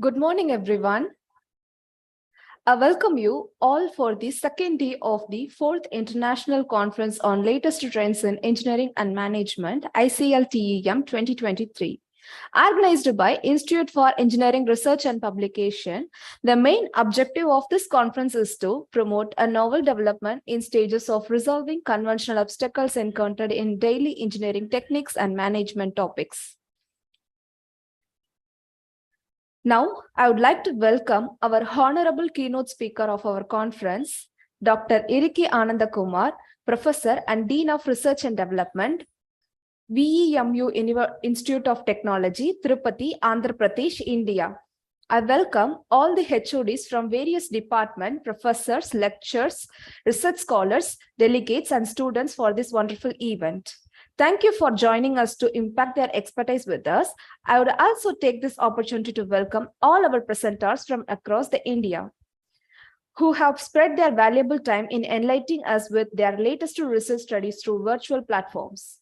Good morning, everyone. I welcome you all for the second day of the 4th International Conference on Latest Trends in Engineering and Management, ICLTEM 2023. Organized by Institute for Engineering Research and Publication, the main objective of this conference is to promote a novel development in stages of resolving conventional obstacles encountered in daily engineering techniques and management topics. Now, I would like to welcome our honorable keynote speaker of our conference, Dr. Iriki Anandakumar, Professor and Dean of Research and Development, VEMU Institute of Technology, Tirupati, Andhra Pradesh, India. I welcome all the HODs from various departments, professors, lecturers, research scholars, delegates, and students for this wonderful event. Thank you for joining us to impact their expertise with us. I would also take this opportunity to welcome all our presenters from across the India who have spread their valuable time in enlightening us with their latest research studies through virtual platforms.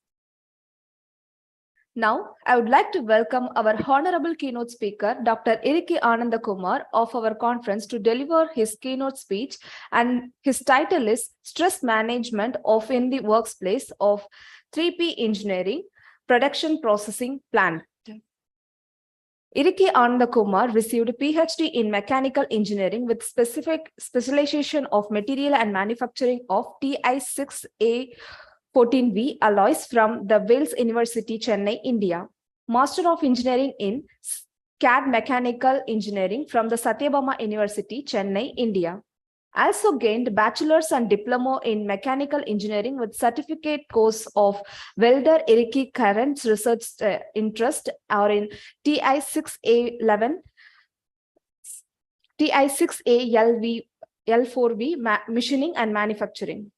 Now, I would like to welcome our honorable keynote speaker, Dr. Iriki Anandakumar of our conference to deliver his keynote speech, and his title is Stress Management of in the Workplace of 3P Engineering Production Processing Plant. Iriki Anandakumar received a PhD in Mechanical Engineering with specific specialization of Material and Manufacturing of TI6A14V alloys from the Wales University, Chennai, India. Master of Engineering in CAD Mechanical Engineering from the Satyabama University, Chennai, India. Also gained bachelor's and diploma in mechanical engineering with certificate course of welder. Iriki current research interest are in TI6A11, TI6A L4V machining and manufacturing.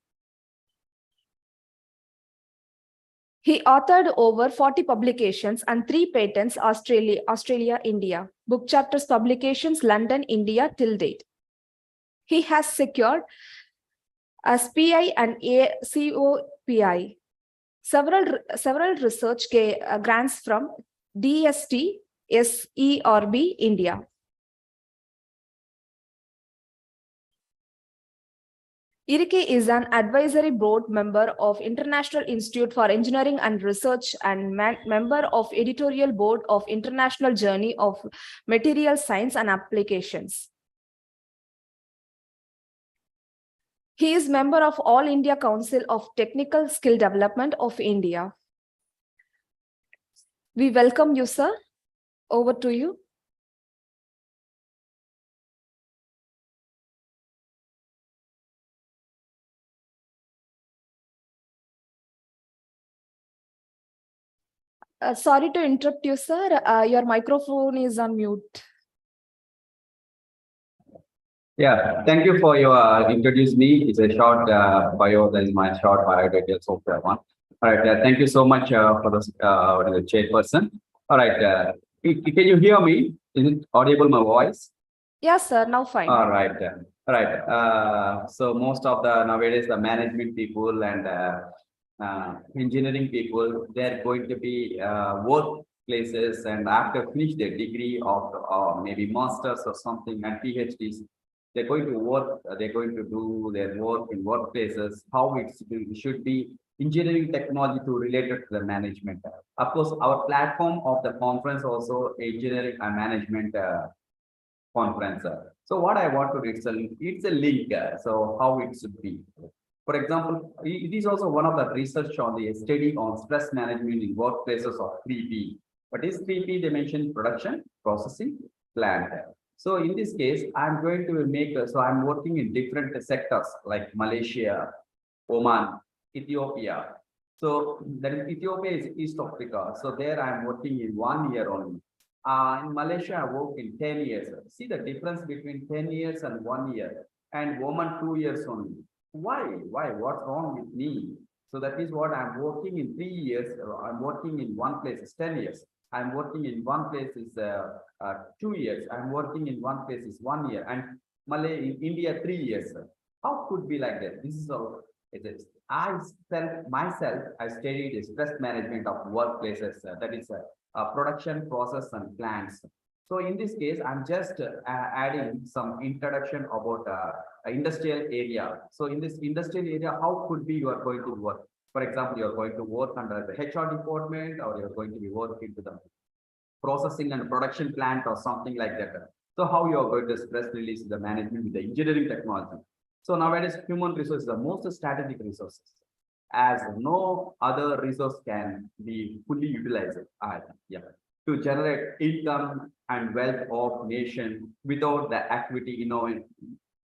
He authored over 40 publications and 3 patents, Australia, India. Book chapters publications, London, India till date. He has secured as PI and COPI, several research grants from DST, SERB, India. Iriki is an advisory board member of International Institute for Engineering and Research and member of editorial board of International Journey of Material Science and Applications. He is member of All India Council of Technical Skill Development of India. We welcome you, sir. Over to you. Sorry to interrupt you, sir. Your microphone is on mute. Yeah, thank you for your introduce me. It's a short bio. That is my short bio details of that one. All right, thank you so much for the chairperson. All right, can you hear me? Is it audible, my voice? Yes, sir. Now fine. All right, all right. So most of the nowadays the management people and engineering people, they're going to be workplaces, and after finish their degree of maybe masters or something and PhDs. They're going to work, they're going to do their work in workplaces, how it should be engineering technology to related to the management. Of course, our platform of the conference also engineering and management conference. So what I want to read, it's a link, so how it should be. For example, it is also one of the research on the study on stress management in workplaces of 3P. What is 3P? They mentioned production, processing, plant. So in this case, I'm going to make, so I'm working in different sectors like Malaysia, Oman, Ethiopia. So that is Ethiopia is East Africa. So there I'm working in 1 year only. In Malaysia, I worked in 10 years. See the difference between 10 years and 1 year, and Oman 2 years only. Why? Why? What's wrong with me? So that is what I'm working in 3 years. I'm working in one place is 10 years. I'm working in one place is 2 years. I'm working in one place is 1 year, and Malay in India 3 years. How could be like that? This is all it is. I studied stress management of workplaces. That is production, process, and plants. So in this case, I'm just adding some introduction about industrial area. So in this industrial area, how could be you are going to work? For example, you're going to work under the HR department, or you're going to be working to the processing and production plant or something like that. So how you are going to stress release the management with the engineering technology. So nowadays, human resources are most strategic resources, as no other resource can be fully utilized. To generate income and wealth of nation without the activity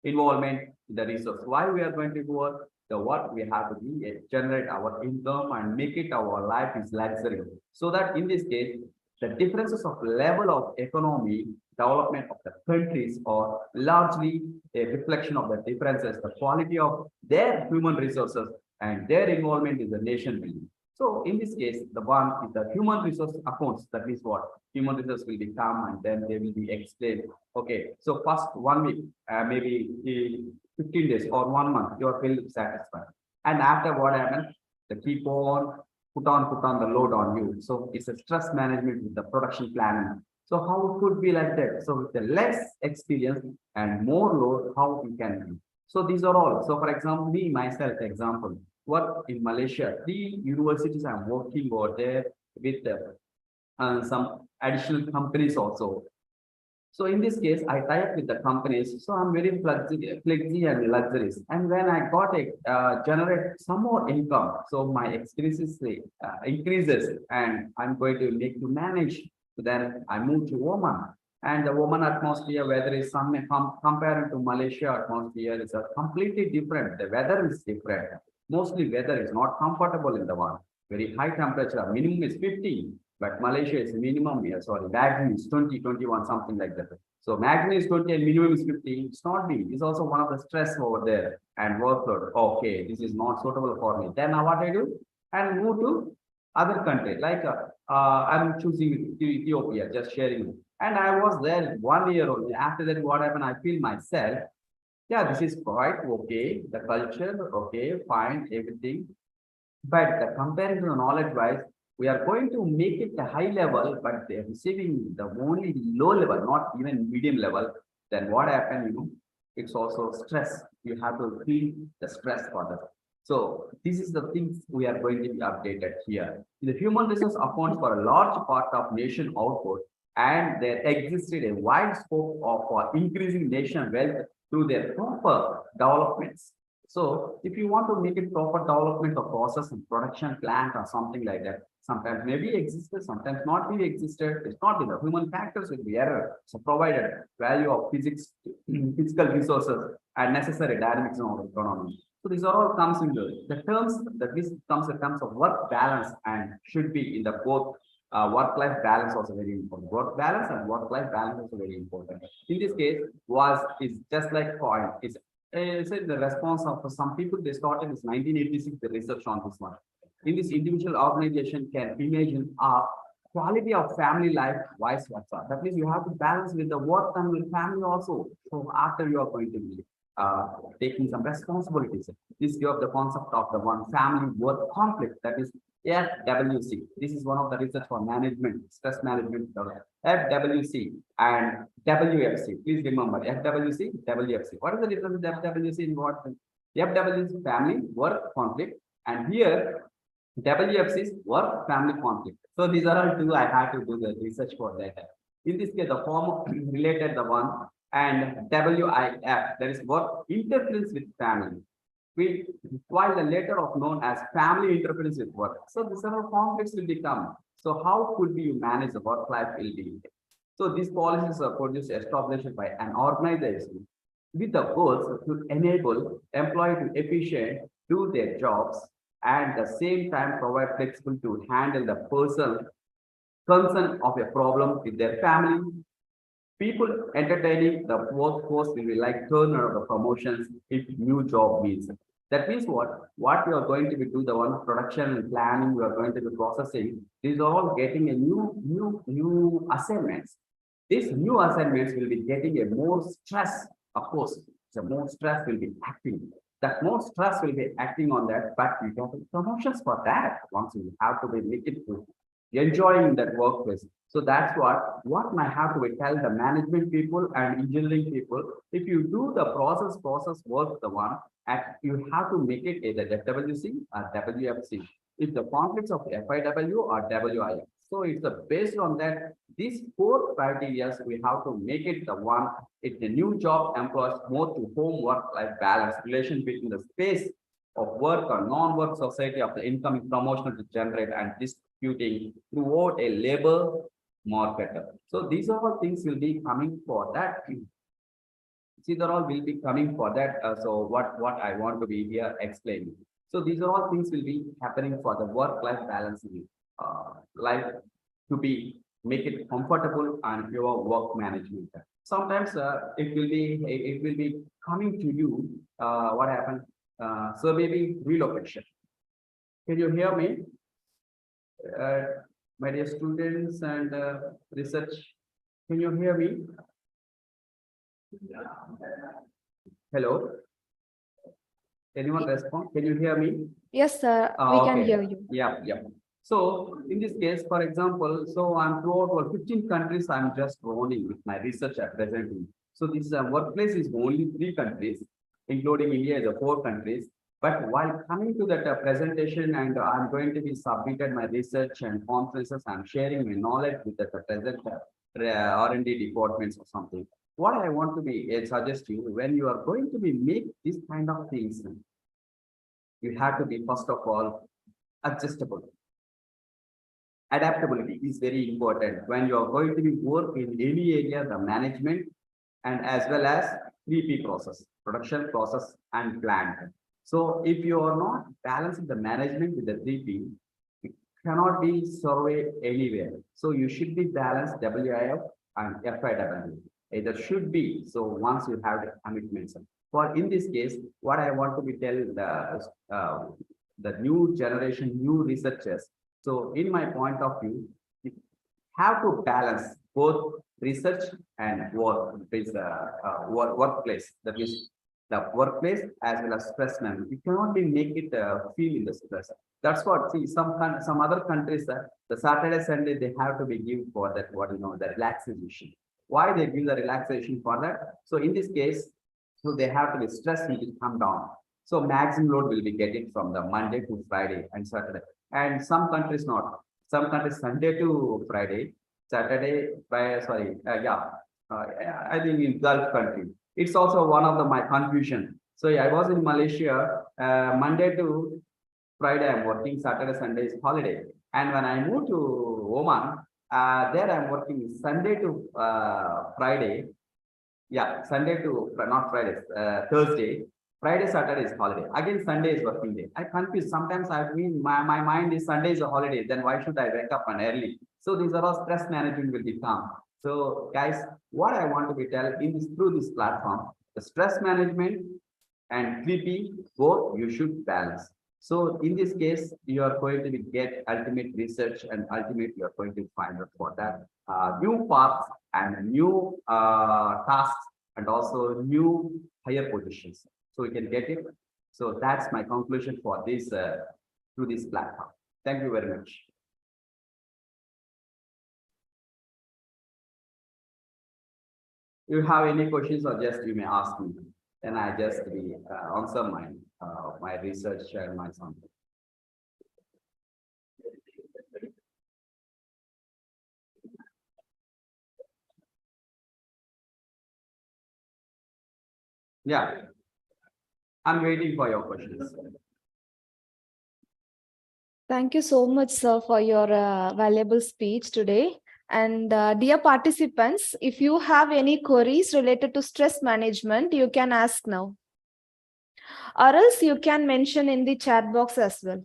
involvement in the resource. Why we are going to work? The what we have to be generate our income and make it our life is luxury. So that in this case, the differences of level of economy development of the countries are largely a reflection of the differences, the quality of their human resources and their involvement in the nation building. So in this case, the one is the human resource accounts. That is what human resource will become, and then they will be explained. Okay, so first 1 week, maybe 15 days or 1 month, you are feel satisfied. And after what happens, they keep on put on the load on you. So it's a stress management with the production planning. So how it could be like that? So with the less experience and more load, how we can be. So these are all. So for example, me myself, example, work in Malaysia, 3 universities I'm working over there with some additional companies also. So in this case, I tie up with the companies. So I'm very flexi and luxurious. And when I got a generate some more income, so my experiences increases, and I'm going to make to manage. Then I move to Oman, and the Oman atmosphere, weather is some compared to Malaysia atmosphere, is a completely different. The weather is different. Mostly weather is not comfortable in the one. Very high temperature. Minimum is 50. But Malaysia is minimum here, sorry, maximum is 20, 21, something like that. So maximum is 20 and minimum is 50. It's not big. It's also one of the stress over there and workload. Okay, this is not suitable for me. Then what I do? And move to other country. Like I'm choosing Ethiopia, just sharing. And I was there 1 year only. After that, what happened? I feel myself, yeah, this is quite okay. The culture, okay, fine, everything. But the comparing to the knowledge wise, we are going to make it a high level, but they're receiving the only low level, not even medium level. Then what happened? It's also stress. You have to feel the stress for that. So this is the things we are going to be updated here. The human resource accounts for a large part of nation output, and there existed a wide scope of increasing nation wealth through their proper developments. So if you want to make it proper development of process and production plant or something like that, sometimes maybe existed, sometimes not be existed. It's not in the human factors will be error. So provided value of physics, physical resources and necessary dynamics of the economy. So these are all comes into the terms that this comes in terms of work balance and should be in the both work-life balance also very important. Work balance and work-life balance also very important. In this case, is just like point. It's the response of some people. They started in 1986 the research on this one. In this individual organization can imagine a quality of family life, vice versa. That means you have to balance with the work and with family also. So after you are going to be taking some responsibilities, this gives the concept of the one family work conflict. That is FWC. This is one of the research for management, stress management. FWC and WFC. Please remember FWC, WFC. What is the difference with FWC and what? FWC family work conflict, and here WFC is work family conflict. So these are all two I had to do the research for that. In this case, the form related the one, and WIF, that is work interference with family. while the later of known as family interference with work. So these are conflicts will become. So how could you manage the work-life well-being? So these policies are produced established by an organization with the goals to enable employees to efficient do their jobs and at the same time provide flexible to handle the personal concern of a problem with their family. People entertaining the workforce will be like turnover the promotions if new job means. That means what? What you are going to be do the one production and planning, you are going to be processing. These are all getting a new assignments. These new assignments will be getting a more stress. Of course, the more stress will be acting. That more stress will be acting on that, but you get promotions for that. Once you have to be make it to enjoying that workplace. So that's what I have to tell the management people and engineering people. If you do the process work the one, and you have to make it either FWC or WFC. If the conflicts of FIW or WIF. So it's based on that. These four criteria we have to make it the one. If the new job employs more to home work-life balance relation between the space of work or non-work society of the incoming promotional to generate and distributing throughout a labor market. So these are all things will be coming for that. See, they're all will be coming for that. So what I want to be here explaining. So these are all things will be happening for the work-life balance life to be make it comfortable and your work management. Sometimes it will be coming to you. What happened? So maybe relocation. Can you hear me? Uh, my dear students and research, can you hear me? Hello? Anyone respond? Can you hear me? Yes, sir, we can hear you. Yeah. So in this case, for example, so I'm throughout over 15 countries, I'm just roaming with my research at presently. So this workplace is only 3 countries, including India is 4 countries. But while coming to that presentation and I'm going to be submitted my research and conferences, I'm sharing my knowledge with the present R&D departments or something. What I want to be suggest you when you are going to be make this kind of things, you have to be first of all adjustable. Adaptability is very important when you are going to be work in any area, the management and as well as 3P process, production process and plant. So if you are not balancing the management with the 3P, it cannot be surveyed anywhere. So you should be balanced WIF and FIW. Either should be. So once you have the commitments. For in this case, what I want to be tell the new generation, new researchers. So in my point of view, you have to balance both research and workplace. That is the workplace as well as stress management. You cannot be make it feel in the stress. That's what see some other countries the Saturday Sunday they have to be give for that the relaxation. Why they give the relaxation for that? So in this case, so they have to be stress will come down. So maximum load will be getting from the Monday to Friday and Saturday. And some countries not. Some countries Sunday to Friday, Saturday, Friday, I think in Gulf country. It's also one of my confusion. So I was in Malaysia, Monday to Friday I'm working, Saturday, Sunday is holiday. And when I moved to Oman, there I'm working Sunday to Friday. Yeah, Sunday to not Friday, Thursday. Friday, Saturday is holiday. Again, Sunday is working day. I confuse. Sometimes I mean my mind is Sunday is a holiday. Then why should I wake up and early? So these are all stress management will become. So guys, what I want to be tell in this through this platform, the stress management and 3P both you should balance. So in this case, you are going to get ultimate research and ultimately you are going to find out for that new paths and new tasks and also new higher positions. So we can get it. So that's my conclusion for this through this platform. Thank you very much. You have any questions or just you may ask me. Then I just be answer my research and my something. Yeah. I'm waiting for your questions. Thank you so much, sir, for your valuable speech today. And dear participants, if you have any queries related to stress management, you can ask now. Or else you can mention in the chat box as well.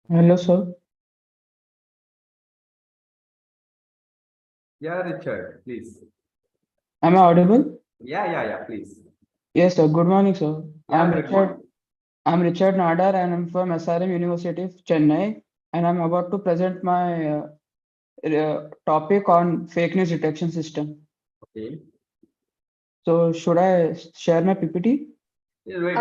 Hello, sir. Yeah, Richard, please. Am I audible? Yeah, please. Yes, sir. Good morning, sir. Yeah, I'm good Richard. morning. I'm Richard Nadar, and I'm from SRM University of Chennai, and I'm about to present my topic on fake news detection system. Okay. So, should I share my PPT? Wait.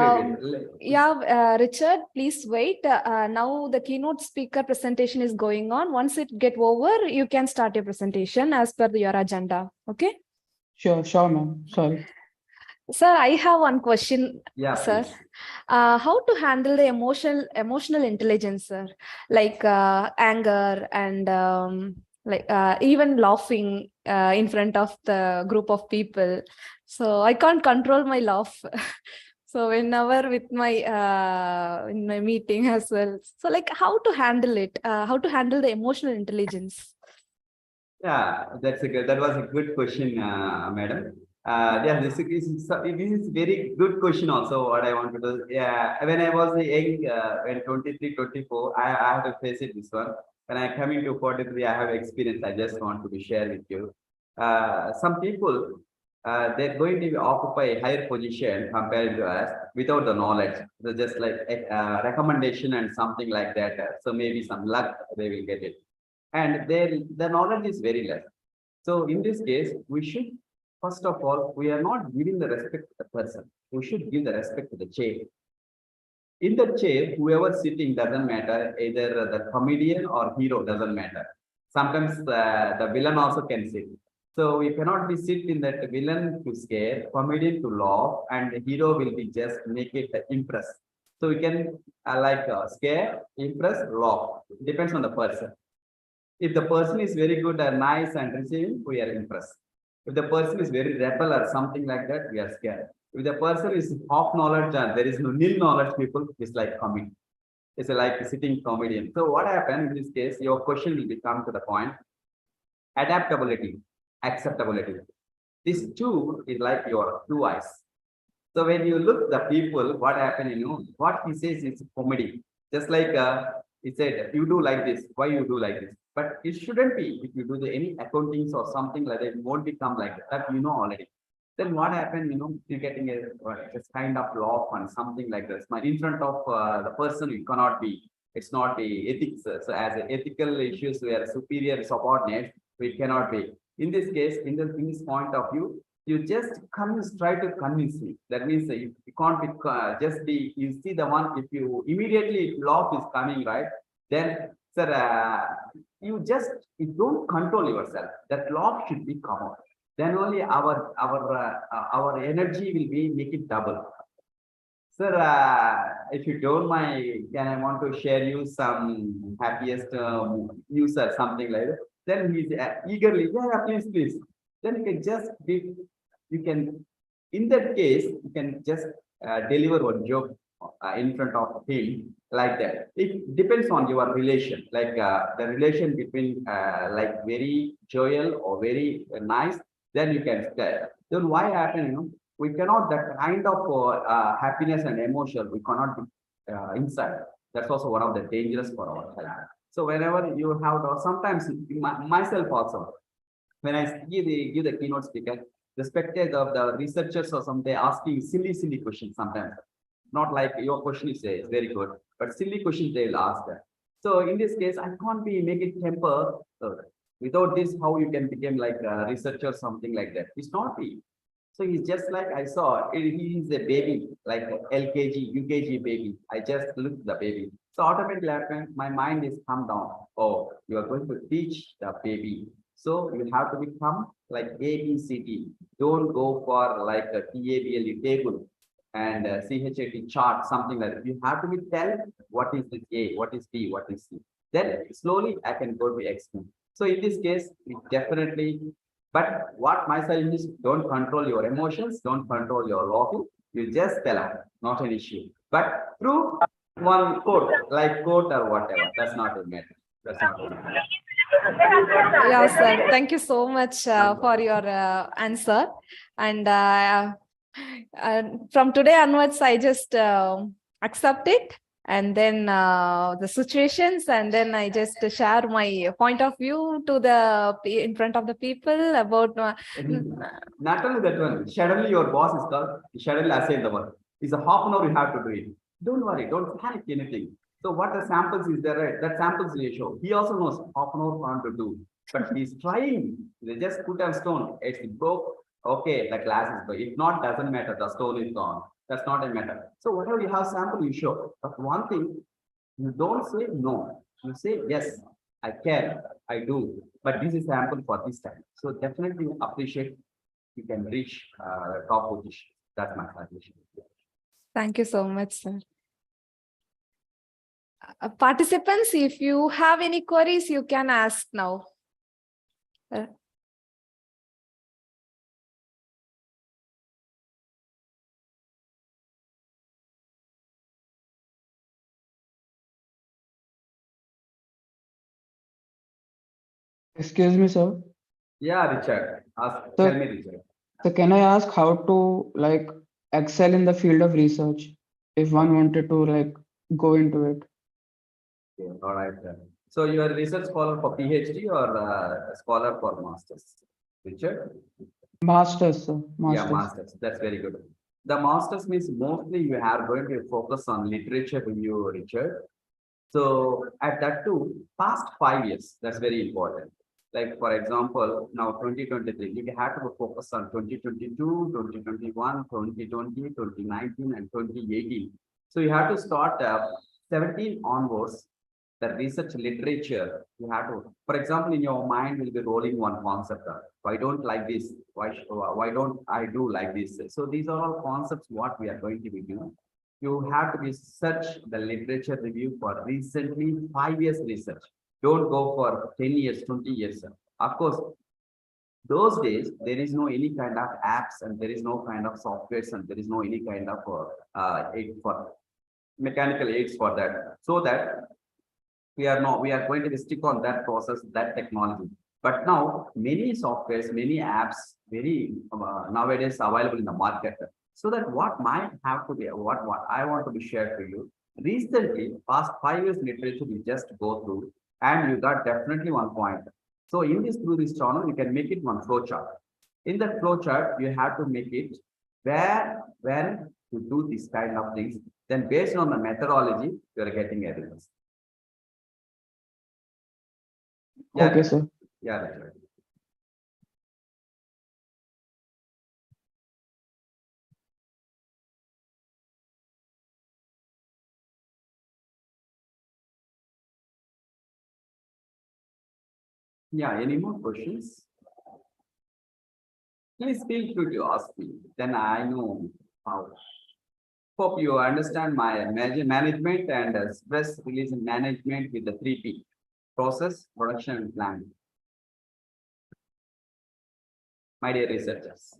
Yeah, Richard, please wait. Now the keynote speaker presentation is going on. Once it get over, you can start your presentation as per your agenda. Okay? Sure, ma'am. Sorry. Sir, I have one question, Yeah, sir. please. How to handle the emotional intelligence, sir? Like anger and like even laughing in front of the group of people. So I can't control my laugh. So whenever with my in my meeting as well. So like how to handle it? How to handle the emotional intelligence? Yeah, that was a good question, madam. Yeah, this is very good question also. What I want to do, yeah, when I was young, when 23, 24, I have to face it this one. When I come into 43, I have experience. I just want to be share with you. Some people, they're going to occupy a higher position compared to us without the knowledge. So just like recommendation and something like that. So maybe some luck they will get it, and the knowledge is very less. So in this case, we should, first of all, we are not giving the respect to the person. We should give the respect to the chair. In the chair, whoever sitting doesn't matter, either the comedian or hero doesn't matter. Sometimes the villain also can sit. So we cannot be sit in that villain to scare, comedian to laugh, and the hero will be just make it impress. So we can scare, impress, laugh. Depends on the person. If the person is very good and nice and receiving, we are impressed. If the person is very rebel or something like that, we are scared. If the person is half knowledge and there is no nil knowledge, people, it's like comedy. It's like a sitting comedian. So what happened in this case? Your question will become to the point. Adaptability, acceptability. This two is like your two eyes. So when you look the people, what happened, what he says is comedy. Just like he said, you do like this, why you do like this? But it shouldn't be. If you do any accountings or something like that, it won't become like that. You know already. Then what happened, you're getting a just kind of law and something like this. In front of the person, it cannot be. It's not the ethics. So as ethical issues, we are superior subordinate, we cannot be. In this case, in this point of view, you just try to convince me. That means you can't be just be, you see the one, if you immediately law is coming, right? Then, sir, you don't control yourself. That law should be come out. Then only our energy will be make it double. Sir, if you don't mind, can I want to share you some happiest news or something like that? Then he's eagerly, yeah, please. Then you can just be, you can, in that case, you can just deliver one joke in front of him like that. It depends on your relation, like the relation between like very joyal or very nice, then you can tell. Then why happen, we cannot, that kind of happiness and emotion, we cannot be inside. That's also one of the dangerous for our health. So whenever you have, sometimes myself also, when I give the keynote speaker, the spectators of the researchers or something asking silly questions sometimes. Not like your question is very good, but silly questions they will ask. So in this case, I can't be make it temper. Without this, how you can become like a researcher, something like that? It's not me. So he's just like I saw, he is a baby, like LKG, UKG baby. I just looked at the baby. So automatically my mind is calm down. Oh, you are going to teach the baby So you have to become like ABCD. Don't go for like a TABLE table and CHAT chart, something like that. You have to be tell what is this A, what is B, what is C. Then slowly I can go to explain. So in this case, it definitely, but what my suggestion is, don't control your emotions, don't control your logic. You just tell her, not an issue. But through one quote, like quote or whatever, that's not a matter. That's not a matter. Yeah, sir. Thank you so much for your answer. And from today onwards, I just accept it. And then the situations, and then I just share my point of view to in front of the people about. Not only that one, suddenly your boss is called, suddenly assign the work. It's a half an hour you have to do it. Don't worry, don't panic anything. So what the samples is there, right? That samples ratio. He also knows half an hour want to do, but he's trying. They just put a stone. It's broke. Okay, the glass is broke. If not, doesn't matter. The stone is gone. That's not a matter. So whatever you have sample, you show. But one thing, you don't say no. You say yes, I can, I do. But this is sample for this time. So definitely appreciate. You can reach top position. That's my suggestion. Thank you so much, sir. Participants, if you have any queries, you can ask now. Excuse me, sir. Yeah, Richard. Ask, So- tell me, Richard. So can I ask how to like excel in the field of research if one wanted to like go into it? Okay, all right. So you are a research scholar for PhD or a scholar for masters, Richard? Masters, sir. Yeah, Masters. masters. That's very good. The masters means mostly you are going to focus on literature review, Richard. So at that too, past 5 years, that's very important. Like for example, now 2023, you have to focus on 2022, 2021, 2020, 2019, and 2018. So you have to start 17 onwards. The research literature, you have to, for example, in your mind will be rolling one concept. Why don't like this? Why don't I do like this? So these are all concepts what we are going to be doing. You have to be search the literature review for recently 5 years research. Don't go for 10 years, 20 years. Of course, those days, there is no any kind of apps and there is no kind of softwares and there is no any kind of aid for mechanical aids for that. So that we are going to stick on that process, that technology. But now many softwares, many apps, very nowadays available in the market. So that what might have to be, what I want to be shared to you. Recently, past 5 years literature, we just go through and you got definitely one point. So in this, through this channel, you can make it one flow chart. In that flow chart, you have to make it where, when to do this kind of things. Then based on the methodology, you are getting evidence. Yeah, Okay, sir. yeah, that's right. Yeah, any more questions? Please feel free to ask me. Then I know how. Hope you understand my management and stress release management with the 3P: process, production, and planning. My dear researchers.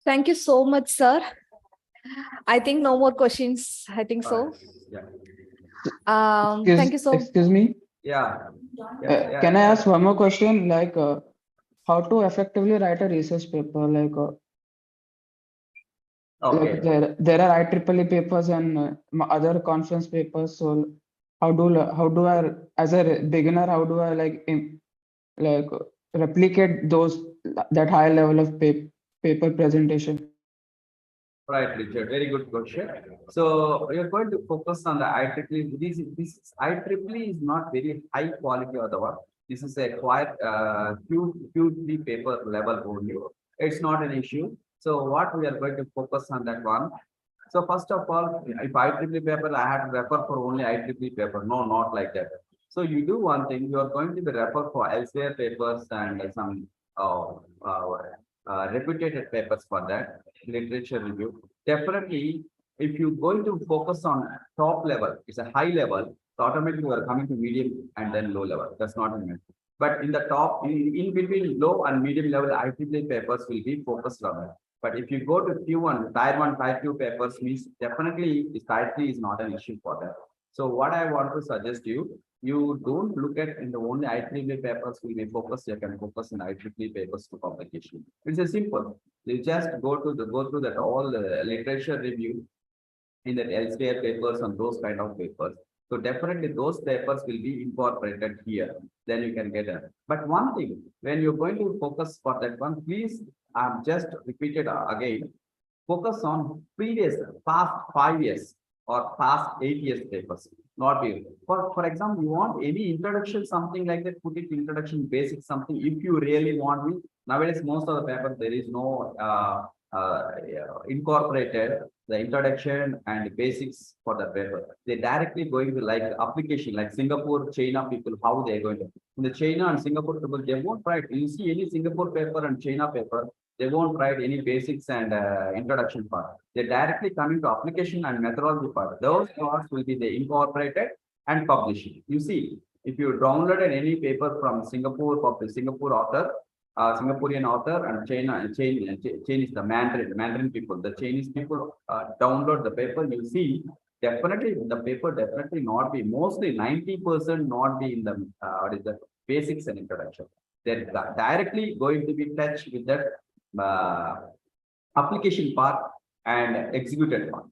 Thank you so much, sir. I think no more questions. I think so. Yeah. Thank you so much. Excuse me. Yeah. Can I ask one more question? Like, how to effectively write a research paper? Like, Okay. like there are IEEE papers and other conference papers. So how do I, as a beginner, how do I like replicate that high level of paper presentation? Right, Richard. Very good question. So we are going to focus on the IEEE. This IEEE is not very high quality or the one. This is a quite Q3 paper level only. It's not an issue. So what we are going to focus on that one. So first of all, if IEEE paper, I had to refer for only IEEE paper. No, not like that. So you do one thing. You are going to be refer for elsewhere papers and some reputed papers for that literature review. Definitely, if you're going to focus on top level, it's a high level, so automatically you are coming to medium and then low level. That's not a matter. But in the top, in between low and medium level, IEEE papers will be focused on that. But if you go to Q1, Tier 1, Tier 2 papers, means definitely this Tier 3 is not an issue for that. So what I want to suggest you don't look at in the only IEEE papers will be focused. You can focus in IEEE papers to publication. It's a simple. You just go through that all the literature review in that elsewhere papers and those kind of papers. So definitely those papers will be incorporated here. Then you can get it. But one thing, when you're going to focus for that one, please just repeat it again. Focus on previous past 5 years or past 8 years papers. Not you. For example, you want any introduction, something like that, put it introduction, basic something. If you really want me, nowadays most of the papers there is no incorporated the introduction and basics for the paper. They directly going to like application, like Singapore, China people, how they are going to. In the China and Singapore people, they won't write. You see any Singapore paper and China paper, they won't write any basics and introduction part. They directly come into application and methodology part. Those parts will be the incorporated and publishing. You see, if you downloaded any paper from Singapore, of the Singapore author, Singaporean author and Chinese, the Mandarin people, the Chinese people download the paper, you see, definitely the paper definitely not be, mostly 90% not be in the, what is the basics and introduction. They're directly going to be touched with that application part and executed part.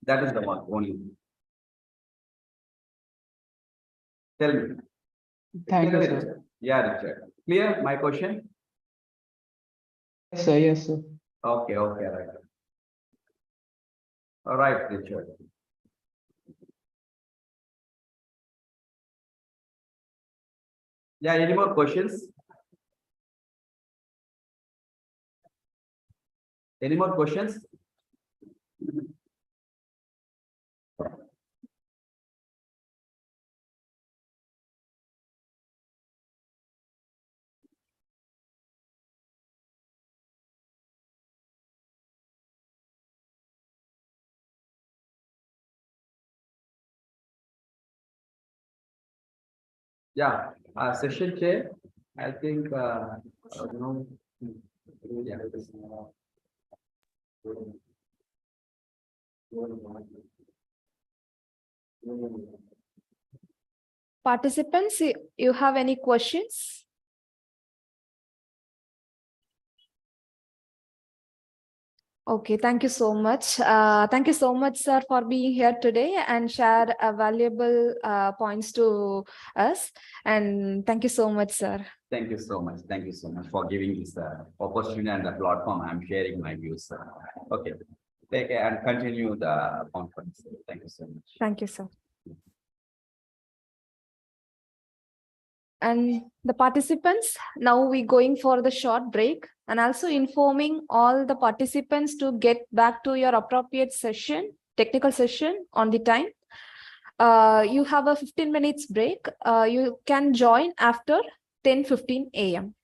That is the one only. Tell me. Thank you, sir. Yeah, Richard. Clear my question? Yes, sir. Yes, sir. Okay, right. All right, Richard. Yeah, any more questions? Any more questions? Yeah, session chair. I think you know. Participants, you have any questions? Okay, thank you so much. Thank you so much, sir, for being here today and share valuable points to us. And thank you so much, sir. Thank you so much. Thank you so much for giving this opportunity and the platform. I'm sharing my views. Okay, take care and continue the conference. Thank you so much. Thank you, sir. And the participants, now we're going for the short break and also informing all the participants to get back to your appropriate session, technical session on the time. You have a 15 minutes break. You can join after 10:15 a.m.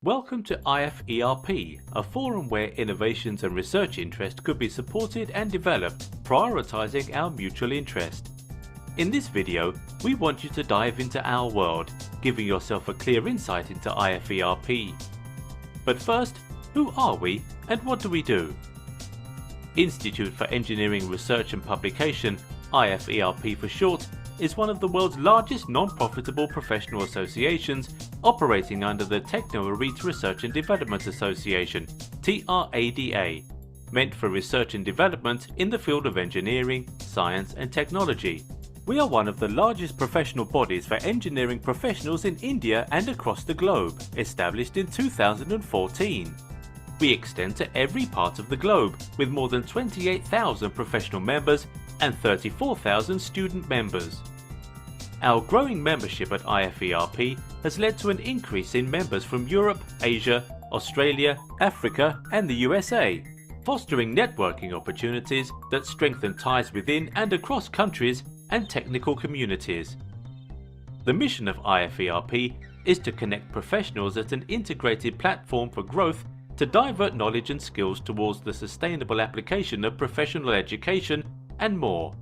Welcome to IFERP, a forum where innovations and research interest could be supported and developed, prioritizing our mutual interest. In this video, we want you to dive into our world, giving yourself a clear insight into IFERP. But first, who are we and what do we do? Institute for Engineering Research and Publication, IFERP for short, is one of the world's largest non-profitable professional associations operating under the Techno-Elite Research and Development Association, TRADA, meant for research and development in the field of engineering, science and technology. We are one of the largest professional bodies for engineering professionals in India and across the globe, established in 2014. We extend to every part of the globe with more than 28,000 professional members and 34,000 student members. Our growing membership at IFERP has led to an increase in members from Europe, Asia, Australia, Africa and the USA, fostering networking opportunities that strengthen ties within and across countries and technical communities. The mission of IFERP is to connect professionals at an integrated platform for growth to divert knowledge and skills towards the sustainable application of professional education and more.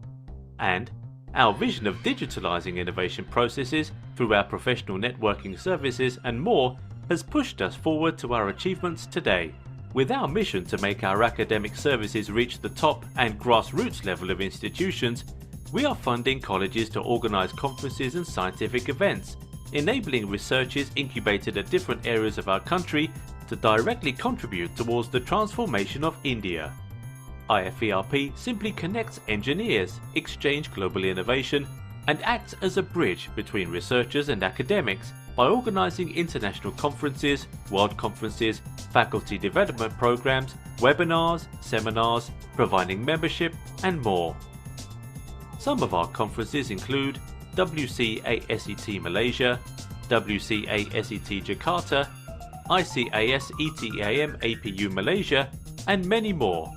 And our vision of digitalizing innovation processes through our professional networking services and more has pushed us forward to our achievements today. With our mission to make our academic services reach the top and grassroots level of institutions, we are funding colleges to organize conferences and scientific events, enabling researchers incubated at different areas of our country to directly contribute towards the transformation of India. IFERP simply connects engineers, exchange global innovation, and acts as a bridge between researchers and academics by organizing international conferences, world conferences, faculty development programs, webinars, seminars, providing membership, and more. Some of our conferences include WCASET Malaysia, WCASET Jakarta, ICASETAM APU Malaysia, and many more.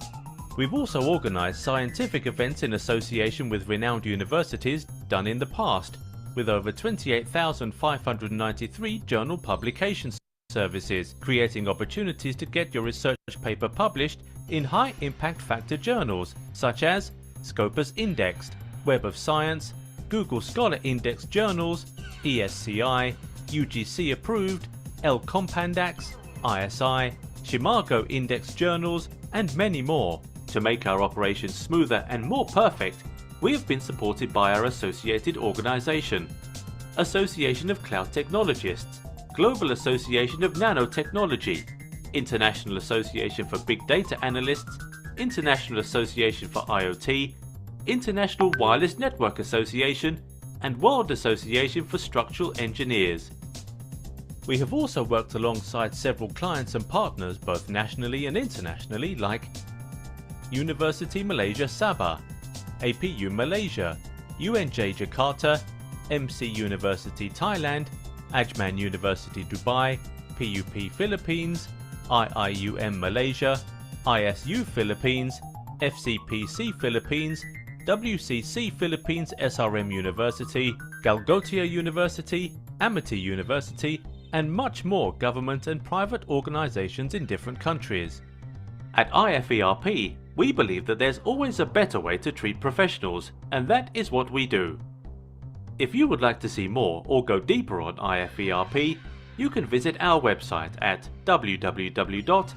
We've also organised scientific events in association with renowned universities done in the past, with over 28,593 journal publication services, creating opportunities to get your research paper published in high impact factor journals such as Scopus Indexed, Web of Science, Google Scholar Index journals, ESCI, UGC approved, L Compandax, ISI, Shimago Index journals, and many more. To make our operations smoother and more perfect, we have been supported by our associated organisation, Association of Cloud Technologists, Global Association of Nanotechnology, International Association for Big Data Analysts, International Association for IoT, International Wireless Network Association, and World Association for Structural Engineers. We have also worked alongside several clients and partners both nationally and internationally like University Malaysia Sabah, APU Malaysia, UNJ Jakarta, MC University Thailand, Ajman University Dubai, PUP Philippines, IIUM Malaysia, ISU Philippines, FCPC Philippines, WCC Philippines SRM University, Galgotia University, Amity University, and much more government and private organisations in different countries. At IFERP, we believe that there's always a better way to treat professionals, and that is what we do. If you would like to see more or go deeper on IFERP, you can visit our website at www.iferp.in.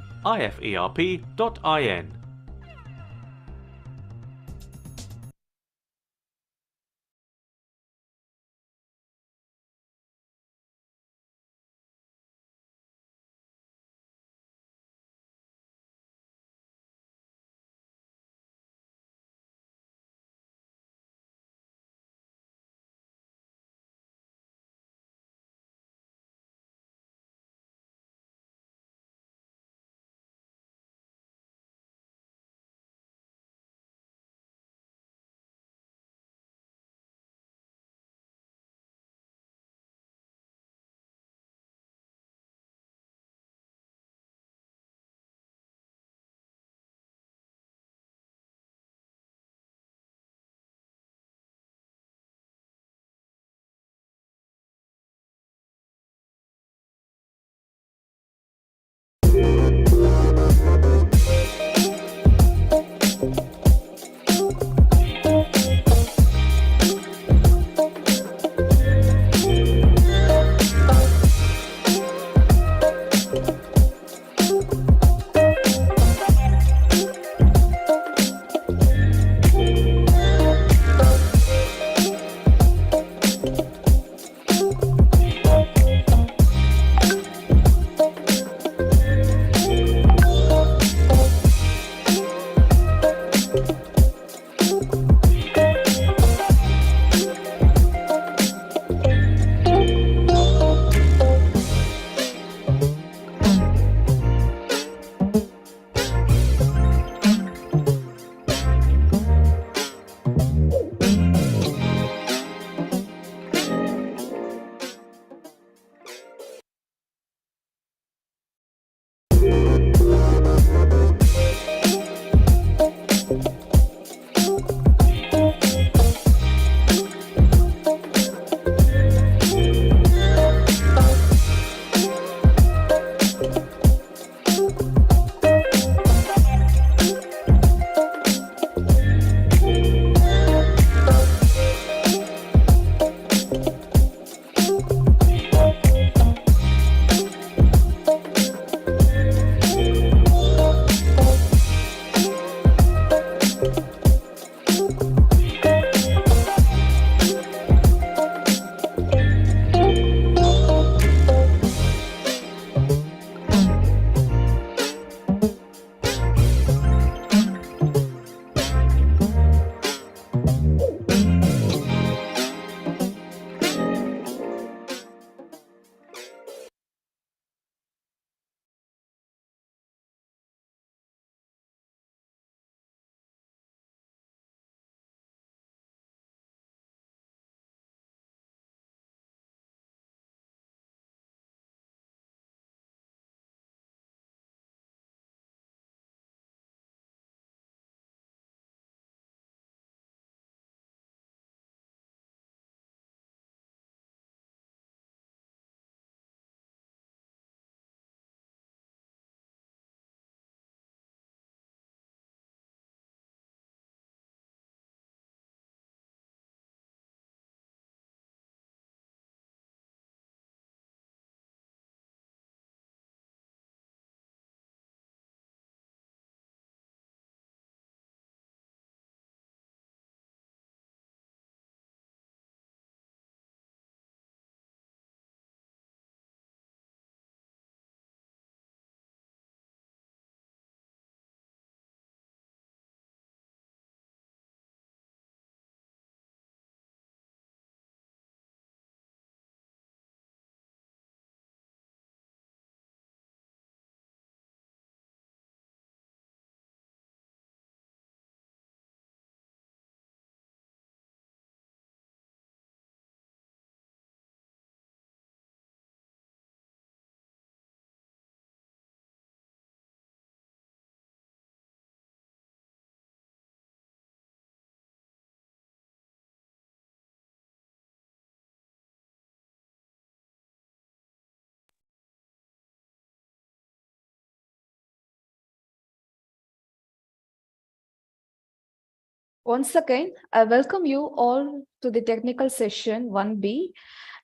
Once again, I welcome you all to the technical session 1B.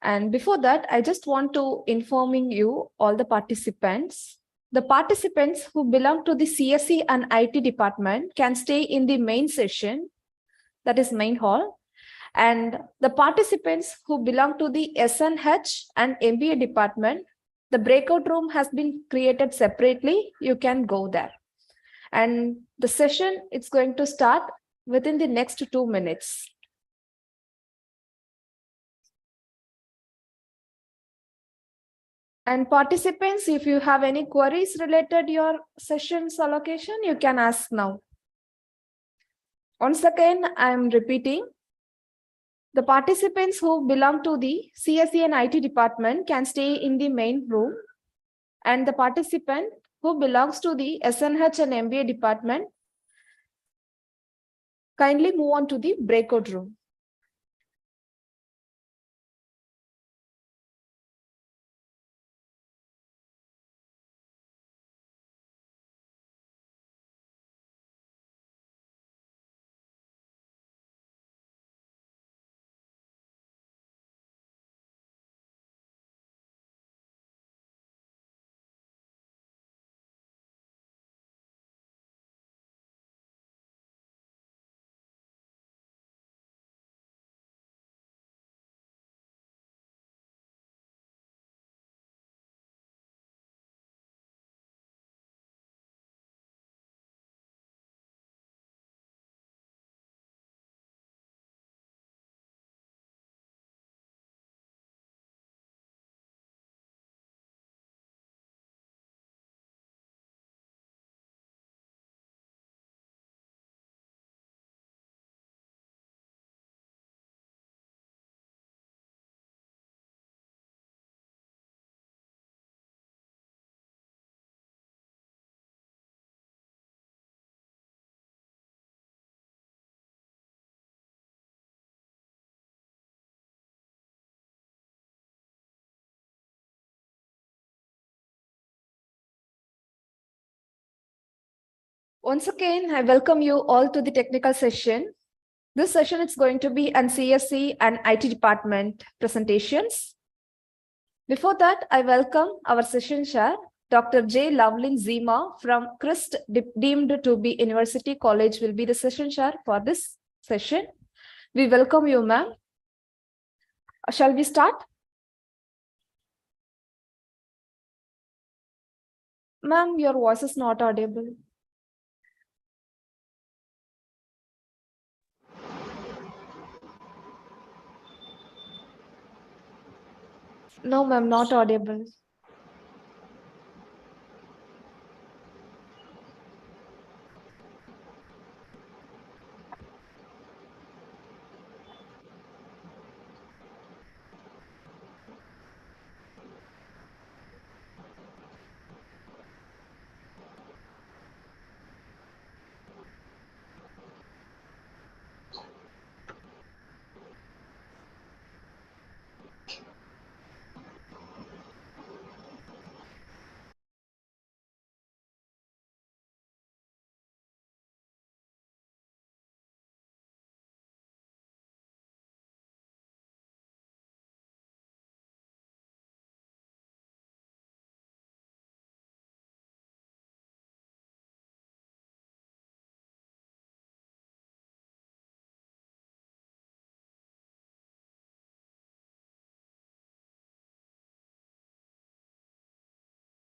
And before that, I just want to informing you, all the participants who belong to the CSE and IT department can stay in the main session, that is main hall. And the participants who belong to the SNH and MBA department, the breakout room has been created separately. You can go there. And the session is going to start within the next 2 minutes. And participants, if you have any queries related to your session's allocation, you can ask now. Once again, I am repeating. The participants who belong to the CSE and IT department can stay in the main room. And the participant who belongs to the SNH and MBA department, kindly move on to the breakout room. Once again, I welcome you all to the technical session. This session is going to be on CSE and IT department presentations. Before that, I welcome our session chair, Dr. J. Lovelin Zima from Christ deemed to be University College will be the session chair for this session. We welcome you, ma'am. Shall we start? Ma'am, your voice is not audible. No, ma'am, not audible.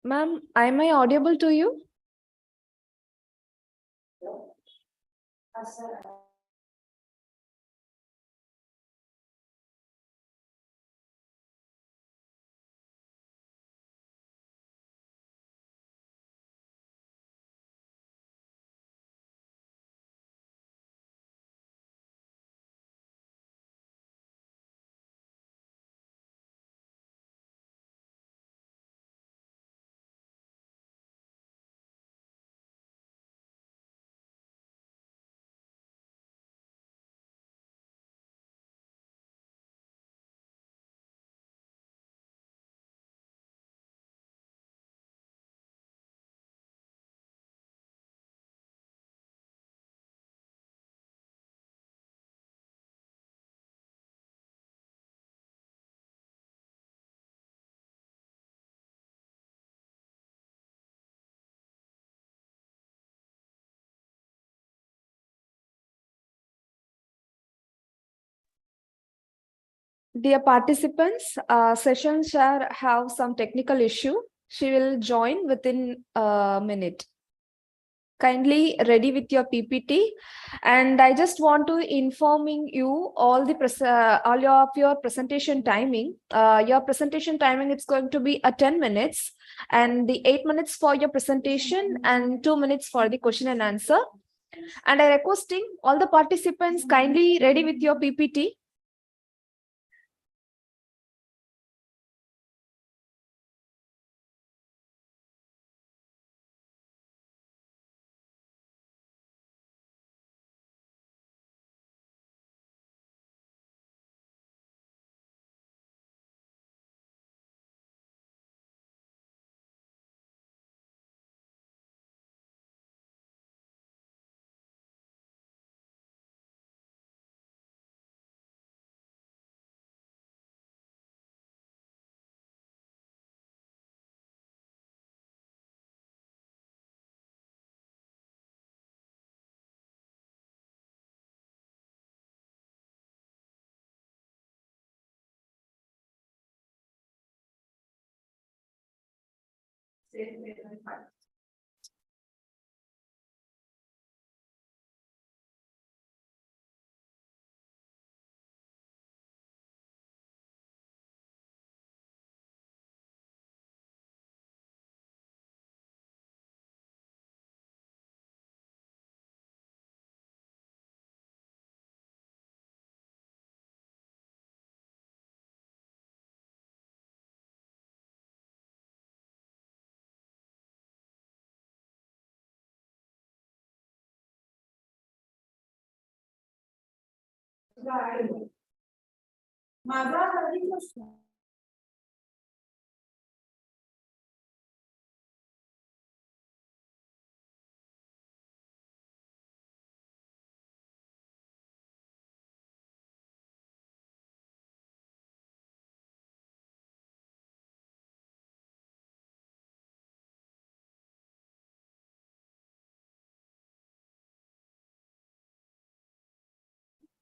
Ma'am, am I audible to you? Dear participants, session share have some technical issue. She will join within a minute. Kindly ready with your PPT, and I just want to informing you all of your presentation timing. Your presentation timing it's going to be 10 minutes, and the 8 minutes for your presentation and 2 minutes for the question and answer. And I requesting all the participants kindly ready with your PPT.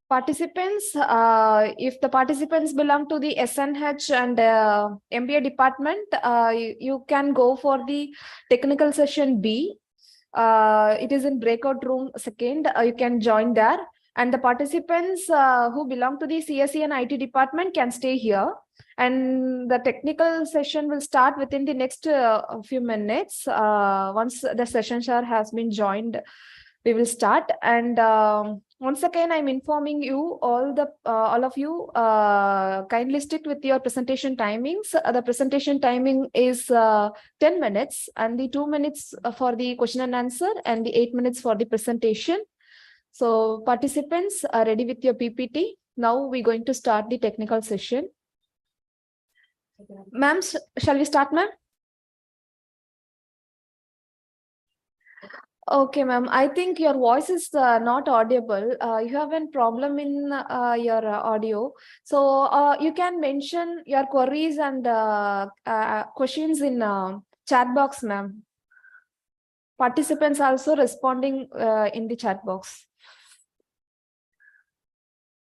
Participants, if the participants belong to the SNH and MBA department, you can go for the technical session B. It is in breakout room second. You can join there. And the participants who belong to the CSE and IT department can stay here. And the technical session will start within the next few minutes. Once the session share has been joined, we will start. And once again, I'm informing you all of you kindly stick with your presentation timings. The presentation timing is 10 minutes, and the 2 minutes for the question and answer, and the 8 minutes for the presentation. So participants are ready with your PPT. Now we're going to start the technical session. Ma'am, shall we start, ma'am? Okay, ma'am. I think your voice is not audible. You have a problem in your audio. So you can mention your queries and questions in chat box, ma'am. Participants also responding in the chat box.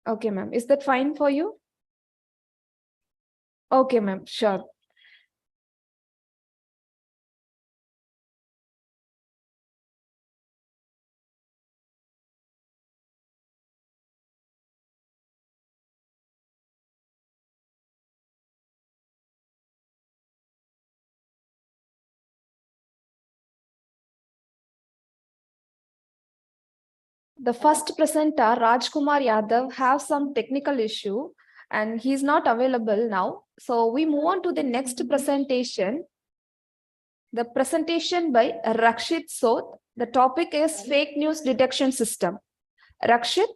Okay, ma'am. Is that fine for you? Okay, ma'am. Sure. The first presenter, Rajkumar Yadav, have some technical issue and he's not available now. So we move on to the next presentation. The presentation by Rakshit Sodh. The topic is fake news detection system. Rakshit?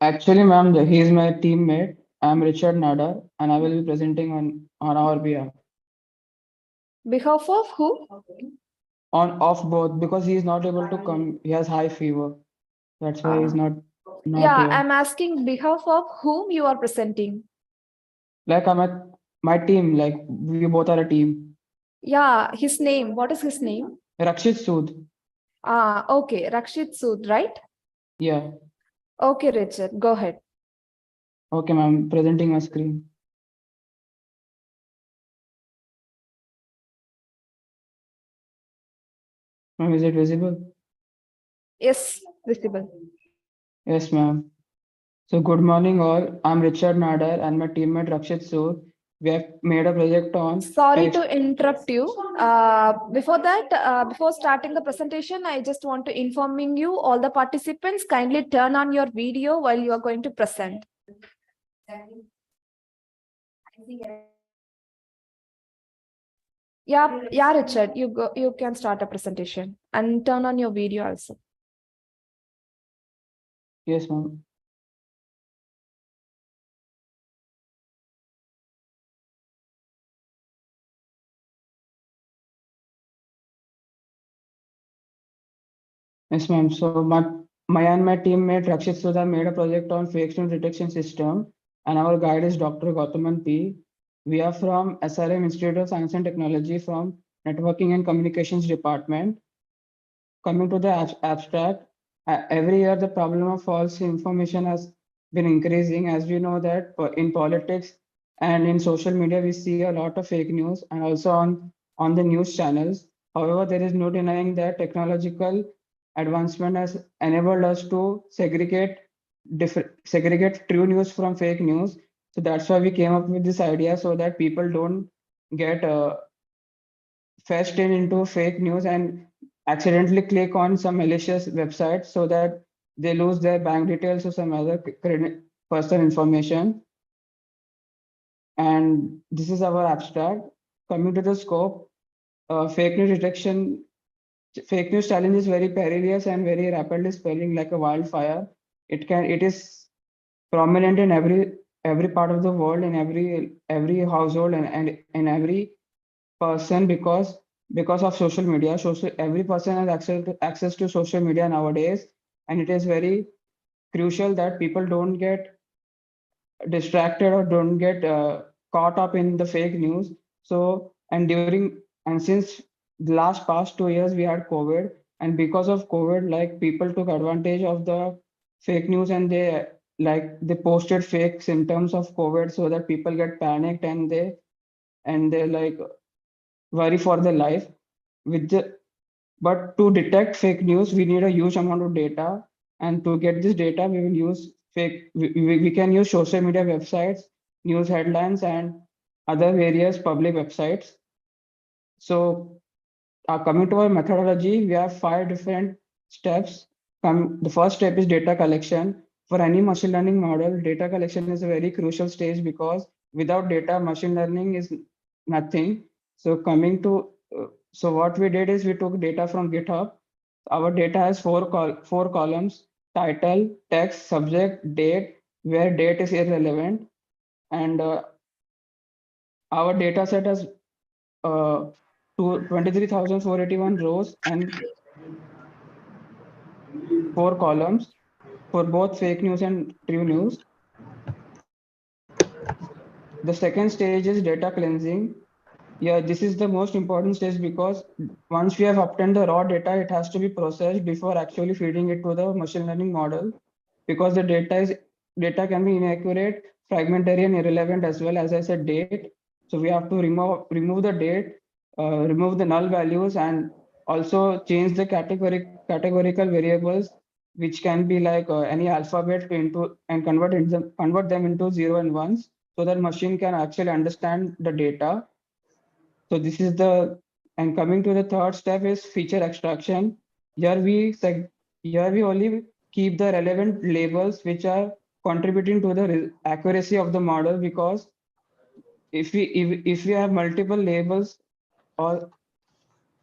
Actually, ma'am, he is my teammate. I'm Richard Nadar, and I will be presenting on our behalf. Behalf of who? Of both, because he is not able to come. He has high fever. That's why he's not Yeah, here. I'm asking behalf of whom you are presenting. Like I'm at my team, like we both are a team. Yeah, his name. What is his name? Rakshit Sodh. Okay, Rakshit Sodh, right? Yeah. Okay, Richard, go ahead. Okay, ma'am, presenting my screen. Ma'am, is it visible? Yes, visible. Yes, ma'am. So good morning all. I'm Richard Nadar and my teammate Rakshit Sood. We have made a project on Sorry to interrupt you. Before that, before starting the presentation, I just want to informing you, all the participants, kindly turn on your video while you are going to present. Yeah, Richard, you can start a presentation and turn on your video also. Yes, ma'am. Yes, ma'am. So my teammate Rakshit Sudha made a project on fake news detection system, and our guide is Dr. Gautaman P. We are from SRM Institute of Science and Technology from Networking and Communications Department. Coming to the abstract, every year the problem of false information has been increasing. As we know that in politics and in social media, we see a lot of fake news and also on the news channels. However, there is no denying that technological advancement has enabled us to segregate true news from fake news. So that's why we came up with this idea so that people don't get fetched into fake news and accidentally click on some malicious website so that they lose their bank details or some other personal information. And this is our abstract. Coming to the scope, fake news detection, fake news challenge is very perilous and very rapidly spreading like a wildfire. It is prominent in every part of the world, in every household and in every person because of social media. Every person has access to social media nowadays, and it is very crucial that people don't get distracted or don't get caught up in the fake news. So and since the last past 2 years we had COVID, and because of COVID, like people took advantage of the fake news and they posted fake symptoms of COVID so that people get panicked and they like worry for their life. But to detect fake news, we need a huge amount of data. And to get this data, we will use we can use social media websites, news headlines, and other various public websites. So coming to our methodology, we have 5 different steps. The first step is data collection. For any machine learning model, data collection is a very crucial stage because without data, machine learning is nothing. So so what we did is we took data from GitHub. Our data has four columns: title, text, subject, date, where date is irrelevant, and our data set has uh, 23,481 rows and 4 columns for both fake news and true news. The second stage is data cleansing. Yeah, this is the most important stage because once we have obtained the raw data, it has to be processed before actually feeding it to the machine learning model, because the data can be inaccurate, fragmentary, and irrelevant as well. As I said, date. So we have to remove the date, remove the null values, and also change the categorical variables, which can be like any alphabet into and convert them into 0 and 1s, so that machine can actually understand the data. So this is and coming to the third step is feature extraction. Here we only keep the relevant labels which are contributing to the accuracy of the model, because if we have multiple labels, or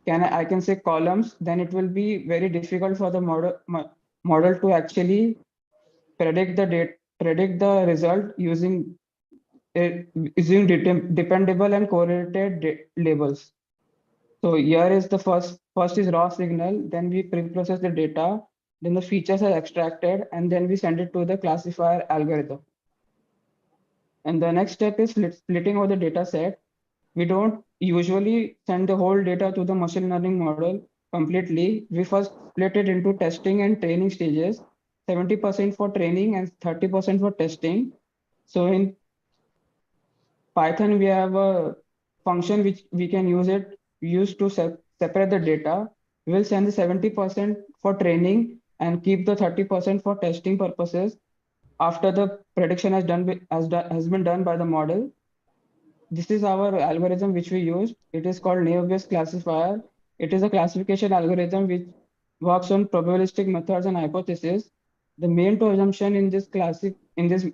I can say columns, then it will be very difficult for the model to actually predict the result using dependable and correlated labels. So here is the first is raw signal, then we pre-process the data, then the features are extracted, and then we send it to the classifier algorithm. And the next step is splitting of the data set. We don't usually send the whole data to the machine learning model completely. We first split it into testing and training stages, 70% for training and 30% for testing. So in Python, we have a function which we can use to separate the data. We will send the 70% for training and keep the 30% for testing purposes after the prediction has been done by the model. This is our algorithm which we use. It is called naive-bayes classifier. It is a classification algorithm which works on probabilistic methods and hypotheses. The main two assumption in this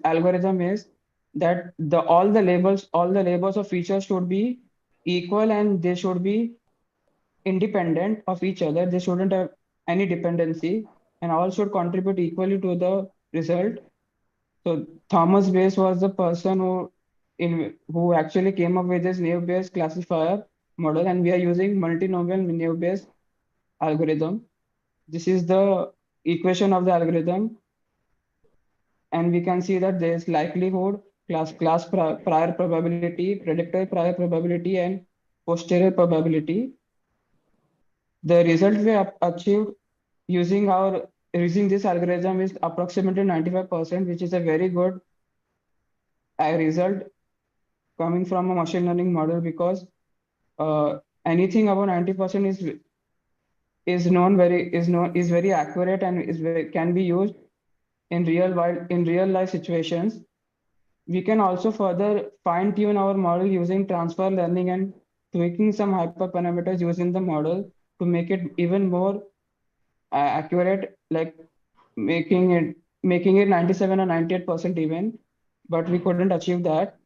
algorithm is that all the labels of features should be equal and they should be independent of each other. They shouldn't have any dependency and all should contribute equally to the result. So Thomas Bayes was the person who actually came up with this naive-bayes classifier model, and we are using multinomial naive-bayes algorithm. This is the equation of the algorithm, and we can see that there is likelihood, prior probability, predictor prior probability, and posterior probability. The result we have achieved using this algorithm is approximately 95%, which is a very good result coming from a machine learning model, because anything above 90% is very accurate and can be used in real life situations. We can also further fine tune our model using transfer learning and tweaking some hyperparameters using the model to make it even more accurate, like making it 97 or 98% even, but we couldn't achieve that.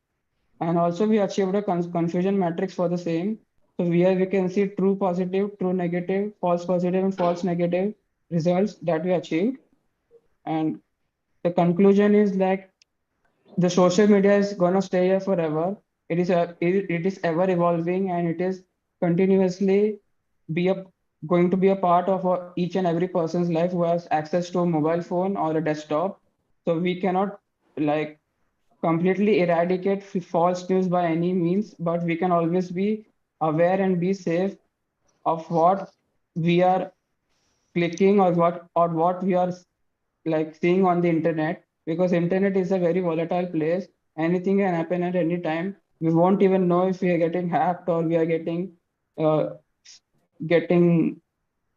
And also we achieved a confusion matrix for the same. So here we can see true positive, true negative, false positive, and false negative results that we achieved. And the conclusion is like the social media is gonna stay here forever. It is ever evolving, and it is continuously be a going to be a part of each and every person's life who has access to a mobile phone or a desktop. So we cannot like completely eradicate false news by any means, but we can always be aware and be safe of what we are clicking or what we are like seeing on the internet, because internet is a very volatile place. Anything can happen at any time. We won't even know if we are getting hacked or we are uh, getting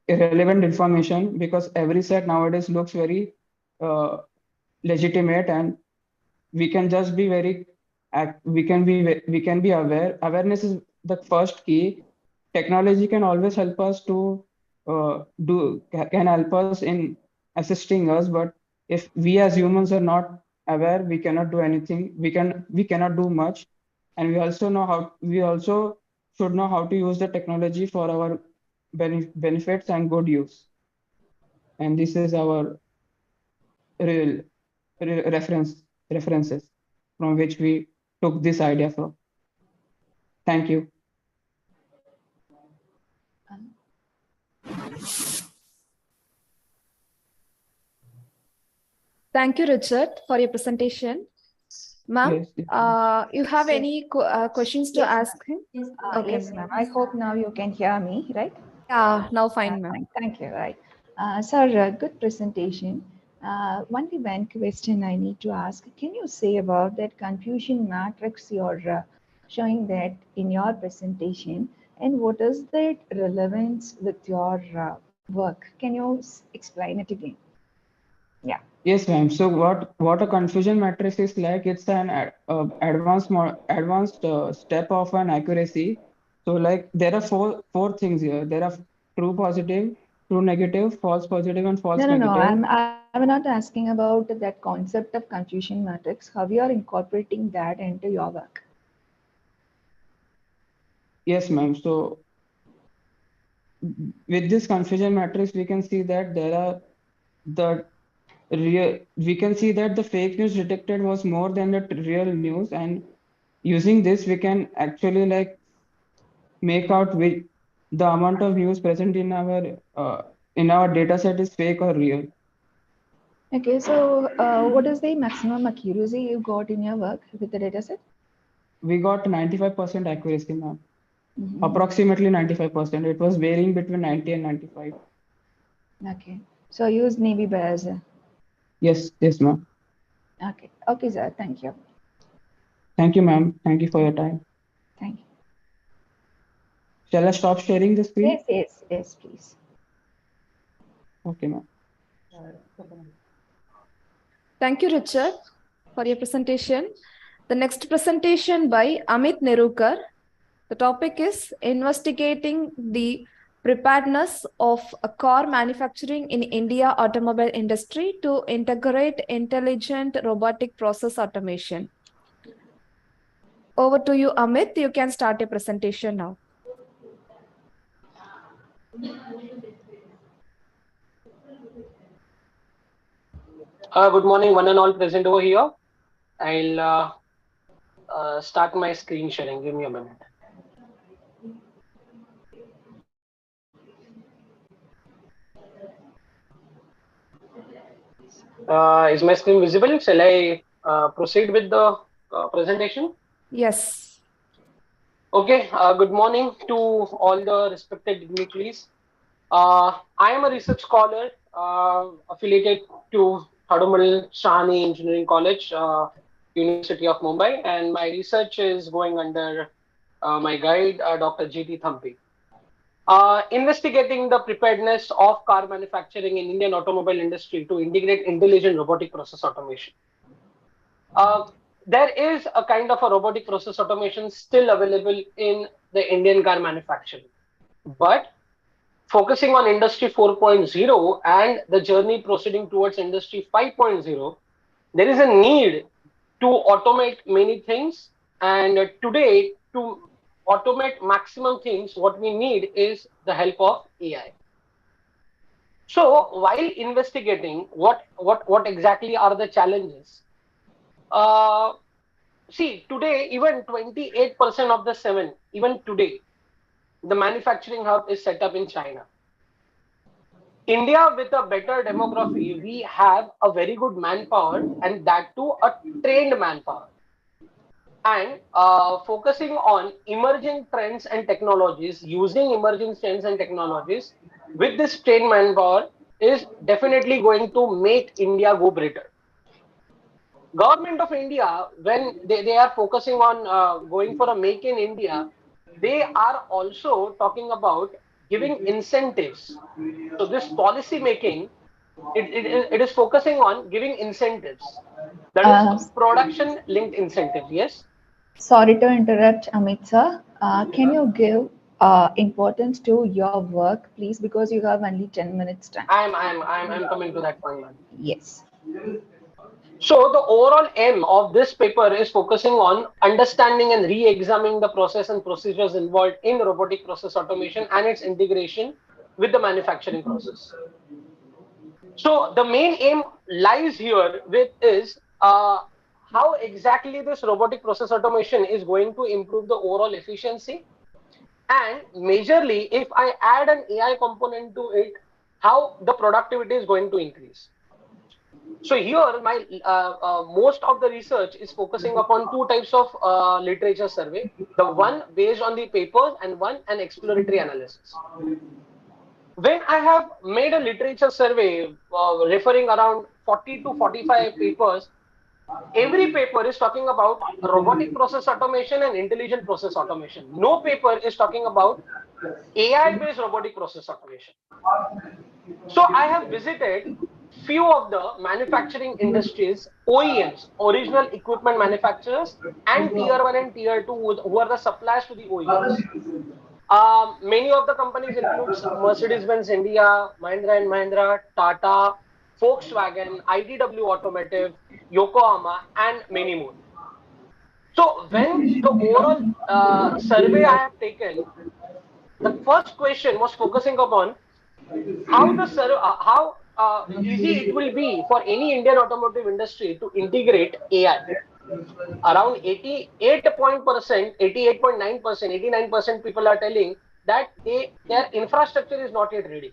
irrelevant information, because every site nowadays looks very uh, legitimate, and we can just be very we can be aware. Awareness is the first key. Technology can always help us to can help us in assisting us, but if we as humans are not aware, we cannot do anything. We cannot do much. And we also should know how to use the technology for our benefits and good use. And this is our real references from which we took this idea from. Thank you. Thank you, Richard, for your presentation. Ma'am, Yes. you have any questions to ask him? Yes, Okay. yes, ma'am. I hope now you can hear me, right? Yeah, now fine, ma'am. Thank you. Right. Sir, good presentation. Only one question I need to ask. Can you say about that confusion matrix you're showing that in your presentation, and what is that relevance with your work? Can you explain it again? Yeah. Yes, ma'am. So what a confusion matrix is like? It's an advanced step of an accuracy. So like there are four things here. There are true positive, true negative, false positive, and false No. negative. I'm not asking about that concept of confusion matrix. How you are incorporating that into your work? Yes, ma'am. So with this confusion matrix, we can see that there are the we can see that the fake news detected was more than the real news, and using this we can actually like make out which the amount of news present in our data set is fake or real. Okay, so what is the maximum accuracy you got in your work with the dataset? We got 95% accuracy, ma'am. Mm-hmm. Approximately 95%. It was varying between 90 and 95. Okay, so use Navy Bears. Yes, ma'am. Okay, sir, thank you. Thank you, ma'am. Thank you for your time. Thank you. Shall I stop sharing the screen? Yes, please. Okay, ma'am. Thank you, Richard, for your presentation. The next presentation by Amit Nerukar. The topic is investigating the preparedness of a car manufacturing in India automobile industry to integrate intelligent robotic process automation. Over to you, Amit. You can start your presentation now. Good morning, one and all present over here. I'll start my screen sharing. Give me a minute. Is my screen visible? Shall I proceed with the presentation? Yes. Okay. Good morning to all the respected dignitaries. I am a research scholar affiliated to Thadumal Shahani Engineering College, University of Mumbai, and my research is going under my guide, Dr. G.T. Thampi. Investigating the preparedness of car manufacturing in Indian automobile industry to integrate intelligent robotic process automation. There is a kind of a robotic process automation still available in the Indian car manufacturing, but focusing on industry 4.0 and the journey proceeding towards industry 5.0, there is a need to automate many things. And today, to automate maximum things, what we need is the help of AI. So while investigating what exactly are the challenges, see today even 28% of the seven, even today, the manufacturing hub is set up in China. India, with a better demography, we have a very good manpower, and that too a trained manpower. And focusing on emerging trends and technologies, using emerging trends and technologies with this trained manpower is definitely going to make India go brighter. Government of India, when they are focusing on going for a make in India, they are also talking about giving incentives. So this policy making, it is focusing on giving incentives. That is production linked incentives. Yes. Sorry to interrupt, Amit sir. Can you give importance to your work, please, because you have only 10 minutes time. I'm coming to that point, man. Yes. So the overall aim of this paper is focusing on understanding and re-examining the process and procedures involved in robotic process automation and its integration with the manufacturing process. So the main aim lies here with is how exactly this robotic process automation is going to improve the overall efficiency, and majorly if I add an AI component to it, how the productivity is going to increase. So here my most of the research is focusing upon two types of literature survey, the one based on the papers and one an exploratory analysis. When I have made a literature survey referring around 40 to 45 papers, every paper is talking about robotic process automation and intelligent process automation. No paper is talking about AI-based robotic process automation. So I have visited few of the manufacturing industries, OEMs, original equipment manufacturers, and tier 1 and tier 2, who are the suppliers to the OEMs. Many of the companies includes Mercedes-Benz India, Mahindra and Mahindra, Tata, Volkswagen, IDW Automotive, Yokohama, and many more. So when the overall survey I have taken, the first question was focusing upon how easy it will be for any Indian automotive industry to integrate AI. Around 88%, 88.9%, 89% people are telling that their infrastructure is not yet ready.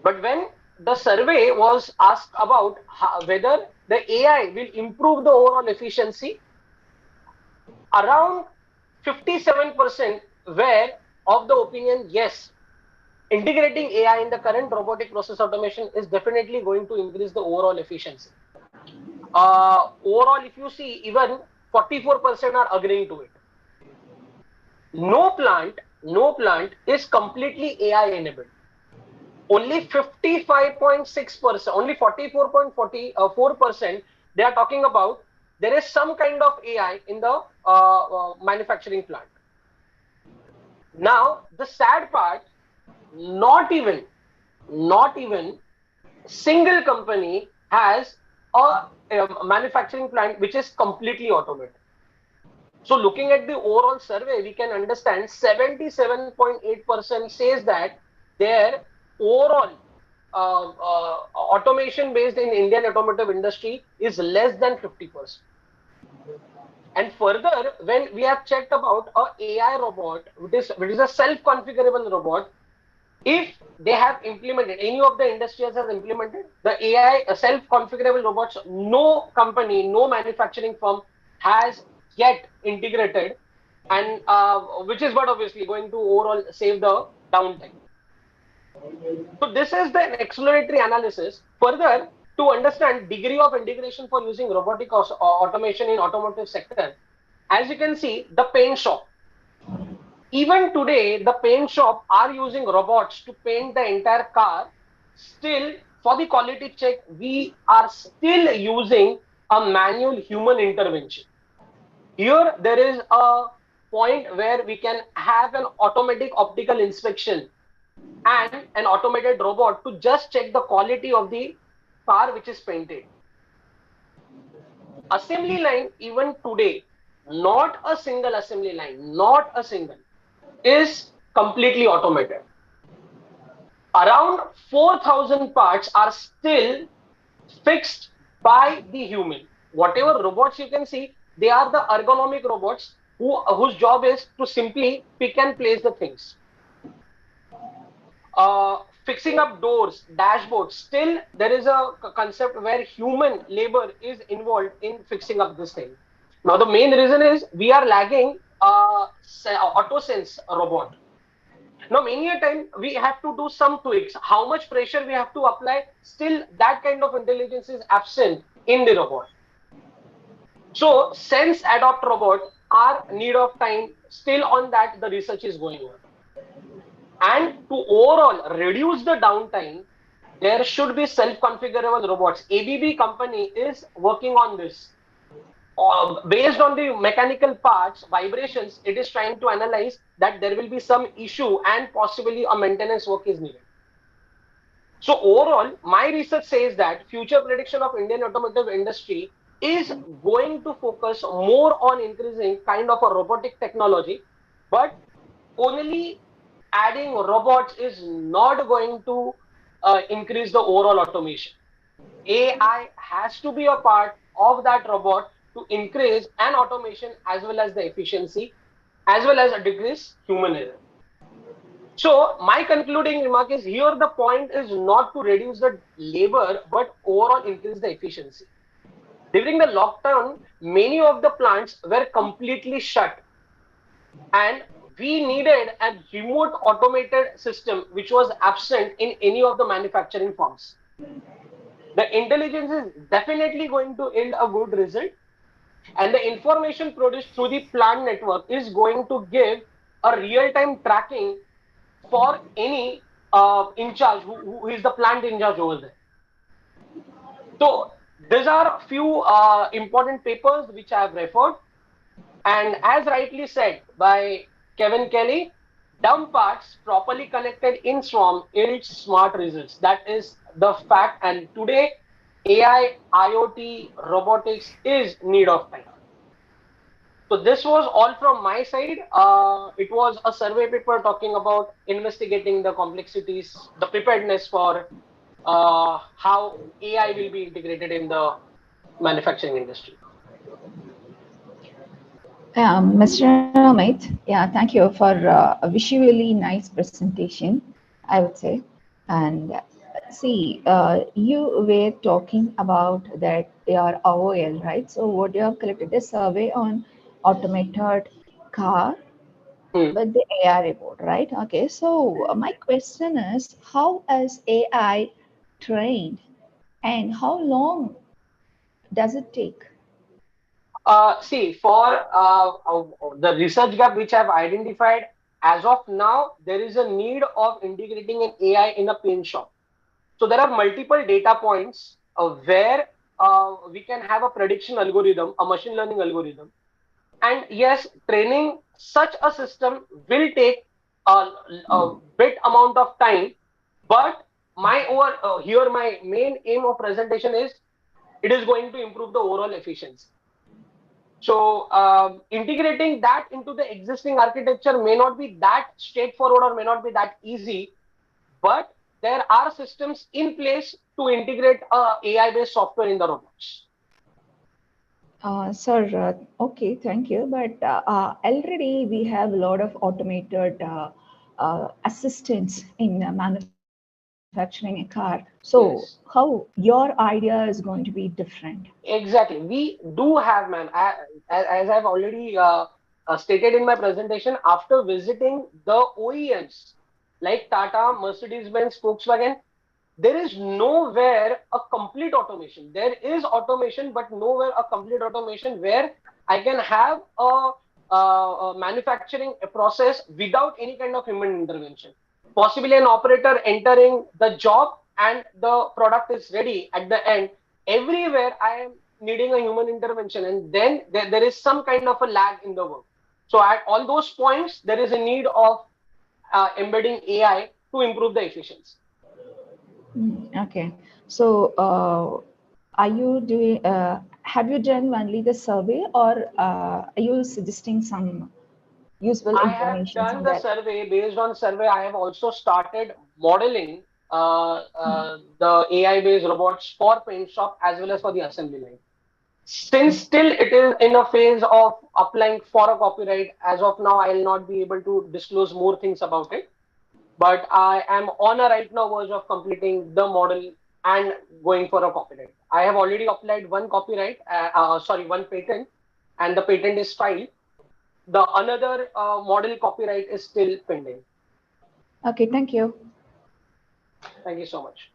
But when the survey was asked about whether the AI will improve the overall efficiency, around 57% were of the opinion, yes, integrating AI in the current robotic process automation is definitely going to increase the overall efficiency. Overall, if you see, even 44% are agreeing to it. No plant is completely AI enabled. Only 55.6%, only 44.4%, they are talking about there is some kind of AI in the manufacturing plant. Now, the sad part, not even single company has a manufacturing plant which is completely automated. So looking at the overall survey, we can understand 77.8% says that their overall automation based in Indian automotive industry is less than 50%. And further, when we have checked about a AI robot, which is a self-configurable robot, if they have implemented, any of the industries has implemented the AI self-configurable robots, no company, no manufacturing firm has yet integrated, and which is what obviously going to overall save the downtime. So this is the exploratory analysis. Further, to understand degree of integration for using robotic automation in automotive sector, as you can see, the paint shop. Even today, the paint shop are using robots to paint the entire car. Still, for the quality check, we are still using a manual human intervention. Here, there is a point where we can have an automatic optical inspection and an automated robot to just check the quality of the car which is painted. Assembly line, even today, not a single assembly line, not a single, is completely automated. Around 4,000 parts are still fixed by the human. Whatever robots you can see, they are the ergonomic robots whose job is to simply pick and place the things. Fixing up doors, dashboards, still there is a concept where human labor is involved in fixing up this thing. Now the main reason is we are lagging AutoSense robot. Now many a time we have to do some tweaks. How much pressure we have to apply, still that kind of intelligence is absent in the robot. So sense adopt robot are need of time, still on that the research is going on. And to overall reduce the downtime, there should be self-configurable robots. ABB company is working on this. Based on the mechanical parts, vibrations, it is trying to analyze that there will be some issue and possibly a maintenance work is needed. So overall, my research says that future prediction of Indian automotive industry is going to focus more on increasing kind of a robotic technology, but only adding robots is not going to increase the overall automation. AI has to be a part of that robot to increase an automation as well as the efficiency, as well as decrease human error. So my concluding remark is here the point is not to reduce the labor, but overall increase the efficiency. During the lockdown, many of the plants were completely shut, and we needed a remote automated system which was absent in any of the manufacturing firms. The intelligence is definitely going to yield a good result, and the information produced through the plant network is going to give a real-time tracking for any in charge who is the plant in charge over there. So these are a few important papers which I have referred, and as rightly said by Kevin Kelly, dumb parts properly connected in swarm yields smart results. That is the fact, and today AI, IoT, robotics is need of time. So this was all from my side. It was a survey paper talking about investigating the complexities, the preparedness for how AI will be integrated in the manufacturing industry. Mr. Amit, yeah, thank you for a visually nice presentation, I would say. And see, you were talking about that your OOL, right? So what you have collected a survey on automated car with the AI report, right? Okay, so my question is, how is AI trained and how long does it take? See, for the research gap which I've identified, as of now, there is a need of integrating an AI in a paint shop. So there are multiple data points where we can have a prediction algorithm, a machine learning algorithm. And yes, training such a system will take a bit amount of time, but my main aim of presentation is it is going to improve the overall efficiency. So integrating that into the existing architecture may not be that straightforward or may not be that easy, but there are systems in place to integrate AI-based software in the robots. Sir, okay, thank you. But already we have a lot of automated assistants in manufacturing a car. So Yes. how your idea is going to be different? Exactly. We do have, man, as I've already stated in my presentation, after visiting the OEMs like Tata, Mercedes-Benz, Volkswagen, there is nowhere a complete automation. There is automation, but nowhere a complete automation where I can have a manufacturing process without any kind of human intervention. Possibly an operator entering the job and the product is ready at the end. Everywhere I am needing a human intervention, and then there is some kind of a lag in the work. So at all those points, there is a need of embedding AI to improve the efficiency. Okay. So are you doing, have you done only the survey or are you suggesting some useful I have information done in the that? survey. Based on survey, I have also started modeling the AI-based robots for paint shop as well as for the assembly line. Since still it is in a phase of applying for a copyright, as of now, I will not be able to disclose more things about it. But I am on a right now verge of completing the model and going for a copyright. I have already applied one copyright, one patent, and the patent is filed. The another model copyright is still pending. Okay, thank you. Thank you so much.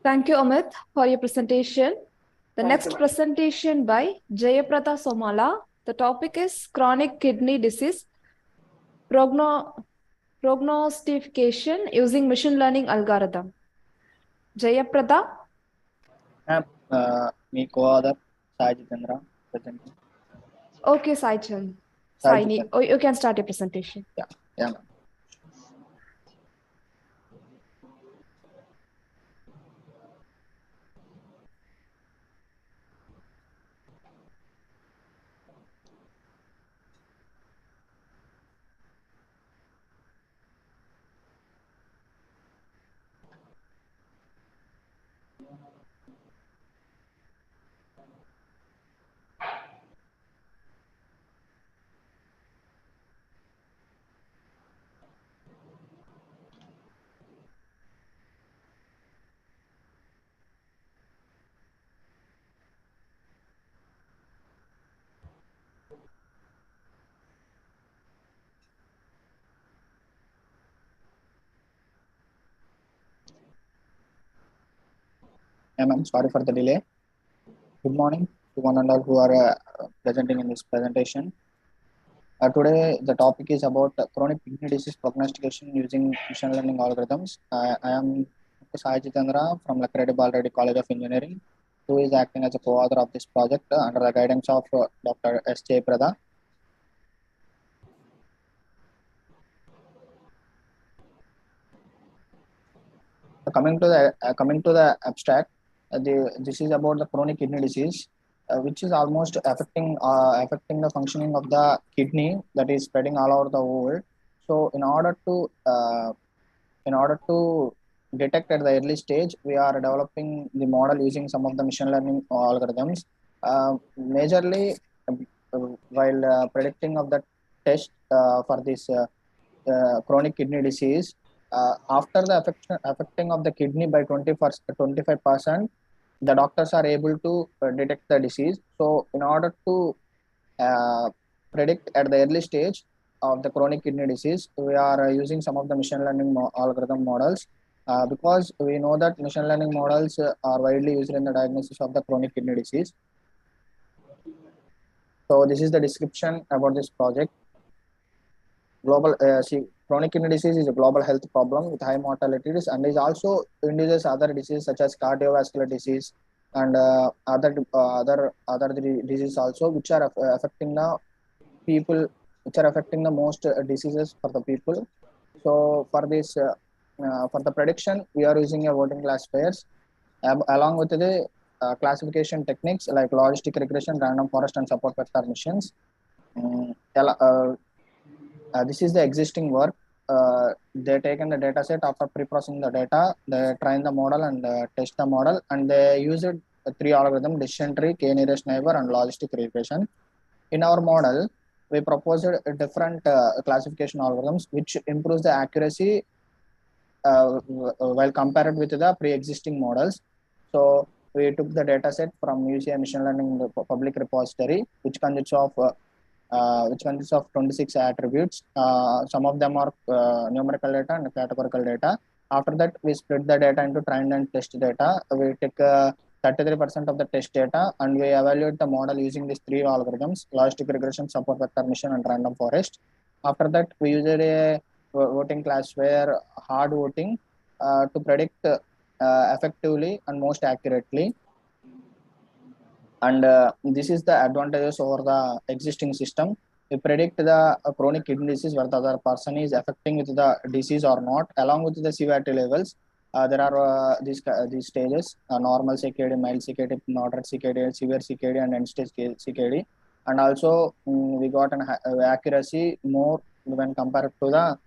Thank you, Amit, for your presentation. The Thank you, next ma'am. presentation by Jayaprada Somala. The topic is chronic kidney disease prognostication using machine learning algorithm. Jayaprada. Me co-author Sai Jitendra presenting. Okay, Saichan. Sai Saini, Jitendra. you can start your presentation. Yeah, ma'am. Yeah, ma'am. Sorry for the delay. Good morning to one and all who are presenting in this presentation. Today, the topic is about chronic kidney disease prognostication using machine learning algorithms. I am Sai Jitendra from Lakredi Balreddy College of Engineering, who is acting as a co-author of this project under the guidance of Dr. S. J. Prada. Coming to the abstract, this is about the chronic kidney disease, which is almost affecting the functioning of the kidney that is spreading all over the world. So, in order to detect at the early stage, we are developing the model using some of the machine learning algorithms. Majorly, while predicting of the test for this chronic kidney disease, after the affecting of the kidney by 25%, the doctors are able to detect the disease. So in order to predict at the early stage of the chronic kidney disease, we are using some of the machine learning algorithm models because we know that machine learning models are widely used in the diagnosis of the chronic kidney disease. So this is the description about this project. Chronic kidney disease is a global health problem with high mortalities and is also induces other diseases such as cardiovascular disease and other diseases also, which are affecting the people, which are affecting the most diseases for the people. So for this, for the prediction, we are using a voting classifiers along with the classification techniques like logistic regression, random forest, and support vector missions. This is the existing work. They taken the data set after pre-processing the data, they train the model and test the model, and they use it three algorithm: decision tree, k-nearest neighbor, and logistic regression. In our model, we proposed different classification algorithms which improves the accuracy while compared with the pre-existing models. So we took the data set from UCI Machine Learning public repository, which consists of 26 attributes. Some of them are numerical data and categorical data. After that, we split the data into trained and test data. We take 33% of the test data and we evaluate the model using these three algorithms: logistic regression, support vector mission, and random forest. After that, we use a voting classifier, hard voting, to predict effectively and most accurately. And this is the advantages over the existing system. We predict the chronic kidney disease, whether the other person is affecting with the disease or not, along with the severity levels. There are these stages: normal CKD, mild CKD, moderate CKD, severe CKD, and end stage CKD. And also we got an accuracy more when compared to the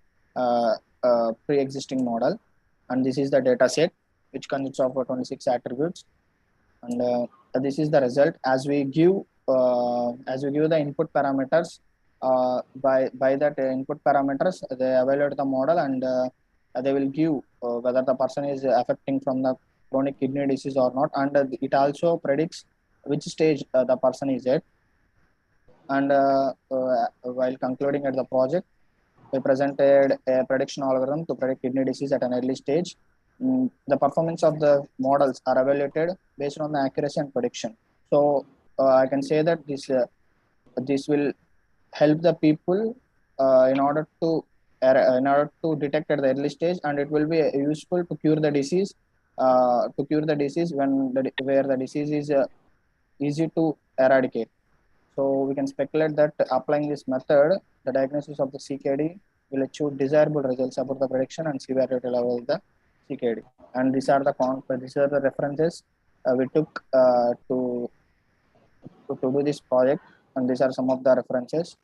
pre-existing model. And this is the data set, which consists of 26 attributes. And this is the result. As we give the input parameters, by that input parameters, they evaluate the model, and they will give whether the person is affecting from the chronic kidney disease or not, and it also predicts which stage the person is at. And while concluding at the project, we presented a prediction algorithm to predict kidney disease at an early stage. The performance of the models are evaluated based on the accuracy and prediction. So I can say that this will help the people in order to detect at the early stage, and it will be useful to cure the disease. When where the disease is easy to eradicate. So we can speculate that applying this method, the diagnosis of the CKD will achieve desirable results about the prediction and severity level of the CKD. And these are the references we took to do this project, and these are some of the references.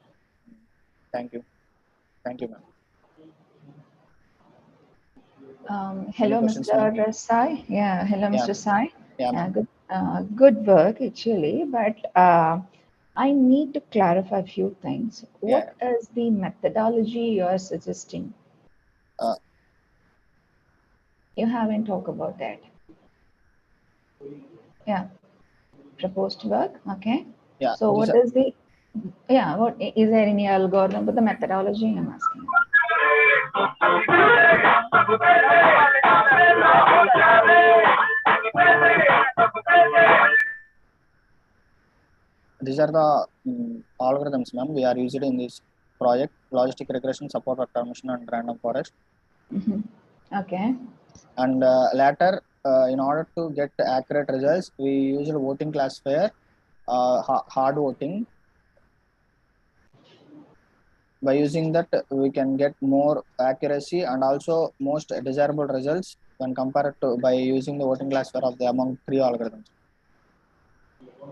Thank you, ma'am. Hello, questions, Mr. Sai. Yeah, hello, Yeah. Mr. Sai. Yeah, Good work, actually. But I need to clarify a few things. What is the methodology you are suggesting? You haven't talked about that. Yeah, proposed work. Okay. Yeah. So what is the? Yeah. What is there any algorithm? But the methodology I'm asking. These are the algorithms, ma'am, we are using in this project: logistic regression, support vector mission, and random forest. Okay. And later, in order to get accurate results, we use a voting classifier, hard voting. By using that, we can get more accuracy and also most desirable results when compared to by using the voting classifier of the among three algorithms.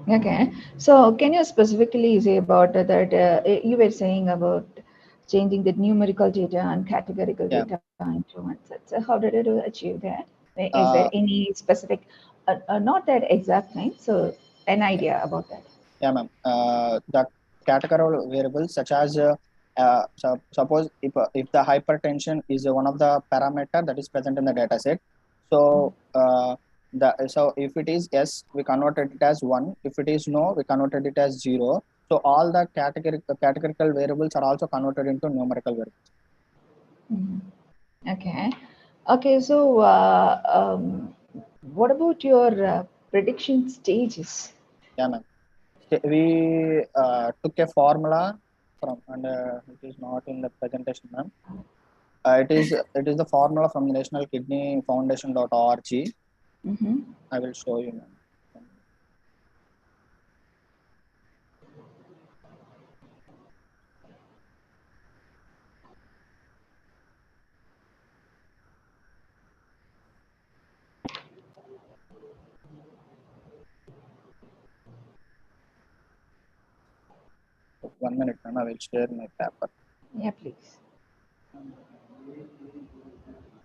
Okay. So can you specifically say about that? You were saying about changing the numerical data and categorical data into one set. So how did it achieve that? Is there any specific, not that exact thing, so an idea about that? Yeah, ma'am. The categorical variables such as suppose if the hypertension is one of the parameter that is present in the data set. So so if it is yes, we converted it as 1. If it is no, we converted it as 0. So all the categorical variables are also converted into numerical variables. Okay. Okay. So, what about your prediction stages? Yeah, ma'am. We took a formula from, and it is not in the presentation, ma'am. It is the formula from the National Kidney Foundation.org. I will show you, ma'am. One minute, ma'am. I will share my paper. Yeah, please.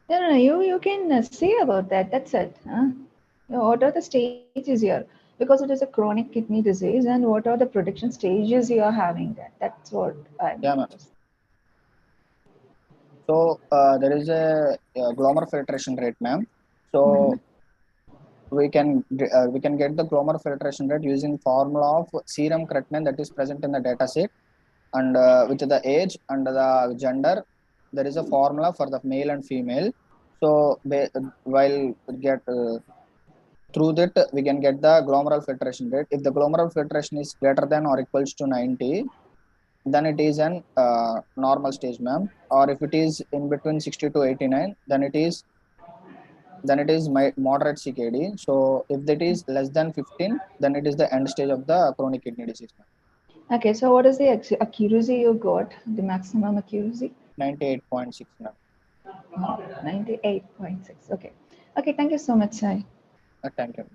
No, you can say about that. That's it. Huh? What are the stages here? Because it is a chronic kidney disease, and what are the prediction stages you are having? That's what I'm. Yeah, ma'am. So there is a glomerular filtration rate, ma'am. So we can get the glomerular filtration rate using formula of serum creatinine that is present in the data set, and with the age and the gender, there is a formula for the male and female. So while get through that, we can get the glomerular filtration rate. If the glomerular filtration is greater than or equals to 90, then it is an normal stage, ma'am. Or if it is in between 60 to 89, then it is moderate CKD. So if that is less than 15, then it is the end stage of the chronic kidney disease, ma'am. Okay, so what is the accuracy you got? The maximum accuracy? 98.6, ma'am. 98.6. Okay. Okay, thank you so much, Sai. Thank you.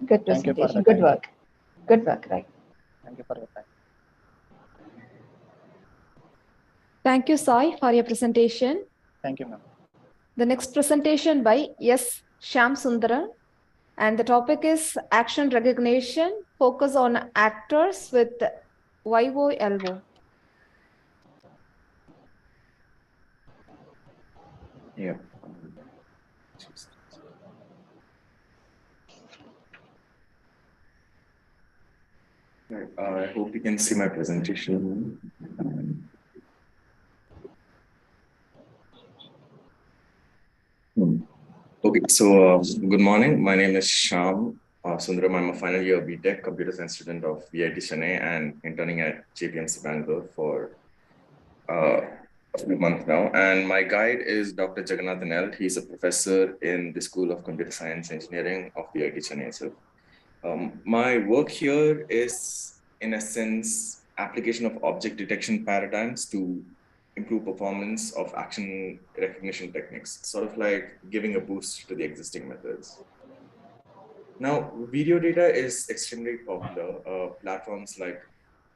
Good Thank you for presentation. the Good time. work. Good work, right? Thank you for your time. Thank you, Sai, for your presentation. Thank you, ma'am. The next presentation by S. Shyam Sundaran, and the topic is action recognition, focus on actors with YOLO. Yeah. Right. I hope you can see my presentation. Okay, so good morning. My name is Shyam Sundaram. I'm a final year BTech computer science student of VIT Chennai and interning at JPMC Bangalore for a few months now. And my guide is Dr. Jagannathan L. He's a professor in the School of Computer Science Engineering of VIT Chennai. So my work here is, in a sense, application of object detection paradigms to improve performance of action recognition techniques, sort of like giving a boost to the existing methods. Now, video data is extremely popular. Platforms like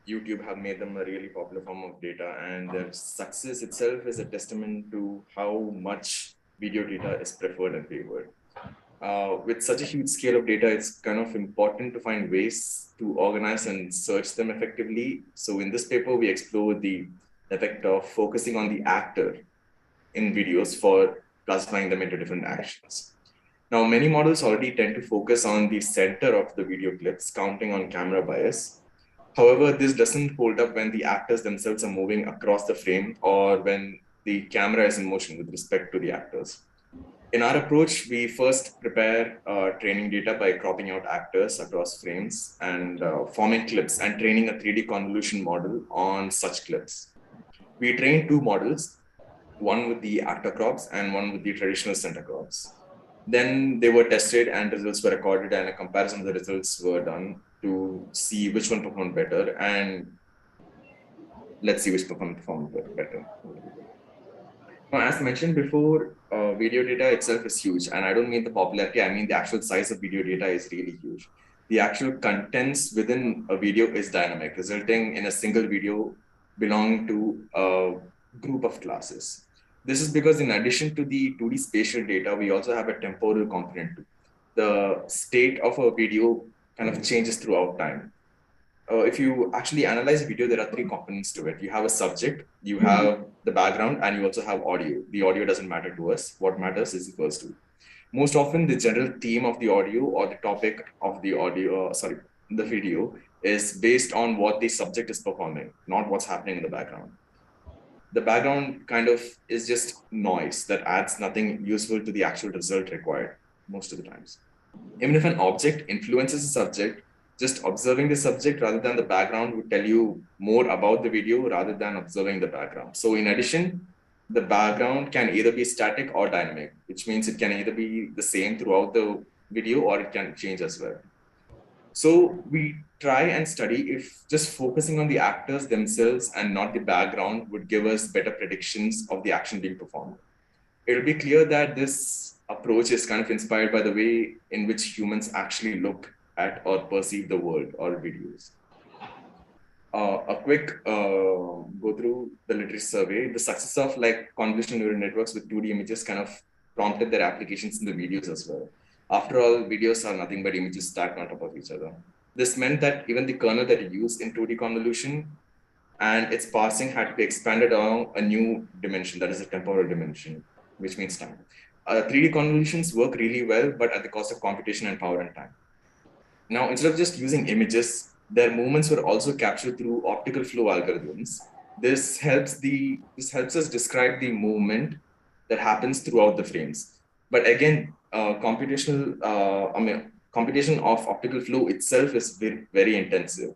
YouTube have made them a really popular form of data, and their success itself is a testament to how much video data is preferred and favored. With such a huge scale of data, it's kind of important to find ways to organize and search them effectively. So in this paper, we explore the effect of focusing on the actor in videos for classifying them into different actions. Now, many models already tend to focus on the center of the video clips, counting on camera bias. However, this doesn't hold up when the actors themselves are moving across the frame or when the camera is in motion with respect to the actors. In our approach, we first prepare training data by cropping out actors across frames and forming clips and training a 3D convolution model on such clips. We trained two models, one with the actor crops and one with the traditional center crops. Then they were tested and results were recorded, and a comparison of the results were done to see which one performed better. And let's see which performed better. Now, as mentioned before, video data itself is huge. And I don't mean the popularity, I mean the actual size of video data is really huge. The actual contents within a video is dynamic, resulting in a single video belonging to a group of classes. This is because in addition to the 2D spatial data, we also have a temporal component too. The state of a video kind of changes throughout time. If you actually analyze a video, there are three components to it. You have a subject, you have the background, and you also have audio. The audio doesn't matter to us. What matters is the first two. Most often, the general theme of the audio or the topic of the audio, the video is based on what the subject is performing, not what's happening in the background. The background kind of is just noise that adds nothing useful to the actual result required most of the times. Even if an object influences the subject, just observing the subject rather than the background would tell you more about the video rather than observing the background. So in addition, the background can either be static or dynamic, which means it can either be the same throughout the video or it can change as well. So we try and study if just focusing on the actors themselves and not the background would give us better predictions of the action being performed. It'll be clear that this approach is kind of inspired by the way in which humans actually look at or perceive the world or videos. A quick go through the literature survey. The success of like convolutional neural networks with 2D images kind of prompted their applications in the videos as well. After all, videos are nothing but images stacked on top of each other. This meant that even the kernel that it used in 2D convolution and its parsing had to be expanded along a new dimension, that is a temporal dimension, which means time. 3D convolutions work really well, but at the cost of computation and power and time. Now, instead of just using images, their movements were also captured through optical flow algorithms. This helps us describe the movement that happens throughout the frames. But again, computation of optical flow itself is very, very intensive.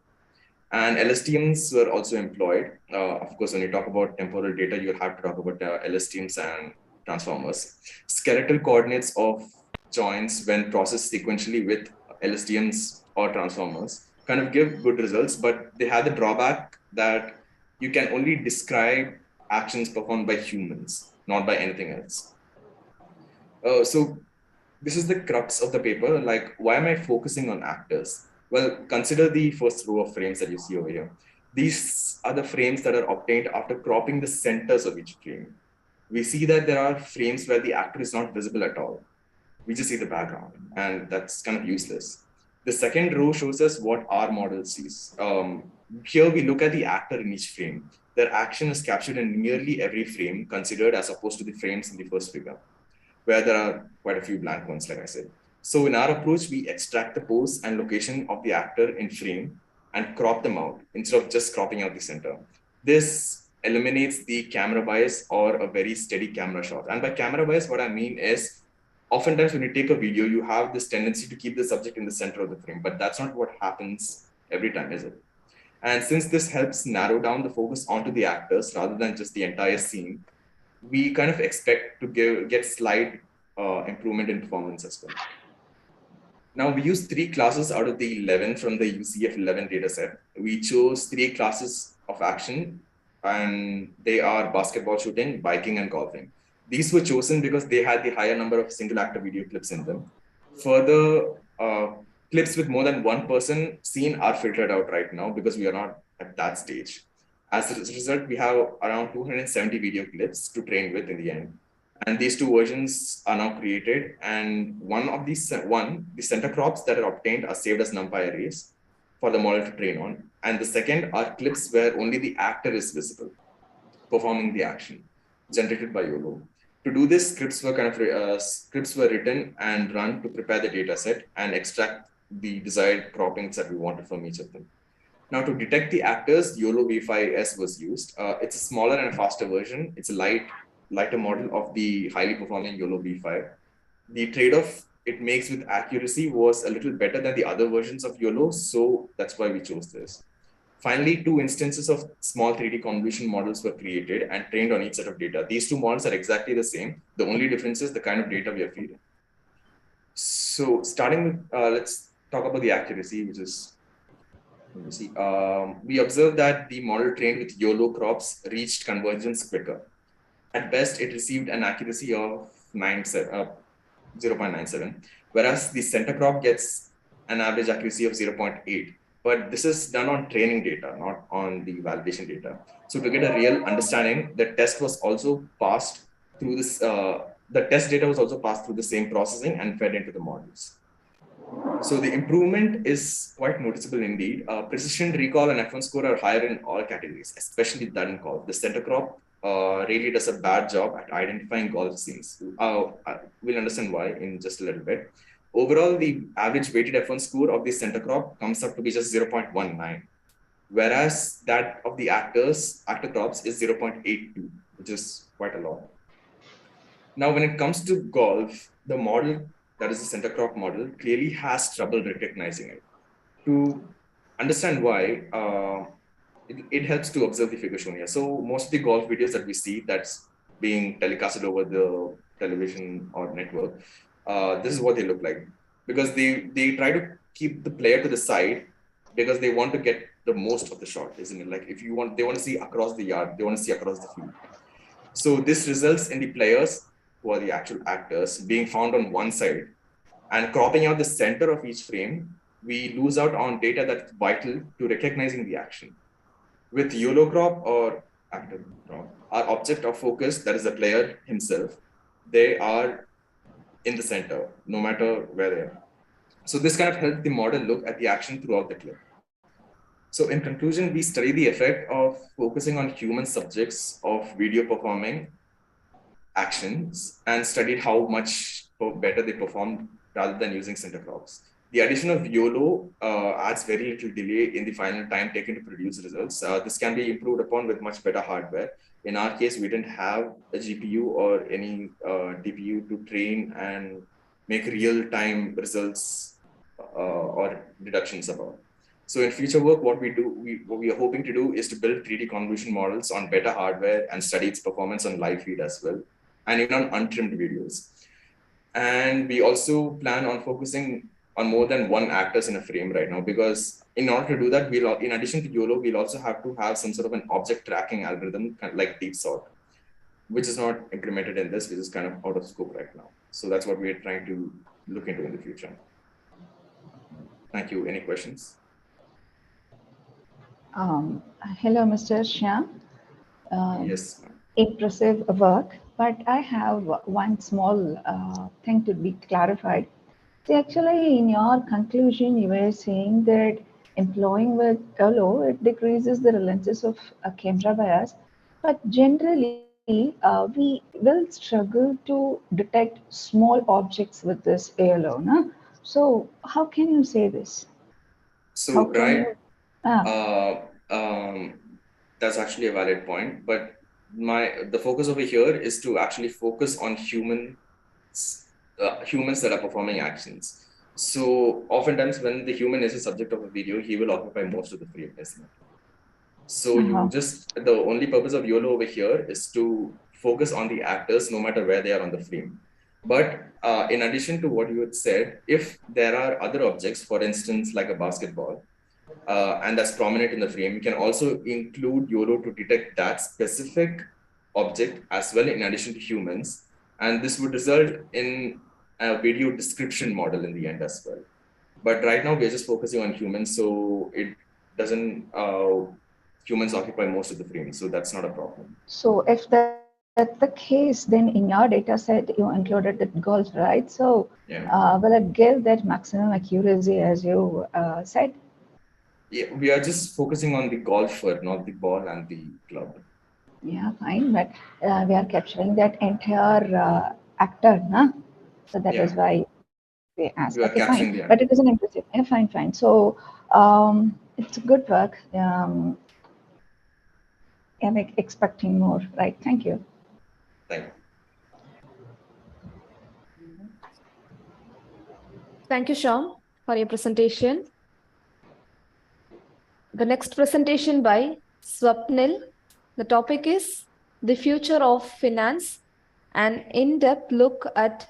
And LSTMs were also employed. Of course, when you talk about temporal data, you have to talk about LSTMs and transformers. Skeletal coordinates of joints when processed sequentially with LSTMs or transformers kind of give good results, but they have the drawback that you can only describe actions performed by humans, not by anything else. So this is the crux of the paper. Like, why am I focusing on actors? Well, consider the first row of frames that you see over here. These are the frames that are obtained after cropping the centers of each frame. We see that there are frames where the actor is not visible at all. We just see the background, and that's kind of useless. The second row shows us what our model sees. Here we look at the actor in each frame. Their action is captured in nearly every frame considered, as opposed to the frames in the first figure, where there are quite a few blank ones, like I said. So in our approach, we extract the pose and location of the actor in frame and crop them out instead of just cropping out the center. This eliminates the camera bias or a very steady camera shot. And by camera bias, what I mean is, oftentimes when you take a video, you have this tendency to keep the subject in the center of the frame, but that's not what happens every time, is it? And since this helps narrow down the focus onto the actors rather than just the entire scene, we kind of expect to get slight improvement in performance as well. Now, we use 3 classes out of the 11 from the UCF 11 dataset. We chose 3 classes of action, and they are basketball shooting, biking, and golfing. These were chosen because they had the higher number of single actor video clips in them. Further, clips with more than one person seen are filtered out right now because we are not at that stage. As a result, we have around 270 video clips to train with in the end. And these 2 versions are now created. And the center crops that are obtained are saved as NumPy arrays for the model to train on. And the second are clips where only the actor is visible, performing the action, generated by YOLO. To do this, scripts were written and run to prepare the data set and extract the desired croppings that we wanted from each of them. Now, to detect the actors, YOLO V5S was used. It's a smaller and faster version. It's a lighter model of the highly performing YOLO V5. The trade-off it makes with accuracy was a little better than the other versions of YOLO, so that's why we chose this. Finally, 2 instances of small 3D convolution models were created and trained on each set of data. These 2 models are exactly the same. The only difference is the kind of data we are feeding. So starting with, let's talk about the accuracy, which is, we observed that the model trained with YOLO crops reached convergence quicker. At best, it received an accuracy of 0.97, whereas the center crop gets an average accuracy of 0.8. But this is done on training data, not on the validation data. So to get a real understanding, the test was also passed through this, the test data was also passed through the same processing and fed into the models. So the improvement is quite noticeable indeed. Precision, recall, and F1 score are higher in all categories, especially that in golf. The center crop really does a bad job at identifying golf scenes. We'll understand why in just a little bit. overall, the average weighted F1 score of the center crop comes up to be just 0.19, whereas that of the actor crops is 0.82, which is quite a lot. Now, when it comes to golf, the model, that is the center crop model, clearly has trouble recognizing it. To understand why, it helps to observe the figure shown here. So most of the golf videos that we see that's being telecasted over the television or network, this is what they look like. Because they try to keep the player to the side because they want to get the most of the shot, isn't it? Like if you want, they want to see across the yard, they want to see across the field. So this results in the players, who are the actual actors, being found on one side and cropping out the center of each frame. We lose out on data that's vital to recognizing the action. With YOLO crop or actor crop, our object of focus, that is the player himself, they are in the center, no matter where they are. So this kind of helps the model look at the action throughout the clip. So in conclusion, we study the effect of focusing on human subjects of video performing actions and studied how much better they performed rather than using center crops. The addition of YOLO adds very little delay in the final time taken to produce results. This can be improved upon with much better hardware. In our case, we didn't have a GPU or any DPU to train and make real-time results or deductions about. So in future work, what we are hoping to do is to build 3D convolution models on better hardware and study its performance on live feed as well, and even on untrimmed videos. And we also plan on focusing on more than one actors in a frame right now, because in order to do that, in addition to YOLO, we'll also have to have some sort of an object tracking algorithm, kind of like deep sort, which is not implemented in this, which is kind of out of scope right now. So that's what we're trying to look into in the future. Thank you. Any questions? Hello, Mr. Shyam. Yes. Impressive work, but I have one small thing to be clarified. See, actually, in your conclusion, you were saying that employing with YOLO, it decreases the relentlessness of a camera bias, but generally, we will struggle to detect small objects with this YOLO. No? So, how can you say this? So, right. That's actually a valid point, but the focus over here is to actually focus on humans that are performing actions. So oftentimes when the human is the subject of a video, he will occupy most of the frame, isn't it? So the only purpose of YOLO over here is to focus on the actors no matter where they are on the frame. But in addition to what you had said, if there are other objects, for instance, like a basketball, and that's prominent in the frame, you can also include YOLO to detect that specific object as well in addition to humans. And this would result in a video description model in the end as well. But right now we're just focusing on humans, so it doesn't, humans occupy most of the frame, so that's not a problem. So if that's the case, then in your data set, you included the golf, right? So will it give that maximum accuracy as you said? Yeah, we are just focusing on the golfer, not the ball and the club. Yeah, fine, but we are capturing that entire actor, no? So that is why we asked. Okay, fine, but it isn't impressive. Yeah, fine, fine. So it's good work. I'm expecting more, right? Thank you. Thank you. Thank you, Shyam, for your presentation. The next presentation by Swapnil. The topic is the future of finance, an in-depth look at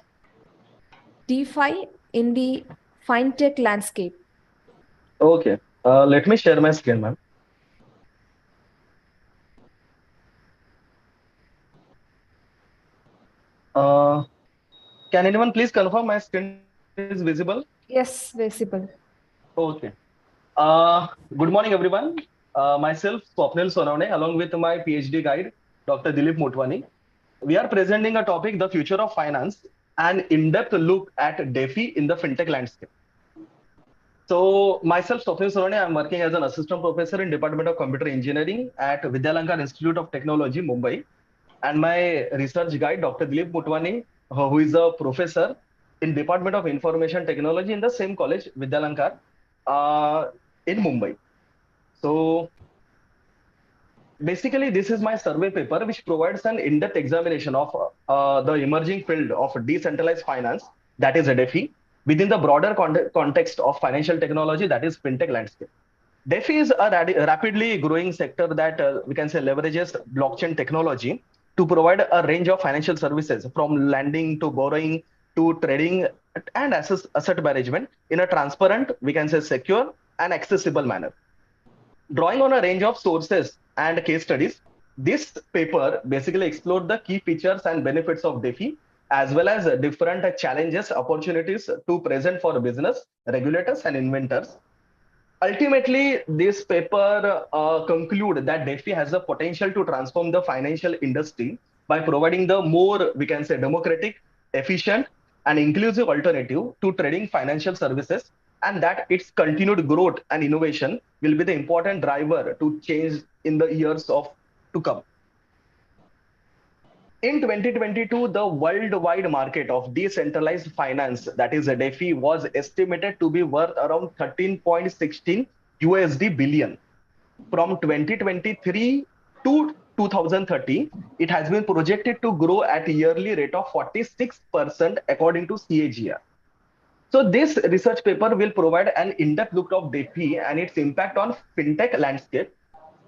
DeFi in the fintech landscape. Okay, let me share my screen, ma'am. Can anyone please confirm my screen is visible? Yes, visible. Okay. Good morning, everyone. Myself, Swapnil Sonavne, along with my PhD guide, Dr. Dilip Motwani. We are presenting a topic, the future of finance, an in-depth look at DeFi in the fintech landscape. So myself, Swapnil Sonavne, I'm working as an assistant professor in Department of Computer Engineering at Vidyalankar Institute of Technology, Mumbai. And my research guide, Dr. Dilip Motwani, who is a professor in Department of Information Technology in the same college, Vidyalankar, in Mumbai. So basically, this is my survey paper, which provides an in-depth examination of the emerging field of decentralized finance, that is DeFi, within the broader context of financial technology, that is fintech landscape. DeFi is a rapidly growing sector that we can say leverages blockchain technology to provide a range of financial services from lending to borrowing to trading and asset management in a transparent, we can say secure and accessible manner. Drawing on a range of sources and case studies, this paper basically explored the key features and benefits of DeFi, as well as different challenges, opportunities to present for business, regulators, and inventors. Ultimately, this paper conclude that DeFi has the potential to transform the financial industry by providing the more, we can say, democratic, efficient, and inclusive alternative to trading financial services, and that its continued growth and innovation will be the important driver to change in the years of to come. In 2022, the worldwide market of decentralized finance, that is DeFi, was estimated to be worth around 13.16 USD billion. From 2023 to 2030, it has been projected to grow at a yearly rate of 46% according to CAGR. So this research paper will provide an in-depth look of DeFi and its impact on fintech landscape.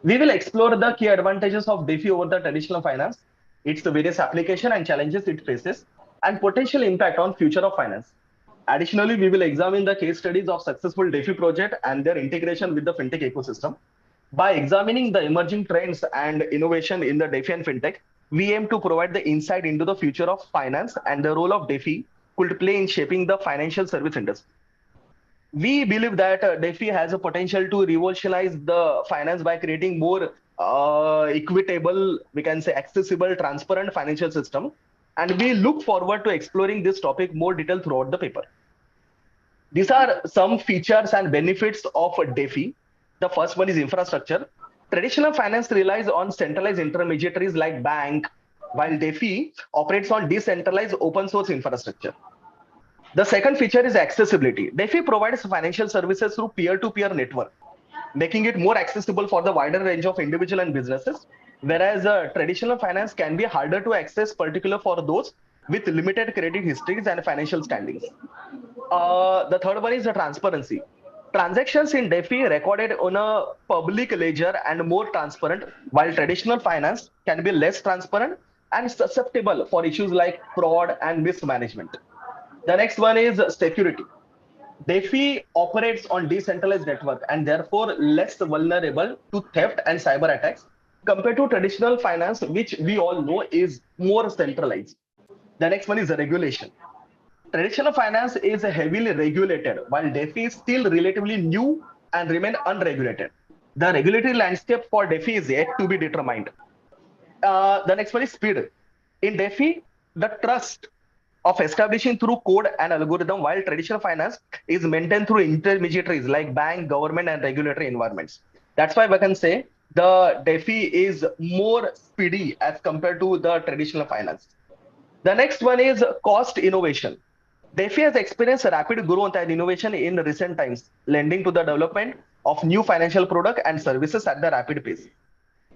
We will explore the key advantages of DeFi over the traditional finance, its various applications and challenges it faces, and potential impact on future of finance. Additionally, we will examine the case studies of successful DeFi project and their integration with the fintech ecosystem. By examining the emerging trends and innovation in the DeFi and fintech, we aim to provide the insight into the future of finance and the role of DeFi could play in shaping the financial service industry. We believe that DeFi has a potential to revolutionize the finance by creating more equitable, we can say accessible, transparent financial system. And we look forward to exploring this topic more detail throughout the paper. These are some features and benefits of DeFi. The first one is infrastructure. Traditional finance relies on centralized intermediaries like bank, while DeFi operates on decentralized open source infrastructure. The second feature is accessibility. DeFi provides financial services through peer-to-peer network, making it more accessible for the wider range of individuals and businesses, whereas traditional finance can be harder to access, particularly for those with limited credit histories and financial standings. The third one is the transparency. Transactions in DeFi recorded on a public ledger and more transparent, while traditional finance can be less transparent and susceptible for issues like fraud and mismanagement. The next one is security. DeFi operates on decentralized network and therefore less vulnerable to theft and cyber attacks compared to traditional finance, which we all know is more centralized. The next one is the regulation. Traditional finance is heavily regulated, while DeFi is still relatively new and remain unregulated. The regulatory landscape for DeFi is yet to be determined. The next one is speed. In DeFi, the trust of establishing through code and algorithm, while traditional finance is maintained through intermediaries like bank, government, and regulatory environments. That's why we can say the DeFi is more speedy as compared to the traditional finance. The next one is cost innovation. DeFi has experienced rapid growth and innovation in recent times, lending to the development of new financial products and services at the rapid pace.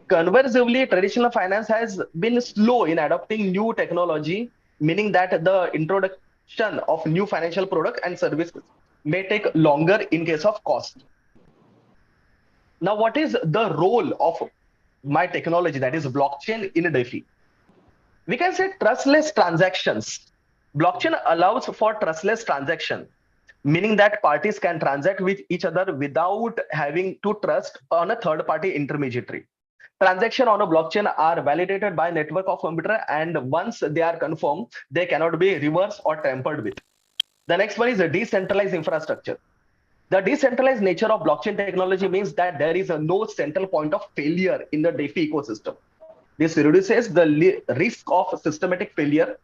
Conversely, traditional finance has been slow in adopting new technology, meaning that the introduction of new financial products and services may take longer in case of cost. Now, what is the role of my technology, that is blockchain, in DeFi? We can say trustless transactions. Blockchain allows for trustless transaction, meaning that parties can transact with each other without having to trust on a third-party intermediary. Transactions on a blockchain are validated by network of computer, and once they are confirmed, they cannot be reversed or tampered with. The next one is a decentralized infrastructure. The decentralized nature of blockchain technology means that there is no central point of failure in the DeFi ecosystem. This reduces the risk of systematic failure.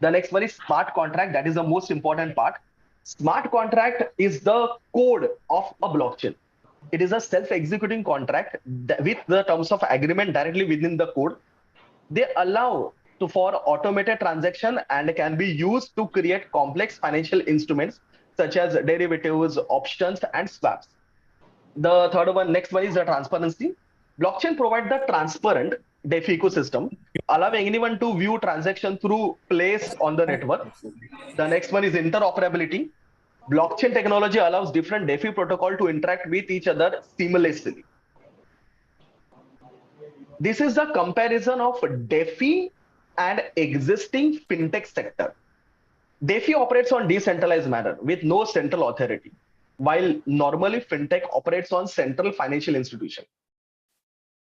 The next one is smart contract. That is the most important part. Smart contract is the code of a blockchain. It is a self-executing contract with the terms of agreement directly within the code. They allow for automated transaction and can be used to create complex financial instruments such as derivatives, options, and swaps. The third one, next one is the transparency. Blockchain provides the transparent DeFi ecosystem, allowing anyone to view transaction through place on the network. The next one is interoperability. Blockchain technology allows different DeFi protocol to interact with each other seamlessly. This is the comparison of DeFi and existing fintech sector. DeFi operates on decentralized manner with no central authority, while normally fintech operates on central financial institution.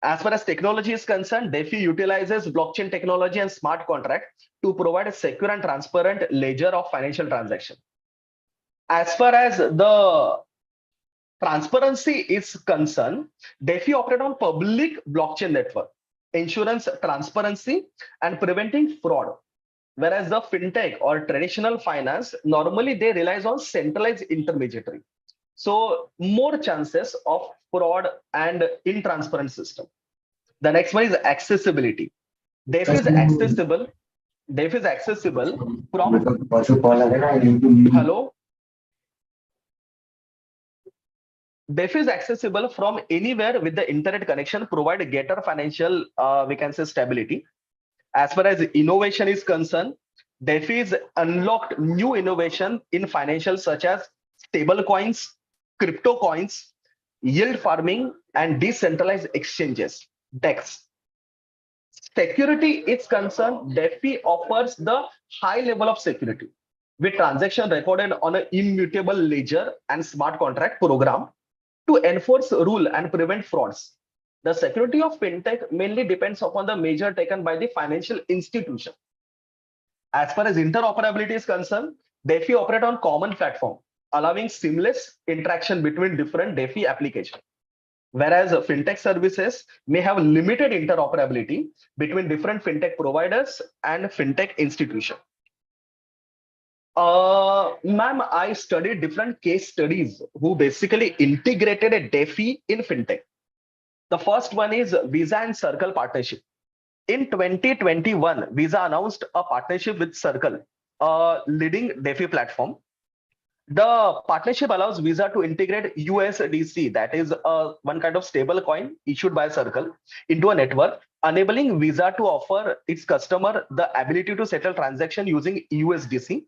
As far as technology is concerned, DeFi utilizes blockchain technology and smart contract to provide a secure and transparent ledger of financial transaction. As far as the transparency is concerned, DeFi operate on public blockchain network, insurance transparency and preventing fraud. Whereas the fintech or traditional finance, normally they relies on centralized intermediary. So more chances of fraud and intransparent system. The next one is accessibility. DeFi is accessible. DeFi is accessible from hello. DeFi is accessible from anywhere with the internet connection, provide greater financial, we can say, stability. As far as innovation is concerned, DeFi is unlocked new innovation in financial such as stable coins, crypto coins, yield farming, and decentralized exchanges, DEX. Security is concerned, DeFi offers the high level of security with transaction recorded on an immutable ledger and smart contract program to enforce rule and prevent frauds. The security of fintech mainly depends upon the measure taken by the financial institution. As far as interoperability is concerned, DeFi operate on common platform, allowing seamless interaction between different DeFi applications. Whereas fintech services may have limited interoperability between different fintech providers and fintech institutions. Ma'am, I studied different case studies who basically integrated a DeFi in fintech. The first one is Visa and Circle partnership. In 2021, Visa announced a partnership with Circle, a leading DeFi platform. The partnership allows Visa to integrate USDC, that is one kind of stable coin issued by Circle, into a network, enabling Visa to offer its customer the ability to settle transaction using USDC.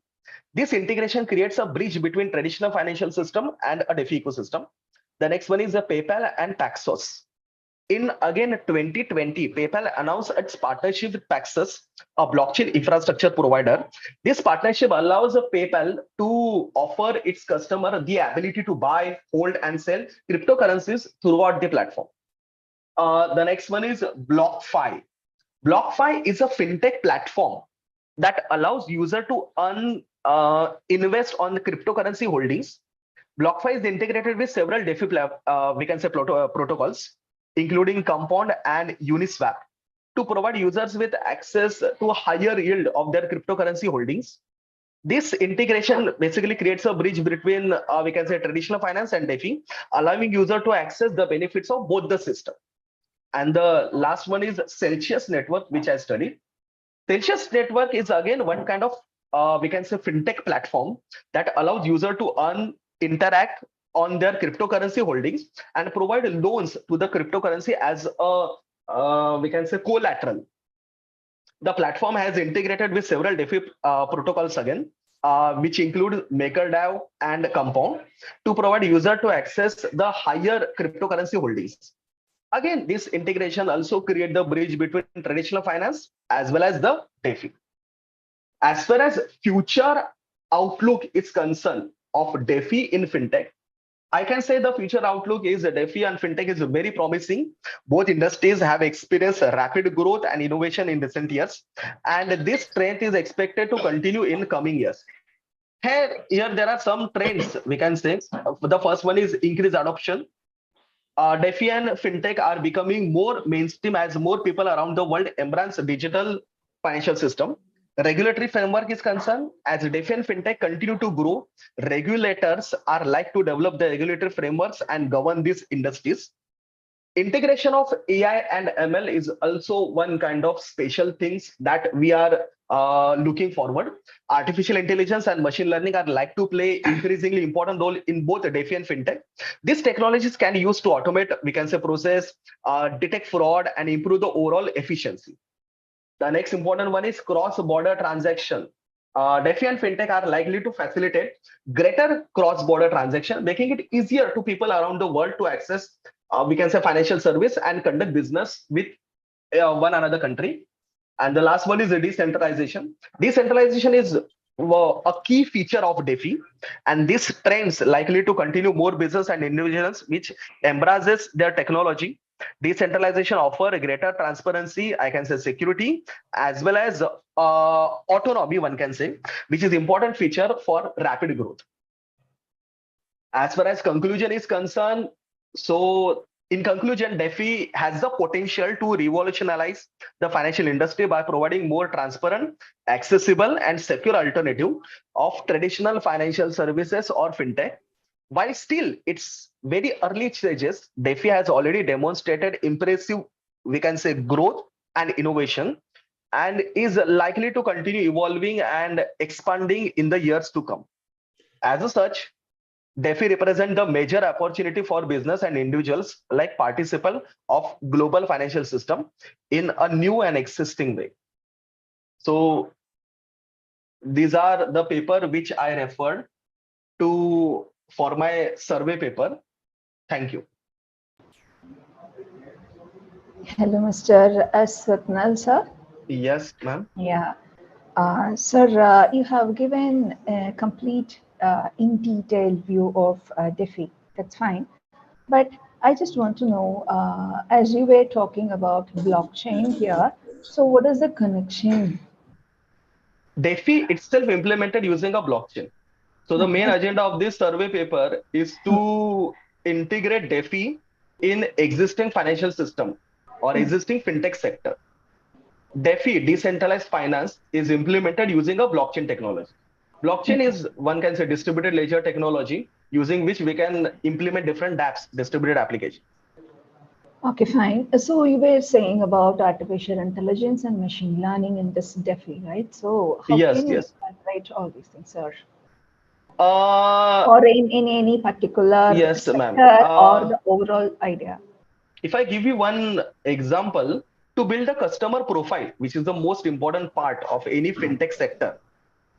This integration creates a bridge between traditional financial system and a DeFi ecosystem. The next one is the PayPal and Paxos. In again 2020, PayPal announced its partnership with Paxos, a blockchain infrastructure provider. This partnership allows PayPal to offer its customer the ability to buy, hold, and sell cryptocurrencies throughout the platform. The next one is BlockFi. BlockFi is a fintech platform that allows user to invest on the cryptocurrency holdings. BlockFi is integrated with several DeFi we can say protocols, including Compound and Uniswap, to provide users with access to a higher yield of their cryptocurrency holdings. This integration basically creates a bridge between we can say traditional finance and DeFi, allowing user to access the benefits of both the system. And the last one is Celsius Network, which I studied. Celsius Network is again one kind of we can say fintech platform that allows user to interact on their cryptocurrency holdings and provide loans to the cryptocurrency as a we can say collateral. The platform has integrated with several DeFi protocols again, which include MakerDAO and Compound, to provide user to access the higher cryptocurrency holdings. Again, this integration also create the bridge between traditional finance as well as the DeFi. As far as future outlook is concerned of DeFi in fintech, I can say the future outlook is DeFi and fintech is very promising. Both industries have experienced rapid growth and innovation in recent years, and this trend is expected to continue in coming years. Here there are some trends we can say. The first one is increased adoption. DeFi and fintech are becoming more mainstream as more people around the world embrace digital financial system. Regulatory framework is concerned, as DeFi and fintech continue to grow, regulators are like to develop the regulatory frameworks and govern these industries. integration of AI and ML is also one kind of special things that we are looking forward. Artificial intelligence and machine learning are like to play increasingly important role in both DeFi and FinTech. These technologies can be used to automate, we can say, process, detect fraud, and improve the overall efficiency. The next important one is cross-border transaction. DeFi and FinTech are likely to facilitate greater cross-border transaction, making it easier to people around the world to access, we can say, financial service and conduct business with one another country. And the last one is the decentralization. Decentralization is a key feature of DeFi, and this trends likely to continue. More business and individuals which embraces their technology. Decentralization offer a greater transparency, I can say security, as well as autonomy, one can say, which is important feature for rapid growth. As far as conclusion is concerned, so in conclusion, DeFi has the potential to revolutionize the financial industry by providing more transparent, accessible, and secure alternative of traditional financial services or fintech. While still it's very early stages, DeFi has already demonstrated impressive, we can say, growth and innovation, and is likely to continue evolving and expanding in the years to come. As such, DeFi represent the major opportunity for business and individuals like participants of global financial system in a new and existing way. So these are the paper which I referred to for my survey paper. Thank you. Hello, Mr. Swapnil, sir. Yes, ma'am. Yeah. Sir, you have given a complete in detail view of DeFi. That's fine. But I just want to know, as you were talking about blockchain here, so what is the connection? DeFi itself implemented using a blockchain. So the main agenda of this survey paper is to integrate DeFi in existing financial system or existing fintech sector. DeFi, decentralized finance, is implemented using a blockchain technology. Blockchain is, one can say, distributed ledger technology using which we can implement different dApps, distributed applications. Okay, fine. So you were saying about artificial intelligence and machine learning in this DeFi, right? So how can you incorporate all these things, sir? Or in any particular sector or the overall idea? If I give you one example, to build a customer profile, which is the most important part of any fintech sector.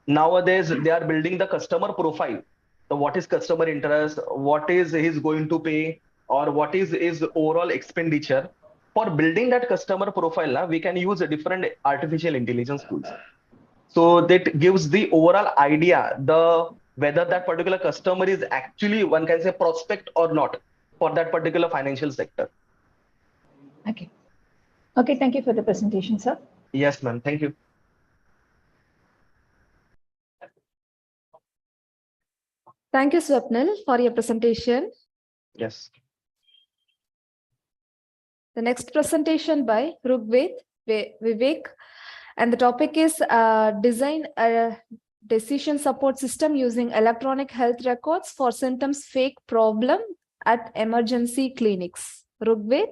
Nowadays, they are building the customer profile. So what is customer interest? What is he's going to pay? Or what is his overall expenditure? For building that customer profile, we can use a different artificial intelligence tools. So that gives the overall idea, whether that particular customer is actually, one can say, prospect or not for that particular financial sector. Okay. Okay, thank you for the presentation, sir. Yes, ma'am. Thank you. Thank you, Swapnil, for your presentation. Yes. The next presentation by Rugved Vivek, and the topic is design a decision support system using electronic health records for symptoms fake problem at emergency clinics. Rugved?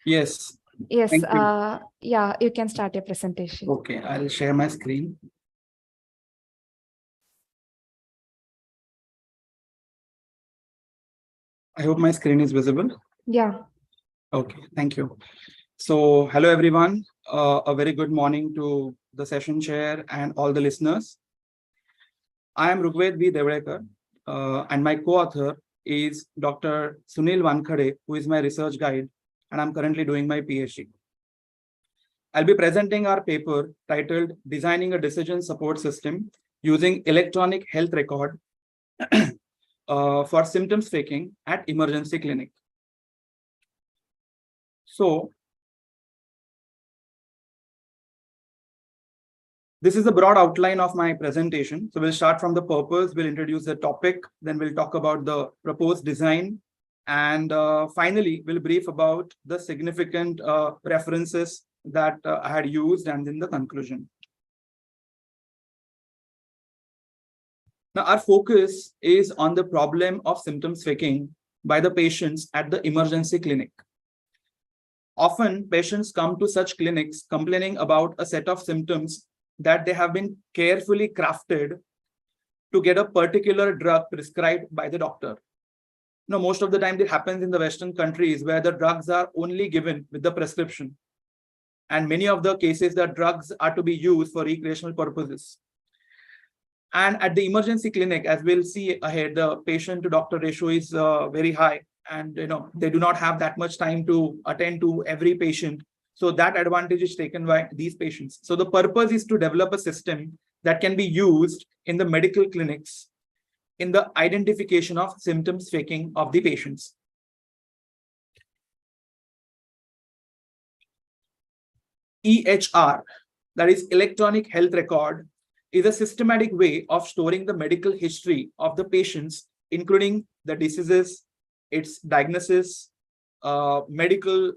Yes. Yes. Yeah, you can start your presentation. Okay, I'll share my screen. I hope my screen is visible. Yeah. Okay, thank you. So, hello everyone. A very good morning to the session chair and all the listeners. I am Rugved V. Devrekar, and my co-author is Dr. Sunil Wankhede, who is my research guide, and I'm currently doing my PhD. I'll be presenting our paper titled Designing a Decision Support System Using Electronic Health Record for Symptoms Faking at Emergency Clinic. So, this is the broad outline of my presentation. So we'll start from the purpose, we'll introduce the topic, then we'll talk about the proposed design, and finally, we'll brief about the significant references that I had used, and then the conclusion. Now, our focus is on the problem of symptoms faking by the patients at the emergency clinic. Often, patients come to such clinics complaining about a set of symptoms that they have been carefully crafted to get a particular drug prescribed by the doctor. Now, most of the time it happens in the Western countries where the drugs are only given with the prescription. And many of the cases, the drugs are to be used for recreational purposes. And at the emergency clinic, as we'll see ahead, the patient to doctor ratio is very high. And they do not have that much time to attend to every patient. So that advantage is taken by these patients. So the purpose is to develop a system that can be used in the medical clinics in the identification of symptoms faking of the patients. EHR, that is electronic health record, is a systematic way of storing the medical history of the patients, including the diseases, its diagnosis, medical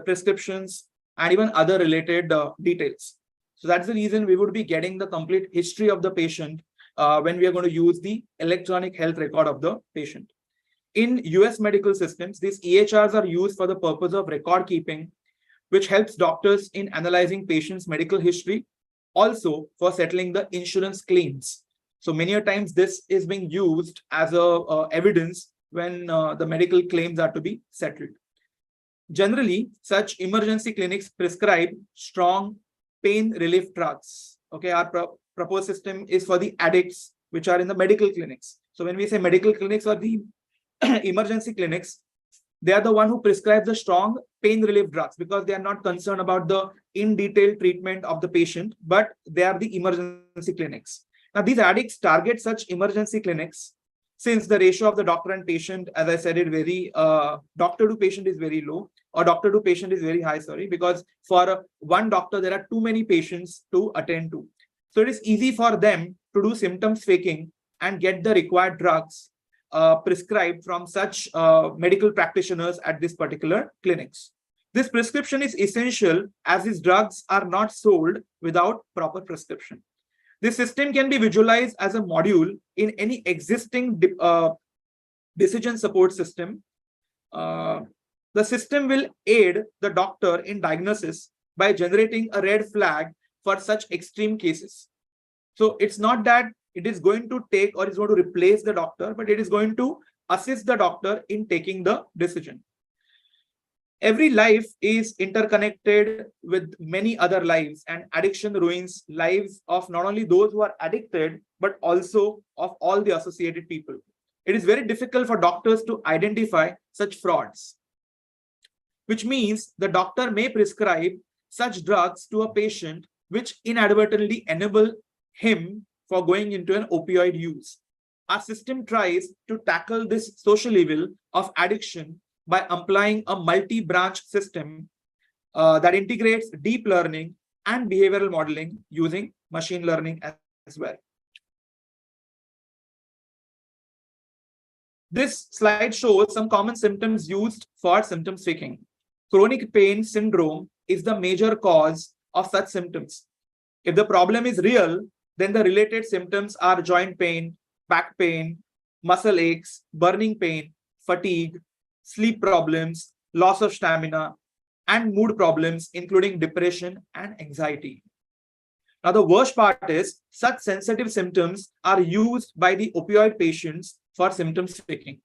prescriptions, and even other related details. So that's the reason we would be getting the complete history of the patient when we are going to use the electronic health record of the patient. In US medical systems, these EHRs are used for the purpose of record keeping, which helps doctors in analyzing patients' medical history, also for settling the insurance claims. So many a times this is being used as a evidence when the medical claims are to be settled. Generally, such emergency clinics prescribe strong pain relief drugs. Okay, our proposed system is for the addicts which are in the medical clinics. So when we say medical clinics or the emergency clinics, they are the one who prescribe the strong pain relief drugs because they are not concerned about the in-detail treatment of the patient, but they are the emergency clinics. Now, these addicts target such emergency clinics since the ratio of the doctor and patient, as I said, it very doctor to patient is very low, or doctor to patient is very high, sorry, because for one doctor, there are too many patients to attend to. So it is easy for them to do symptoms faking and get the required drugs prescribed from such medical practitioners at this particular clinics. This prescription is essential as these drugs are not sold without proper prescription. This system can be visualized as a module in any existing decision support system. The system will aid the doctor in diagnosis by generating a red flag for such extreme cases. So it's not that it is going to take or is going to replace the doctor, but it is going to assist the doctor in taking the decision. Every life is interconnected with many other lives, and addiction ruins lives of not only those who are addicted, but also of all the associated people. It is very difficult for doctors to identify such frauds, which means the doctor may prescribe such drugs to a patient which inadvertently enable him for going into an opioid use. Our system tries to tackle this social evil of addiction by applying a multi-branch system that integrates deep learning and behavioral modeling using machine learning as well. This slide shows some common symptoms used for symptom faking. Chronic pain syndrome is the major cause of such symptoms. If the problem is real, then the related symptoms are joint pain, back pain, muscle aches, burning pain, fatigue, sleep problems, loss of stamina, and mood problems, including depression and anxiety. Now, the worst part is such sensitive symptoms are used by the opioid patients for symptom faking.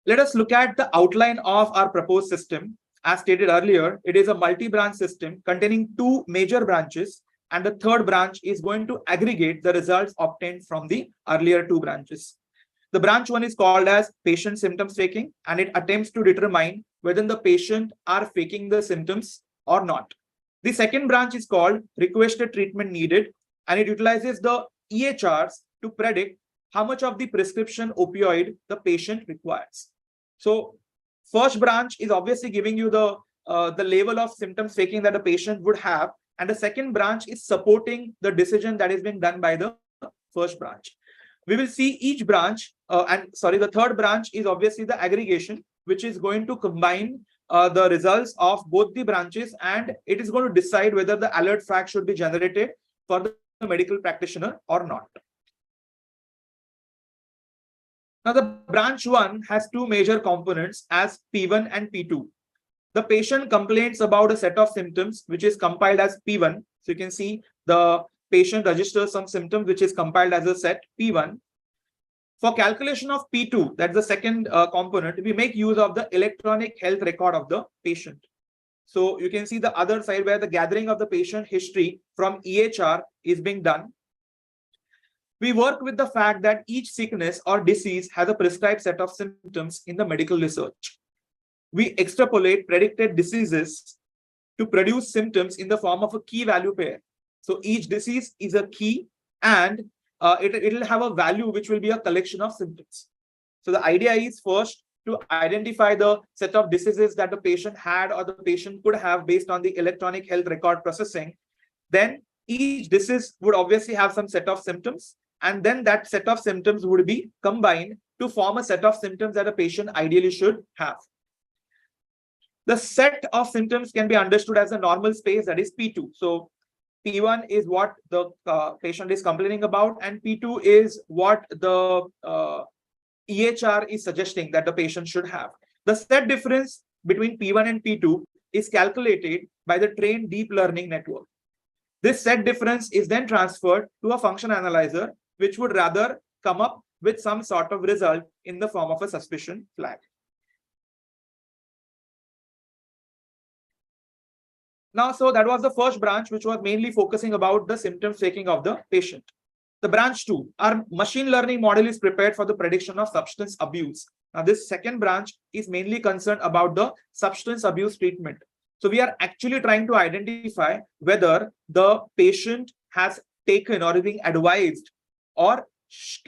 Let us look at the outline of our proposed system. As stated earlier, it is a multi-branch system containing two major branches, and the third branch is going to aggregate the results obtained from the earlier two branches. The branch one is called as patient symptoms faking, and it attempts to determine whether the patient are faking the symptoms or not. The second branch is called requested treatment needed, and it utilizes the EHRs to predict how much of the prescription opioid the patient requires. So first branch is obviously giving you the level of symptoms faking that the patient would have, and the second branch is supporting the decision that is being done by the first branch. We will see each branch, the third branch is obviously the aggregation, which is going to combine the results of both the branches, and it is going to decide whether the alert flag should be generated for the medical practitioner or not. Now, the branch 1 has two major components as P1 and P2. The patient complains about a set of symptoms which is compiled as P1. So you can see the patient registers some symptoms which is compiled as a set P1. For calculation of P2, that's the second component, we make use of the electronic health record of the patient. So you can see the other side where the gathering of the patient history from EHR is being done. We work with the fact that each sickness or disease has a prescribed set of symptoms in the medical research. We extrapolate predicted diseases to produce symptoms in the form of a key value pair. So each disease is a key, and it will have a value which will be a collection of symptoms. So the idea is first to identify the set of diseases that the patient had or the patient could have based on the electronic health record processing. Then each disease would obviously have some set of symptoms, and then that set of symptoms would be combined to form a set of symptoms that a patient ideally should have. The set of symptoms can be understood as a normal space, that is P2. So P1 is what the patient is complaining about, and P2 is what the EHR is suggesting that the patient should have. The set difference between P1 and P2 is calculated by the trained deep learning network. This set difference is then transferred to a function analyzer, which would rather come up with some sort of result in the form of a suspicion flag. Now, so that was the first branch, which was mainly focusing about the symptoms taking of the patient. The branch 2, our machine learning model is prepared for the prediction of substance abuse. Now, this second branch is mainly concerned about the substance abuse treatment. So we are actually trying to identify whether the patient has taken or is being advised or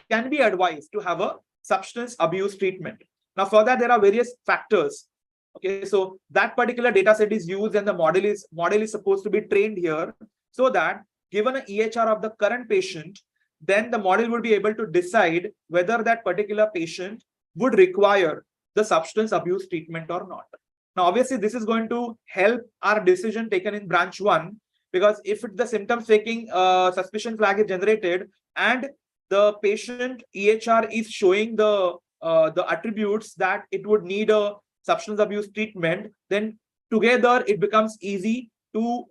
can be advised to have a substance abuse treatment. Now, for that, there are various factors. Okay, so that particular data set is used, and the model is supposed to be trained here, so that given an EHR of the current patient, then the model would be able to decide whether that particular patient would require the substance abuse treatment or not. Now, obviously, this is going to help our decision taken in branch 1, because if the symptoms taking suspicion flag is generated and the patient EHR is showing the attributes that it would need a substance abuse treatment, then together it becomes easy to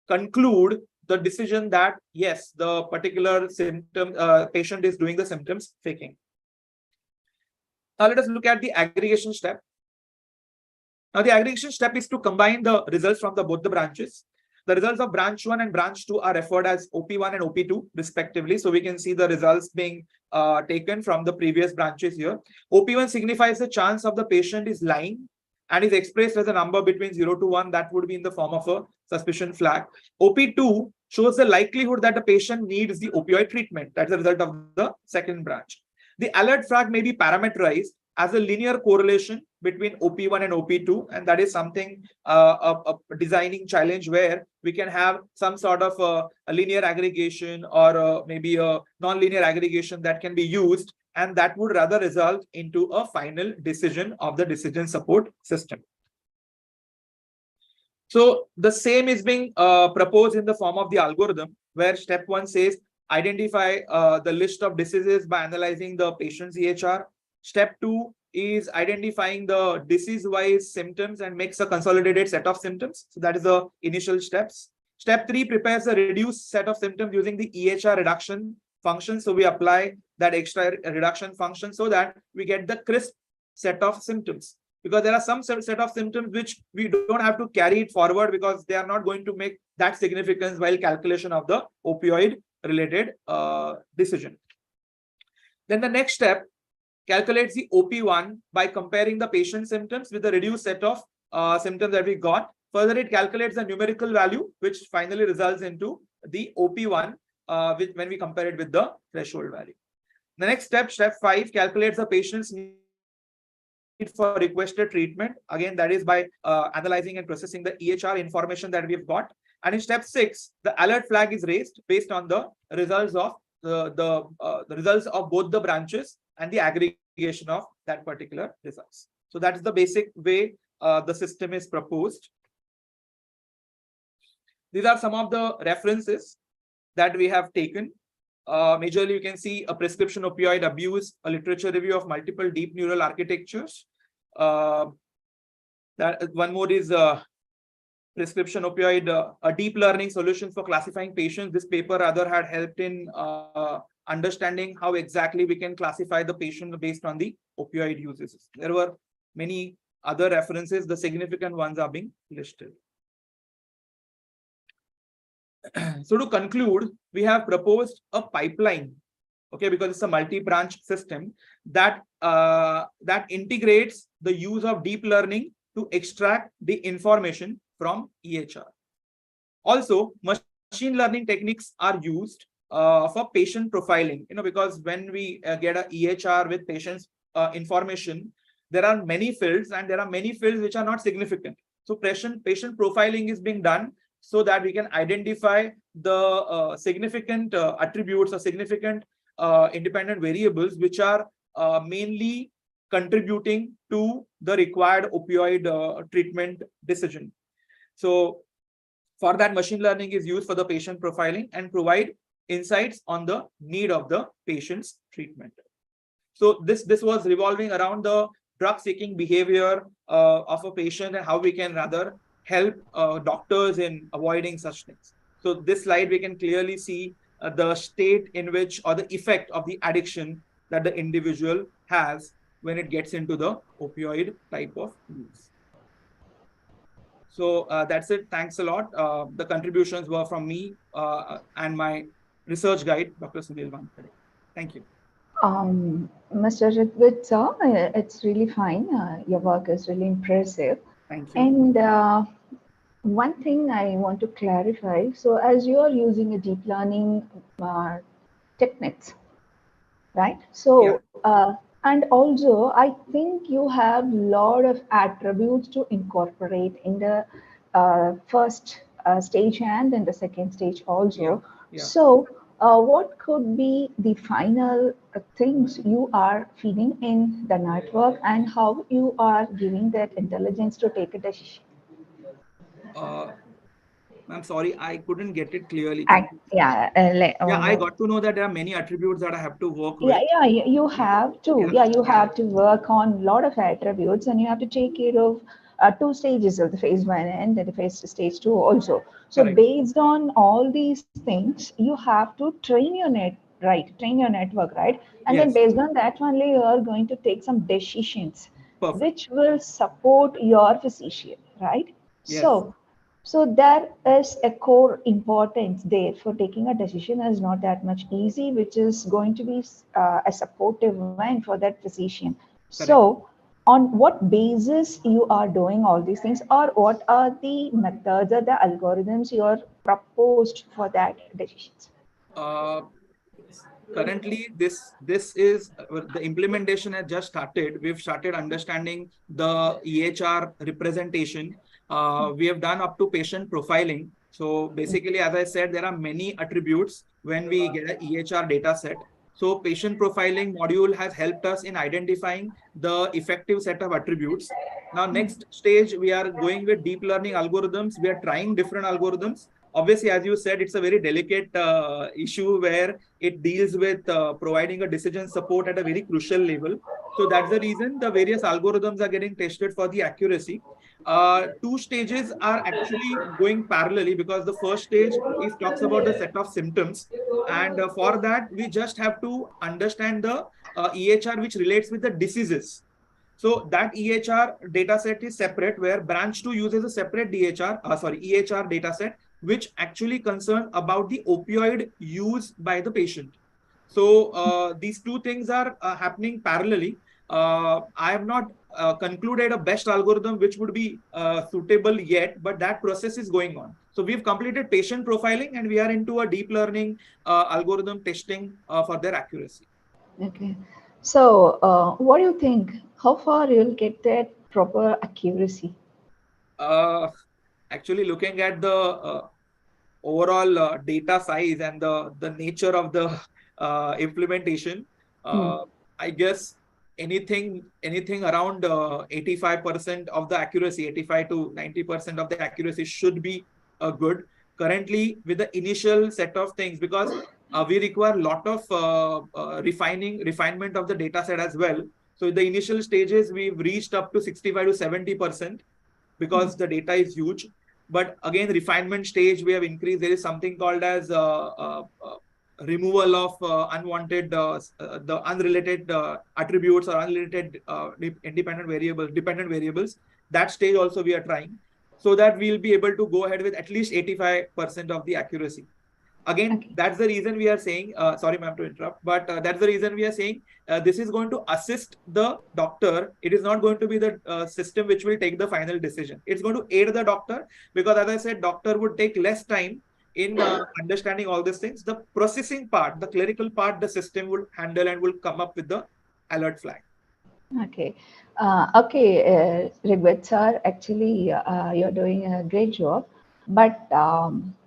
conclude the decision that yes, the particular symptom patient is doing the symptoms faking. Now let us look at the aggregation step. Now the aggregation step is to combine the results from both the branches. The results of branch 1 and branch 2 are referred as OP1 and OP2 respectively. So we can see the results being taken from the previous branches here. OP1 signifies the chance of the patient is lying and is expressed as a number between 0 to 1. That would be in the form of a suspicion flag. OP2 shows the likelihood that the patient needs the opioid treatment. That's the result of the second branch. The alert flag may be parameterized as a linear correlation between OP1 and OP2, and that is something a designing challenge where we can have some sort of a linear aggregation or maybe a non-linear aggregation that can be used, and that would rather result into a final decision of the decision support system. So the same is being proposed in the form of the algorithm, where step 1 says identify the list of diseases by analyzing the patient's EHR. Step 2 is identifying the disease-wise symptoms and makes a consolidated set of symptoms. So that is the initial steps. Step 3 prepares a reduced set of symptoms using the EHR reduction function. So we apply that extra reduction function so that we get the crisp set of symptoms. Because there are some set of symptoms which we don't have to carry it forward because they are not going to make that significance while calculation of the opioid related decision. Then the next step calculates the OP1 by comparing the patient symptoms with the reduced set of symptoms that we got. Further, it calculates the numerical value, which finally results into the OP1 when we compare it with the threshold value. The next step, step 5, calculates the patient's need for requested treatment. Again, that is by analyzing and processing the EHR information that we've got. And in step 6, the alert flag is raised based on the results of the results of both the branches and the aggregation of that particular results. So that is the basic way the system is proposed. These are some of the references that we have taken Majorly, you can see a prescription opioid abuse, a literature review of multiple deep neural architectures. That one more is prescription opioid, a deep learning solution for classifying patients. This paper rather had helped in understanding how exactly we can classify the patient based on the opioid uses. There were many other references. The significant ones are being listed. So to conclude, we have proposed a pipeline, okay, because it's a multi-branch system that that integrates the use of deep learning to extract the information from EHR. Also, machine learning techniques are used for patient profiling, because when we get a EHR with patients information, there are many fields and there are many fields which are not significant. So patient profiling is being done so that we can identify the significant attributes or significant independent variables which are mainly contributing to the required opioid treatment decision. So for that, machine learning is used for the patient profiling and provide insights on the need of the patient's treatment. So this was revolving around the drug-seeking behavior of a patient and how we can rather help doctors in avoiding such things. So this slide, we can clearly see the state in which, or the effect of the addiction that the individual has when it gets into the opioid type of use. So that's it. Thanks a lot. The contributions were from me and my research guide, Dr. Sunil Vankade. Thank you. Mr. Ritwit, sir, it's really fine. Your work is really impressive. Thank you. And one thing I want to clarify. So as you are using a deep learning techniques, right? So, yeah. And also, I think you have a lot of attributes to incorporate in the first stage and then the second stage also. Yeah. Yeah. So, what could be the final things you are feeding in the network and how you are giving that intelligence to take a decision? I'm sorry, I couldn't get it clearly. I got to know that there are many attributes that I have to work with. Yeah, you have to. Yeah, you have to work on a lot of attributes, and you have to take care of 2 stages of the phase 1 and then the phase stage 2 also. So correct. Based on all these things, you have to train your network, right? And yes. Then based on that only, you are going to take some decisions. Perfect. Which will support your physician, right? Yes. So there is a core importance there for taking a decision is not that much easy, which is going to be a supportive one for that physician. Correct. So on what basis you are doing all these things, or what are the methods or the algorithms you are proposed for that decisions? Currently, this is the implementation has just started. We've started understanding the EHR representation. We have done up to patient profiling. So basically, as I said, there are many attributes when we get an EHR data set. So patient profiling module has helped us in identifying the effective set of attributes. Now, next stage, we are going with deep learning algorithms. We are trying different algorithms. Obviously, as you said, it's a very delicate issue where it deals with providing a decision support at a very crucial level. So that's the reason the various algorithms are getting tested for the accuracy. 2 stages are actually going parallelly because the first stage talks about the set of symptoms. And for that, we just have to understand the EHR which relates with the diseases. So that EHR data set is separate, where branch 2 uses a separate EHR data set, which actually concern about the opioid use by the patient. So these 2 things are happening parallelly. I have not concluded a best algorithm which would be suitable yet, but that process is going on. So we've completed patient profiling and we are into a deep learning algorithm testing for their accuracy. Okay. So what do you think? How far you'll get that proper accuracy? Actually, looking at the overall data size and the nature of the implementation, I guess anything around 85% of the accuracy, 85 to 90% of the accuracy should be good. Currently, with the initial set of things, because we require a lot of refinement of the data set as well. So in the initial stages, we've reached up to 65 to 70% because the data is huge. But again, refinement stage, we have increased. There is something called as removal of unwanted, the unrelated attributes or unrelated dependent variables. That stage also we are trying, so that we'll be able to go ahead with at least 85% of the accuracy. Again, Okay. that's the reason we are saying, sorry ma'am to interrupt, but that's the reason we are saying this is going to assist the doctor. It is not going to be the system which will take the final decision. It's going to aid the doctor, because as I said, doctor would take less time in understanding all these things. The processing part, the clerical part, the system will handle and will come up with the alert flag. Okay. Rigved sir, actually, you're doing a great job. But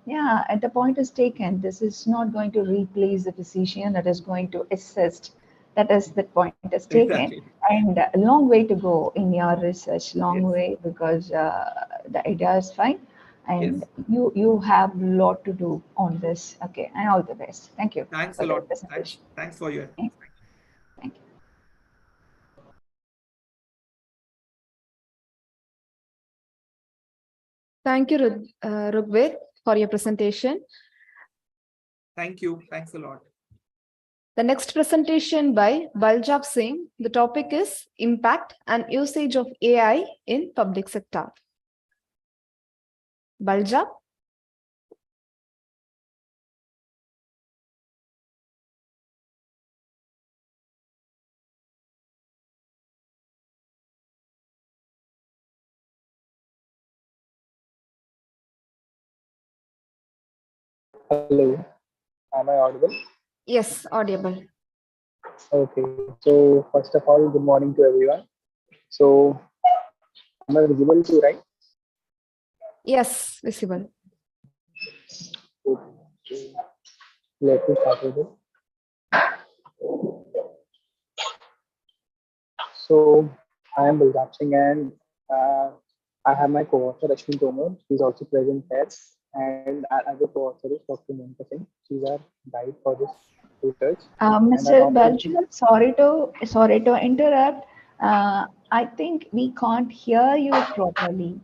yeah, the point is taken. This is not going to replace the physician that is going to assist. That is the point is taken. Exactly. And a long way to go in your research, long Yes. way, because the idea is fine. And Yes. you have a lot to do on this. Okay, and all the best. Thank you. Thanks for a the lot. presentation. Thanks for your. Thank you. Thank you, Rugved, for your presentation. Thank you. Thanks a lot. The next presentation by Baljab Singh. The topic is Impact and Usage of AI in Public Sector. Baljab? Hello, am I audible? Yes, audible. Okay, so first of all, good morning to everyone. So, am I visible to right? Yes, visible. Okay. Let me start with it. So, I am Baljab Singh and I have my co-author Ashwin Tomar. He's also present here. And our other co-author is Dr. Monica Singh. She's our guide for this research. Mr. Baljab, sorry to interrupt. I think we can't hear you properly.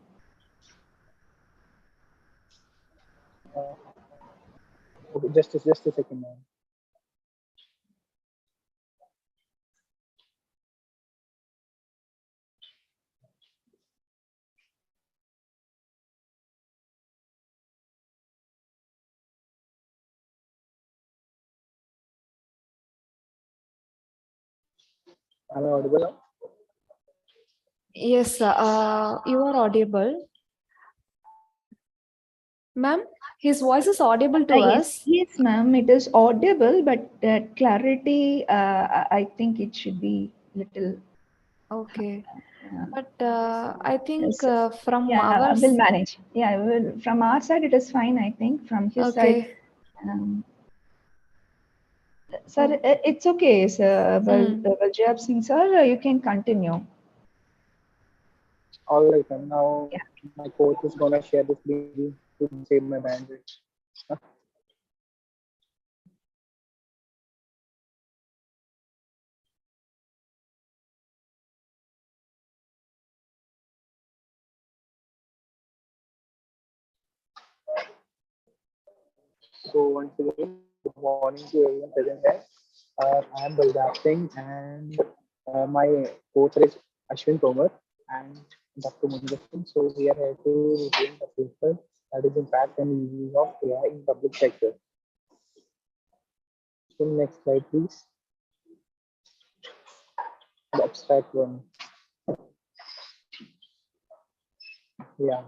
Okay, just a second, ma'am. Am I audible now? Yes, you are audible. Ma'am, his voice is audible to us. Yes, ma'am, it is audible, but clarity, I think it should be little. Okay. But I think Yes. from Yeah, our we'll manage. Yeah, from our side, it is fine, I think. From his side. Sir, it's okay, sir. Baljab Singh, sir, you can continue. All right, and now my coach is gonna share this video to save my bandwidth. So once again, good morning to everyone present here. I am Baljab Singh and my coach is Ashwin Tomar and Dr. Monica Singh. So we are here to present a paper that is impact and use of AI in public sector. So next slide, please. The abstract one. Yeah.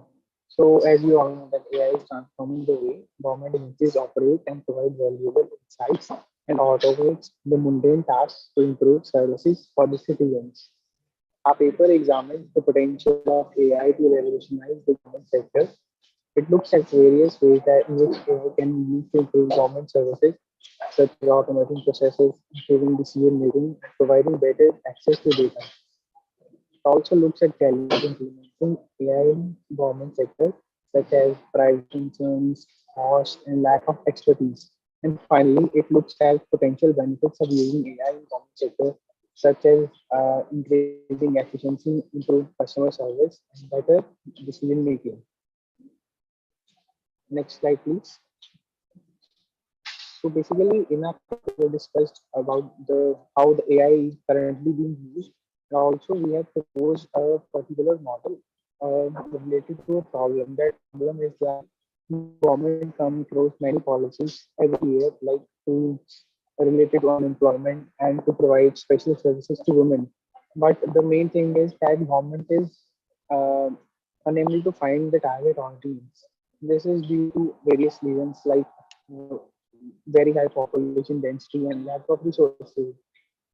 So as you all know that AI is transforming the way government agencies operate and provide valuable insights and automates the mundane tasks to improve services for the citizens. Our paper examines the potential of AI to revolutionize the government sector. It looks at various ways that in which AI can be used to improve government services, such as automating processes, improving decision making, and providing better access to data. It also looks at challenges implementing AI in government sector, such as privacy concerns, cost, and lack of expertise. And finally, it looks at potential benefits of using AI in government sector, such as increasing efficiency, improve customer service, and better decision making. Next slide, please. So basically, in our paper, we discussed about the how the AI is currently being used, and also we have proposed a particular model related to a problem. That problem is that government come across many policies every year, like to related to unemployment and to provide special services to women. But the main thing is that government is uh, unable to find the target audience. This is due to various reasons like uh, very high population density and lack of resources.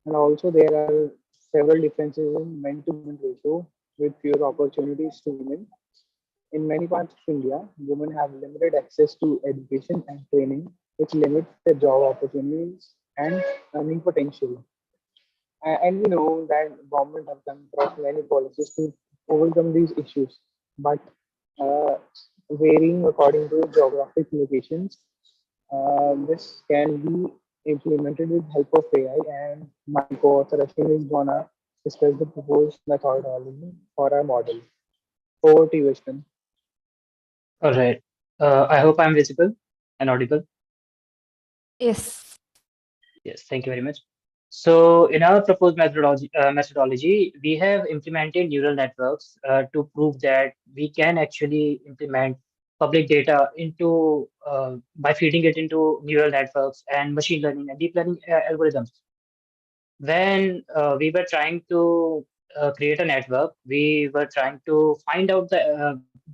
And also there are several differences in men to women ratio with fewer opportunities to women. In many parts of India, women have limited access to education and training, which limits their job opportunities and earning potential. And we know that government have come across many policies to overcome these issues, but uh, varying according to geographic locations, this can be implemented with help of AI. And my co-author Ashwin is gonna discuss the proposed methodology for our model. Over to you, Ashwin. All right. I hope I'm visible and audible. Yes. Yes, thank you very much. So in our proposed methodology, we have implemented neural networks to prove that we can actually implement public data into by feeding it into neural networks and machine learning and deep learning algorithms. When we were trying to create a network, we were trying to find out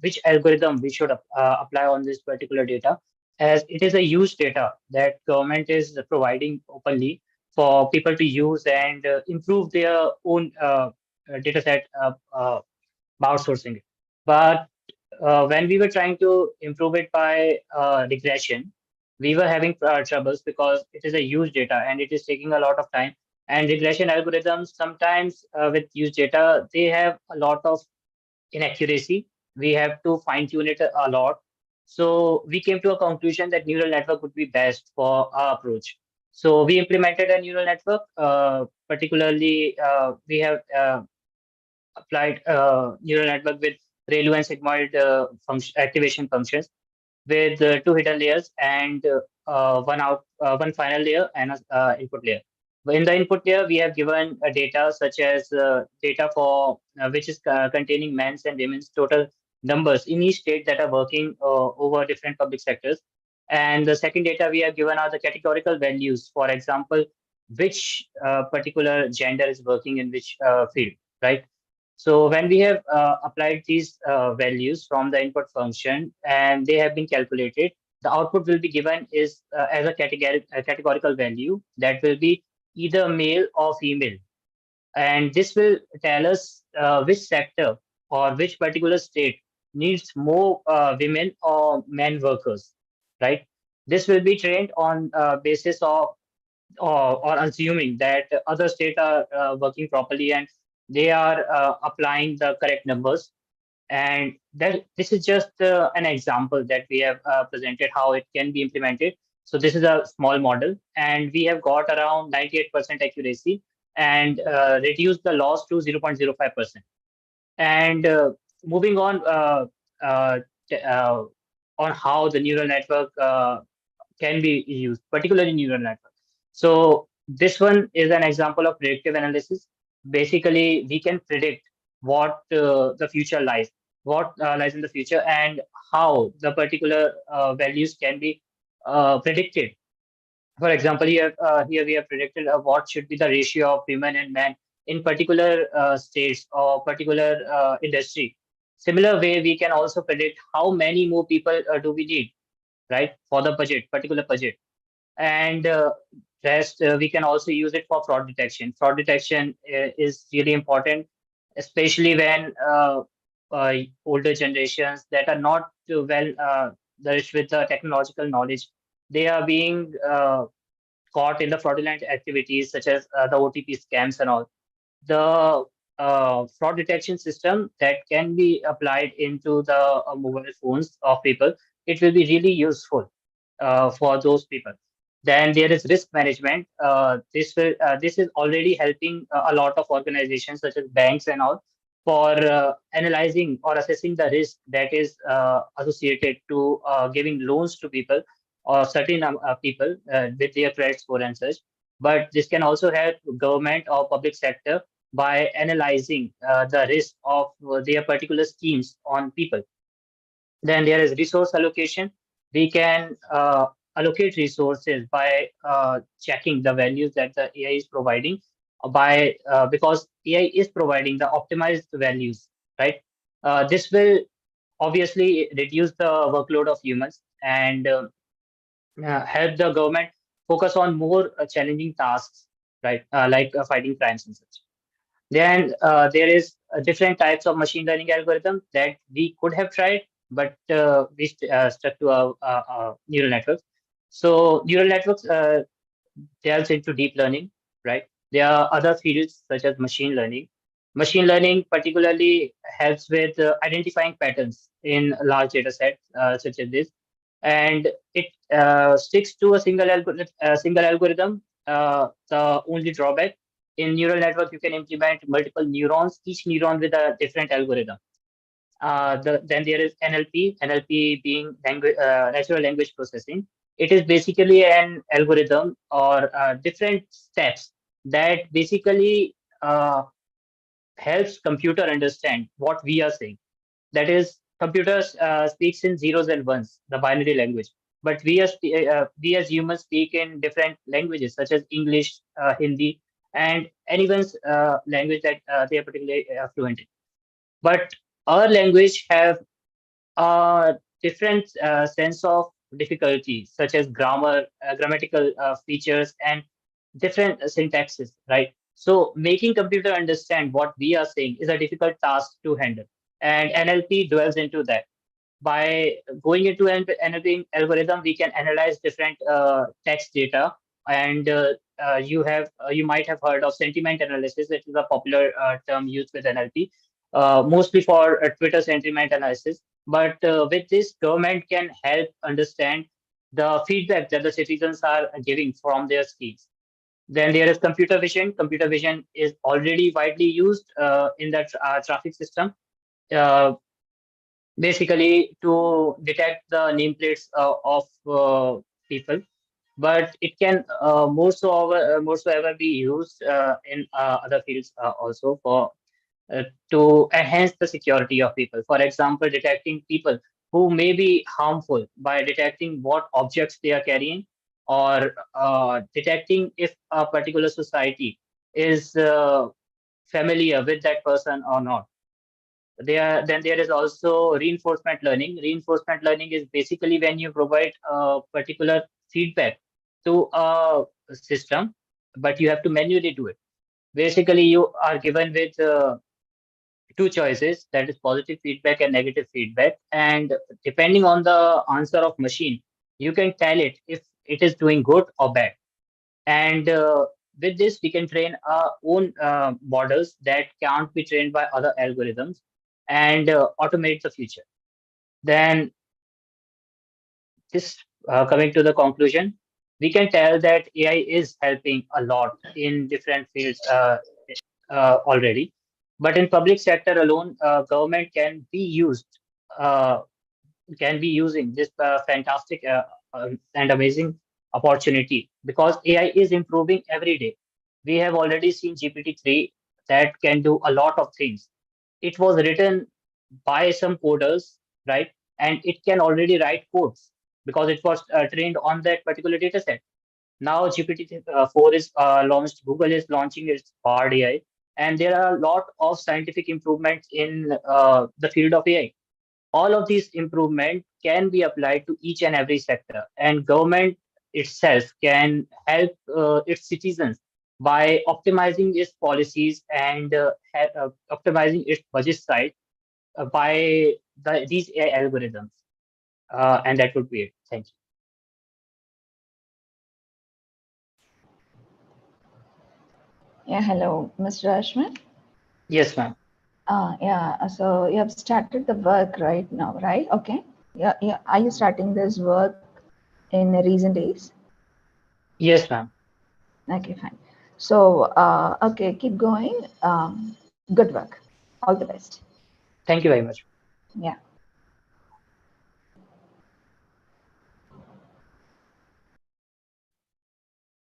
which algorithm we should apply on this particular data, as it is a used data that government is providing openly for people to use and improve their own data set by outsourcing it. But when we were trying to improve it by regression, we were having troubles because it is a huge data and it is taking a lot of time. And regression algorithms sometimes with used data, they have a lot of inaccuracy. We have to fine tune it a lot. So we came to a conclusion that neural network would be best for our approach. So we implemented a neural network. Particularly, we have applied neural network with ReLU and sigmoid activation functions with two hidden layers and one final layer and a input layer. In the input layer, we have given data such as data for which is containing men's and women's total numbers in each state that are working over different public sectors. And the second data we have given are the categorical values. For example, which particular gender is working in which field, right? So when we have applied these values from the input function and they have been calculated, the output will be given is as a categorical value that will be either male or female. And this will tell us which sector or which particular state needs more women or men workers, right? This will be trained on basis of or assuming that other states are working properly and they are applying the correct numbers. And that this is just an example that we have presented how it can be implemented. So this is a small model, and we have got around 98% accuracy and reduced the loss to 0.05%. And moving uh, on how the neural network can be used, particularly neural network. So this one is an example of predictive analysis. Basically, we can predict what the future lies, what lies in the future, and how the particular values can be predicted. For example, here we have predicted what should be the ratio of women and men in particular states or particular industry. Similar way, we can also predict how many more people do we need, right, for the budget, particular budget. And rest, we can also use it for fraud detection. Fraud detection is really important, especially when older generations that are not well nourished with the technological knowledge, they are being caught in the fraudulent activities such as the OTP scams and all. The fraud detection system that can be applied into the mobile phones of people, it will be really useful for those people. Then there is risk management. This is already helping a lot of organizations such as banks and all for analyzing or assessing the risk that is associated to giving loans to people or certain people with their credit score and such. But this can also help government or public sector by analyzing the risk of their particular schemes on people. Then there is resource allocation. We can allocate resources by checking the values that the AI is providing because AI is providing the optimized values, right? This will obviously reduce the workload of humans and help the government focus on more challenging tasks, right? Like fighting crimes and such. Then there is different types of machine learning algorithms that we could have tried, but we stuck to our neural networks. So neural networks delves into deep learning, right? There are other fields such as machine learning. Machine learning particularly helps with identifying patterns in large data sets such as this, and it sticks to a single algorithm. The only drawback in neural network, you can implement multiple neurons, each neuron with a different algorithm. Then there is NLP, NLP being natural language processing. It is basically an algorithm or different steps that basically helps computer understand what we are saying. That is, computers speaks in zeros and ones, the binary language. But we as humans speak in different languages such as English, Hindi, and anyone's language that they are particularly fluent in. But our language have a different sense of difficulty, such as grammatical features, and different syntaxes, right? So making computer understand what we are saying is a difficult task to handle, and NLP dwells into that. By going into an NLP algorithm, we can analyze different text data, and you might have heard of sentiment analysis. It is a popular term used with NLP, mostly for Twitter sentiment analysis. But with this, government can help understand the feedback that the citizens are giving from their schemes. Then there is computer vision. Computer vision is already widely used in the traffic system, uh, basically to detect the nameplates of people. But it can more so ever be used in other fields also for to enhance the security of people. For example, detecting people who may be harmful by detecting what objects they are carrying, or detecting if a particular society is familiar with that person or not. Then there is also reinforcement learning. Reinforcement learning is basically when you provide a particular feedback to a system, but you have to manually do it. Basically, you are given with two choices, that is positive feedback and negative feedback, and depending on the answer of machine, you can tell it if it is doing good or bad. And with this, we can train our own models that can't be trained by other algorithms, and automate the future. Then this coming to the conclusion, we can tell that AI is helping a lot in different fields already. But in public sector alone, government uh, can be using this fantastic and amazing opportunity, because AI is improving every day. We have already seen GPT-3 that can do a lot of things. It was written by some coders, right? And it can already write codes because it was trained on that particular data set. Now GPT-4 is launched, Google is launching its Bard AI, and there are a lot of scientific improvements in the field of AI. All of these improvements can be applied to each and every sector, and government itself can help its citizens by optimizing its policies and optimizing its budget side by these AI algorithms. And that would be it. Thank you. Yeah, hello, Mr. Ashman. Yes, ma'am. Yeah, so you have started the work right now, right? Okay. Yeah, yeah. Are you starting this work in recent days? Yes, ma'am. Okay, fine. So, okay, keep going. Good work. All the best. Thank you very much. Yeah.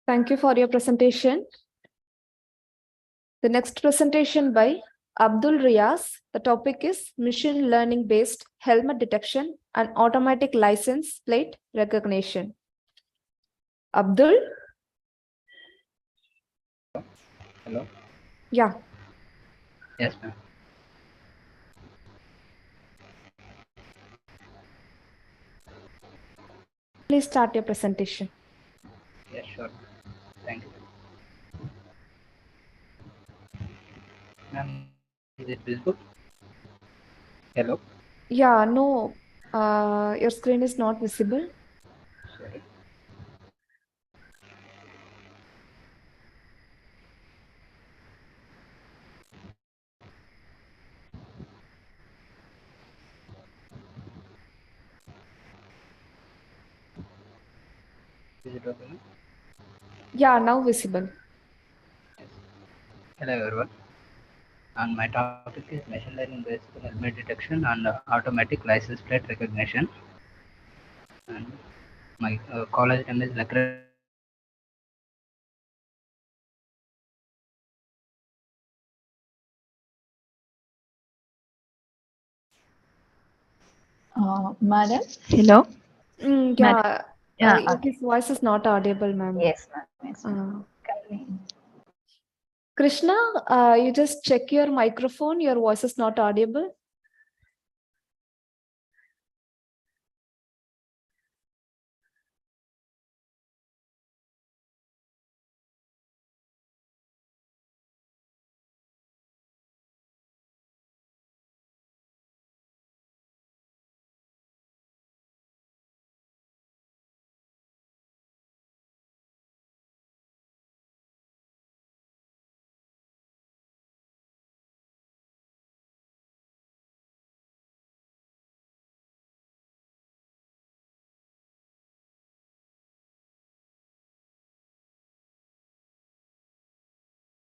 Thank you for your presentation. The next presentation by Abdul Riaz. The topic is machine learning based helmet detection and automatic license plate recognition. Abdul? Hello. Yeah. Yes, ma'am. Please start your presentation. Yes, sure. Thank you. Ma'am, is it visible? Hello. Yeah, no, your screen is not visible. Sorry. Is it okay? Yeah, now visible. Yes. Hello, everyone. And my topic is machine learning based helmet detection and automatic license plate recognition. And my college name is Madam, hello. Yeah, Yeah. his voice is not audible, ma'am. Yes, ma'am. Yes, ma'am. Krishna, you just check your microphone. Your voice is not audible.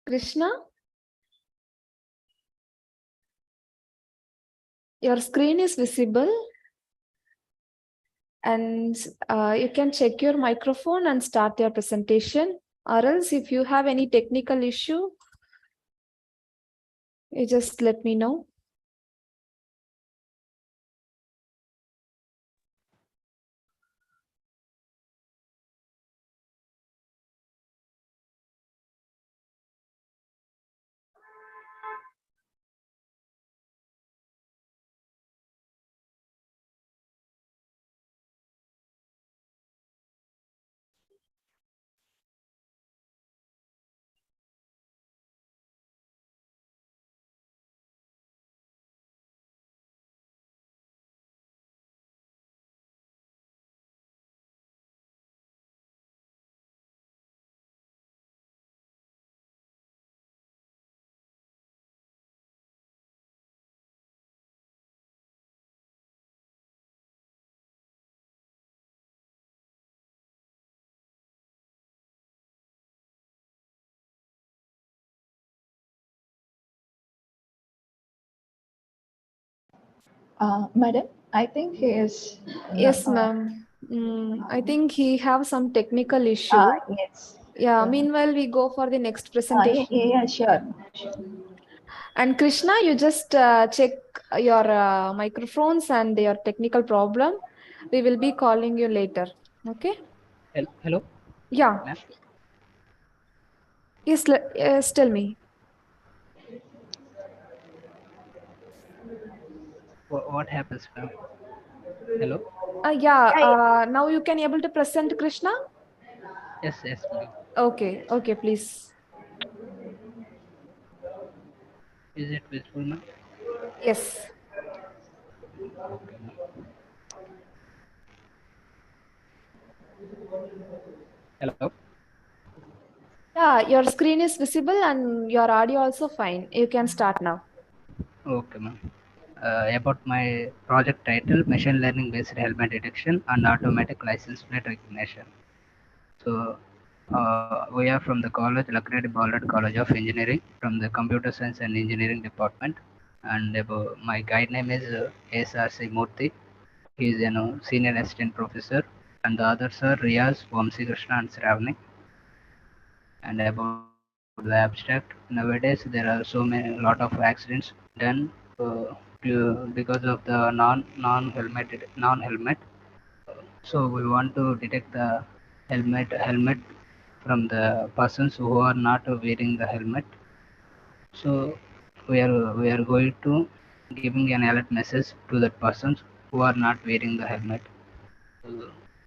Krishna, your screen is visible, and you can check your microphone and start your presentation. Or else, if you have any technical issue, you just let me know. Madam, I think he is. Yes, ma'am. I think he have some technical issue. Yes. Yeah. Meanwhile, we go for the next presentation. Yeah, sure. And Krishna, you just check your microphones and your technical problem. We will be calling you later. Okay? Hello. Yeah. Yes, tell me. What happens, ma'am? Hello. Now you can able to present Krishna? Yes, ma'am. Okay, please. Is it visible, ma'am? Yes. Okay, ma'am. Hello. Yeah, your screen is visible and your audio also fine. You can start now. Okay, ma'am. About my project title, machine learning based helmet detection and automatic license plate recognition. So We are from the college, Lakreddy Ballard College of Engineering, from the Computer Science and Engineering Department. And my guide name is S.R.C. Murthy. He is senior assistant professor. And the others are Riaz, Vamsi Krishna, and Sravani. And about the abstract, nowadays there are so many lot of accidents done because of the non-helmet. So we want to detect the helmet from the persons who are not wearing the helmet. So we are going to giving an alert message to that persons who are not wearing the helmet.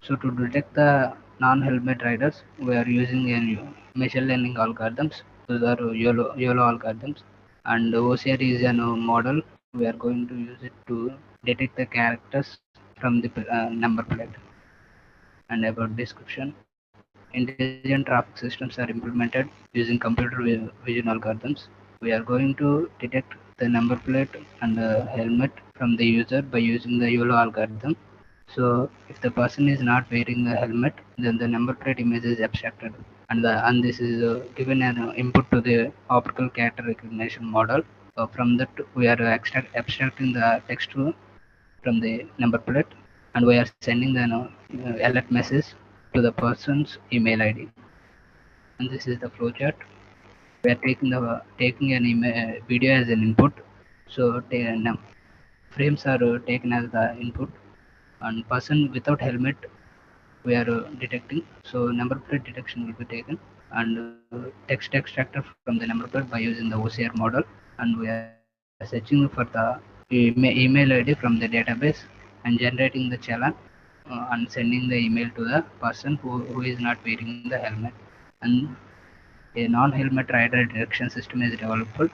So to detect the non-helmet riders, we are using a machine learning algorithms. Those are YOLO algorithms, and OCR is a model. We are going to use it to detect the characters from the number plate. And about description, intelligent traffic systems are implemented using computer vision algorithms. We are going to detect the number plate and the helmet from the user by using the YOLO algorithm. So if the person is not wearing the helmet, then the number plate image is abstracted, and this is given an input to the optical character recognition model. From that, we are abstracting the text from the number plate, and we are sending the alert message to the person's email ID. And this is the flowchart. We are taking an video as an input. So frames are taken as the input, and person without helmet we are detecting. So number plate detection will be taken, and text extractor from the number plate by using the OCR model, and we are searching for the email ID from the database and generating the challan and sending the email to the person who is not wearing the helmet. And a non-helmet rider detection system is developed where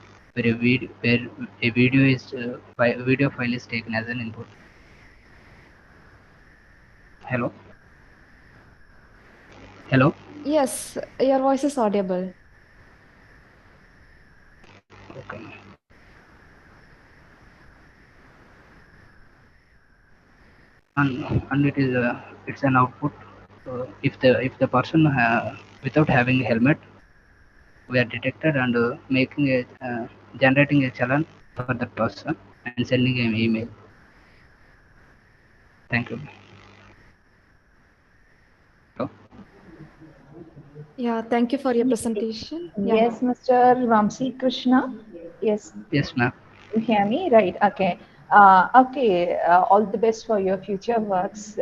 a video file is taken as an input. Hello. Hello. Yes, your voice is audible. Okay. And it is it's an output. If the person without having a helmet, we are detected and making a generating a challan for that person and sending an email. Thank you. Hello? Yeah, thank you for your presentation. Yeah. Yes, Mr. Vamsi Krishna. Yes. Yes, ma'am. You hear me? Right. Okay. Okay. All the best for your future works,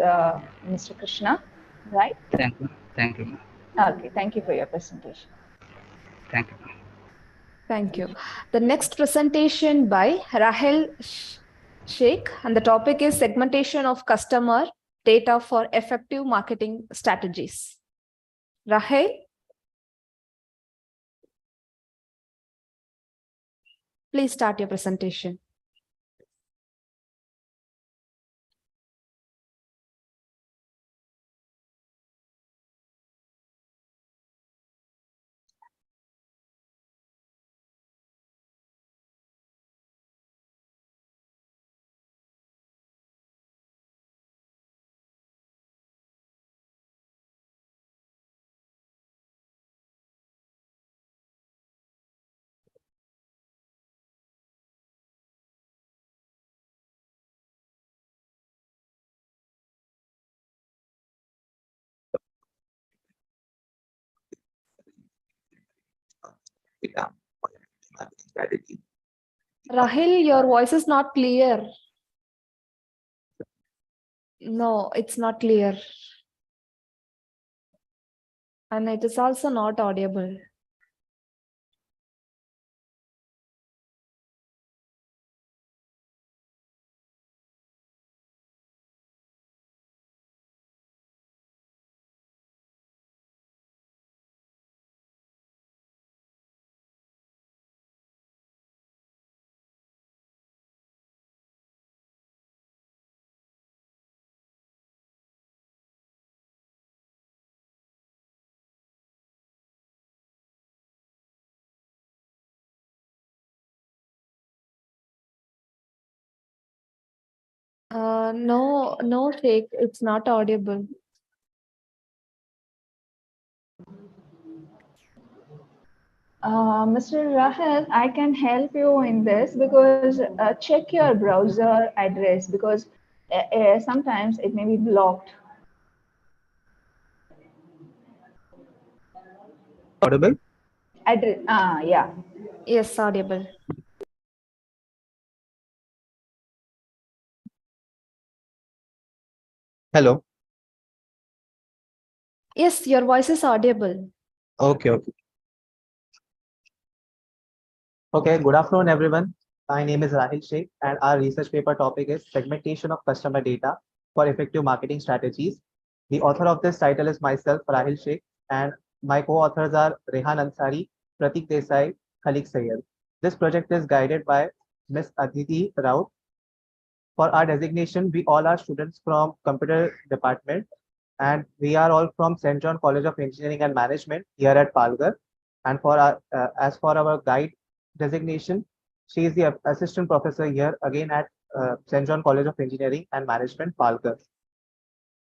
Mr. Krishna. Right? Thank you. Thank you, ma'am. Okay. Thank you for your presentation. Thank you. Thank you. The next presentation by Rahel Sheikh, and the topic is segmentation of customer data for effective marketing strategies. Rahel? Please start your presentation. Rahil, your voice is not clear. No, it's not clear. And it is also not audible. No, Sheikh, it's not audible. Mr. Rahul, I can help you in this because check your browser address because sometimes it may be blocked. Audible? Address, yeah. Yes, audible. Hello. Yes, your voice is audible. Okay. Okay, good afternoon, everyone. My name is Rahil Sheikh, and our research paper topic is segmentation of customer data for effective marketing strategies. The author of this title is myself, Rahil Sheikh, and my co-authors are Rehan Ansari, Pratik Desai, Khalik Sayyed. This project is guided by Ms. Aditi Rao. For our designation, we all are students from computer department, and we are all from St. John College of Engineering and Management here at Palghar. And for our, as for our guide designation, she is the assistant professor here again at St. John College of Engineering and Management, Palghar.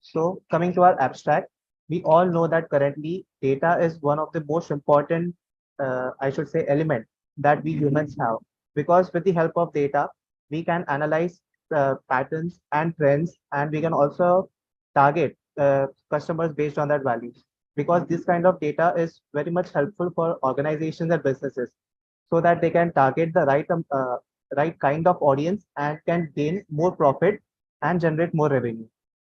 So coming to our abstract, we all know that currently data is one of the most important, I should say, element that we humans have, because with the help of data, we can analyze patterns and trends, and we can also target customers based on that value. Because this kind of data is very much helpful for organizations and businesses, so that they can target the right kind of audience and can gain more profit and generate more revenue.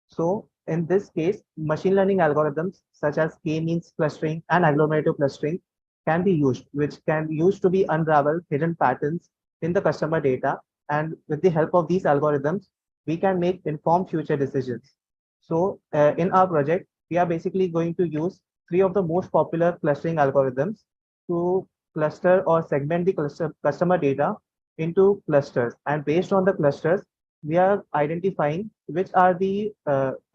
So in this case, machine learning algorithms such as k-means clustering and agglomerative clustering can be used, which can be used to be unravel hidden patterns in the customer data. And with the help of these algorithms, we can make informed future decisions. So in our project, we are basically going to use three of the most popular clustering algorithms to cluster or segment the customer data into clusters. And based on the clusters, we are identifying which are the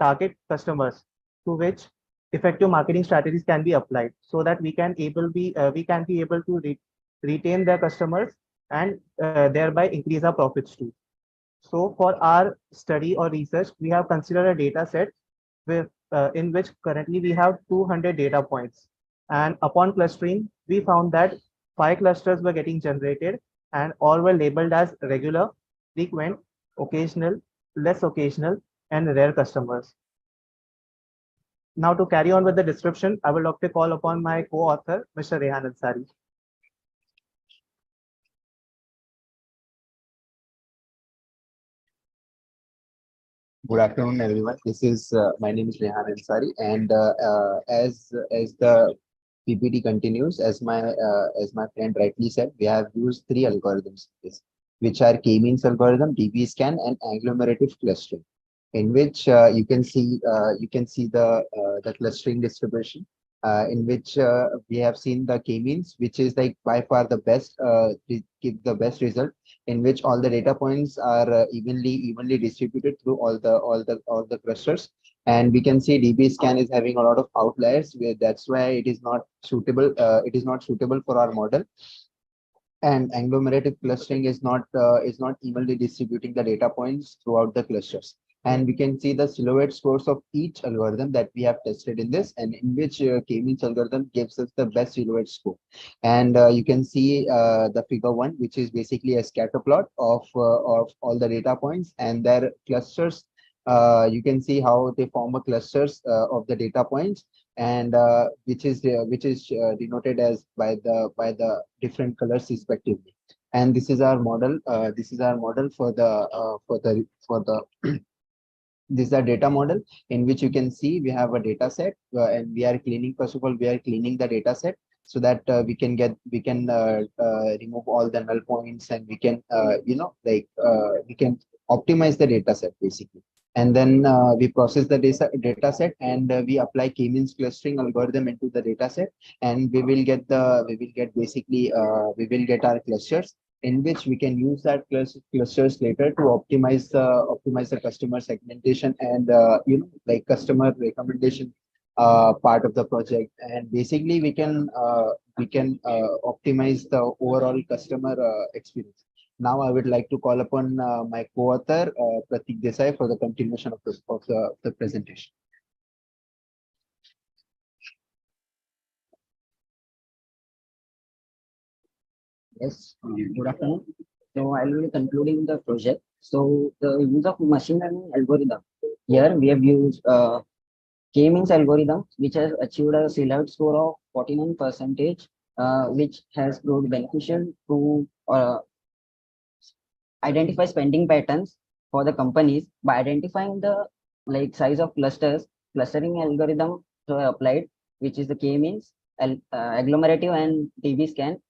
target customers to which effective marketing strategies can be applied, so that we can be able to retain their customers and thereby increase our profits too. So for our study or research, we have considered a data set with in which currently we have 200 data points, and upon clustering we found that 5 clusters were getting generated and all were labeled as regular, frequent, occasional, less occasional, and rare customers. Now to carry on with the description, I would like to call upon my co-author, Mr. Rehan Ansari. Good afternoon, everyone. This is my name is Rehan Ansari, and as the PPT continues, as my friend rightly said, we have used three algorithms, which are k-means algorithm, DB scan, and agglomerative clustering, in which you can see the clustering distribution, in which we have seen the k-means, which is like by far the best, give the best result, in which all the data points are evenly distributed through all the clusters. And we can see DB scan is having a lot of outliers, where that's why it is not suitable. It is not suitable for our model. And agglomerative clustering is not evenly distributing the data points throughout the clusters. And we can see the silhouette scores of each algorithm that we have tested in this, and in which k-means algorithm gives us the best silhouette score. And you can see the figure 1, which is basically a scatter plot of all the data points and their clusters. You can see how they form a clusters of the data points, and which is denoted as by the different colors respectively. And this is our model. This is our model for the this is a data model, in which you can see we have a data set, and we are cleaning. First of all, we are cleaning the data set, so that we can remove all the null points, and we can we can optimize the data set basically. And then we process the data set, and we apply k-means clustering algorithm into the data set, and we will get our clusters, in which we can use that clusters later to optimize the customer segmentation and customer recommendation part of the project. And basically we can optimize the overall customer experience. Now I would like to call upon my co-author Pratik Desai for the continuation of the presentation. Yes, good afternoon. So I will be concluding the project. So the use of machine learning algorithm. Here we have used K-means algorithm, which has achieved a CLAT score of 49 percentage, which has proved beneficial to identify spending patterns for the companies by identifying the size of clusters. Clustering algorithm applied, which is the K-means, agglomerative and TB scan.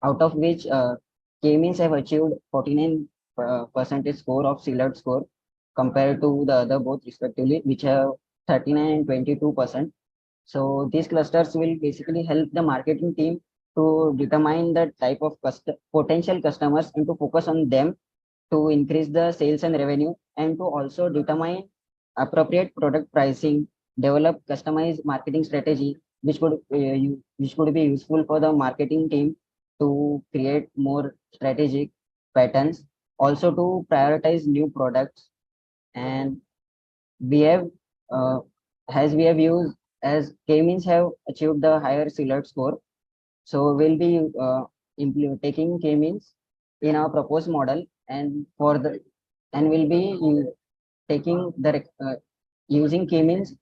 Out of which K-means have achieved 49 percentage score of CLAT score compared to the other both respectively, which have 39 and 22%. So these clusters will basically help the marketing team to determine the type of potential customers and to focus on them to increase the sales and revenue, and to also determine appropriate product pricing, develop customized marketing strategy, which could be useful for the marketing team to create more strategic patterns, also to prioritize new products. And we have as we have used as K-means have achieved the higher CLAT score, so we'll be taking K-means in our proposed model, and we'll be taking the using K-means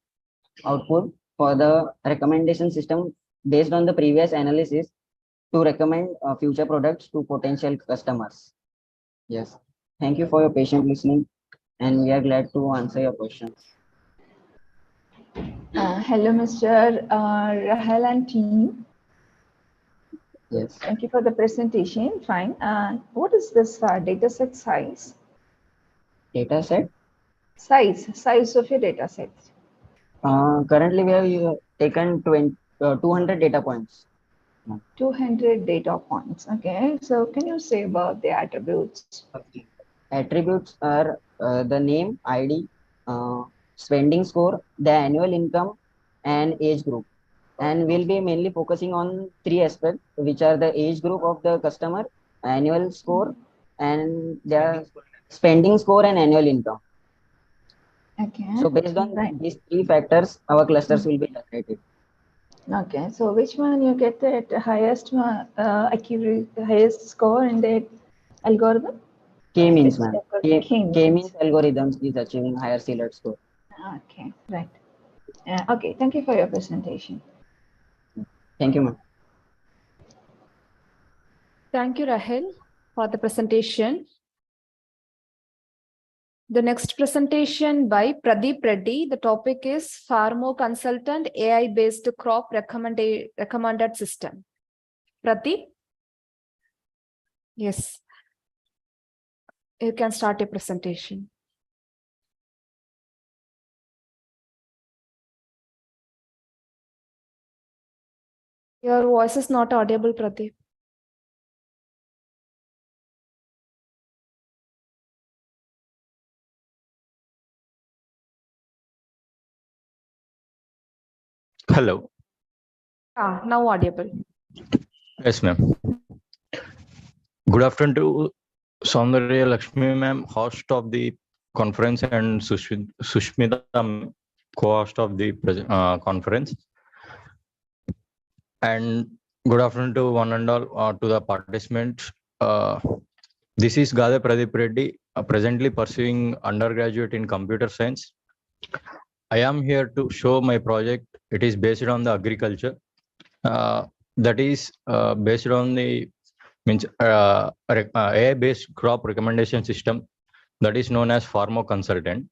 output for the recommendation system based on the previous analysis to recommend future products to potential customers. Yes, thank you for your patient listening, and we are glad to answer your questions. Hello, Mr. Rahel and team. Yes. Thank you for the presentation. Fine. What is this data set size? Data set? Size of your data set. Currently, we have taken 200 data points. 200 data points. Okay. So can you say about the attributes? Attributes are the name, ID, spending score, the annual income, and age group. And we'll be mainly focusing on three aspects, which are the age group of the customer, annual score, and their spending score and annual income. Okay. So based on these three factors, our clusters will be generated. Okay. So which one you get the highest accurate, highest score in the algorithm? K-means, ma'am. K-means algorithms is achieving higher CLAT score. Okay. Right. Okay. Thank you for your presentation. Thank you, ma'am. Thank you, Rahel, for the presentation. The next presentation by Pradeep Reddy. The topic is Farmo Consultant AI-based crop recommended system. Pradeep? Yes. You can start your presentation. Your voice is not audible, Pradeep. Hello. Now audible. Yes, ma'am. Good afternoon to Soundarya Lakshmi, ma'am, host of the conference, and Sushmita, co-host of the conference. And good afternoon to one and all, to the participants. This is Gade Pradeep Reddy, presently pursuing undergraduate in computer science. I am here to show my project. It is based on the agriculture. That is based on the AI-based crop recommendation system that is known as Farmo Consultant.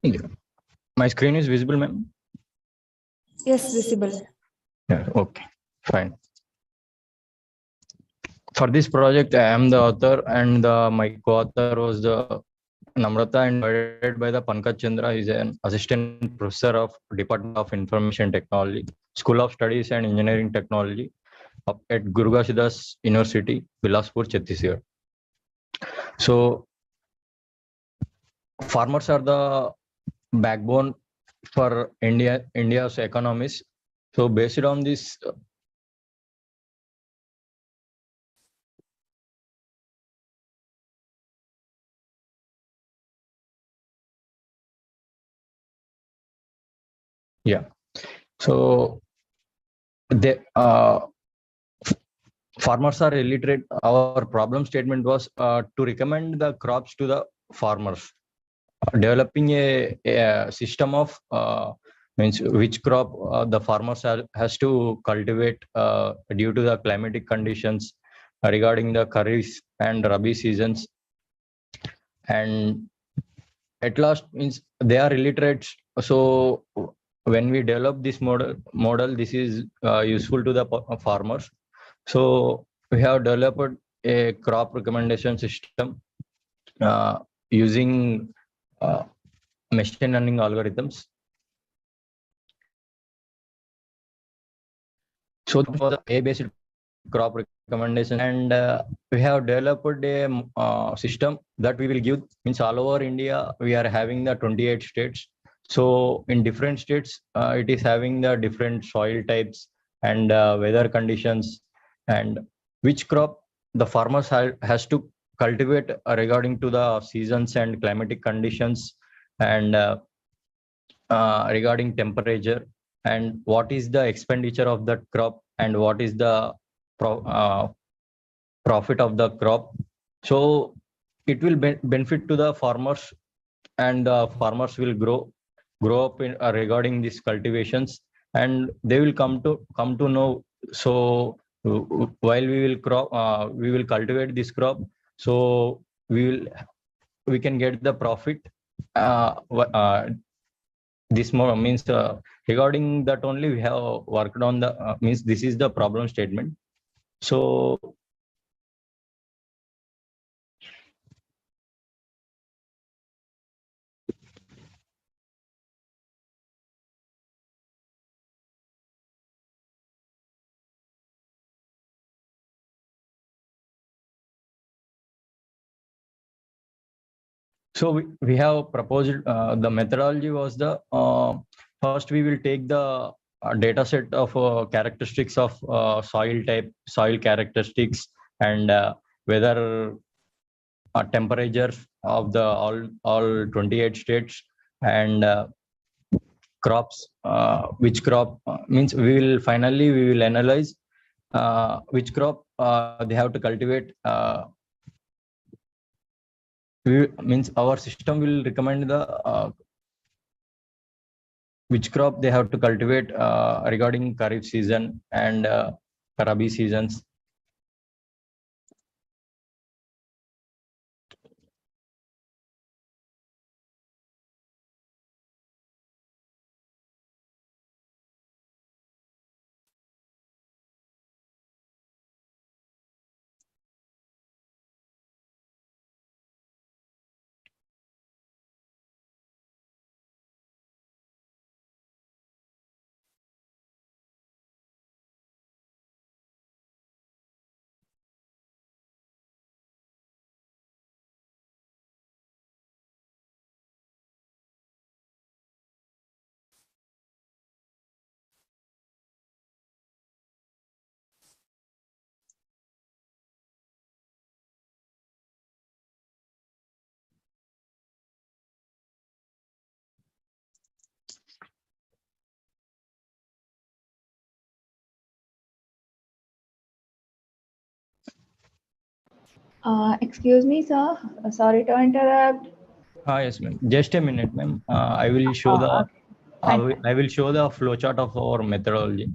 Yeah. My screen is visible, ma'am? Yes, visible. Yeah, okay, fine. For this project, I am the author, and my co-author was the Namrata, and guided by the Pankaj Chandra. Is an assistant professor of Department of Information Technology, School of Studies and Engineering Technology at Guru Ghasidas University, Bilaspur, Chhattisgarh. So farmers are the backbone for India's economies. So based on this, yeah. So the farmers are illiterate. Our problem statement was to recommend the crops to the farmers. Developing a system of means which crop the farmers has to cultivate due to the climatic conditions regarding the kharif and rabi seasons, and at last means they are illiterate. So when we develop this model, this is useful to the farmers. So we have developed a crop recommendation system using machine learning algorithms. So for the A-based crop recommendation, and we have developed a system that we will give, means all over India we are having the 28 states. So in different states it is having the different soil types and weather conditions, and which crop the farmers has to cultivate regarding to the seasons and climatic conditions, and regarding temperature, and what is the expenditure of that crop, and what is the profit of the crop. So it will benefit to the farmers, and farmers will grow up in regarding these cultivations, and they will come to know. So while we will cultivate this crop, so we can get the profit. This more means regarding that only we have worked on the means this is the problem statement. So we have proposed the methodology was the first we will take the data set of characteristics of soil type, soil characteristics, and whether temperature of the all 28 states, and crops, which crop means we will analyze which crop they have to cultivate. Means our system will recommend the which crop they have to cultivate regarding kharif season and rabi seasons. Excuse me, sir. Sorry to interrupt. Yes, ma'am. Just a minute, ma'am. I will show Okay. I will show the flowchart of our methodology.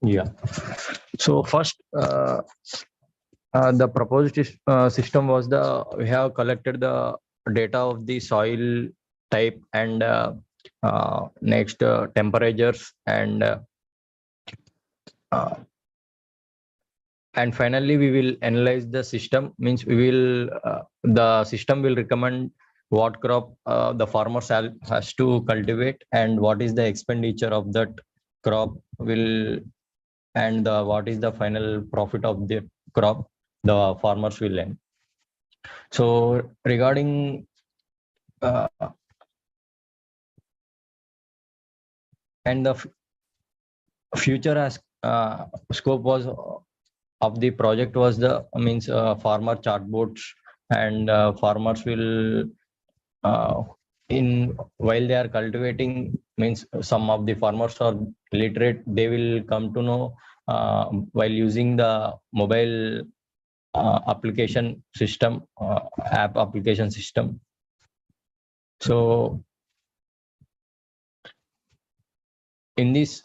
Yeah. So first, the proposed system was we have collected the data of the soil type and next temperatures and finally we will analyze the system. Means we will the system will recommend what crop the farmer has to cultivate and what is the expenditure of that crop will and what is the final profit of the crop the farmers will earn. So regarding and the future as scope was of the project was the means farmer chatbots and farmers will in while they are cultivating means some of the farmers are literate, they will come to know while using the mobile application system app application system. So in this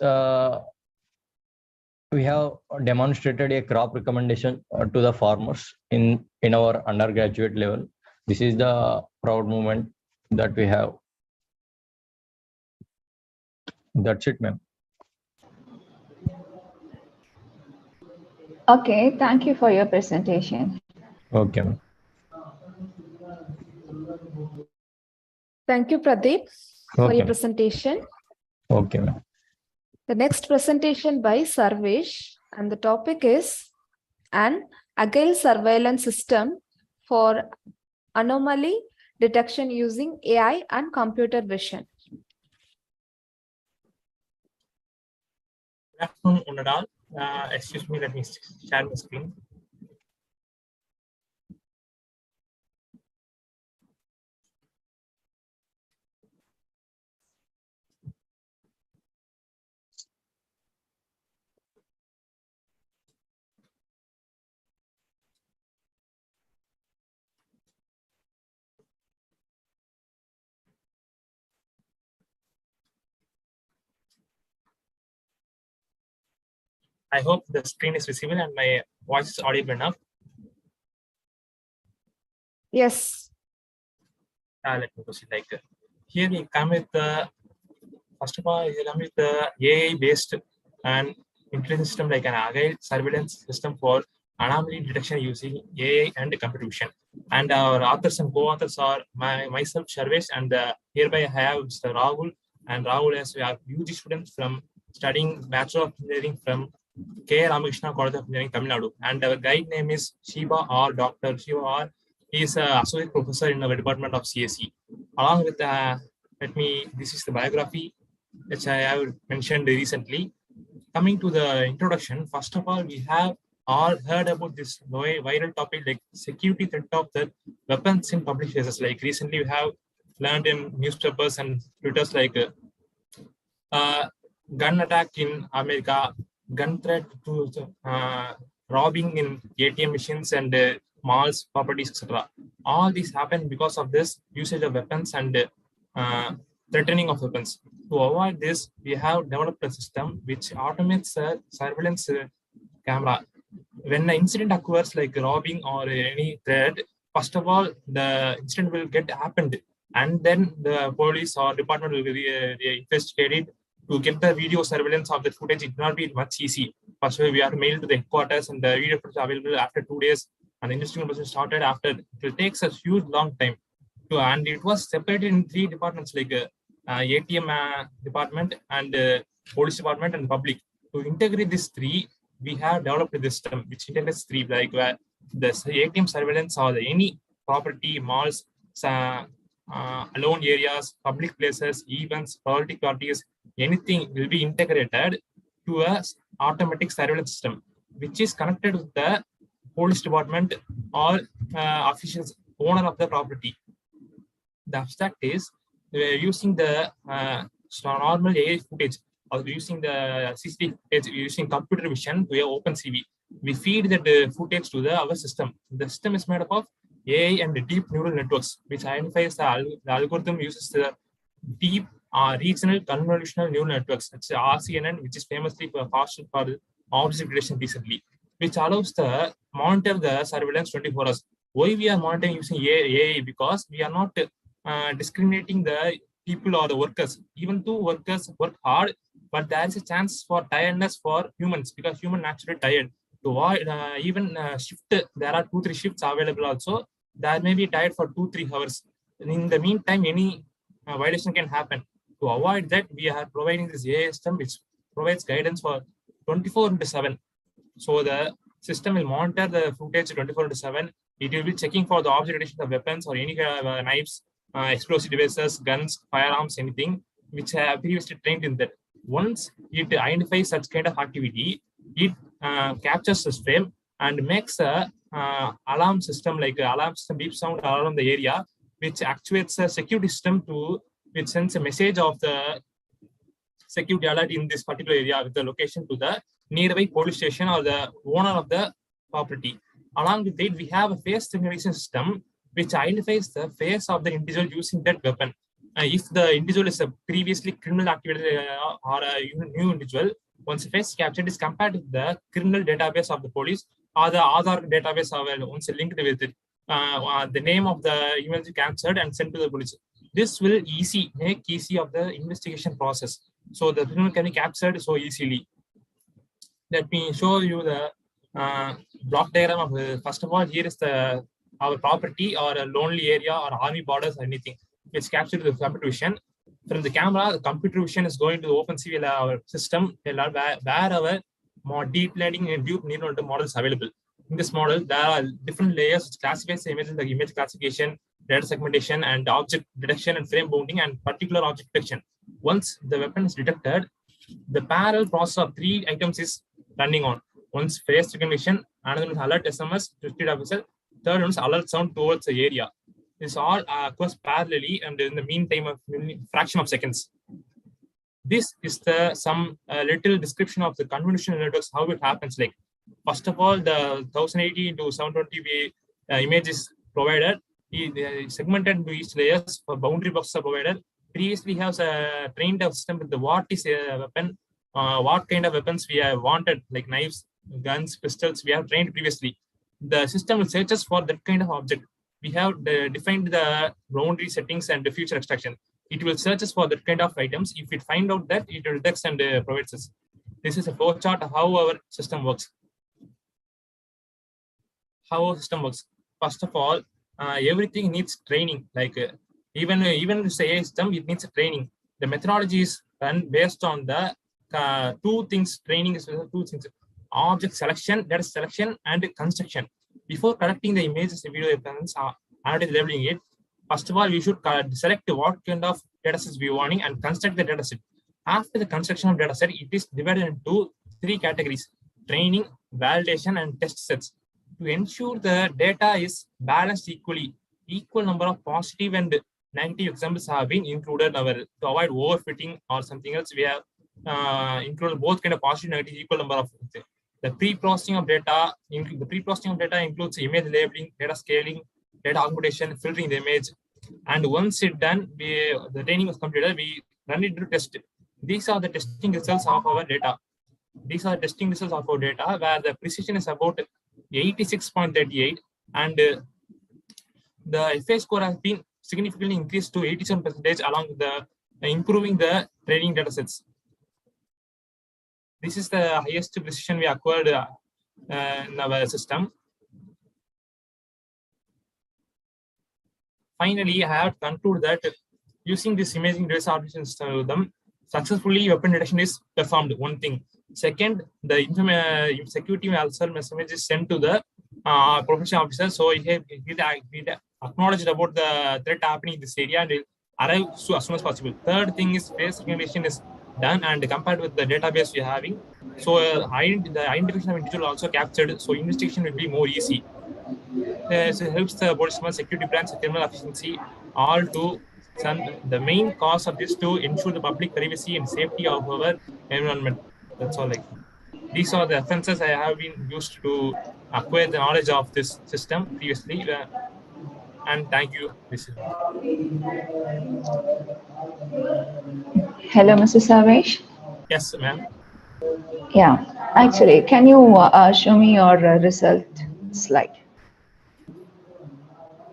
we have demonstrated a crop recommendation to the farmers in our undergraduate level. This is the proud moment that we have. That's it, ma'am. Okay, thank you for your presentation. Okay, ma'am. Thank you, Pradeep, for Okay. your presentation. Okay, ma'am. The next presentation by Sarvesh, and the topic is an agile surveillance system for anomaly detection using AI and computer vision. Good afternoon, one and all. Excuse me, let me share my screen. I hope the screen is visible and my voice is audible enough. Yes. Let me proceed. Here we come with the first of all, we come with the AI-based and intelligent system like an agile surveillance system for anomaly detection using AI and computer vision. And our authors and co-authors are myself, Sarvesh, and hereby I have Mr. Rahul. And Rahul, as we are UG students from studying Bachelor of Engineering from K. Ramakrishna College of Engineering, Tamil Nadu. And our guide name is Shiva R. Dr. Shiva R. He is an associate professor in our department of CSE. Along with, this is the biography which I have mentioned recently. Coming to the introduction, first of all, we have all heard about this viral topic like security threat of the weapons in public places. Like recently, we have learned in newspapers and Twitters like gun attack in America, gun threat to robbing in ATM machines and malls, properties, etc. All these happen because of this usage of weapons and threatening of weapons. To avoid this, we have developed a system which automates a surveillance camera. When an incident occurs like robbing or any threat, first of all, the incident will get happened, and then the police or department will investigate it to get the video surveillance of the footage. It will not be much easy. First, we have to mail to the headquarters, and the video footage available after 2 days, and the investigation started after. It will take a huge long time. And it was separated in 3 departments like ATM department and police department and public. To integrate these 3, we have developed a system which integrates 3, like where the ATM surveillance or any property, malls, alone areas, public places, events, political parties, anything will be integrated to a automatic surveillance system, which is connected with the police department or officials, owner of the property. The abstract is using the normal AI footage or using the CCTV footage, using computer vision to OpenCV. We feed that footage to our system. The system is made up of AI and deep neural networks, which identifies the algorithm uses the deep regional convolutional neural networks, such as RCNN, which is famously fast for object detection recently, which allows the monitor the surveillance 24 hours. Why we are monitoring using AI? Because we are not discriminating the people or the workers. Even though workers work hard, but there is a chance for tiredness for humans, because human naturally tired. To avoid even shift, there are 2-3 shifts available also. There may be tired for 2-3 hours. In the meantime, any violation can happen. To avoid that, we are providing this AI system, which provides guidance for 24/7. So the system will monitor the footage 24/7. It will be checking for the object detection of weapons or any knives, explosive devices, guns, firearms, anything which have previously trained in that. Once it identifies such kind of activity, it captures this frame and makes a alarm system, like alarm system beep sound around the area, which actuates a security system which sends a message of the security alert in this particular area with the location to the nearby police station or the owner of the property. Along with it, we have a face recognition system which identifies the face of the individual using that weapon. If the individual is a previously criminal activity or a new individual, once face is captured, is compared with the criminal database of the police or the Aadhaar database once linked with it. The name of the image captured and sent to the police. This will make easy of the investigation process. So the criminal can be captured so easily. Let me show you the block diagram of first of all, here is our property or a lonely area or army borders or anything. It's captured with the computer vision. From the camera, the computer vision is going to the OpenCV, our system, where our more deep learning and deep neural models available. In this model, there are different layers which classifies the images, like image classification, data segmentation, and object detection and frame bounding and particular object detection. Once the weapon is detected, the parallel process of 3 items is running on. One's face recognition, another one is alert SMS to street officer, third one is alert sound towards the area. This all occurs parallelly and in the meantime of fraction of seconds. This is some little description of the convolutional networks, how it happens. Like, first of all, the 1080 into 720p image is provided, segmented into each layers for boundary boxes are provided. Previously has a trained system with the what is a weapon, what kind of weapons we have wanted, like knives, guns, pistols, we have trained previously. The system will searches for that kind of object. We have defined the boundary settings and the future extraction. It will searches for that kind of items. If it find out that, it will detect and provides us. This is a flow chart of how our system works. How our system works. First of all, everything needs training. Like even say a system, it needs a training. The methodology is run based on the 2 things. Training is 2 things: object selection, data selection, and construction. Before collecting the images, video evidence, and labeling it, first of all, we should select what kind of data sets we want and construct the data set. After the construction of data set, it is divided into 3 categories: training, validation, and test sets. To ensure the data is balanced equally, equal number of positive and negative examples have been included. To avoid overfitting or something else, we have included both kind of positive and negative equal number of. The pre-processing of data includes image labeling, data scaling, data augmentation, filtering the image. And once it's done, the training was completed, we run it to test. These are the testing results of our data. These are testing results of our data, where the precision is about 86.38, and the FA score has been significantly increased to 87%, along with the improving the training data sets. This is the highest precision we acquired in our system. Finally, I have to conclude that using this imaging device artificial system, successfully weapon detection is performed. One thing. Second, the security message is sent to the professional officer. So he acknowledged about the threat happening in this area and will arrive as soon as possible. Third thing is face recognition is done and compared with the database we are having. So the identification of individual also captured. So investigation will be more easy. So it helps the policeman, security branch, criminal efficiency, all to the main cause of this to ensure the public privacy and safety of our environment. That's all. Like, these are the references I have been used to acquire the knowledge of this system previously. And thank you. Hello, Mr. Savesh. Yes, ma'am. Yeah, actually, can you show me your result slide?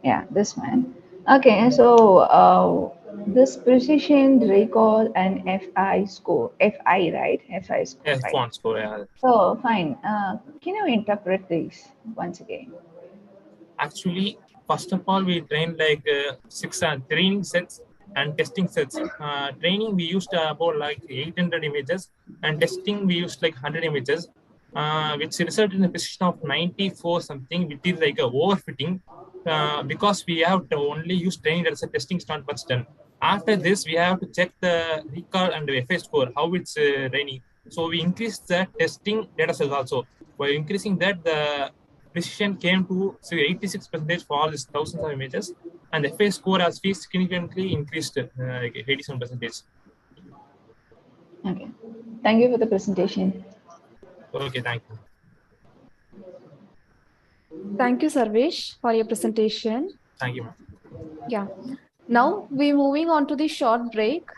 Yeah, this one. Okay, so this precision, recall, and FI score. FI, right? FI score, Yes, right? font score. Yeah. So, fine. Can you interpret this once again? Actually, first of all, we trained like six training sets and testing sets. Training we used about like 800 images, and testing we used like 100 images, which resulted in a precision of 94 something, which is like a overfitting. Because we have to only use training data set, testing is not much done. After this, we have to check the recall and the FA score, how it's raining. So we increased the testing data set also. By increasing that, the precision came to 86% for all these thousands of images, and the FA score has significantly increased, like 87%. Okay. Thank you for the presentation. Okay, thank you. Thank you, Sarvesh, for your presentation. Thank you, ma'am. Yeah. Now we're moving on to the short break.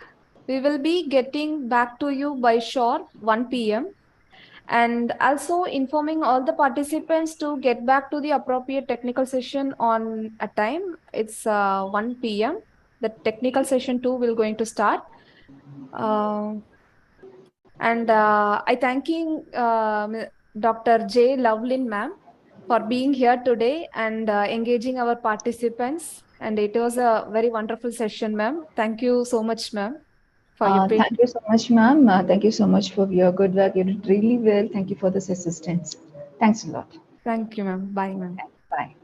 We will be getting back to you by sharp 1 p.m. and also informing all the participants to get back to the appropriate technical session on a time. It's 1 p.m. The technical session 2 will going to start. And I thanking Dr. J. Lovelin ma'am for being here today and engaging our participants. And it was a very wonderful session, ma'am. Thank you so much, ma'am, for your patience. Thank you so much, ma'am. Thank you so much for your good work. You did really well. Thank you for this assistance. Thanks a lot. Thank you, ma'am. Bye, ma'am. Bye.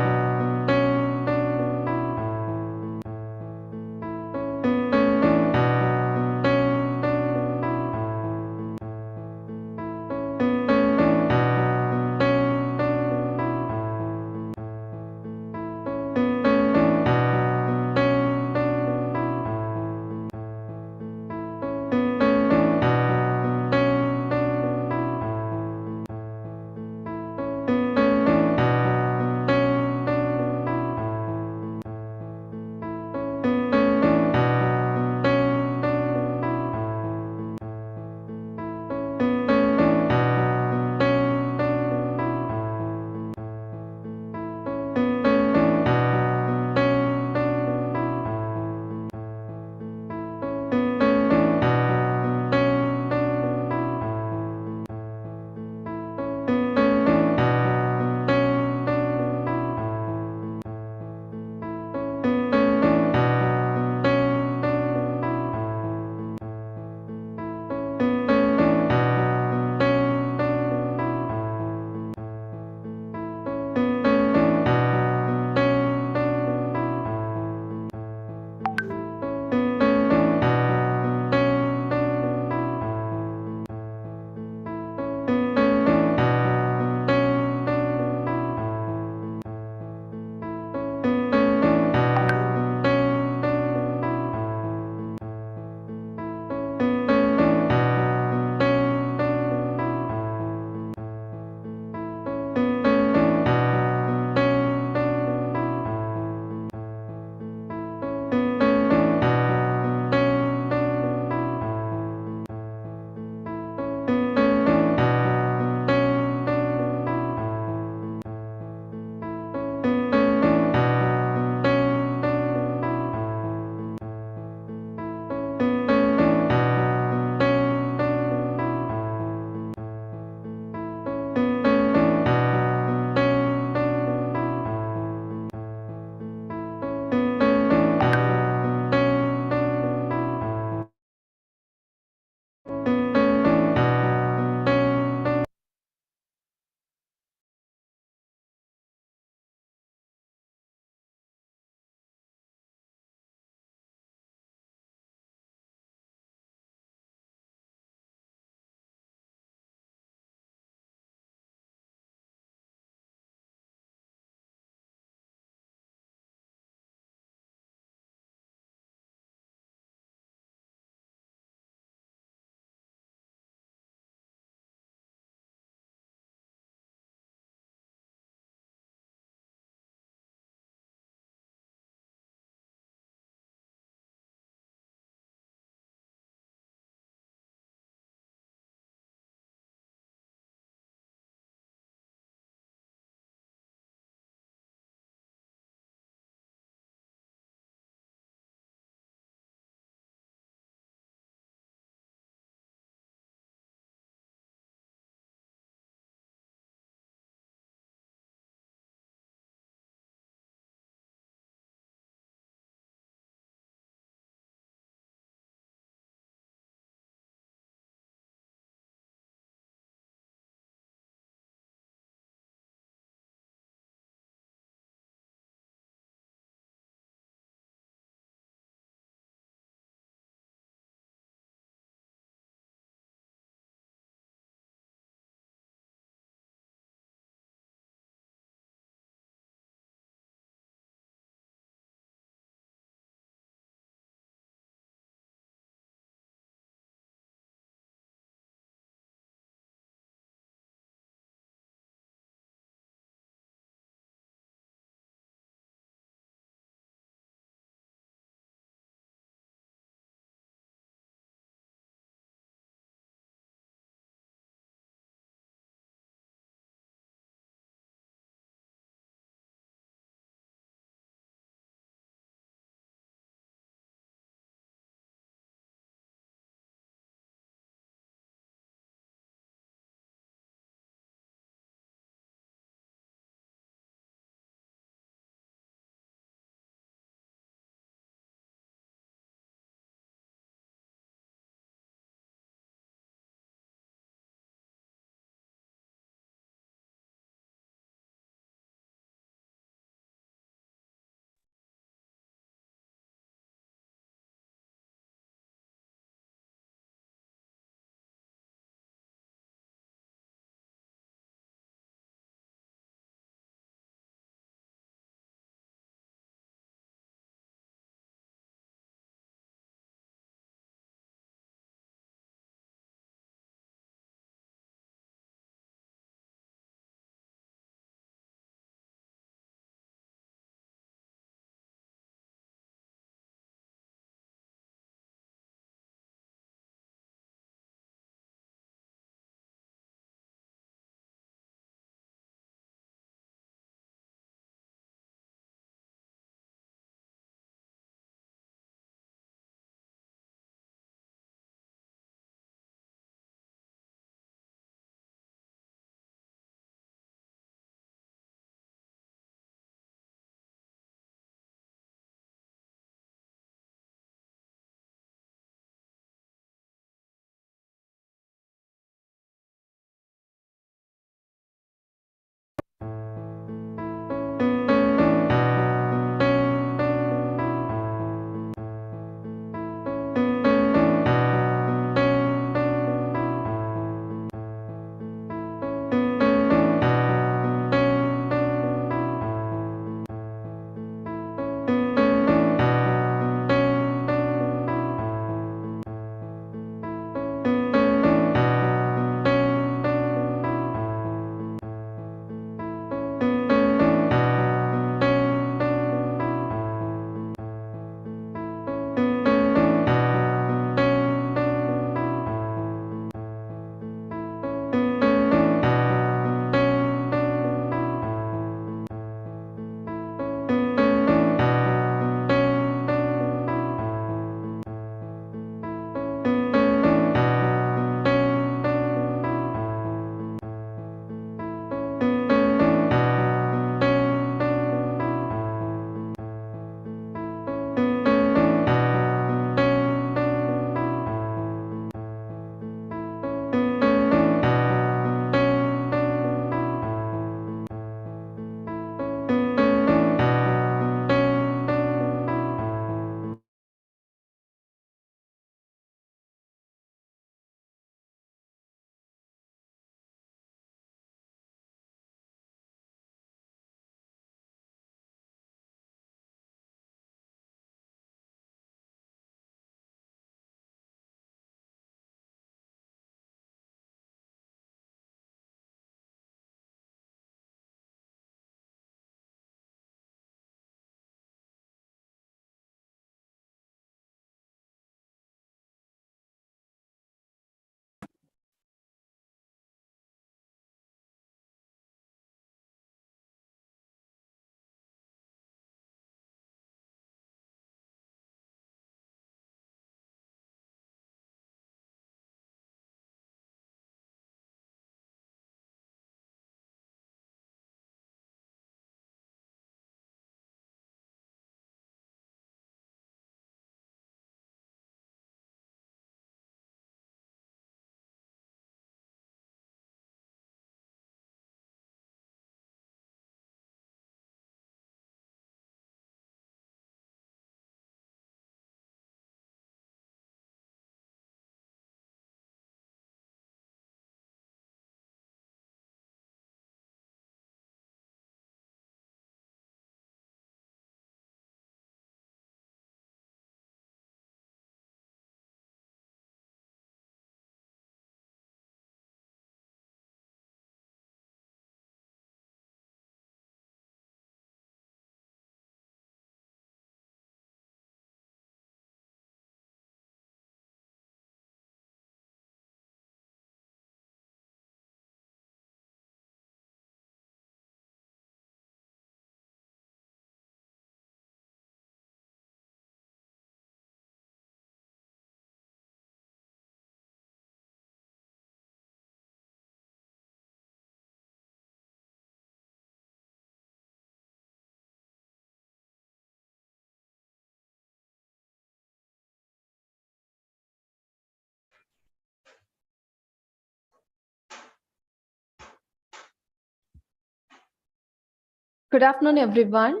Good afternoon, everyone.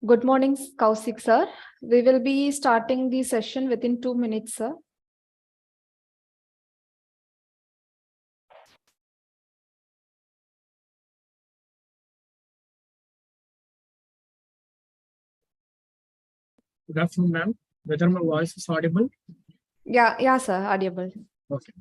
Good morning, Kausik sir. We will be starting the session within 2 minutes, sir. Good afternoon, ma'am. Whether my voice is audible? Yeah, sir, audible. Okay.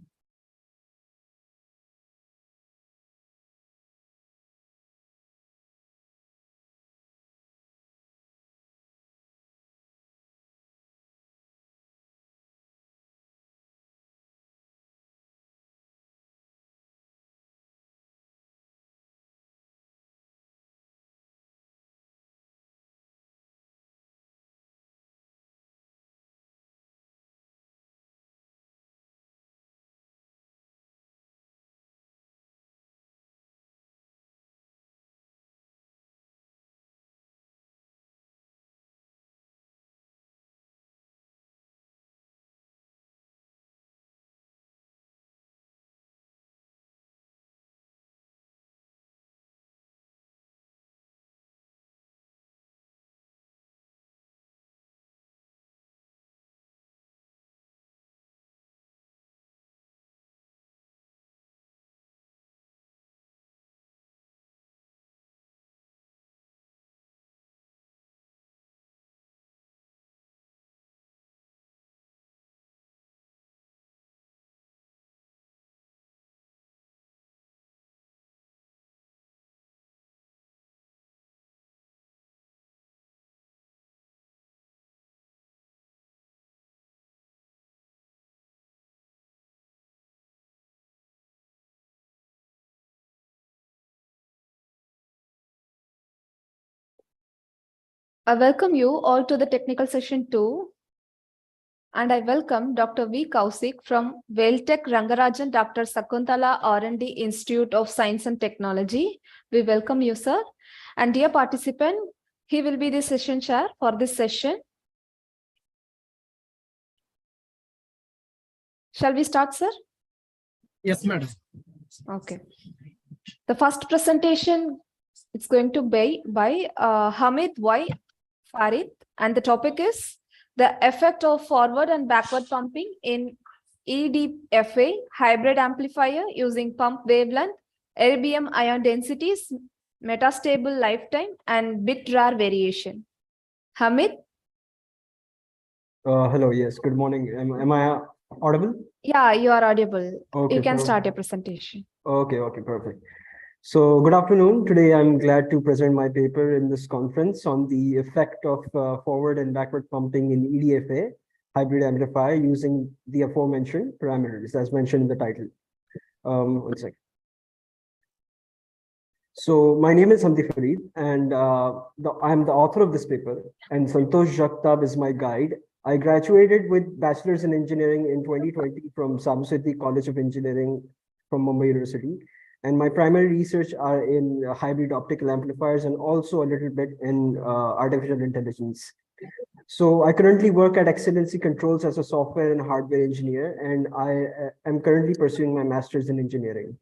I welcome you all to the technical session 2. And I welcome Dr. V. Kausik from Veltech Rangarajan Dr. Sakuntala R&D Institute of Science and Technology. We welcome you, sir. And dear participant, he will be the session chair for this session. Shall we start, sir? Yes, madam. Okay. The first presentation is going to be by Hamid Y. Farid, and the topic is the effect of forward and backward pumping in EDFA hybrid amplifier using pump wavelength, erbium ion densities, metastable lifetime, and bit rare variation. Hamid? Hello, yes, good morning. Am I audible? Yeah, you are audible. Okay, You can perfect. start your presentation. Okay, perfect. So good afternoon. Today, I'm glad to present my paper in this conference on the effect of forward and backward pumping in EDFA hybrid amplifier using the aforementioned parameters as mentioned in the title. One second. So my name is Hamid Farid, and I'm the author of this paper, and Santosh Jagtab is my guide. I graduated with Bachelor's in Engineering in 2020 from Sabaswati College of Engineering from Mumbai University. And my primary research are in hybrid optical amplifiers and also a little bit in artificial intelligence. So I currently work at Excellency Controls as a software and hardware engineer, and I am currently pursuing my master's in engineering.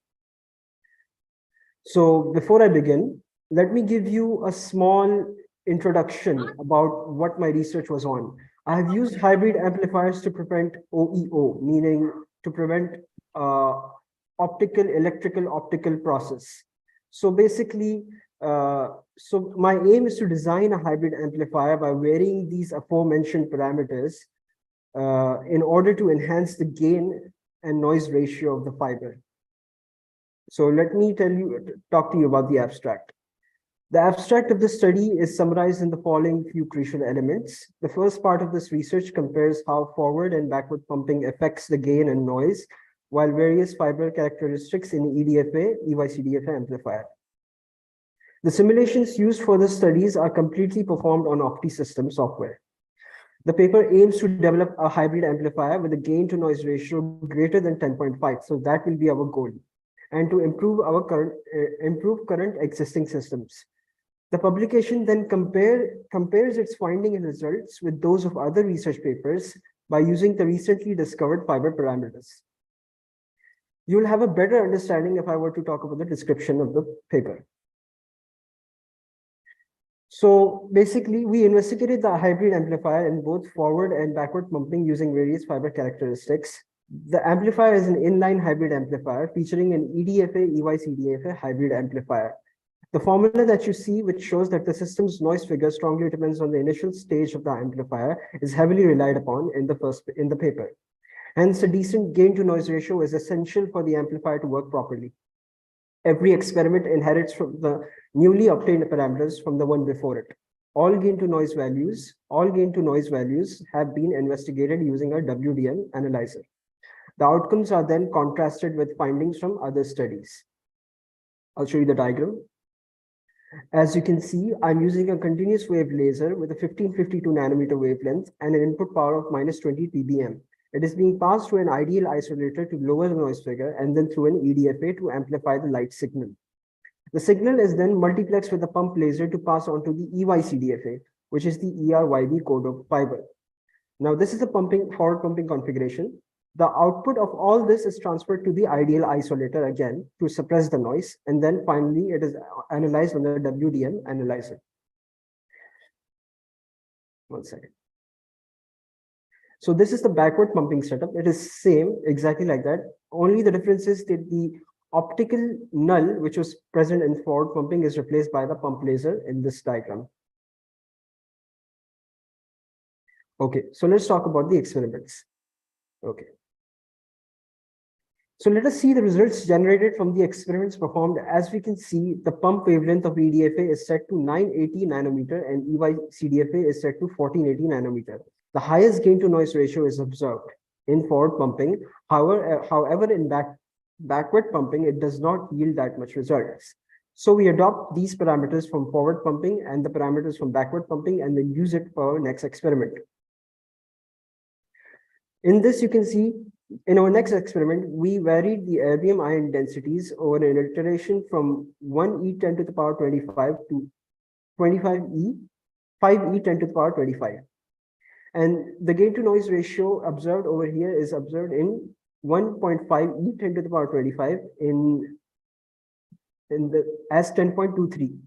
So before I begin, let me give you a small introduction about what my research was on. I have used hybrid amplifiers to prevent OEO, meaning to prevent optical process. So basically, so my aim is to design a hybrid amplifier by varying these aforementioned parameters in order to enhance the gain and noise ratio of the fiber. So let me talk to you about the abstract. The abstract of the study is summarized in the following few crucial elements. The first part of this research compares how forward and backward pumping affects the gain and noise, while various fiber characteristics in EDFA, EY-CDFA amplifier. The simulations used for the studies are completely performed on OptiSystem software. The paper aims to develop a hybrid amplifier with a gain to noise ratio greater than 10.5. So that will be our goal, and to improve our current existing systems. The publication then compares its findings and results with those of other research papers by using the recently discovered fiber parameters. You will have a better understanding if I were to talk about the description of the paper. So basically, we investigated the hybrid amplifier in both forward and backward pumping using various fiber characteristics. The amplifier is an inline hybrid amplifier featuring an EDFA EY-CDFA hybrid amplifier. The formula that you see, which shows that the system's noise figure strongly depends on the initial stage of the amplifier, is heavily relied upon in the paper. Hence, a decent gain to noise ratio is essential for the amplifier to work properly. Every experiment inherits from the newly obtained parameters from the one before it. All gain to noise values have been investigated using a WDM analyzer. The outcomes are then contrasted with findings from other studies. I'll show you the diagram. As you can see, I'm using a continuous wave laser with a 1552 nanometer wavelength and an input power of -20 dBm. It is being passed through an ideal isolator to lower the noise figure and then through an EDFA to amplify the light signal. The signal is then multiplexed with a pump laser to pass on to the EY-CDFA, which is the ERYB code of fiber. Now, this is the forward pumping configuration. The output of all this is transferred to the ideal isolator again to suppress the noise, and then finally it is analyzed on the WDM analyzer. One second. So this is the backward pumping setup. It is same, exactly like that. Only the difference is that the optical null, which was present in forward pumping, is replaced by the pump laser in this diagram. Okay, so let's talk about the experiments. Okay. So let us see the results generated from the experiments performed. As we can see, the pump wavelength of EDFA is set to 980 nanometer and EY-CDFA is set to 1480 nanometer. The highest gain to noise ratio is observed in forward pumping. However, in backward pumping, it does not yield that much results. So we adopt these parameters from forward pumping and the parameters from backward pumping and then use it for our next experiment. In this, you can see in our next experiment, we varied the erbium ion densities over an iteration from 1e10 to the power 25 to 25e, 5e10 to the power 25. And the gain to noise ratio observed over here is observed in 1.5e10 to the power 25 as 10.23.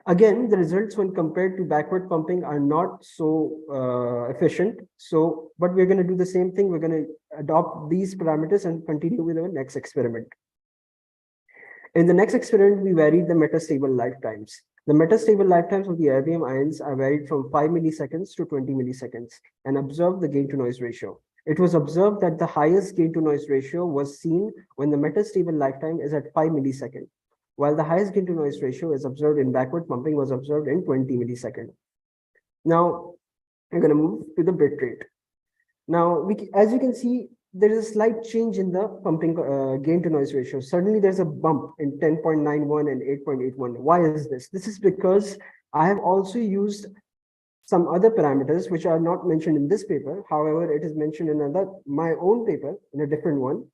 Again, the results when compared to backward pumping are not so efficient. So, but we're going to do the same thing. We're going to adopt these parameters and continue with our next experiment. In the next experiment, we varied the metastable lifetimes. The metastable lifetimes of the erbium ions are varied from 5 milliseconds to 20 milliseconds and observe the gain to noise ratio. It was observed that the highest gain to noise ratio was seen when the metastable lifetime is at 5 milliseconds, while the highest gain to noise ratio is observed in backward pumping was observed in 20 milliseconds. Now, we're going to move to the bit rate. Now, as you can see, there is a slight change in the pumping gain to noise ratio. Suddenly, there's a bump in 10.91 and 8.81. Why is this? This is because I have also used some other parameters which are not mentioned in this paper. However, it is mentioned in my own paper in a different one.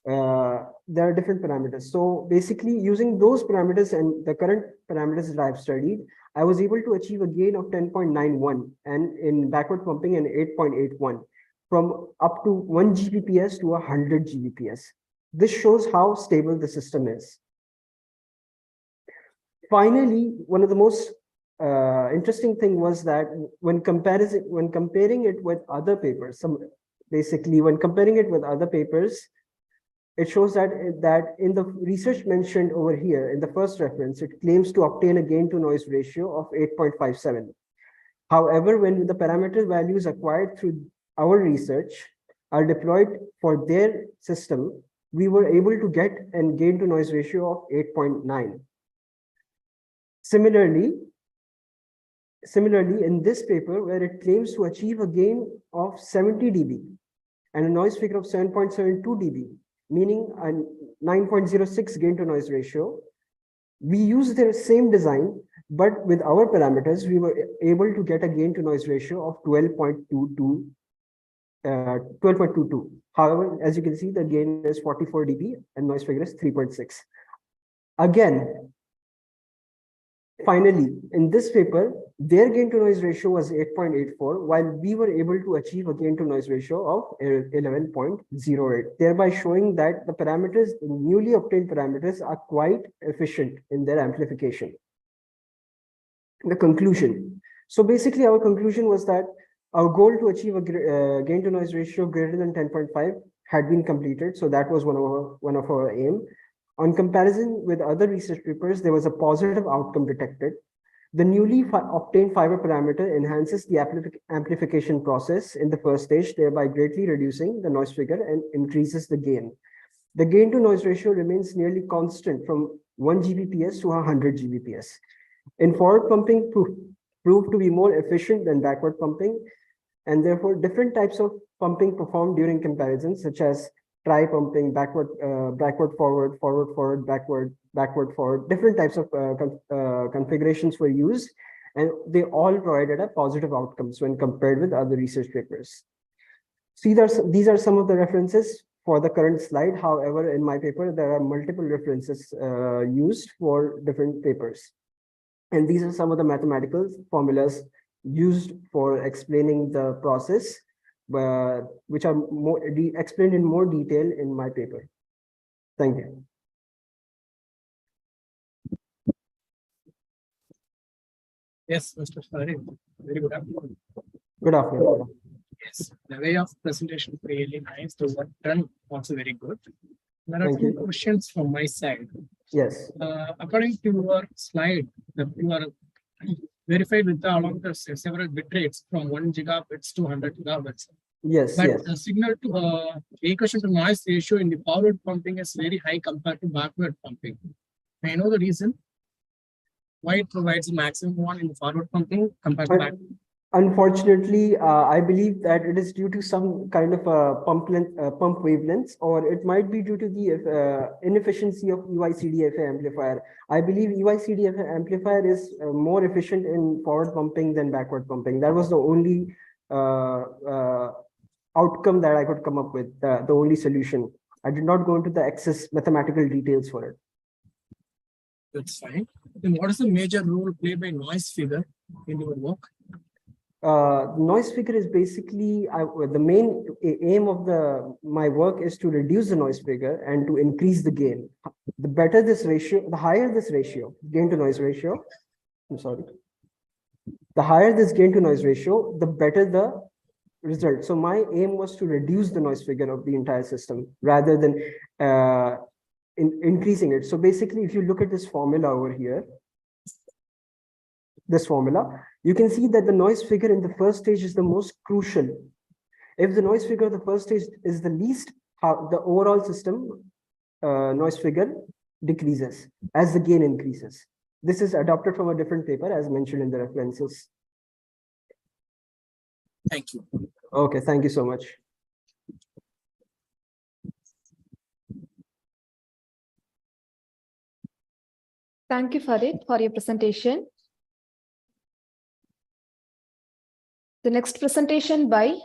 There are different parameters. So basically, using those parameters and the current parameters that I've studied, I was able to achieve a gain of 10.91 and in backward pumping and 8.81 from up to 1 Gbps to 100 Gbps. This shows how stable the system is. Finally, one of the most interesting thing was that when comparing it with other papers, when comparing it with other papers, it shows that in the research mentioned over here in the first reference, it claims to obtain a gain to noise ratio of 8.57. However, when the parameter values acquired through our research are deployed for their system, we were able to get a gain to noise ratio of 8.9. Similarly, in this paper, where it claims to achieve a gain of 70 dB and a noise figure of 7.72 dB, meaning a 9.06 gain to noise ratio, we used the same design, but with our parameters, we were able to get a gain to noise ratio of 12.22. However, as you can see, the gain is 44 dB and noise figure is 3.6. Again, finally, in this paper, their gain to noise ratio was 8.84, while we were able to achieve a gain to noise ratio of 11.08, thereby showing that the parameters, the newly obtained parameters, are quite efficient in their amplification. the conclusion. So basically, our conclusion was that our goal to achieve a gain to noise ratio greater than 10.5 had been completed. So that was one of our aim. On comparison with other research papers, there was a positive outcome detected. The newly obtained fiber parameter enhances the amplification process in the first stage, thereby greatly reducing the noise figure and increases the gain. The gain to noise ratio remains nearly constant from 1 Gbps to 100 Gbps. In forward pumping proved to be more efficient than backward pumping, and therefore different types of pumping performed during comparisons, such as tri-pumping, backward, forward, backward, forward. Different types of configurations were used, and they all provided a positive outcomes when compared with other research papers. See, these are some of the references for the current slide. However, in my paper, there are multiple references used for different papers. And these are some of the mathematical formulas used for explaining the process, which are explained in more detail in my paper. Thank you. Yes, Mr. Sari, very good afternoon. Good afternoon. Yes, the way of presentation is really nice. The work done also very good. There are Thank two you. questions from my side. Yes. According to your slide, that you are verified with along the several bit rates from 1 gigabits to 100 gigabits. Yes, But yes. the signal to equation to noise ratio in the forward pumping is very high compared to backward pumping. May I know the reason why it provides maximum one in the forward pumping compared to backward? Unfortunately, I believe that it is due to some kind of a pump wavelengths, or it might be due to the inefficiency of EY-CDFA amplifier. I believe EY-CDFA amplifier is more efficient in forward pumping than backward pumping. That was the only outcome that I could come up with, the only solution. I did not go into the excess mathematical details for it. That's fine. Then what is the major role played by noise figure in your work? Noise figure is basically the main aim of my work is to reduce the noise figure and to increase the gain. The better this ratio, the higher this ratio, gain to noise ratio. I'm sorry. The higher this gain to noise ratio, the better the result. So my aim was to reduce the noise figure of the entire system rather than increasing it. So basically, if you look at this formula over here, you can see that the noise figure in the first stage is the most crucial. If the noise figure of the first stage is the least, the overall system noise figure decreases as the gain increases. This is adopted from a different paper as mentioned in the references. Thank you. Okay, thank you so much. Thank you, Farid, for your presentation. The next presentation by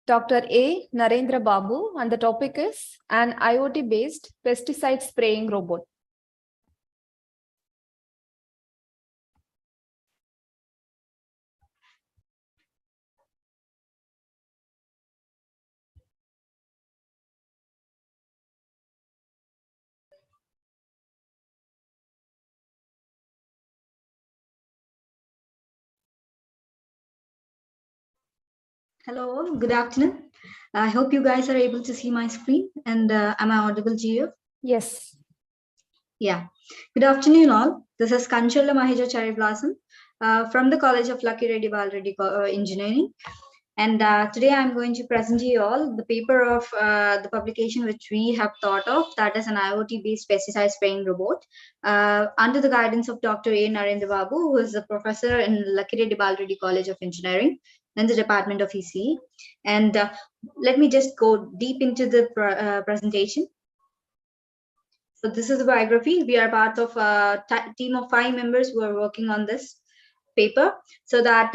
Dr. A. Narendra Babu, and the topic is an IoT-based pesticide spraying robot. Hello, good afternoon. I hope you guys are able to see my screen, and am I audible to you? Yes. Yeah. Good afternoon, all. This is Kanchala Mahija Cherry Blossom from the College of Lucky Reddy Balreddy Engineering. And today I'm going to present to you all the paper of the publication which we have thought of, that is an IoT-based pesticide spraying robot under the guidance of Dr. A. Narendra Babu, who is a professor in Lucky Reddy Balreddy College of Engineering in the Department of ECE. And let me just go deep into the presentation. So this is a biography. We are part of a team of 5 members who are working on this paper, so that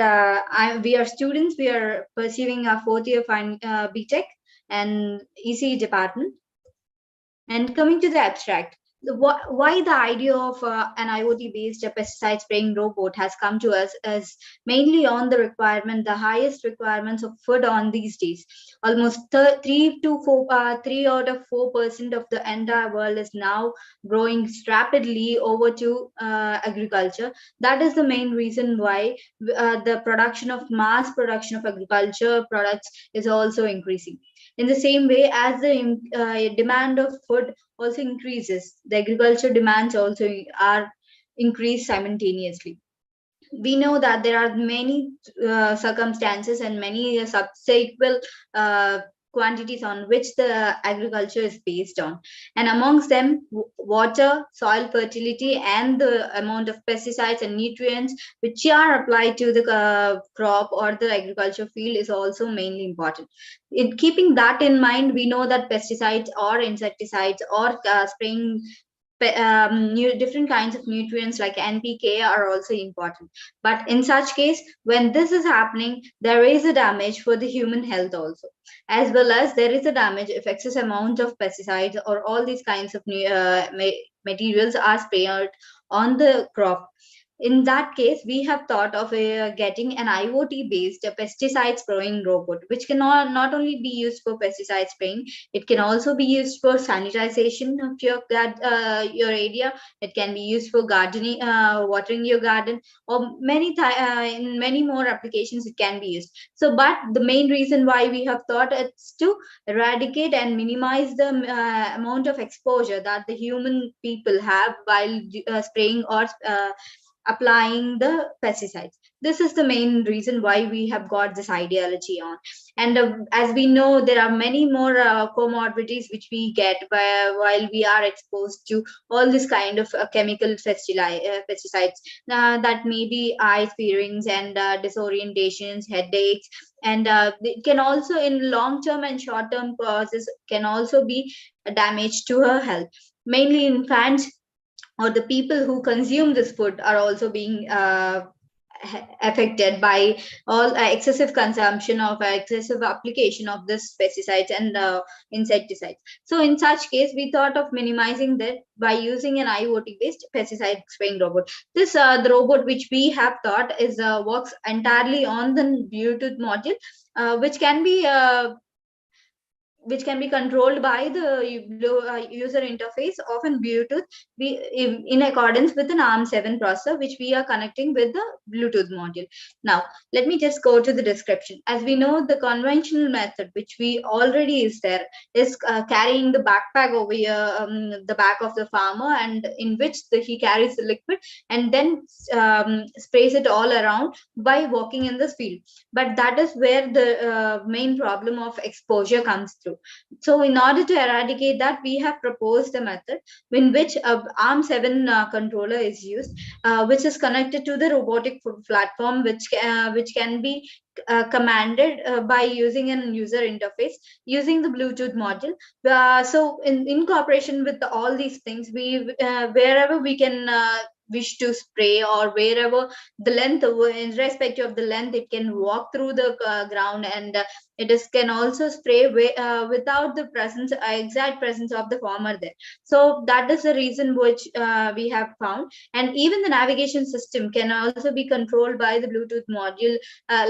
we are students. We are pursuing our 4th year BTech and ECE department. And coming to the abstract, why the idea of an IoT-based pesticide spraying robot has come to us is mainly on the requirement, the highest requirements of food on these days. Almost 3 out of 4% of the entire world is now growing rapidly over to agriculture. That is the main reason why the mass production of agriculture products is also increasing. In the same way as the demand of food also increases, the agriculture demands also are increased simultaneously. We know that there are many circumstances and many subsequent quantities on which the agriculture is based on, and amongst them water, soil fertility, and the amount of pesticides and nutrients which are applied to the crop or the agriculture field is also mainly important. In keeping that in mind, we know that pesticides or insecticides or spraying different kinds of nutrients like NPK are also important. But in such case, when this is happening, there is a damage for the human health also, as well as there is a damage if excess amount of pesticides or all these kinds of materials are sprayed on the crop. In that case, we have thought of getting an IoT-based pesticide spraying robot, which can not only be used for pesticide spraying, it can also be used for sanitization of your area. It can be used for gardening, watering your garden, or in many more applications it can be used. So, but the main reason why we have thought it's to eradicate and minimize the amount of exposure that the human people have while spraying or applying the pesticides. This is the main reason why we have got this ideology on. And as we know, there are many more comorbidities which we get while we are exposed to all this kind of chemical pesticides. That may be eye fearings and disorientations, headaches, and it can also, in long-term and short-term causes, can also be damage to her health. Mainly infants or the people who consume this food are also being affected by all excessive consumption of excessive application of this pesticides and insecticides. So in such case, we thought of minimizing that by using an IoT based pesticide spraying robot. This the robot which we have thought is works entirely on the Bluetooth module, which can be controlled by the user interface of an Bluetooth in accordance with an ARM7 processor, which we are connecting with the Bluetooth module. Now, let me just go to the description. As we know, the conventional method, which we already is there, is carrying the backpack over here, the back of the farmer, and in which he carries the liquid and then sprays it all around by walking in the field. But that is where the main problem of exposure comes through. So in order to eradicate that, we have proposed a method in which a ARM7 controller is used, which is connected to the robotic platform, which can be commanded by using an user interface using the Bluetooth module. So in cooperation with all these things, we wherever we can wish to spray, or wherever the length, irrespective of the length, it can walk through the ground, and can also spray without the exact presence of the farmer there. So that is the reason which we have found. And even the navigation system can also be controlled by the Bluetooth module,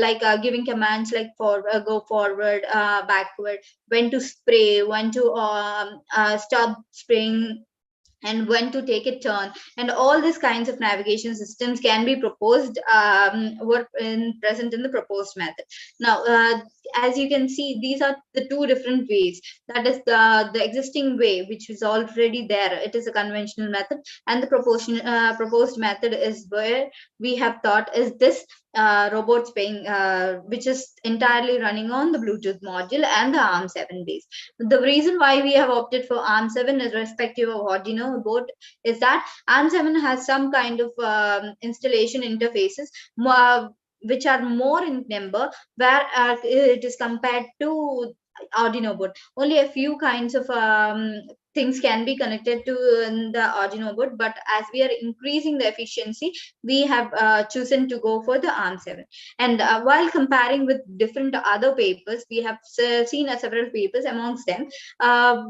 like giving commands like go forward, backward, when to spray, when to stop spraying, and when to take a turn, and all these kinds of navigation systems can be proposed, were present in the proposed method. Now, as you can see, these are the two different ways. That is the existing way, which is already there. It is a conventional method, and the proposed method is where we have thought is this robot spraying, which is entirely running on the Bluetooth module and the ARM7 base. The reason why we have opted for ARM7 irrespective of Arduino board is that ARM7 has some kind of installation interfaces which are more in number, where it is compared to Arduino board. Only a few kinds of things can be connected to the Arduino board, but as we are increasing the efficiency, we have chosen to go for the ARM7. And while comparing with different other papers, we have seen several papers. Amongst them,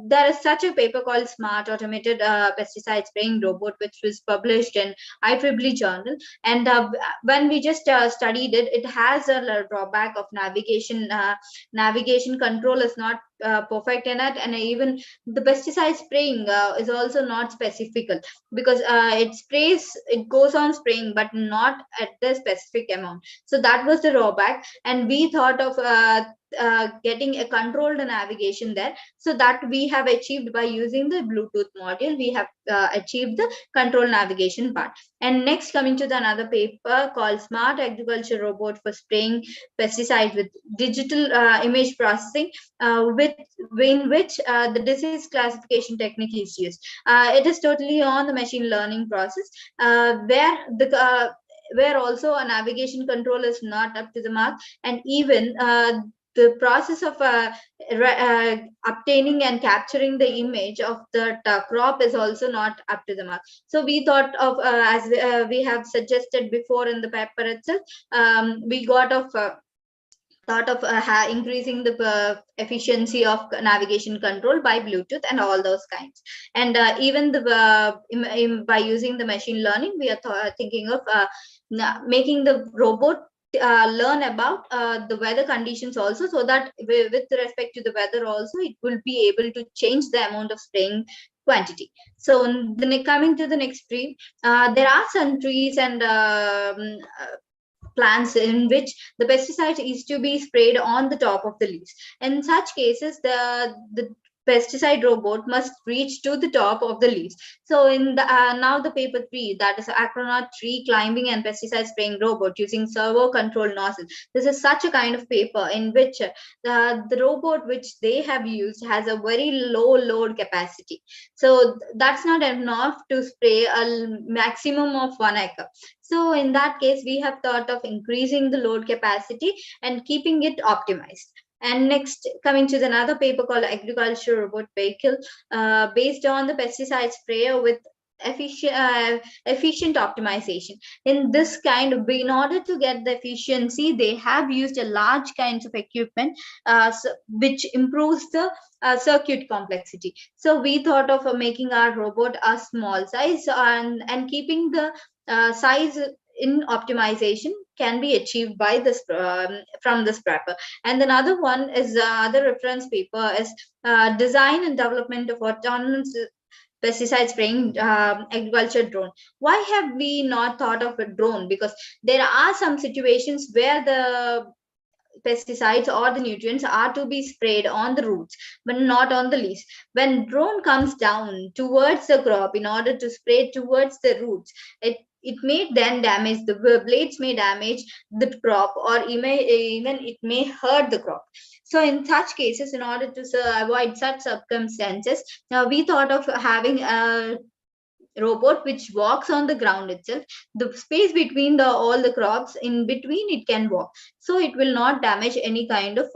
there is such a paper called Smart Automated Pesticide Spraying Robot, which was published in IEEE journal. And when we just studied it, it has a drawback of navigation. Navigation control is not perfect in it, and even the pesticide spraying is also not specific, because it goes on spraying but not at the specific amount. So that was the drawback, and we thought of getting a controlled navigation there. So that we have achieved by using the Bluetooth module. We have achieved the control navigation part. And next, coming to the another paper called Smart Agriculture Robot for Spraying Pesticide with Digital Image Processing, in which the disease classification technique is used. It is totally on the machine learning process, where also a navigation control is not up to the mark, and even the process of obtaining and capturing the image of the crop is also not up to the mark. So we thought of, as we have suggested before in the paper itself, we got of thought of increasing the efficiency of navigation control by Bluetooth and all those kinds. And even by using the machine learning, we are thinking of making the robot learn about the weather conditions also, so that with respect to the weather also, it will be able to change the amount of spraying quantity. So coming to the next brief, there are some trees and plants in which the pesticide is to be sprayed on the top of the leaves. In such cases, the pesticide robot must reach to the top of the leaves. So in the now the paper 3, that is Acronaut tree climbing and pesticide spraying robot using servo control nozzle. This is such a kind of paper in which the robot which they have used has a very low load capacity. So that's not enough to spray a maximum of 1 acre. So in that case, we have thought of increasing the load capacity and keeping it optimized. And next, coming to another paper called Agriculture Robot Vehicle, based on the pesticide sprayer with efficient optimization. In this kind of, in order to get the efficiency, they have used a large kinds of equipment, which improves the circuit complexity. So we thought of making our robot a small size, and keeping the size in optimization can be achieved by this from this paper. And another one is other reference paper is design and development of autonomous pesticide spraying agriculture drone. Why have we not thought of a drone? Because there are some situations where the pesticides or the nutrients are to be sprayed on the roots but not on the leaves. When drone comes down towards the crop in order to spray towards the roots, it may then damage the blades, may damage the crop, or even it may hurt the crop. So in such cases, in order to avoid such circumstances, we thought of having a robot which walks on the ground itself. The space between all the crops, in between it can walk, so it will not damage any kind of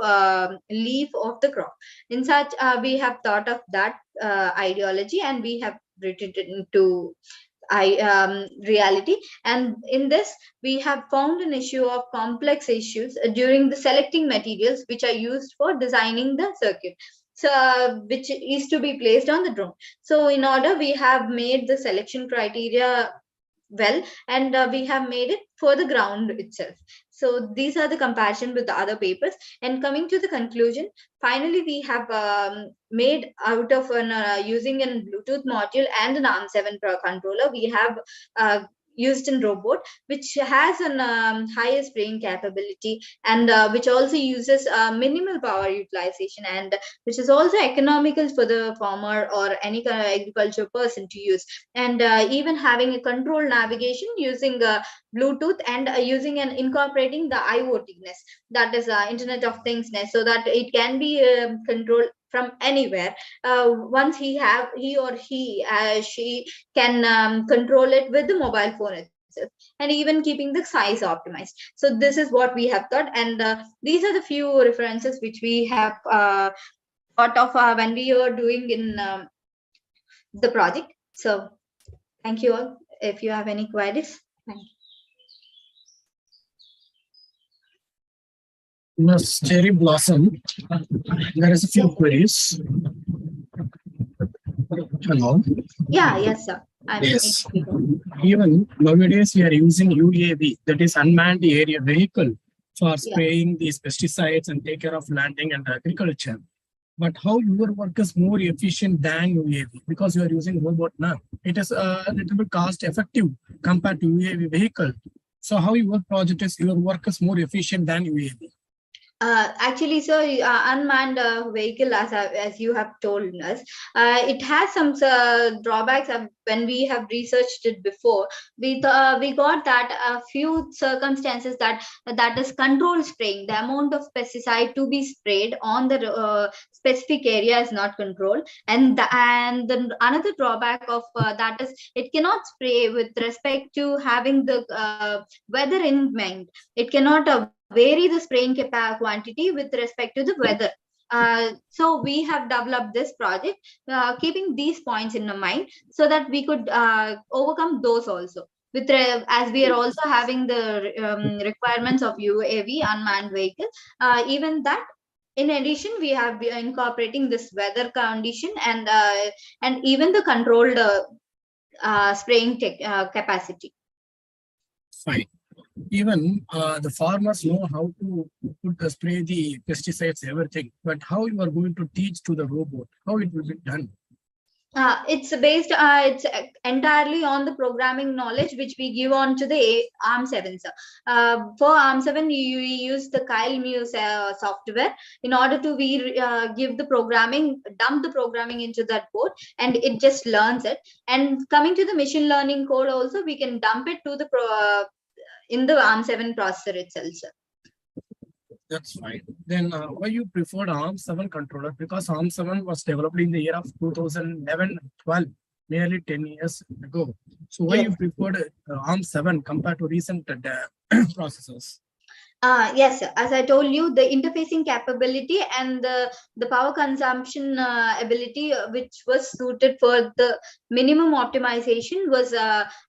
leaf of the crop. In such, we have thought of that ideology, and we have written it into reality. And in this, we have found an issue of complex issues during the selecting materials which are used for designing the circuit, so which is to be placed on the drone. So in order, we have made the selection criteria well, and we have made it for the ground itself. So these are the comparison with the other papers. And coming to the conclusion, finally we have made out of using a Bluetooth module and an ARM7 Pro controller, we have used in robot which has an higher spraying capability, and which also uses minimal power utilization, and which is also economical for the farmer or any kind of agriculture person to use. And even having a control navigation using Bluetooth, and using and incorporating the IoT-ness, that is Internet of Things-ness, so that it can be controlled from anywhere. Once she can control it with the mobile phone itself, and even keeping the size optimized. So this is what we have thought, and these are the few references which we have thought of when we are doing in the project. So thank you all. If you have any queries, thank you. Yes, cherry blossom. There is a few queries. Hello. Yeah, yes, sir. Yes. Even nowadays we are using UAV, that is unmanned area vehicle, for spraying these pesticides and take care of landing and agriculture. But how your work is more efficient than UAV because you are using robot now. It is a little bit cost effective compared to UAV vehicle. So how your project is, your work is more efficient than UAV? Actually, sir, unmanned vehicle, as you have told us, it has some drawbacks. When we have researched it before, we got that a few circumstances that is control spraying. The amount of pesticide to be sprayed on the specific area is not controlled, and another drawback of that is it cannot spray with respect to having the weather in mind. It cannot vary the spraying quantity with respect to the weather. So we have developed this project keeping these points in mind so that we could overcome those also. As we are also having the requirements of UAV unmanned vehicle, even that. In addition, we have been incorporating this weather condition and even the controlled spraying capacity. Fine. Even the farmers know how to spray the pesticides, everything. But how you are going to teach to the robot? How it will be done? It's based. It's entirely on the programming knowledge which we give on to the ARM7. For ARM7, we use the Kyle Muse software in order to give the programming, dump the programming into that code, and it just learns it. And coming to the machine learning code, also we can dump it to the in the ARM7 processor itself, sir. That's fine. Then why you preferred ARM7 controller? Because ARM7 was developed in the year of 2011-12, nearly 10 years ago. So why you preferred ARM7 compared to recent processors? Yes, sir. As I told you, the interfacing capability and the power consumption ability, which was suited for the minimum optimization, was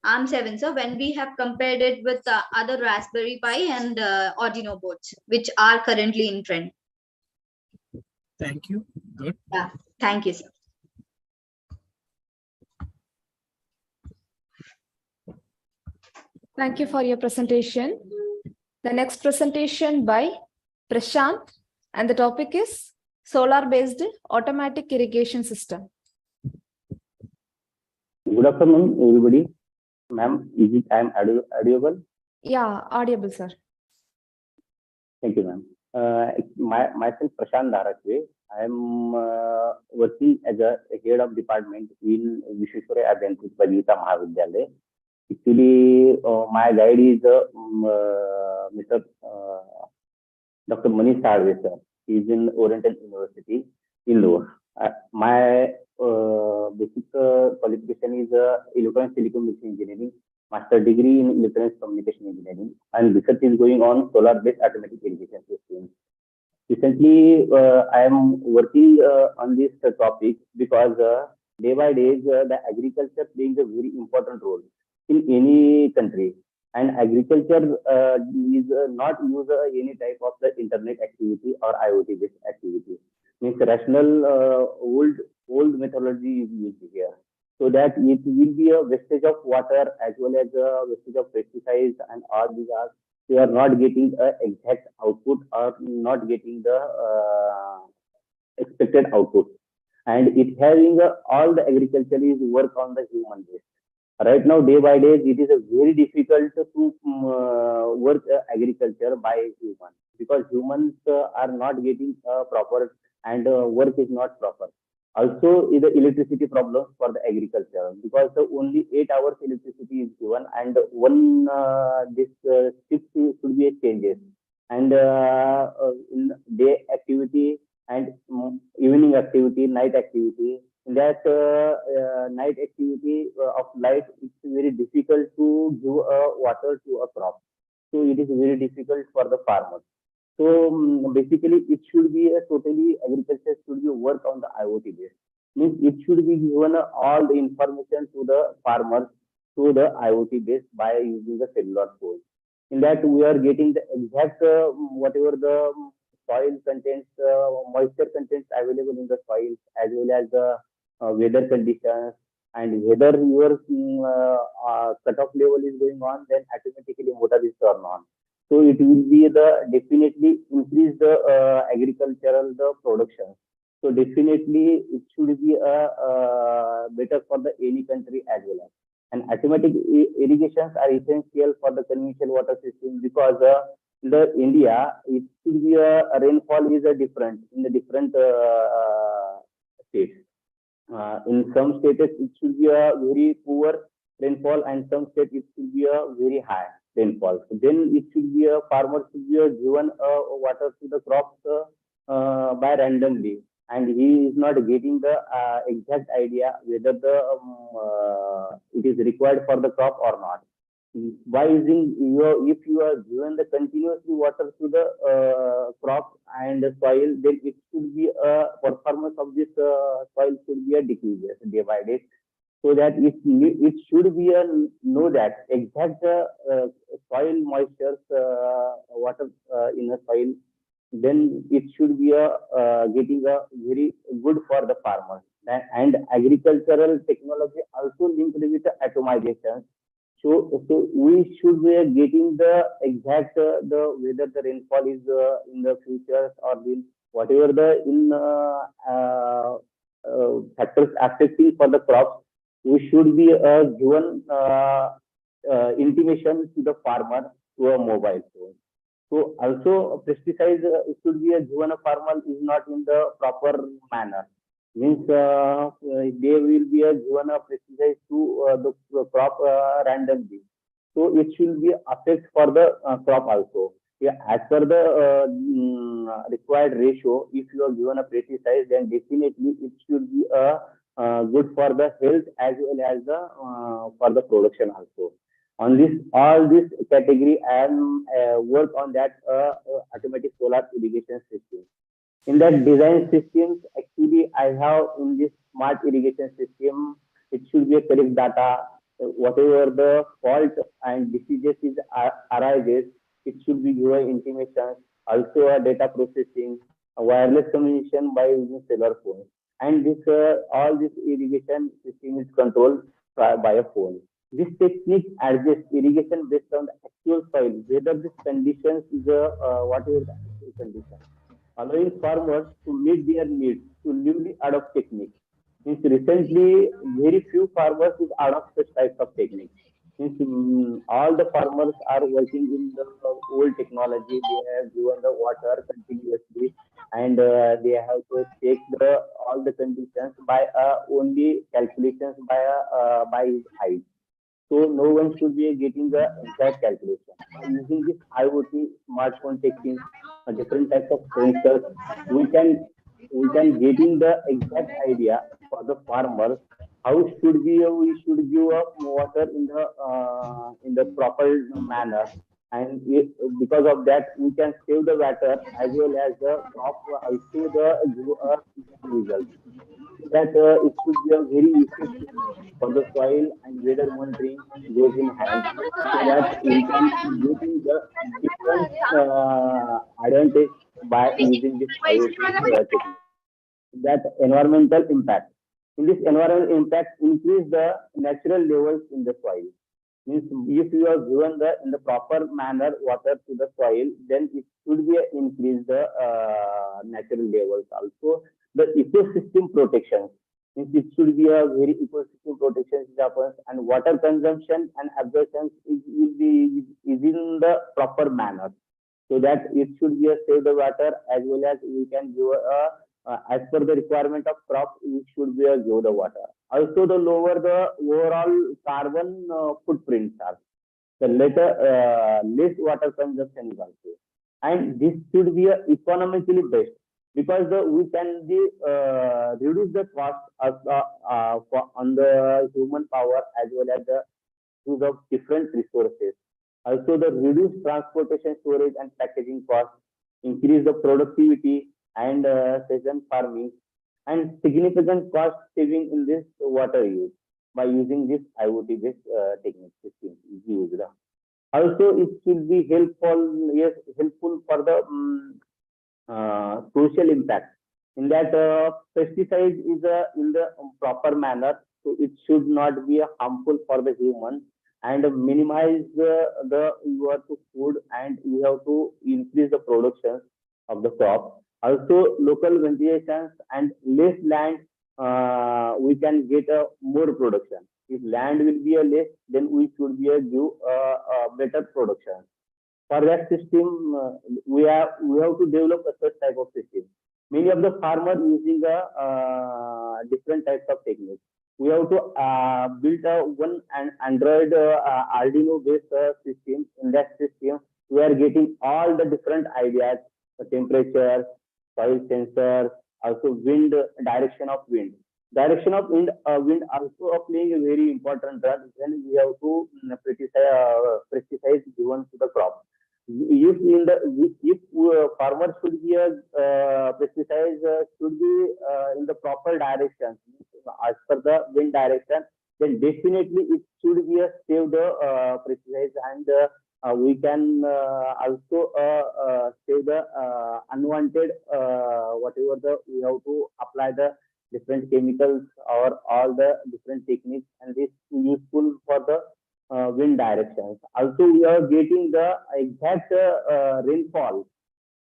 ARM7. So when we have compared it with other Raspberry Pi and Arduino boards, which are currently in trend. Thank you. Good. Yeah. Thank you, sir. Thank you for your presentation. The next presentation by Prashant, and the topic is solar-based automatic irrigation system. Good afternoon, everybody. Ma'am, is it I am audible? Yeah, audible, sir. Thank you, ma'am. Myself, Prashant Dharakwe. I am working as a head of department in Vishweshwaraya Abhyantriky Padivita Mahavidyalaya. Actually, my guide is Mr. Dr. Manish Sadve, sir. He is in Oriental University in Lower. My basic qualification is electronics telecommunication engineering, master degree in electronics communication engineering, and research is going on solar-based automatic irrigation systems. Recently, I am working on this topic because day by day, the agriculture playing a very important role in any country, and agriculture is not use any type of the internet activity or IoT based activity. Means rational old methodology is used here, so that it will be a wastage of water as well as a wastage of pesticides, and all these are we are not getting a exact output or not getting the expected output, and it having all the agriculture is work on the human base. Right now, day by day, it is very difficult to work agriculture by humans because humans are not getting proper and work is not proper. Also, is the electricity problem for the agriculture because only 8 hours electricity is given, and one this shift should be a changes, and in day activity and evening activity, night activity. In that night activity of light, it's very difficult to give water to a crop. So it is very difficult for the farmers. So basically, it should be a totally agriculture should be work on the IoT base. Means it should be given all the information to the farmers through the IoT base by using the cellular phone. In that, we are getting the exact whatever the soil contents, moisture contents available in the soil, as well as the weather conditions, and whether your cutoff level is going on, then automatically motor is turned on. So it will be the definitely increase the agricultural the production. So definitely it should be better for the any country as well. And automatic irrigations are essential for the conventional water system because the India, it should be a rainfall is a different in the different states. In some states it should be a very poor rainfall, and some states it should be a very high rainfall. So then it should be a farmer should be given water to the crops by randomly, and he is not getting the exact idea whether the it is required for the crop or not. By using if you are given the continuously water to the crop and the soil, then it should be a performance of this soil should be a decreases day by day, so that it should be a know that exact soil moisture water in a soil, then it should be a getting a very good for the farmers. And agricultural technology also linked with the atomization. So we should be getting the exact the whether the rainfall is in the future or in whatever the in factors affecting for the crops. We should be given intimation to the farmer through a mobile phone. So also pesticides should be given a farmer is not in the proper manner. Means they will be given a pesticide to the crop randomly. So it should be affect for the crop also. Yeah, as per the required ratio, if you are given a pesticide, then definitely it should be good for the health as well as the for the production also. On this all this category, I am work on that automatic solar irrigation system. In that design systems, actually I have in this smart irrigation system, it should be a correct data. Whatever the fault and diseases is arises, it should be given intimation. Also a data processing, a wireless communication by using cellular phone. And this all this irrigation system is controlled by a phone. This technique adjusts irrigation based on the actual soil, whether this conditions is whatever the actual condition, allowing farmers to meet their needs to newly adopt techniques. Means recently, very few farmers is adopt such types of techniques. Means all the farmers are working in the old technology. They have given the water continuously, and they have to check the all the conditions by only calculations by his eyes. So no one should be getting the exact calculation. By using this IoT smartphone techniques, different types of sensors, we can getting the exact idea for the farmers how we should give up water in the proper manner, and because of that we can save the water as well as the crop also the give result. That it should be a very effective for the soil and weather monitoring goes in hand, so that we can getting the different advantage by using this IoT technique. That environmental impact. In this environmental impact, increase the natural levels in the soil. Means if you are given the in the proper manner water to the soil, then it should be increase the natural levels. Also, the ecosystem protection. Means it should be a very ecosystem protection happens, and water consumption and absorption will be is in the proper manner, so that it should be a save the water as well as we can give a as per the requirement of crop, we should be a give the water. Also, the lower the overall carbon footprints are, the later less water consumption is also, and this should be economically best because we can be reduce the cost on the human power as well as the use of different resources. Also, the reduced transportation, storage, and packaging costs, increase the productivity and season farming, and significant cost saving in this water use by using this IoT based technique system is used. Also, it should be helpful, yes, helpful for the social impact. In that, pesticide is in the proper manner, so it should not be harmful for the human and minimize the you have to food and you have to increase the production of the crop. Also, local vegetations and less land, we can get a more production. If land will be a less, then we should be a give a better production. For that system, we have to develop a such type of system. Many of the farmers using different types of techniques. We have to build one an Android Arduino based system. In that system, we are getting all the different ideas: the temperature, soil sensor, also wind, direction of wind. Direction of wind also playing a very important role when we have to precise given to the crop. If farmer should be precise should be in the proper direction as per the wind direction, then definitely it should be a save the precise and we can also save the unwanted whatever the we have to apply the different chemicals or all the different techniques, and this is useful for the wind directions. Also, we are getting the exact rainfall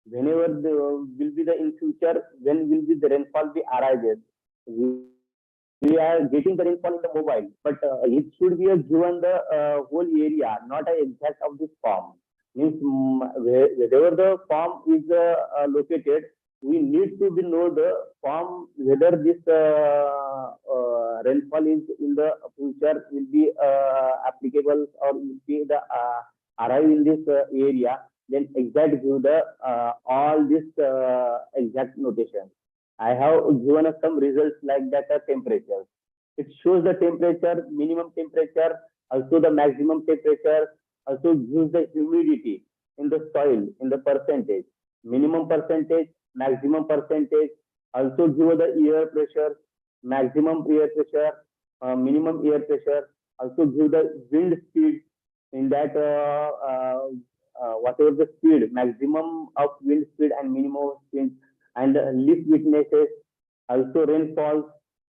whenever will be the in future when will be the rainfall be arises. We are getting the rainfall in the mobile, but it should be given the whole area, not an exact of this farm. Means wherever the farm is located, we need to be know the farm whether this rainfall is in the future will be applicable or will be the arrive in this area. Then exact give the all this exact notation. I have given us some results like that temperature. It shows the temperature, minimum temperature, also the maximum temperature, also gives the humidity in the soil in the percentage, minimum percentage, maximum percentage, also give the air pressure, maximum air pressure, minimum air pressure, also give the wind speed in that whatever the speed, maximum of wind speed and minimum speed, and leaf witnesses, also rainfall,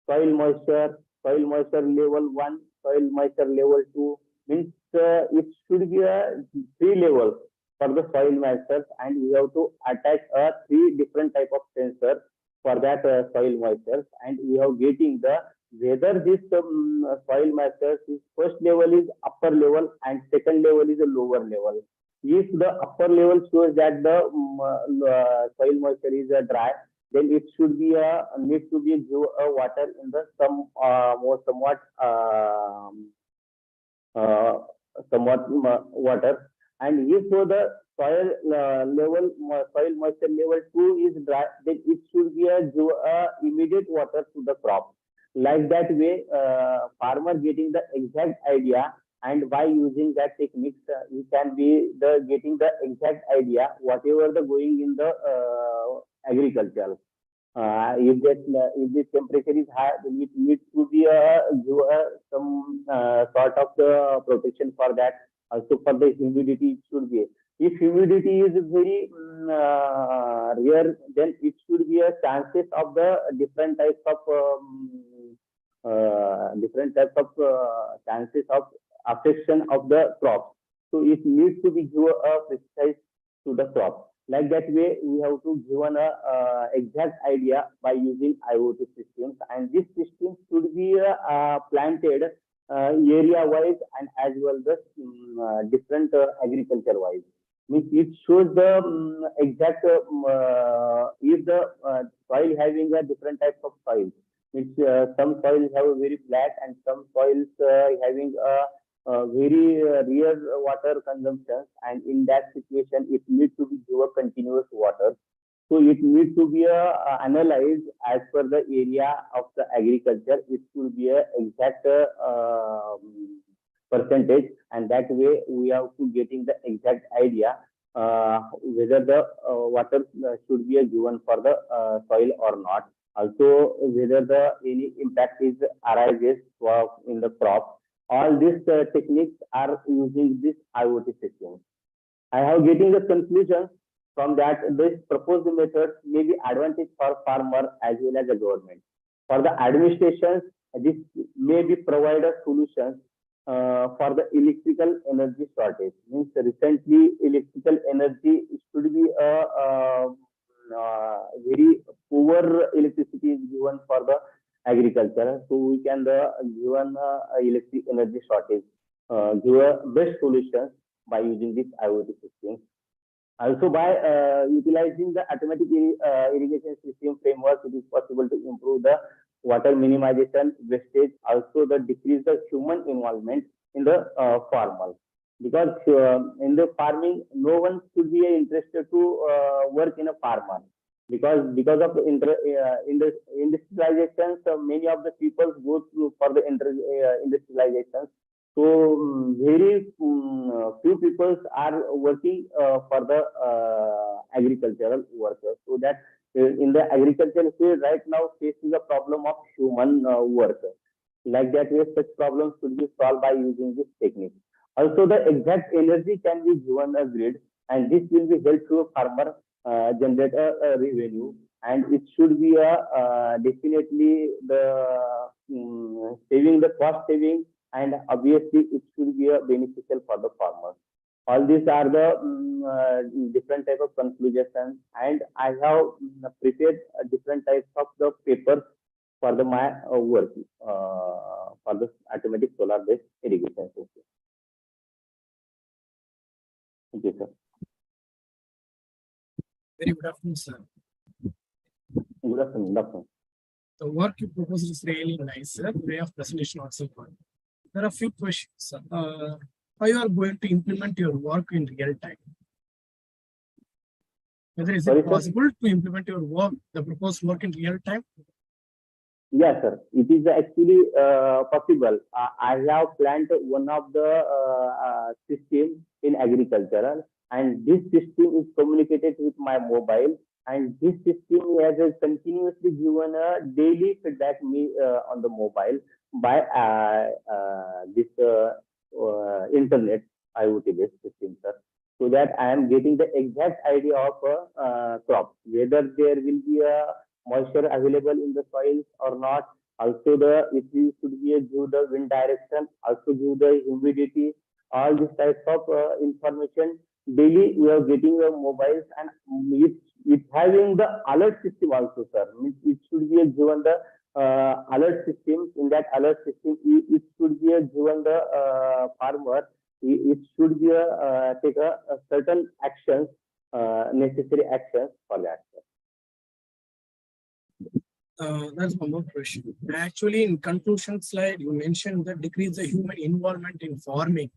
soil moisture level 1, soil moisture level 2, means it should be a 3 levels for the soil moisture, and we have to attach 3 different type of sensor for that soil moisture, and we have getting the whether this soil moisture is first level is upper level and second level is a lower level. If the upper level shows that the soil moisture is dry, then it should be need to be give a water in the somewhat water. And if the soil soil moisture level 2 is dry, then it should be give immediate water to the crop. Like that way, farmer getting the exact idea, and by using that techniques, you can be getting the exact idea whatever the going in the agriculture. If this temperature is high, then it needs to be some sort of the protection for that. Also for the humidity, it should be. If humidity is very rare, then it should be a chances of the different types of chances of affection of the crop. So it needs to be given precise to the crop. Like that way, we have to given a exact idea by using IoT systems, and this system should be planted area wise and as well as different agriculture wise. Means it shows the exact if the soil having a different types of soil. Which some soils have a very flat and some soils having a very rare water consumption, and in that situation it needs to be given continuous water. So it needs to be analyzed as per the area of the agriculture. It should be a exact percentage, and that way we have to getting the exact idea whether the water should be given for the soil or not. Also whether the any impact is arises in the crop. All these techniques are using this IoT system. I have getting the conclusion from that this proposed method may be advantage for farmer as well as the government. For the administrations, this may be provide a solution for the electrical energy shortage. Means recently electrical energy should be a very poor electricity is given for the agriculture. So we can the given electric energy shortage give a best solutions by using this IoT system. Also, by utilizing the automatic irrigation system framework, it is possible to improve the water minimization, wastage, also the decrease the human involvement in the farmer. Because in the farming, no one should be interested to work in a farmer. Because of industrialization, so many of the people go through for the industrialization. So very few people are working for the agricultural workers. So that in the agricultural field right now facing the problem of human workers. Like that way, such problems should be solved by using this technique. Also, the exact energy can be given a grid, and this will be help to a farmer generate a revenue. And it should be a definitely the saving the cost saving, and obviously it should be a beneficial for the farmers. All these are the different type of conclusions, and I have prepared different types of the papers for the my work for the automatic solar based irrigation system. Thank you, sir. Very good afternoon, sir. Good afternoon, doctor. The work you proposed is really nice, sir. The way of presentation also good. There are a few questions, sir. How you are going to implement your work in real time? Whether is it possible to implement your work, the proposed work in real time? Yes, sir. It is actually possible. I have planned one of the system in agricultural, and this system is communicated with my mobile, and this system has continuously given a daily feedback me on the mobile by this internet IoT based system, sir. So that I am getting the exact idea of a crop, whether there will be a moisture available in the soils or not. Also, if we should be give the wind direction, also give the humidity, all these types of information daily we are getting the mobiles, and it's having the alert system also, sir. It should be given the alert system. In that alert system, it should be given the farmer. It should be take a certain actions, necessary actions for that, sir. That's one more question. Actually, in conclusion slide, you mentioned that decrease the human involvement in farming,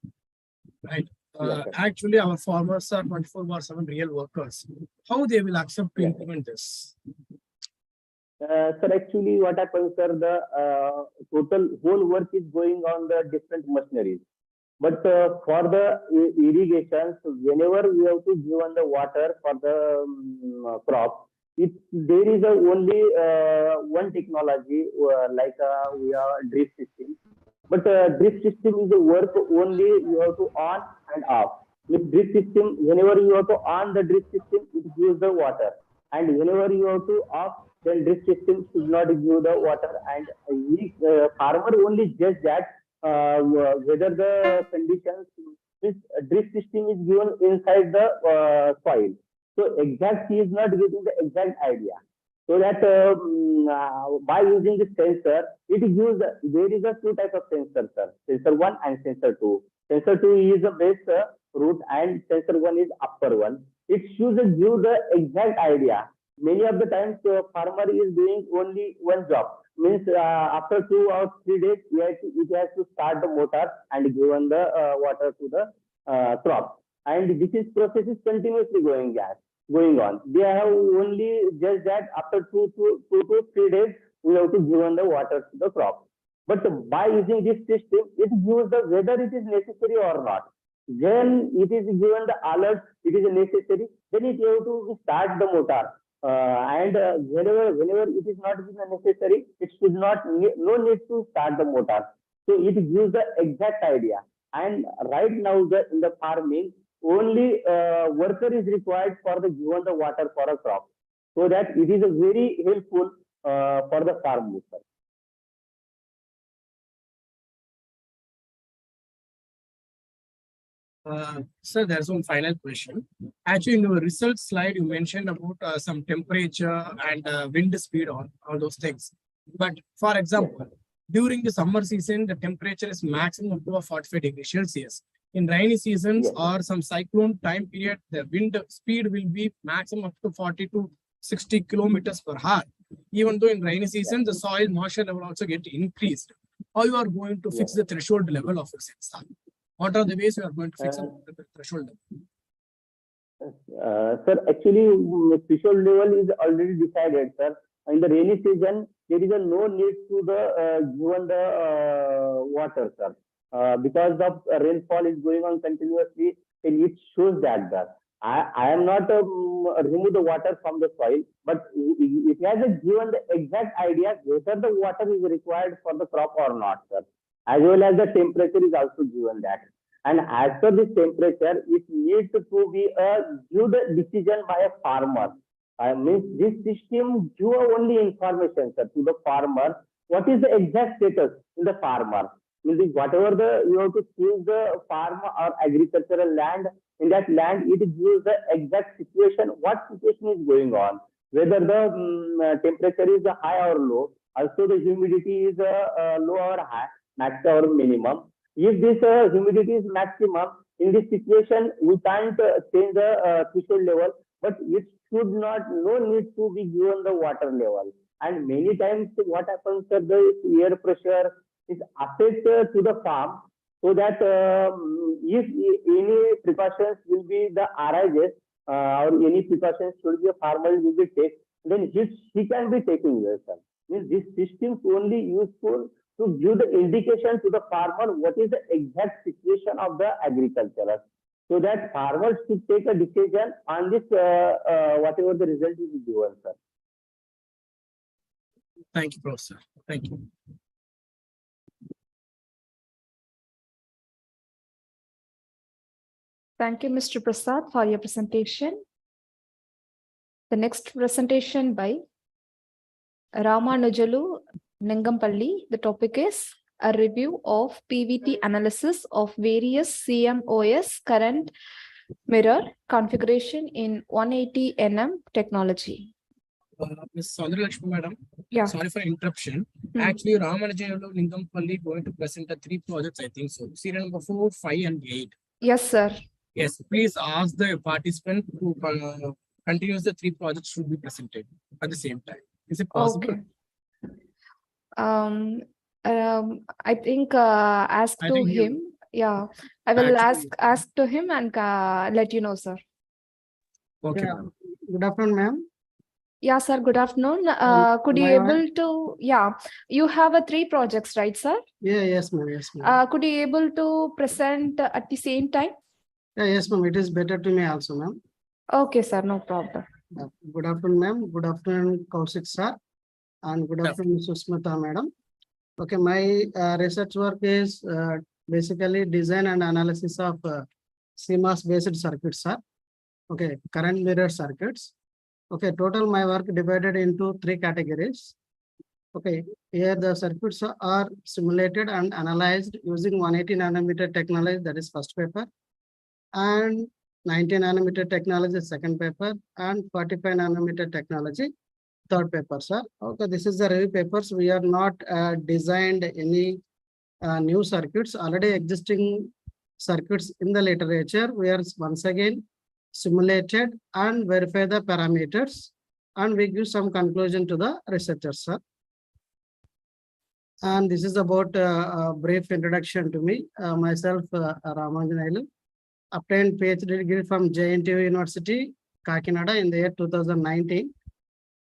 right? Yes, actually, our farmers are 24/7 real workers. How they will accept to implement this? Sir, actually, what happens, sir, the total whole work is going on the different machineries. But for the irrigations, whenever we have to give on the water for the crop, there is only one technology like we have drip system. But drip system is the work only you have to on and off. With drip system, whenever you have to on the drip system, it gives the water, and whenever you have to off, then drip system should not give the water. And farmer only judge that whether the conditions, this drip system is given inside the soil. So exact he is not getting the exact idea. So that by using the sensor, it gives there is a two type of sensor, sir. Sensor 1 and sensor 2. Sensor 2 is the base root, and sensor 1 is upper one. It should give the exact idea. Many of the times farmer is doing only one job. Means after 2 or 3 days, it has to start the motor and given the water to the crop. And this process is continuously going on. They have only just that after 2 to 3 days, we have to give on the water to the crop. But by using this system, it gives the whether it is necessary or not. Then it is given the alert, it is necessary, then it have to start the motor. And whenever it is not necessary, it should not no need to start the motor. So it gives the exact idea. And right now in the farming, only worker is required for the given the water for a crop, so that it is a very helpful for the farm worker. Sir, there's one final question. Actually, in your results slide, you mentioned about some temperature and wind speed, all those things. But for example, during the summer season, the temperature is maximum up to 45 degrees Celsius. In rainy seasons or some cyclone time period, the wind speed will be maximum up to 40 to 60 kilometers per hour. Even though in rainy season, the soil moisture level also get increased. How you are going to fix the threshold level of the sensor? What are the ways you are going to fix the threshold level? Sir, actually, threshold level is already decided, sir. In the rainy season, there is no need to given the water, sir, because the rainfall is going on continuously, and it shows that. I am not remove the water from the soil, but it has given the exact idea whether the water is required for the crop or not, sir. As well as the temperature is also given that. And as per this temperature, it needs to be a good decision by a farmer. Means this system give only information, sir, to the farmer. What is the exact status in the farmer? Means whatever you have to choose the farm or agricultural land, in that land it gives the exact situation, what situation is going on, whether the temperature is high or low, also the humidity is low or high, max or minimum. If this humidity is maximum, in this situation, we can't change the threshold level, but it should not, no need to be given the water level. And many times what happens, sir, the air pressure is affect to the farm, so that if any precautions will be the arises, or any precautions should be a farmer will be take, then he can be taking this, sir. Means this system is only useful to give the indication to the farmer what is the exact situation of the agriculture, so that farmers should take a decision on this, whatever the result is given, sir. Thank you, Professor. Thank you. Thank you, Mr. Prasad, for your presentation. The next presentation by Ramanujalu Ningampalli. The topic is a review of PVT analysis of various CMOS current mirror configuration in 180 nm technology. Ms. Soundaralakshmi madam, yeah, sorry for interruption. Actually, Ramanujalu Ningampalli going to present the 3 projects, I think so. Serial number 4, 5, and 8. Yes, sir. Yes, please ask the participant who continues the 3 projects should be presented at the same time. Is it possible? Okay. I think ask to him. Yeah, I will ask to him and let you know, sir. Okay. Yeah. Good afternoon, ma'am. Yeah, sir. Good afternoon. Could you able to? Yeah, you have 3 projects, right, sir? Yeah. Yes, ma'am. Yes, ma'am. Could you able to present at the same time? Yeah, yes, ma'am. It is better to me also, ma'am. Okay, sir. No problem. Good afternoon, ma'am. Good afternoon, Kaushik sir, and good afternoon, Susmita madam. Okay, my research work is basically design and analysis of CMOS based circuits, sir. Okay, current mirror circuits. Okay, total my work divided into 3 categories. Okay, here the circuits are simulated and analyzed using 180 nanometer technology, that is first paper, and 90 nanometer technology, second paper, and 45 nanometer technology, third paper, sir. Okay, this is the review papers. We are not designed any new circuits, already existing circuits in the literature. We are once again simulated and verify the parameters, and we give some conclusion to the researchers, sir. And this is about a brief introduction to me. Myself, Ramanujalu, obtained PhD degree from JNTU University, Kakinada in the year 2019.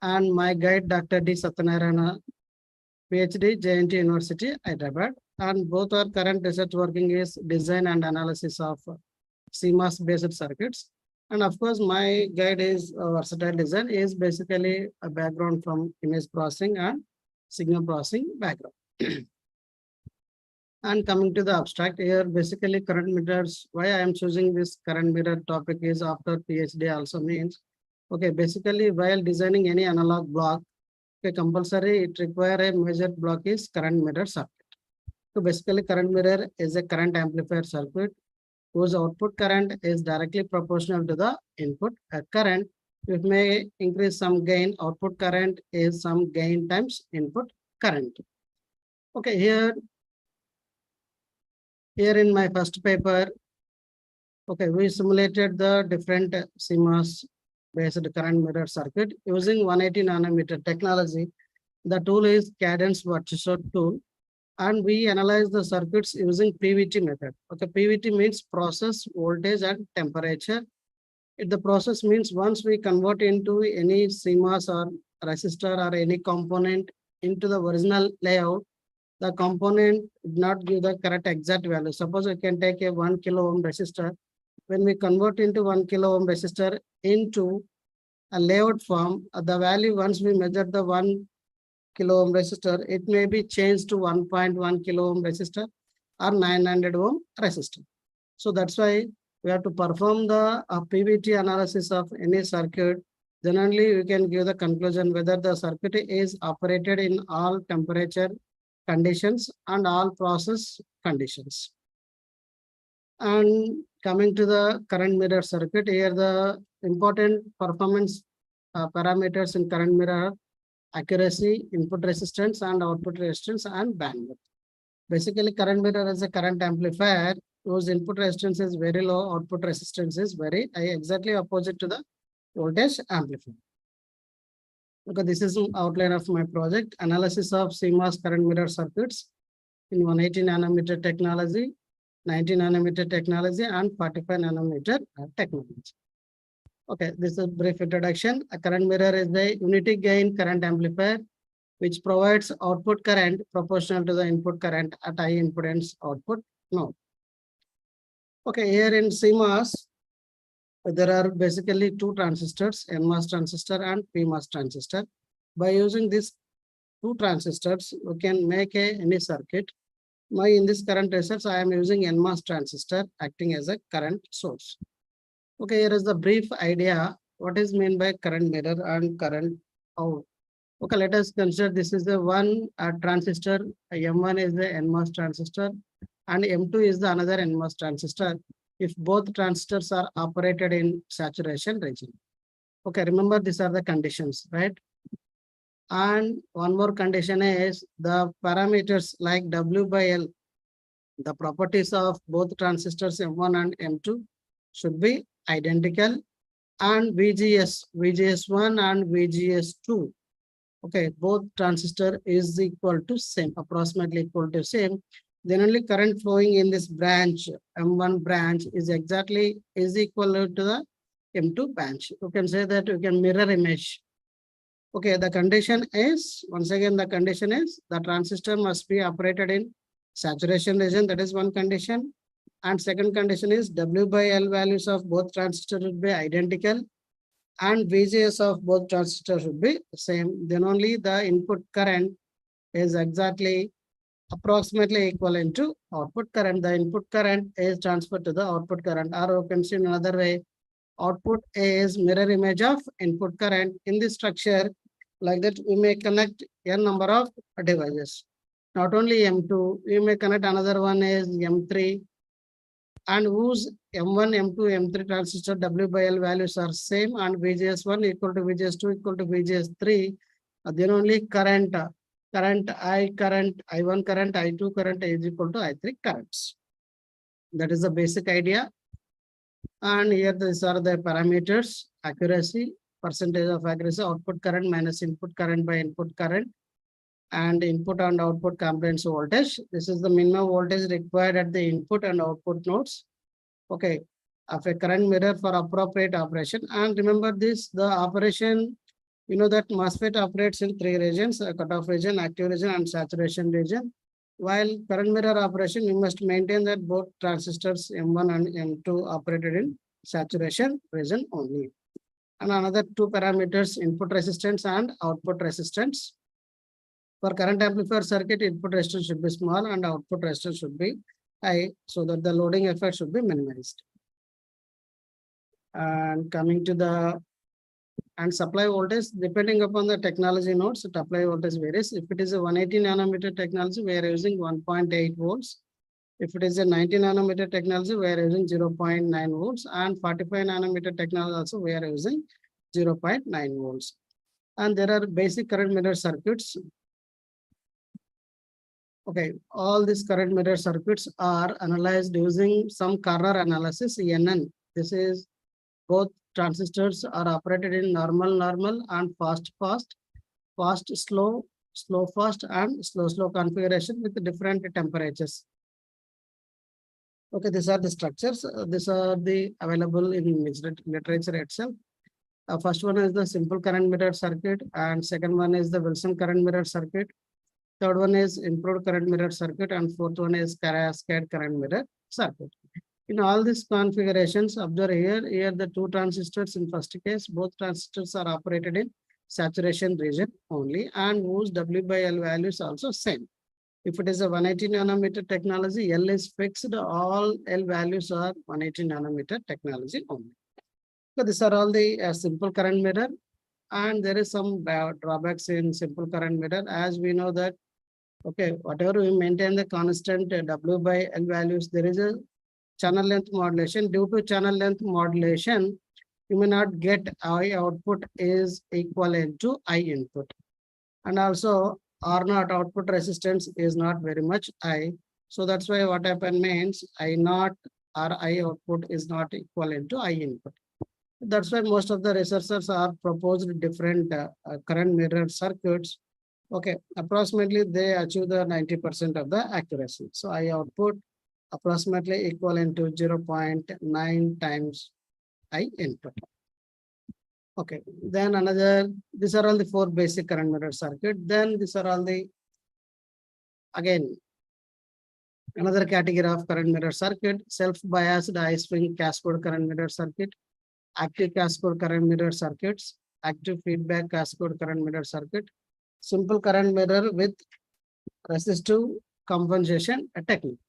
And my guide, Dr. D. Satyanarayana, PhD, JNTU University, Hyderabad. And both our current research working is design and analysis of CMOS based circuits. And of course, my guide is versatile design is basically a background from image processing and signal processing background. And coming to the abstract here, basically current mirrors, why I am choosing this current mirror topic is after PhD also means, okay, basically while designing any analog block, okay, compulsory it require a major block is current mirror circuit. So basically current mirror is a current amplifier circuit whose output current is directly proportional to the input current. It may increase some gain, output current is some gain times input current. Okay, here in my first paper, okay, we simulated the different CMOS based current mirror circuit using 180 nanometer technology. The tool is Cadence Virtuoso tool, and we analyze the circuits using PVT method. Okay, PVT means process, voltage, and temperature. The process means once we convert into any CMOS or resistor or any component into the original layout, the component did not give the correct exact value. Suppose we can take a 1 kilo ohm resistor. When we convert into 1 kilo ohm resistor into a layout form, the value once we measure the 1 kilo ohm resistor, it may be changed to 1.1 kilo ohm resistor or 900 ohm resistor. So that's why we have to perform the PVT analysis of any circuit. Then only we can give the conclusion whether the circuit is operated in all temperature conditions and all process conditions. And coming to the current mirror circuit, here the important performance parameters in current mirror: accuracy, input resistance, and output resistance, and bandwidth. Basically, current mirror is a current amplifier whose input resistance is very low, output resistance is very high, exactly opposite to the voltage amplifier. Okay, this is an outline of my project: analysis of CMOS current mirror circuits in 180 nanometer technology, 90 nanometer technology, and 45 nanometer technology. Okay, this is a brief introduction. A current mirror is the unity gain current amplifier which provides output current proportional to the input current at high impedance output node. Okay, here in CMOS, there are basically two transistors, NMOS transistor and PMOS transistor. By using these two transistors, we can make any circuit. In this current research, I am using NMOS transistor acting as a current source. Okay, here is the brief idea. What is meant by current mirror and current out? Okay, let us consider this is the one transistor. M1 is the NMOS transistor and M2 is the another NMOS transistor. If both transistors are operated in saturation region. Okay, remember these are the conditions, right? And one more condition is the parameters like W by L, the properties of both transistors M1 and M2 should be identical, and VGS1 and VGS2. Okay, both transistor is equal to same, approximately equal to same. Then only current flowing in this branch, M1 branch is equal to the M2 branch. You can say that you can mirror image. Okay, the condition is, once again, the condition is the transistor must be operated in saturation region. That is one condition. And second condition is W by L values of both transistors should be identical. And VGS of both transistors should be same. Then only the input current is exactly approximately equivalent to output current. The input current is transferred to the output current, or you can see in another way, output is mirror image of input current. In this structure, like that, we may connect n number of devices. Not only M2, we may connect another one is M3, and whose M1, M2, M3 transistor W by L values are same, and VGS1 equal to VGS2 equal to VGS3. Then only current I1 current, I2 current is equal to I3 currents. That is the basic idea. And here these are the parameters: accuracy, percentage of accuracy, output current minus input current by input current, and input and output compliance voltage. This is the minimum voltage required at the input and output nodes. Okay, of a current mirror for appropriate operation. And remember this, the operation, you know that MOSFET operates in three regions: cutoff region, active region, and saturation region. While current mirror operation, you must maintain that both transistors M1 and M2 operated in saturation region only. And another two parameters, input resistance and output resistance. For current amplifier circuit, input resistance should be small and output resistance should be high so that the loading effect should be minimized. And coming to the supply voltage, depending upon the technology nodes, supply voltage varies. If it is a 180 nanometer technology, we are using 1.8 volts. If it is a 90 nanometer technology, we are using 0.9 volts, and 45 nanometer technology also we are using 0.9 volts. And there are basic current mirror circuits. Okay, all these current mirror circuits are analyzed using some corner analysis, NN. This is both transistors are operated in normal, and fast, slow, fast, and slow configuration with different temperatures. Okay, these are the structures. These are the available in literature itself. First one is the simple current mirror circuit, and second one is the Wilson current mirror circuit. Third one is improved current mirror circuit, and fourth one is cascade current mirror circuit. In all these configurations, observe here the two transistors in first case, both transistors are operated in saturation region only, and whose W by L value is also same. If it is a 180 nanometer technology, L is fixed, all L values are 180 nanometer technology only. So these are all the simple current mirror, and there is some drawbacks in simple current mirror, as we know that, okay, whatever we maintain the constant W by L values, there is a channel length modulation. Due to channel length modulation, you may not get I output is equivalent to I input. And also R0 output resistance is not very much high. So that's why what happened means I0 or I output is not equivalent to I input. That's why most of the researchers are proposed different current mirror circuits. Okay, approximately they achieve the 90% of the accuracy. So I output approximately equivalent to 0.9 times I input. Okay, then these are all the four basic current mirror circuit. Then these are all the, again, another category of current mirror circuit, self-biased high swing cascade current mirror circuit, active cascade current mirror circuits, active feedback cascade current mirror circuit, simple current mirror with resistive compensation technique.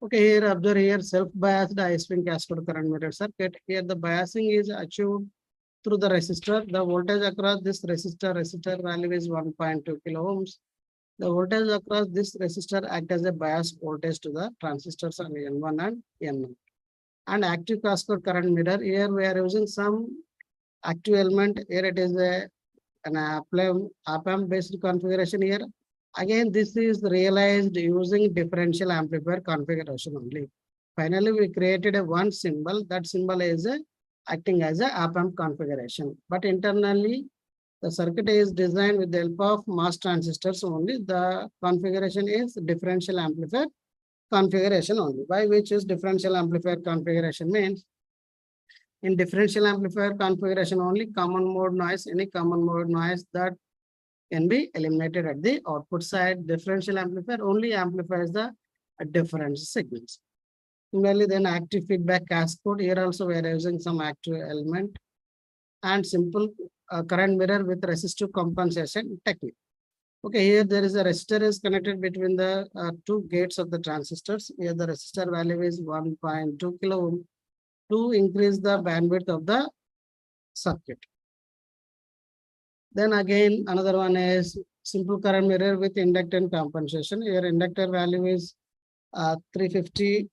Okay, here observe here self-biased high swing cascade current mirror circuit. Here the biasing is achieved through the resistor. The voltage across this resistor value is 1.2 kilo ohms. The voltage across this resistor acts as a bias voltage to the transistors on N1 and N0. And active cascade current mirror, here we are using some active element. Here it is an op-amp based configuration here. Again, this is realized using differential amplifier configuration only. Finally, we created a one symbol. That symbol is acting as a op-amp configuration. But internally, the circuit is designed with the help of MOS transistors only. The configuration is differential amplifier configuration only. By which is differential amplifier configuration means in differential amplifier configuration only common mode noise, any common mode noise that can be eliminated at the output side. Differential amplifier only amplifies the different signals. Similarly, then active feedback cascade. Here also we are using some active element and simple current mirror with resistive compensation technique. Okay, here there is a resistor is connected between the two gates of the transistors. Here the resistor value is 1.2 kilo ohm to increase the bandwidth of the circuit. Then again, another one is simple current mirror with inductance compensation. Here inductor value is 350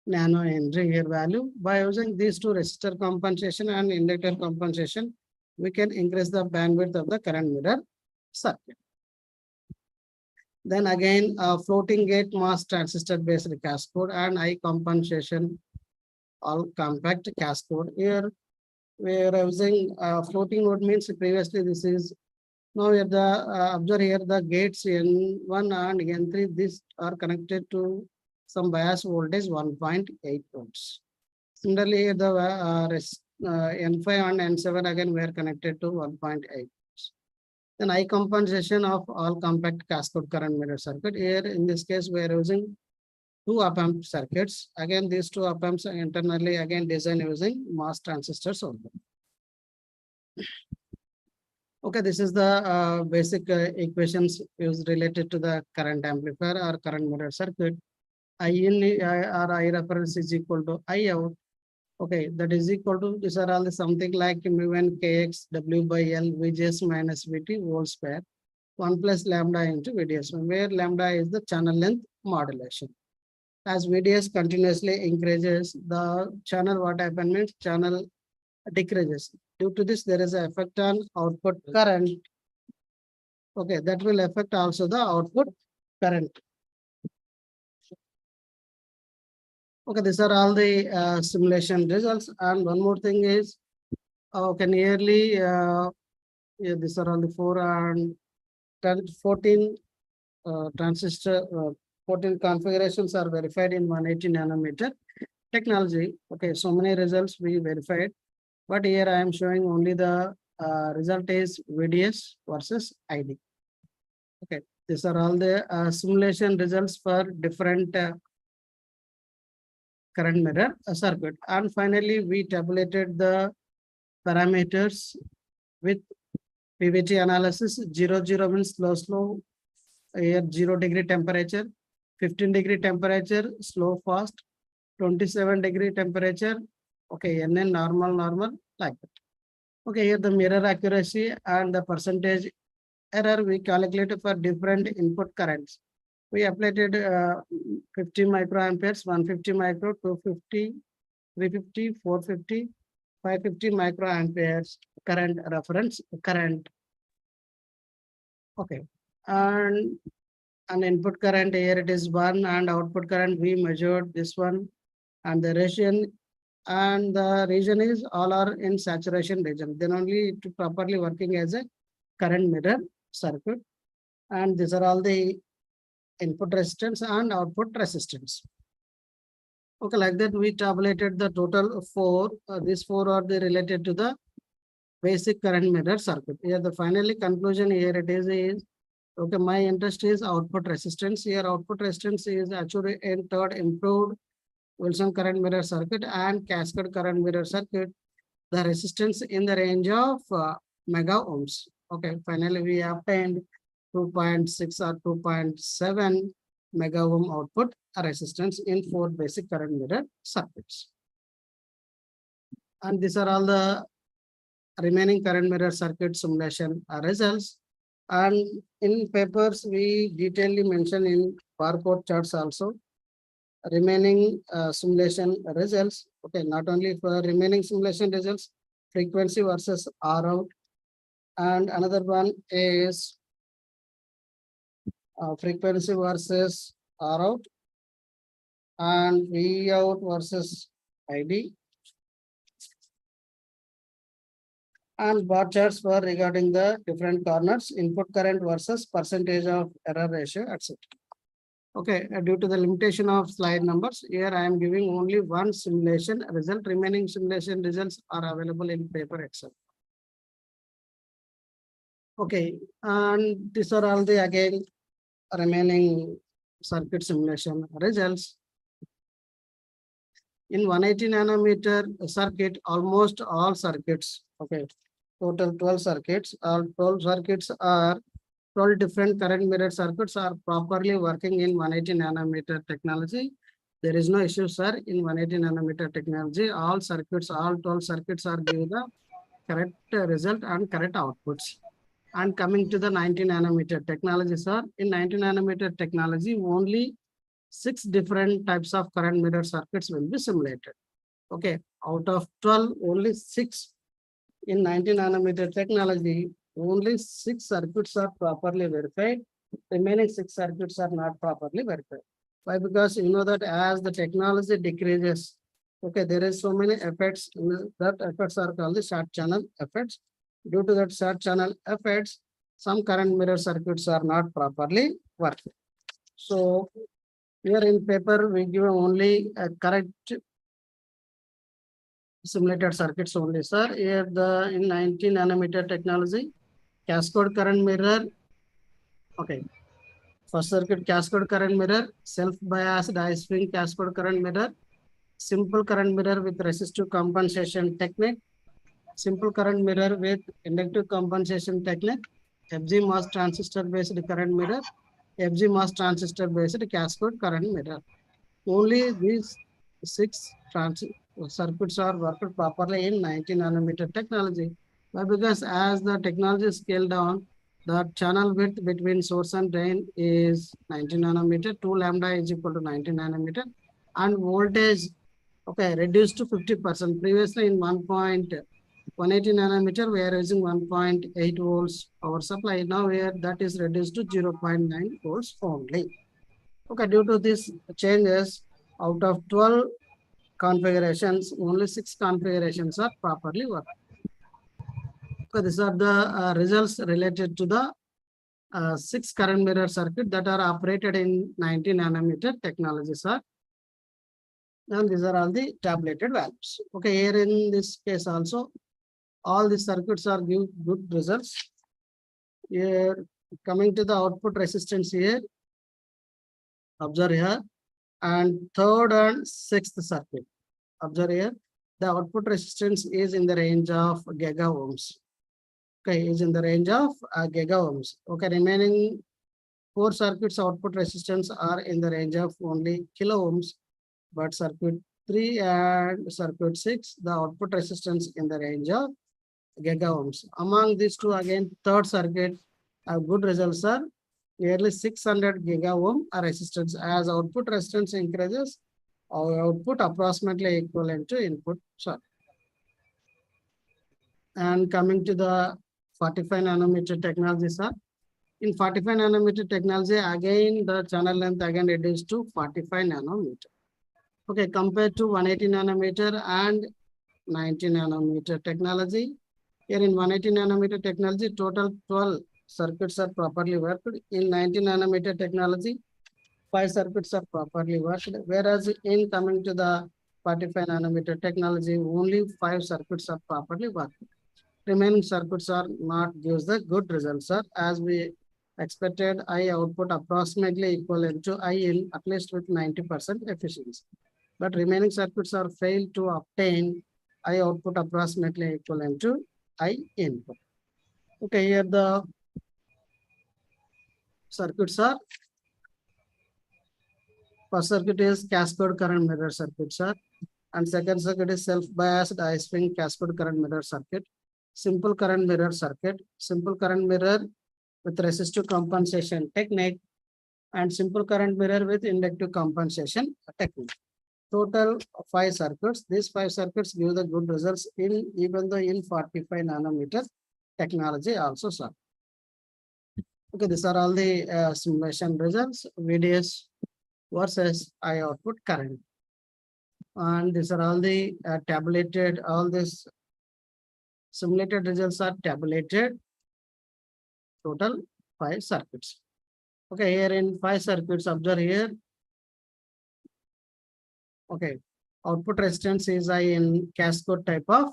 nano henry here value. By using these two resistor compensation and inductor compensation, we can increase the bandwidth of the current mirror circuit. Then again, floating gate MOS transistor based cascade and high compensation all compact cascade. Here we are using floating mode means previously this is now here the observe here the gates N1 and N3, these are connected to some bias voltage 1.8 volts. Similarly, here the N5 and N7 again we are connected to 1.8 volts. Then high compensation of all compact cascade current mirror circuit. Here in this case we are using two op-amp circuits. Again, these two op-amps are internally again designed using MOS transistors only. Okay, this is the basic equations used related to the current amplifier or current mirror circuit. I in or I reference is equal to I out. Okay, that is equal to, these are all the something like mu1 kx w by L Vgs minus Vt whole square 1 plus lambda into Vds, where lambda is the channel length modulation. As Vds continuously increases, the channel what happen means channel decreases. Due to this, there is an effect on output current. Okay, that will affect also the output current. Okay, these are all the simulation results. And one more thing is, nearly, yeah, these are all the 4 and 14 transistor, 14 configurations are verified in 180 nanometer technology. Okay, so many results we verified, but here I am showing only the result is VDS versus ID. Okay, these are all the simulation results for different current mirror circuit. And finally, we tabulated the parameters with PVT analysis. 0 means slow, here 0-degree temperature, 15-degree temperature, slow, fast, 27-degree temperature. Okay, NN normal, like that. Okay, here the mirror accuracy and the percentage error we calculated for different input currents. We applied 50 microamperes, 150 micro, 250, 350, 450, 550 microamperes current reference current. Okay, and an input current here it is 1, and output current we measured this one, and the region and the region is all are in saturation region. Then only to properly working as a current mirror circuit. And these are all the input resistance and output resistance. Okay, like that we tabulated the total 4. These 4 are the related to the basic current mirror circuit. Here the finally conclusion here it is okay, my interest is output resistance. Here output resistance is actually entered improved Wilson current mirror circuit and cascade current mirror circuit. The resistance in the range of mega ohms. Okay, finally we obtained 2.6 or 2.7 mega ohm output resistance in 4 basic current mirror circuits. And these are all the remaining current mirror circuit simulation results. And in papers we detailedly mention in barcode charts also remaining simulation results. Okay, not only for remaining simulation results, frequency versus R out, and another one is frequency versus R out and V out versus ID, and bar charts for regarding the different corners, input current versus percentage of error ratio, etc. Okay, due to the limitation of slide numbers, here I am giving only one simulation result. Remaining simulation results are available in paper itself. Okay, and these are all the again remaining circuit simulation results. In 180 nanometer circuit, almost all circuits, okay, total 12 circuits, all 12 circuits are 12 different current mirror circuits are properly working in 180 nanometer technology. There is no issue, sir. In 180 nanometer technology, all circuits, all 12 circuits are giving the correct result and correct outputs. And coming to the 90 nanometer technology, sir, in 90 nanometer technology, only 6 different types of current mirror circuits will be simulated. Okay, out of 12, only 6 in 90 nanometer technology, only 6 circuits are properly verified. Remaining 6 circuits are not properly verified. Why? Because you know that as the technology decreases, okay, there is so many effects. That effects are called the short channel effects. Due to that short channel effects, some current mirror circuits are not properly working. So here in paper, we give only a correct simulated circuits only, sir. Here the in 90 nanometer technology, cascade current mirror. Okay. First circuit, cascade current mirror, self-biased high swing cascade current mirror, simple current mirror with resistive compensation technique, simple current mirror with inductive compensation technique, FG-MOS transistor-based current mirror, FG-MOS transistor-based cascade current mirror. Only these 6 circuits are worked properly in 90 nanometer technology. Why? Because as the technology scale down, the channel width between source and drain is 90 nanometer, 2 lambda is equal to 90 nanometer, and voltage, okay, reduced to 50%. Previously in 1.180 nanometer, we are using 1.8 volts power supply. Now here that is reduced to 0.9 volts only. Okay, due to these changes, out of 12 configurations, only 6 configurations are properly worked. So these are the results related to the 6 current mirror circuit that are operated in 90 nanometer technology, sir. And these are all the tabulated values. Okay, here in this case also, all the circuits are give good results. Here, coming to the output resistance here, observe here, and third and sixth circuit. Observe here, the output resistance is in the range of giga ohms. Okay, is in the range of giga ohms. Okay, remaining 4 circuits output resistance are in the range of only kilo ohms, but circuit 3 and circuit 6, the output resistance in the range of giga ohms. Among these two, again, third circuit, good results are nearly 600 giga ohm resistance. As output resistance increases, our output approximately equivalent to input. Sorry. And coming to the 45 nanometer technology, sir. In 45 nanometer technology, again the channel length again reduced to 45 nanometer. Okay, compared to 180 nanometer and 90 nanometer technology. Here in 180 nanometer technology, total 12 circuits are properly worked. In 90 nanometer technology, 5 circuits are properly worked. Whereas in coming to the 45 nanometer technology, only 5 circuits are properly worked. Remaining circuits are not gives the good results, sir. As we expected, I output approximately equivalent to I in at least with 90% efficiency. But remaining circuits are failed to obtain I output approximately equivalent to I input. Okay, here the circuits are. First circuit is cascade current mirror circuit, sir. And second circuit is self-biased high swing cascade current mirror circuit. Simple current mirror circuit. Simple current mirror with resistive compensation technique. And simple current mirror with inductive compensation technique. Total 5 circuits. These 5 circuits give the good results in even though in 45 nanometer technology also, sir. Okay, these are all the simulation results, VDS versus I output current. And these are all the tabulated, all these simulated results are tabulated. Total 5 circuits. Okay, here in 5 circuits, observe here. Okay, output resistance is I in cascade type of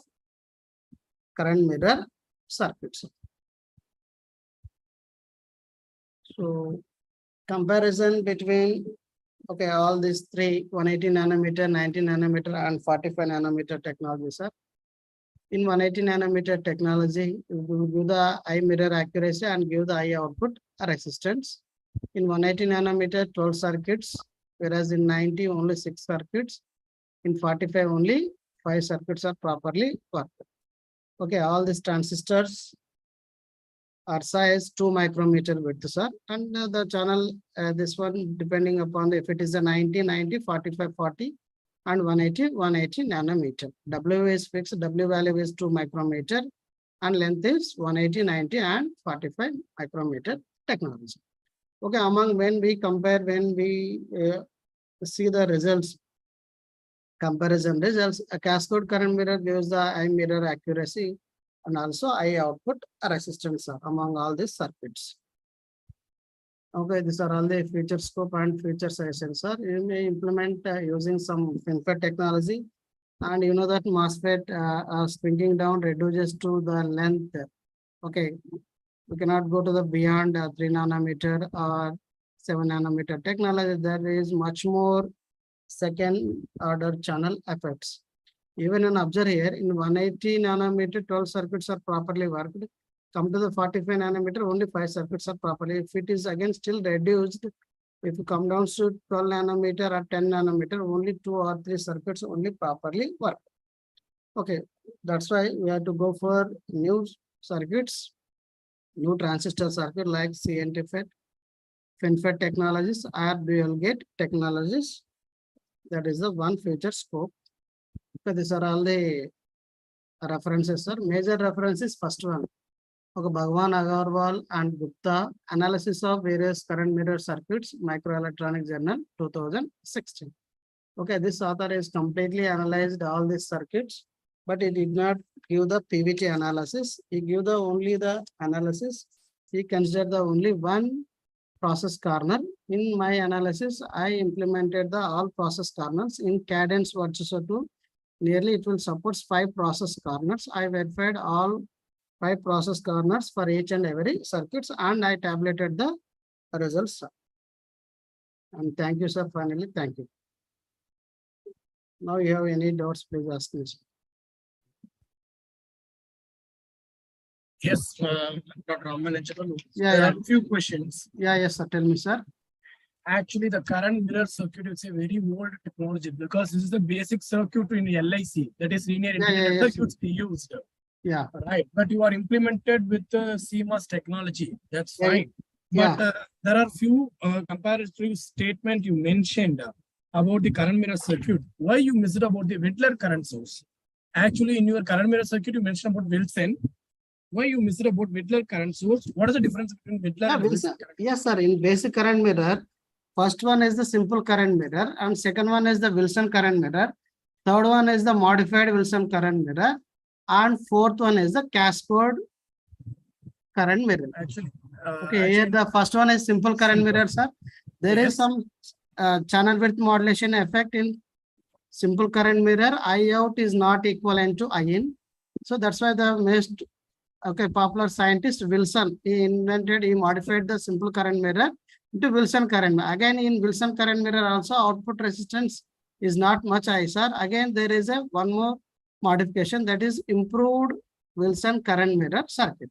current mirror circuits. So comparison between, okay, all these 3, 180 nanometer, 90 nanometer and 45 nanometer technologies are. In 180 nanometer technology, we will give the I mirror accuracy and give the I output resistance. In 180 nanometer, 12 circuits, whereas in 90 only 6 circuits. In 45 only 5 circuits are properly worked. Okay, all these transistors are size 2 micrometer width, sir. And the channel, this one depending upon if it is a 90, 90, 45, 40 and 180, 180 nanometer. W is fixed, W value is 2 micrometer and length is 180, 90 and 45 micrometer technology. Okay, among when we compare, when we see the results, comparison results, a cascade current mirror gives the I mirror accuracy and also I output resistance among all these circuits. Okay, these are all the feature scope and feature sessions. You may implement using some FinFET technology, and you know that MOSFET shrinking down reduces to the length. Okay, we cannot go to the beyond 3 nanometer or 7 nanometer technology, there is much more second order channel effects. Even in observe here, in 180 nanometer, 12 circuits are properly worked. Come to the 45 nanometer, only 5 circuits are properly. If it is again still reduced, if you come down to 12 nanometer or 10 nanometer, only 2 or 3 circuits only properly work. Okay, that's why we have to go for new circuits, new transistor circuit like CNT-FET, FinFET technologies or dual gate technologies. That is the one future scope. Okay, these are all the references, sir. Major references, first one. Okay, Bhagwan Agarwal and Gupta, analysis of various current mirror circuits, Microelectronic Journal, 2016. Okay, this author is completely analyzed all these circuits, but he did not give the PVT analysis. He gave the only the analysis. He considered the only one process kernel. In my analysis, I implemented the all process kernels in Cadence Virtuoso 2. Nearly it will support 5 process kernels. I verified all 5 process kernels for each and every circuits, and I tabulated the results. And thank you, sir. Finally, thank you. Now you have any doubts, please ask me. Yes, Dr. Raman, Yeah, there yeah. are a few questions. Yeah, yes, sir. Tell me, sir. Actually, the current mirror circuit is a very old technology because this is the basic circuit in LIC, that is linear integrated yes. circuits we used. Yeah. Right, but you are implemented with the CMOS technology. That's Yeah, fine. But there are few comparative statement you mentioned about the current mirror circuit. Why you missed about the Whittler current source? Actually, in your current mirror circuit, you mentioned about Wilson. Why you missed about Whittler current source? What is the difference between Whittler and Wilson current? Yes, sir. In basic current mirror, first one is the simple current mirror, and second one is the Wilson current mirror. Third one is the modified Wilson current mirror, and fourth one is the cascade current mirror. Actually, here the first one is simple current mirror, sir. There is some channel width modulation effect in simple current mirror. I out is not equivalent to I in. So that's why the most popular scientist Wilson, he modified the simple current mirror into Wilson current. Again, in Wilson current mirror also output resistance is not much high, sir. Again, there is one more modification, that is improved Wilson current mirror circuit.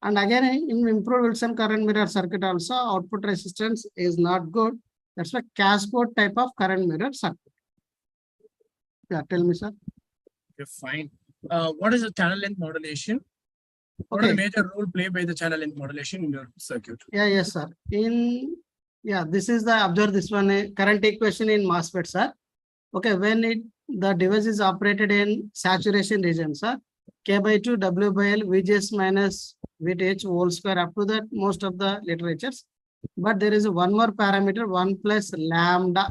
And again, in improved Wilson current mirror circuit also, output resistance is not good. That's why cascade type of current mirror circuit. Yeah, tell me, sir. Okay, fine. What is the channel length modulation? What are the major role played by the channel length modulation in your circuit? Yeah, yes, sir. This is the observe this one current equation in MOSFET, sir. Okay, when the device is operated in saturation region, sir, K by 2 W by L VGS minus VTH whole square up to that most of the literatures. But there is one more parameter, 1 plus lambda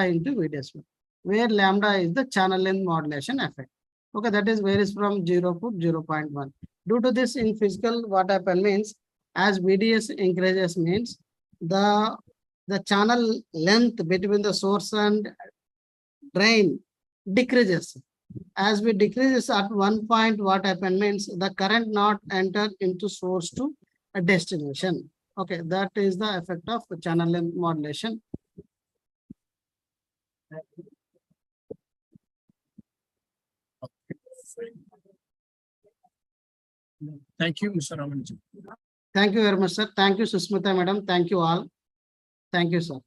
into VDS, where lambda is the channel length modulation effect. Okay, that is varies from 0 to 0.1. Due to this, in physical, what happen means, as VDS increases means the channel length between the source and drain decreases. As we decreases at one point, what happen means the current not enter into source to a destination. Okay, that is the effect of the channel length modulation. Thank you, Mr. Raman. Thank you very much, sir. Thank you, Susmita madam. Thank you all. Thank you, sir.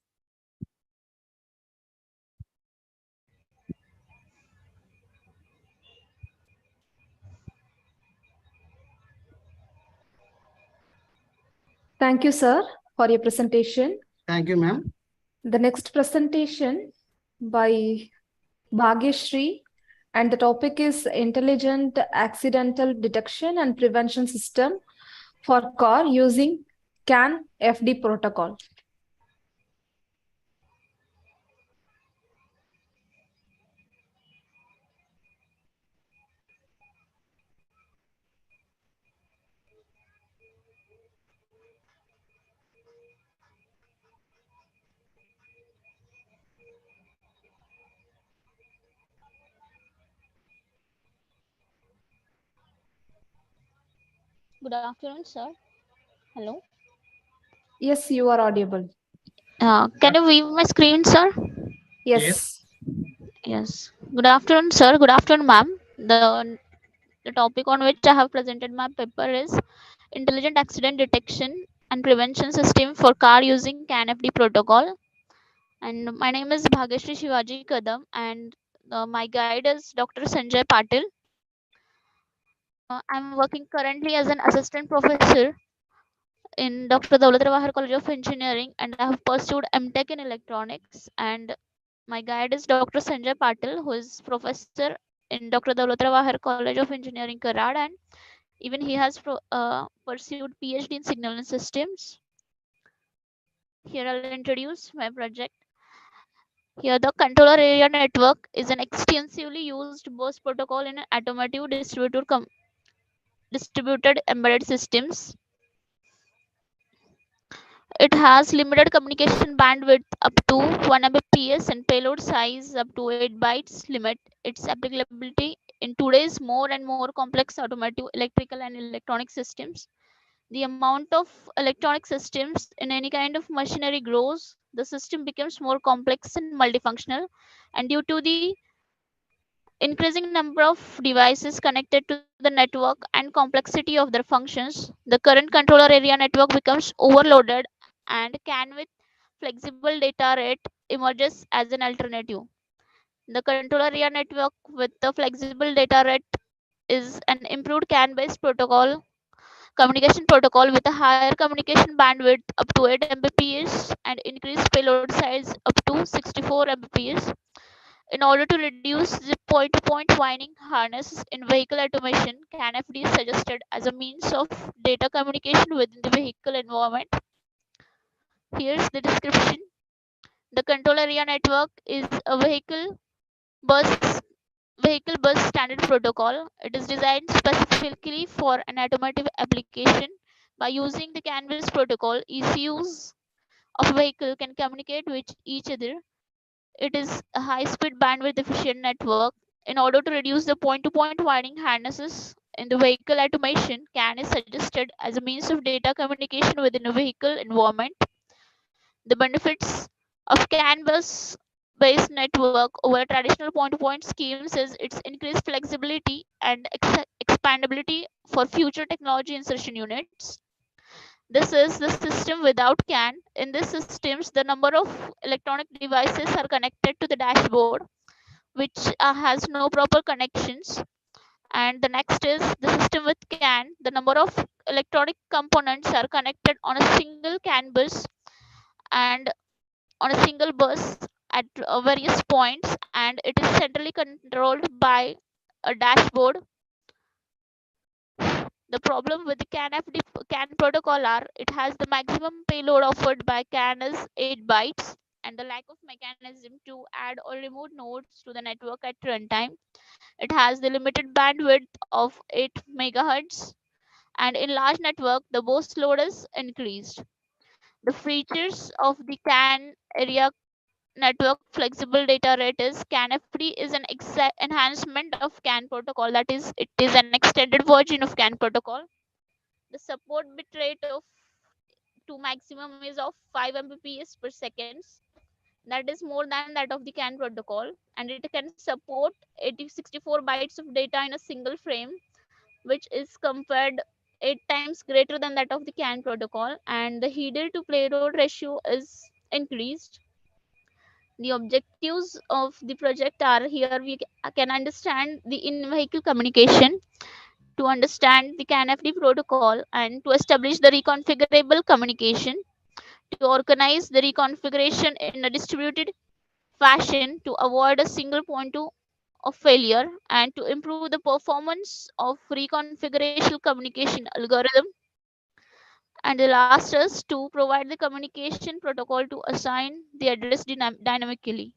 Thank you, sir, for your presentation. Thank you, ma'am. The next presentation by Bhagyashree, and the topic is Intelligent Accidental Detection and Prevention System for car using CAN FD protocol. Good afternoon, sir. Hello. Yes, you are audible. Can you view my screen, sir? Yes. Yes. Good afternoon, sir. Good afternoon, ma'am. The topic on which I have presented my paper is Intelligent Accident Detection and Prevention System for Car using CAN-FD protocol. And my name is Bhageshri Shivaji Kadam, and my guide is Dr. Sanjay Patil. I'm working currently as an assistant professor in Dr. Daulat College of Engineering, and I have pursued MTech in electronics. And my guide is Dr. Sanjay Patil, who is professor in Dr. Daulat College of Engineering, Karad, and even he has pursued PhD in signal and systems. Here I'll introduce my project. Here the controller area network is an extensively used burst protocol in automotive distributed embedded systems. It has limited communication bandwidth up to 1 Mbps and payload size up to 8 bytes limit its applicability in today's more and more complex automotive electrical and electronic systems. The amount of electronic systems in any kind of machinery grows, the system becomes more complex and multifunctional, and due to the increasing number of devices connected to the network and complexity of their functions, the current controller area network becomes overloaded, and CAN with flexible data rate emerges as an alternative. The controller area network with the flexible data rate is an improved CAN based protocol communication protocol with a higher communication bandwidth up to 8 Mbps and increased payload size up to 64 Mbps. In order to reduce the point-to-point winding harness in vehicle automation, CAN-FD is suggested as a means of data communication within the vehicle environment. Here's the description. The control area network is a bus vehicle bus standard protocol. It is designed specifically for an automotive application. By using the CAN-based protocol, ECUs of a vehicle can communicate with each other. It is a high-speed bandwidth efficient network. In order to reduce the point-to-point wiring harnesses in the vehicle automation, CAN is suggested as a means of data communication within a vehicle environment. The benefits of CAN bus based network over traditional point-to-point schemes is its increased flexibility and expandability for future technology insertion units. This is the system without CAN. In these systems, the number of electronic devices are connected to the dashboard, which has no proper connections. And the next is the system with CAN. The number of electronic components are connected on a single CAN bus and on a single bus at various points, and it is centrally controlled by a dashboard. The problem with the CAN protocol are it has the maximum payload offered by CAN is 8 bytes, and the lack of mechanism to add or remove nodes to the network at runtime. It has the limited bandwidth of 8 megahertz, and in large network the burst load is increased. The features of the CAN area network flexible data rate is CAN-FD is an enhancement of CAN protocol. That is, it is an extended version of CAN protocol. The support bit rate of to maximum is of 5 Mbps per second. That is more than that of the CAN protocol, and it can support 64 bytes of data in a single frame, which is compared 8 times greater than that of the CAN protocol, and the header to payload ratio is increased. The objectives of the project are here we can understand the in-vehicle communication, to understand the CAN-FD protocol, and to establish the reconfigurable communication, to organize the reconfiguration in a distributed fashion to avoid a single of failure, and to improve the performance of reconfiguration communication algorithm. And the last is to provide the communication protocol to assign the address dynamically.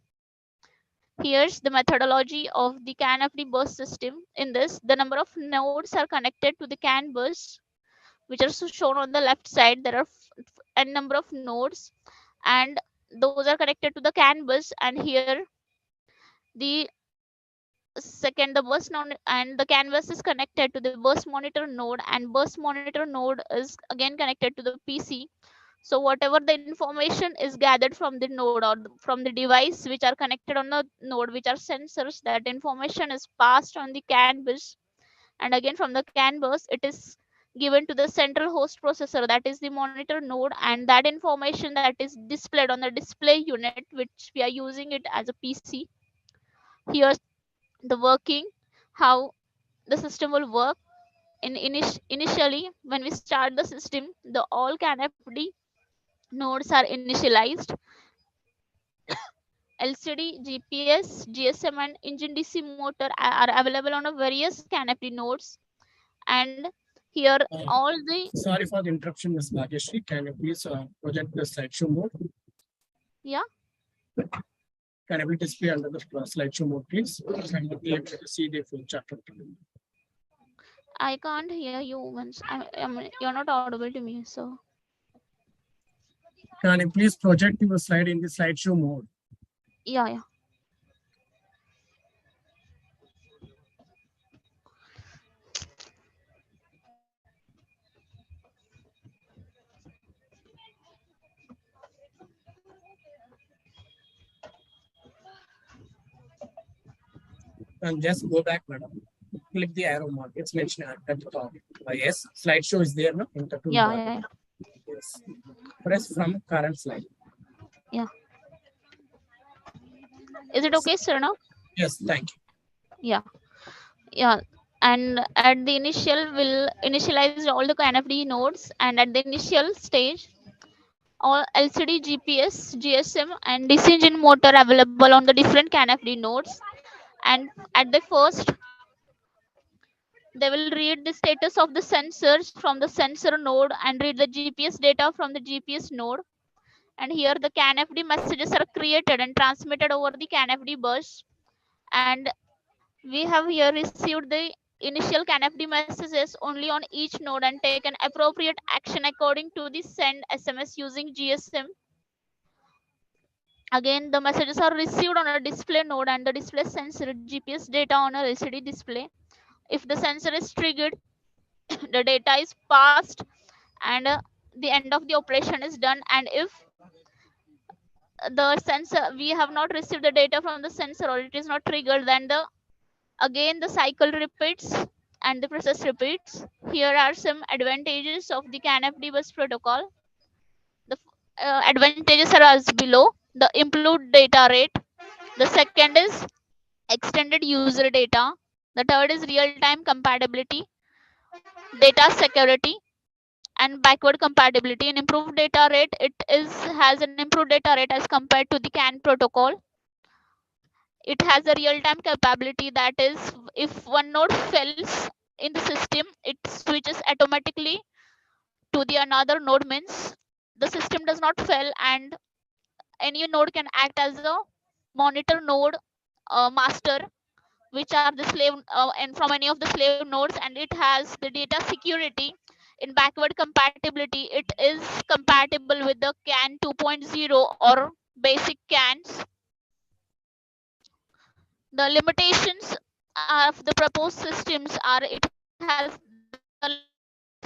Here's the methodology of the CAN-FD bus system. In this, the number of nodes are connected to the CAN bus, which are shown on the left side. There are n number of nodes, and those are connected to the CAN bus. And here, the second, the bus node and the canvas is connected to the bus monitor node, and bus monitor node is again connected to the PC. So whatever the information is gathered from the node or from the device which are connected on the node, which are sensors, that information is passed on the CAN bus, and again from the CAN bus it is given to the central host processor, that is the monitor node, and that information that is displayed on the display unit, which we are using it as a PC. Here's the working, how the system will work. Initially when we start the system, the all CANFD nodes are initialized. LCD, GPS, GSM, and engine DC motor are available on a various CANFD nodes. And here all the Sorry for the interruption, Ms. Bhageshri. Can you please project the slideshow mode? Yeah. Can you display under the slideshow mode, please? And we'll be able to see the full chapter. I can't hear you once. You're not audible to me, so. Can you please project your slide in the slideshow mode? Yeah. And just go back, madam. Click the arrow mark. It's mentioned at the top. Yes, slideshow is there, no? In the toolbar. Yeah. Yes. Press from current slide. Yeah. Is it okay, sir? Now? Yes, thank you. Yeah. And at the initial, we'll initialize all the CANFD nodes, and at the initial stage, all LCD, GPS, GSM, and DC engine motor available on the different CANFD nodes. And at the first, they will read the status of the sensors from the sensor node and read the GPS data from the GPS node. And here the CANFD messages are created and transmitted over the CANFD bus. And we have here received the initial CANFD messages only on each node and taken appropriate action according to the send SMS using GSM. Again, the messages are received on a display node and the display sends GPS data on a LCD display. If the sensor is triggered, the data is passed and the end of the operation is done. And if the sensor, we have not received the data from the sensor or it is not triggered, then again the cycle repeats and the process repeats. Here are some advantages of the CANFD bus protocol. The advantages are as below: the improved data rate, the second is extended user data, the third is real-time compatibility, data security, and backward compatibility. In improved data rate, has an improved data rate as compared to the CAN protocol. It has a real-time capability, that is, if one node fails in the system, it switches automatically to the another node, means the system does not fail and any node can act as a monitor node master, which are the slave and from any of the slave nodes, and it has the data security. In backward compatibility, it is compatible with the CAN 2.0 or basic CANs. The limitations of the proposed systems are it has the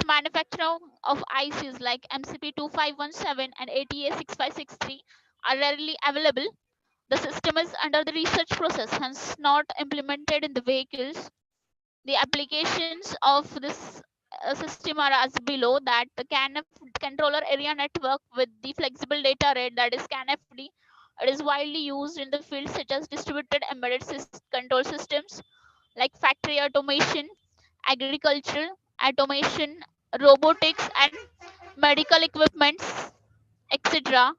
manufacturing of ICs like MCP 2517 and ATA 6563 are rarely available. The system is under the research process, hence not implemented in the vehicles. The applications of this system are as below: that the CAN controller area network with the flexible data rate, that is CANFD. It is widely used in the field such as distributed embedded control systems like factory automation, agricultural automation, robotics, and medical equipments, etc.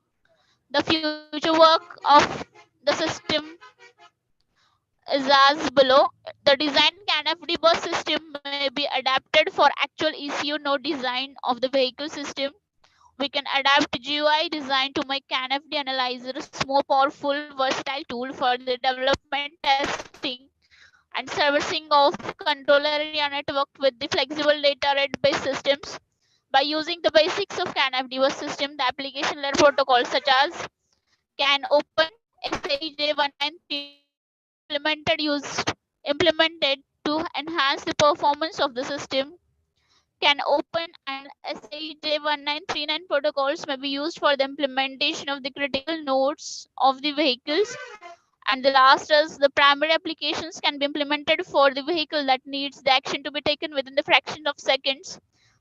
The future work of the system is as below. The design CANFD bus system may be adapted for actual ECU node design of the vehicle system. We can adapt GUI design to make CANFD analyzers more powerful, versatile tool for the development, testing, and servicing of controller area network with the flexible data rate based systems. By using the basics of CANFD bus system, the application layer protocols such as CAN Open, SAJ193 implemented to enhance the performance of the system. can open and SAE-J1939 protocols may be used for the implementation of the critical nodes of the vehicles. And the last is the primary applications can be implemented for the vehicle that needs the action to be taken within the fraction of seconds.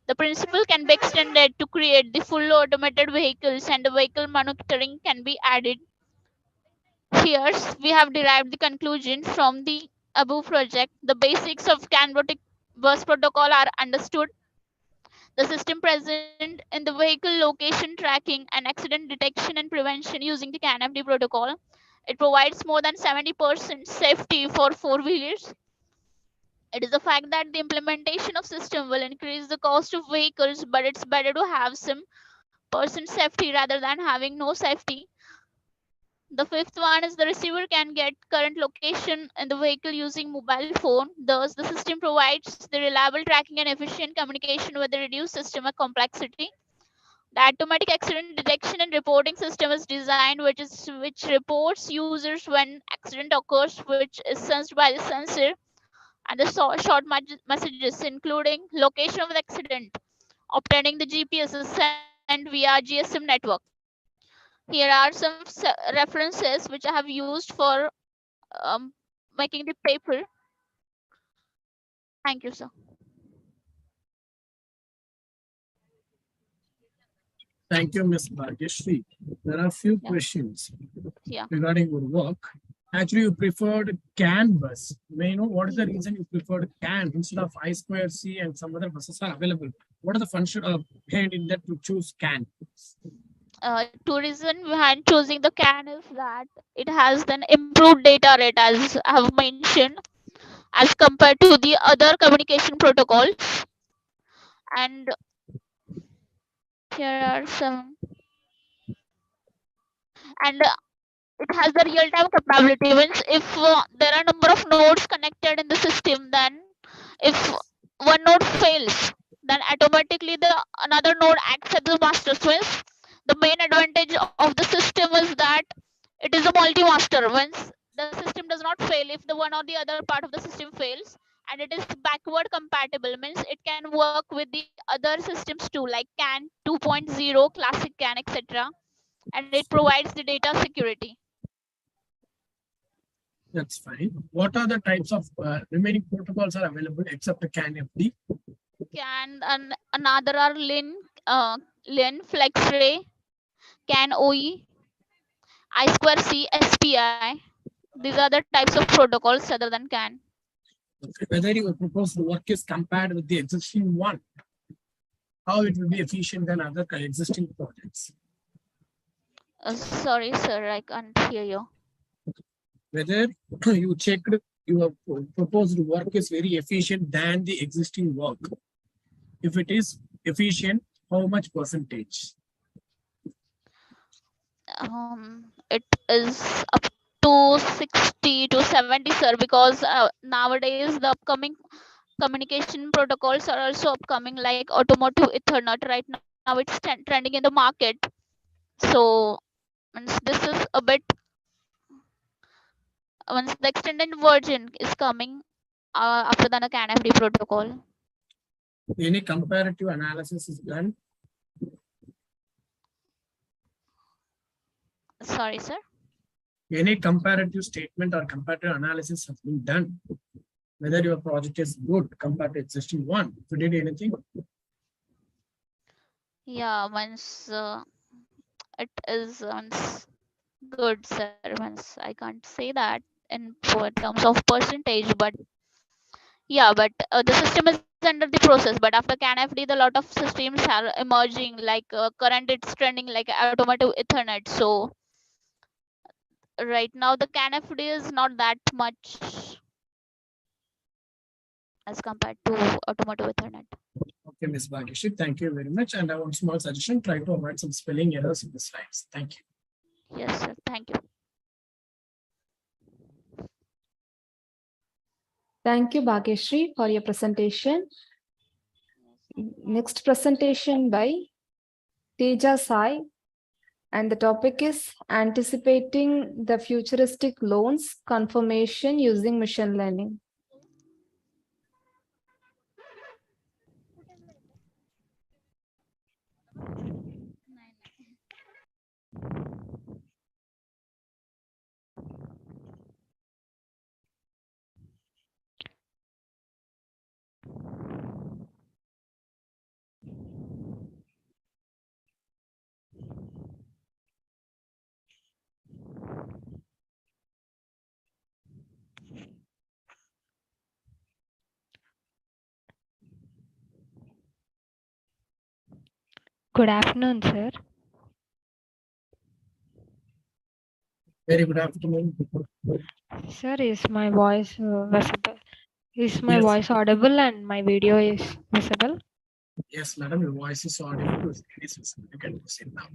The principle can be extended to create the full automated vehicles, and the vehicle monitoring can be added. Here, we have derived the conclusion from the above project. The basics of CAN bus protocol are understood. The system present in the vehicle location tracking and accident detection and prevention using the CAN-FD protocol. It provides more than 70% safety for four-wheelers. It is a fact that the implementation of system will increase the cost of vehicles, but it's better to have some percent safety rather than having no safety. The fifth one is the receiver can get current location in the vehicle using mobile phone. Thus, the system provides the reliable tracking and efficient communication with the reduced system complexity. The automatic accident detection and reporting system is designed which reports users when accident occurs, which is sensed by the sensor, and the short messages including location of the accident. Obtaining the GPS is sent via GSM network. Here are some references which I have used for making the paper. Thank you, sir. Thank you, Ms. Bhagyashree. There are a few questions regarding your work. Actually, you preferred CAN bus. May you know what is the reason you preferred CAN instead of I2C and some other buses are available? What are the function behind in that to choose CAN? Two reasons behind choosing the CAN is that it has an improved data rate, as I have mentioned, as compared to the other communication protocols. And here are some. And it has the real-time capability. Means if there are number of nodes connected in the system, then if one node fails, then automatically the another node acts as the master switch. The main advantage of the system is that it is a multi-master. Once the system does not fail, if the one or the other part of the system fails, and it is backward compatible, means it can work with the other systems too, like CAN 2.0, classic CAN, etc. And it provides the data security. That's fine. What are the types of remaining protocols are available except the CAN-FD? CAN and another are LIN, FlexRay, CAN OE, I2C, SPI. These are the types of protocols other than CAN. Okay. Whether your proposed work is compared with the existing one, how it will be efficient than other existing projects? Sorry, sir, I can't hear you. Whether you checked your proposed work is very efficient than the existing work. If it is efficient, how much percentage? It is up to 60 to 70, sir, because nowadays the upcoming communication protocols are also upcoming, like automotive Ethernet. Right now it's trending in the market. So this is a bit, once the extended version is coming after the CAN-FD protocol. Any comparative analysis is done? Sorry, sir. Any comparative statement or comparative analysis has been done? Whether your project is good compared to existing one. If you did anything? Yeah, once it is once good, sir. Once I can't say that in terms of percentage, but yeah, but the system is under the process. But after CAN-FD, the lot of systems are emerging. Like current, it's trending like automotive Ethernet. So right now, the CAN-FD is not that much as compared to automotive Ethernet. Okay, Ms. Bhagyashree, thank you very much. And I want small suggestion, try to avoid some spelling errors in the slides. Thank you. Yes, sir. Thank you. Thank you, Bhagyashree, for your presentation. Next presentation by Teja Sai, and the topic is anticipating the futuristic loans confirmation using machine learning. Good afternoon, sir. Very good afternoon. Sir, is my voice visible? Is my Yes, voice audible and my video is visible? yes, madam, your voice is audible. You can proceed now.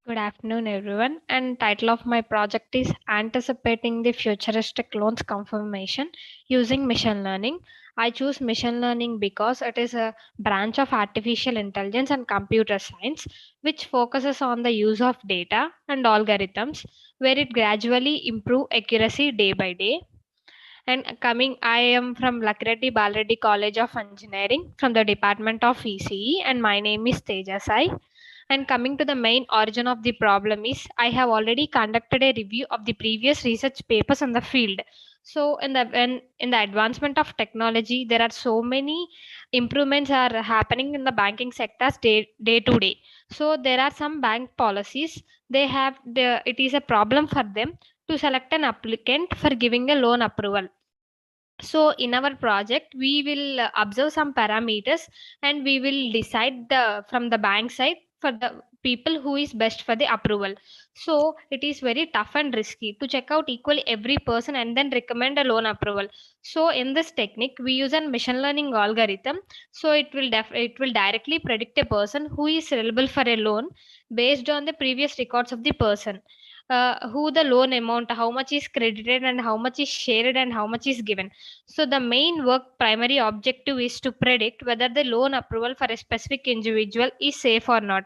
Good afternoon, everyone. And title of my project is Anticipating the Futuristic Loans Confirmation Using Machine Learning. I choose machine learning because it is a branch of artificial intelligence and computer science which focuses on the use of data and algorithms where it gradually improve accuracy day by day. And I am from Lakreddy Balreddy College of Engineering from the Department of ECE, and my name is Tejasai. And coming to the main origin of the problem is I have already conducted a review of the previous research papers in the field. So in the advancement of technology, there are so many improvements are happening in the banking sectors day to day. So there are some bank policies it is a problem for them to select an applicant for giving a loan approval. So in our project, we will observe some parameters and we will decide from the bank side for the people who is best for the approval. So it is very tough and risky to check out equally every person and then recommend a loan approval. So in this technique, we use a machine learning algorithm. So it will directly predict a person who is eligible for a loan based on the previous records of the person. Who the loan amount, how much is credited and how much is shared and how much is given. So the main work primary objective is to predict whether the loan approval for a specific individual is safe or not.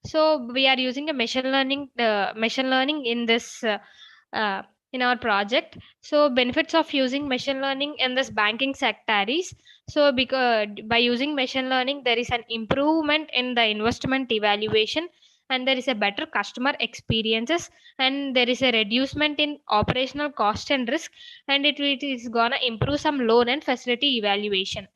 So we are using a machine learning in this in our project. So benefits of using machine learning in this banking sector is, so because by using machine learning there is an improvement in the investment evaluation and there is a better customer experiences and there is a reducement in operational cost and risk, and it is gonna improve some loan and facility evaluation.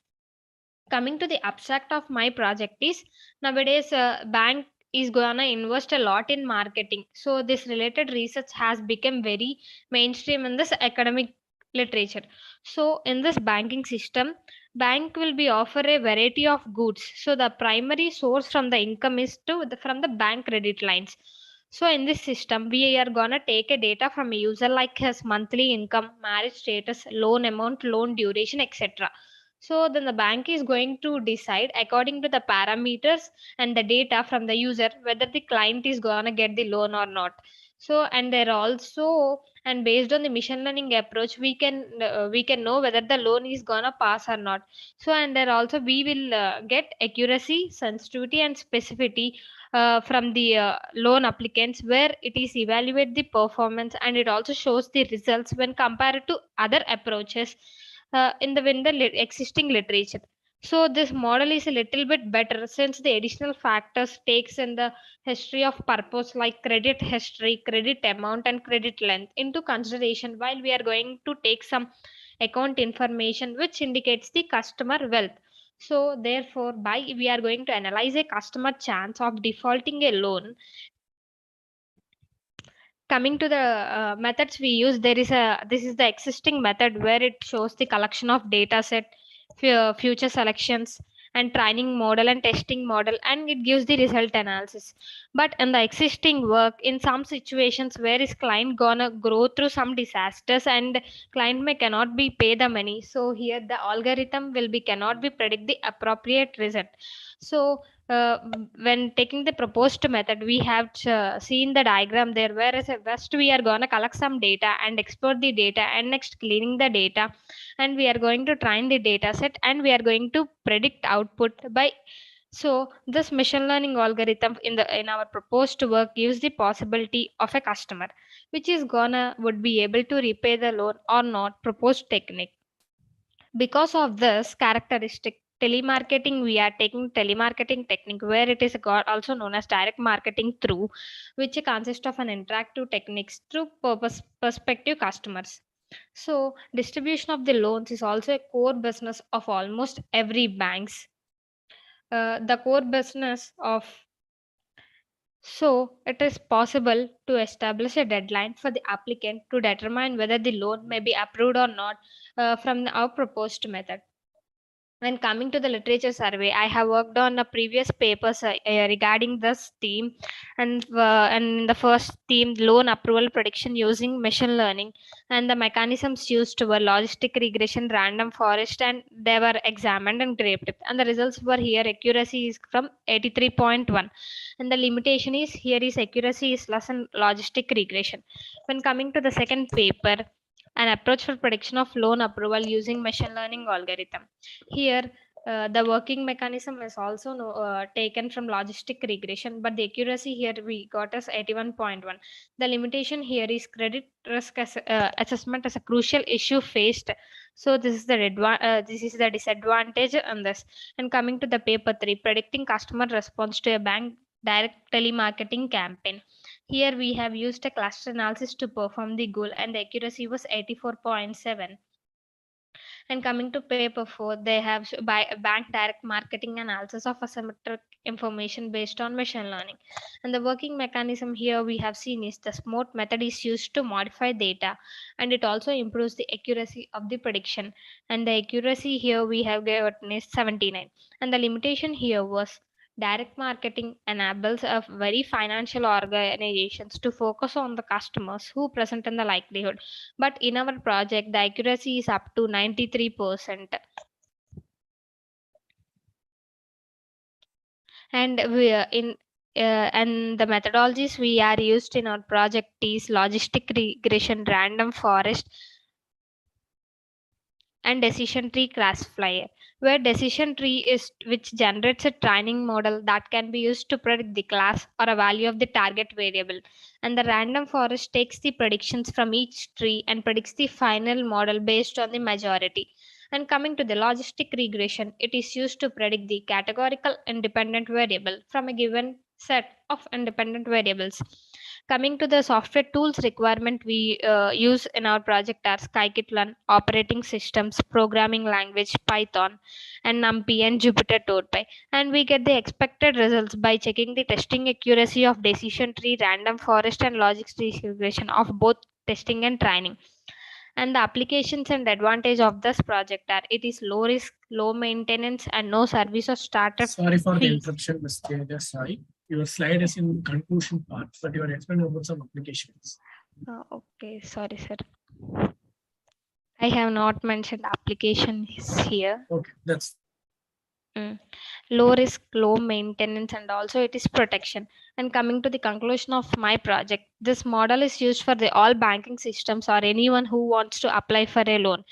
Coming to the abstract of my project is, nowadays bank is gonna invest a lot in marketing, so this related research has become very mainstream in this academic literature. So in this banking system, bank will be offer a variety of goods, so the primary source from the income is from the bank credit lines. So in this system, we are gonna take a data from a user like his monthly income, marriage status, loan amount, loan duration, etc. So then the bank is going to decide according to the parameters and the data from the user whether the client is gonna get the loan or not. So and there also, and based on the machine learning approach, we can know whether the loan is gonna pass or not. So and there also we will get accuracy, sensitivity, and specificity from the loan applicants where it is evaluate the performance and it also shows the results when compared to other approaches in the existing literature. So this model is a little bit better since the additional factors takes in the history of purpose like credit history, credit amount, and credit length into consideration, while we are going to take some account information which indicates the customer wealth. So therefore, by we are going to analyze a customer chance of defaulting a loan. Coming to the methods we use, this is the existing method where it shows the collection of data set, future selections, and training model and testing model, and it gives the result analysis. But in the existing work, in some situations where is client gonna grow through some disasters and client may cannot be pay the money, so here the algorithm will be cannot be predict the appropriate result. So when taking the proposed method, we have seen the diagram there, whereas at first we are going to collect some data and export the data and next cleaning the data, and we are going to train the data set and we are going to predict output by. So this machine learning algorithm in our proposed work gives the possibility of a customer which is gonna would be able to repay the loan or not proposed technique. Because of this characteristic, telemarketing, we are taking telemarketing technique where it is also known as direct marketing through, which consists of an interactive techniques through prospective customers. So distribution of the loans is also a core business of almost every banks. The core business of So it is possible to establish a deadline for the applicant to determine whether the loan may be approved or not from our proposed method. When coming to the literature survey, I have worked on a previous papers regarding this theme, and in the first theme, loan approval prediction using machine learning, and the mechanisms used were logistic regression, random forest, and they were examined and graded. And the results were here. Accuracy is from 83.1, and the limitation is here is accuracy is less than logistic regression. When coming to the second paper, an approach for prediction of loan approval using machine learning algorithm. Here, the working mechanism is also taken from logistic regression, but the accuracy here we got as 81.1. The limitation here is credit risk assessment as a crucial issue faced. So this is the disadvantage on this. And coming to the paper 3, predicting customer response to a bank direct telemarketing campaign. Here we have used a cluster analysis to perform the goal, and the accuracy was 84.7. And coming to paper 4, they have by bank direct marketing analysis of asymmetric information based on machine learning. And the working mechanism here we have seen is the SMOT method is used to modify data, and it also improves the accuracy of the prediction. And the accuracy here we have gotten is 79. And the limitation here was direct marketing enables of very financial organizations to focus on the customers who present in the likelihood. But in our project, the accuracy is up to 93%. And we and the methodologies we are used in our project is logistic regression, random forest, and decision tree classifier, where decision tree is which generates a training model that can be used to predict the class or a value of the target variable, and the random forest takes the predictions from each tree and predicts the final model based on the majority. And coming to the logistic regression, it is used to predict the categorical independent variable from a given set of independent variables. Coming to the software tools requirement we use in our project are scikit-learn, operating systems, programming language, Python, and NumPy and Jupyter NotPy. And we get the expected results by checking the testing accuracy of decision tree, random forest, and logic tree regression of both testing and training. And the applications and advantage of this project are it is low risk, low maintenance, and no service or startup Sorry for the fees. interruption, Mr. Tejas. Sorry. Your slide is in conclusion part, but you are explaining about some applications. Okay, sorry, sir. I have not mentioned applications here. Okay, that's Low risk, low maintenance, and also it is protection. And coming to the conclusion of my project, this model is used for the all banking systems or anyone who wants to apply for a loan.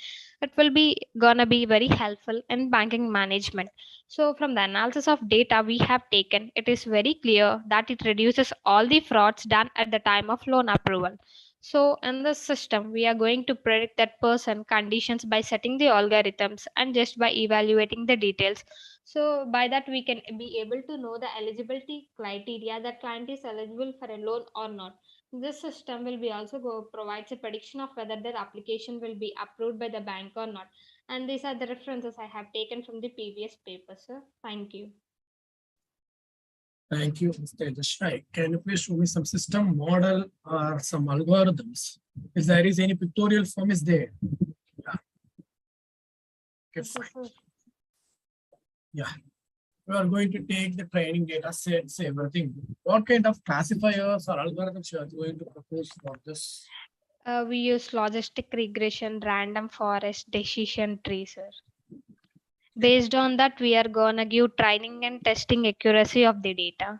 It will be gonna be very helpful in banking management. So from the analysis of data we have taken, it is very clear that it reduces all the frauds done at the time of loan approval. So in this system, we are going to predict that person conditions by setting the algorithms and just by evaluating the details. So by that we can be able to know the eligibility criteria that client is eligible for a loan or not. This system will be also provides a prediction of whether their application will be approved by the bank or not. And these are the references I have taken from the previous paper, sir. Thank you. Thank you, Mr. Tejas. Can you please show me some system model or some algorithms? If there is any pictorial form is there. Yeah. Okay, fine. Yeah. We are going to take the training data sets, everything. What kind of classifiers or algorithms you are going to propose for this? We use logistic regression, random forest, decision tree, sir. Based on that, we are gonna give training and testing accuracy of the data.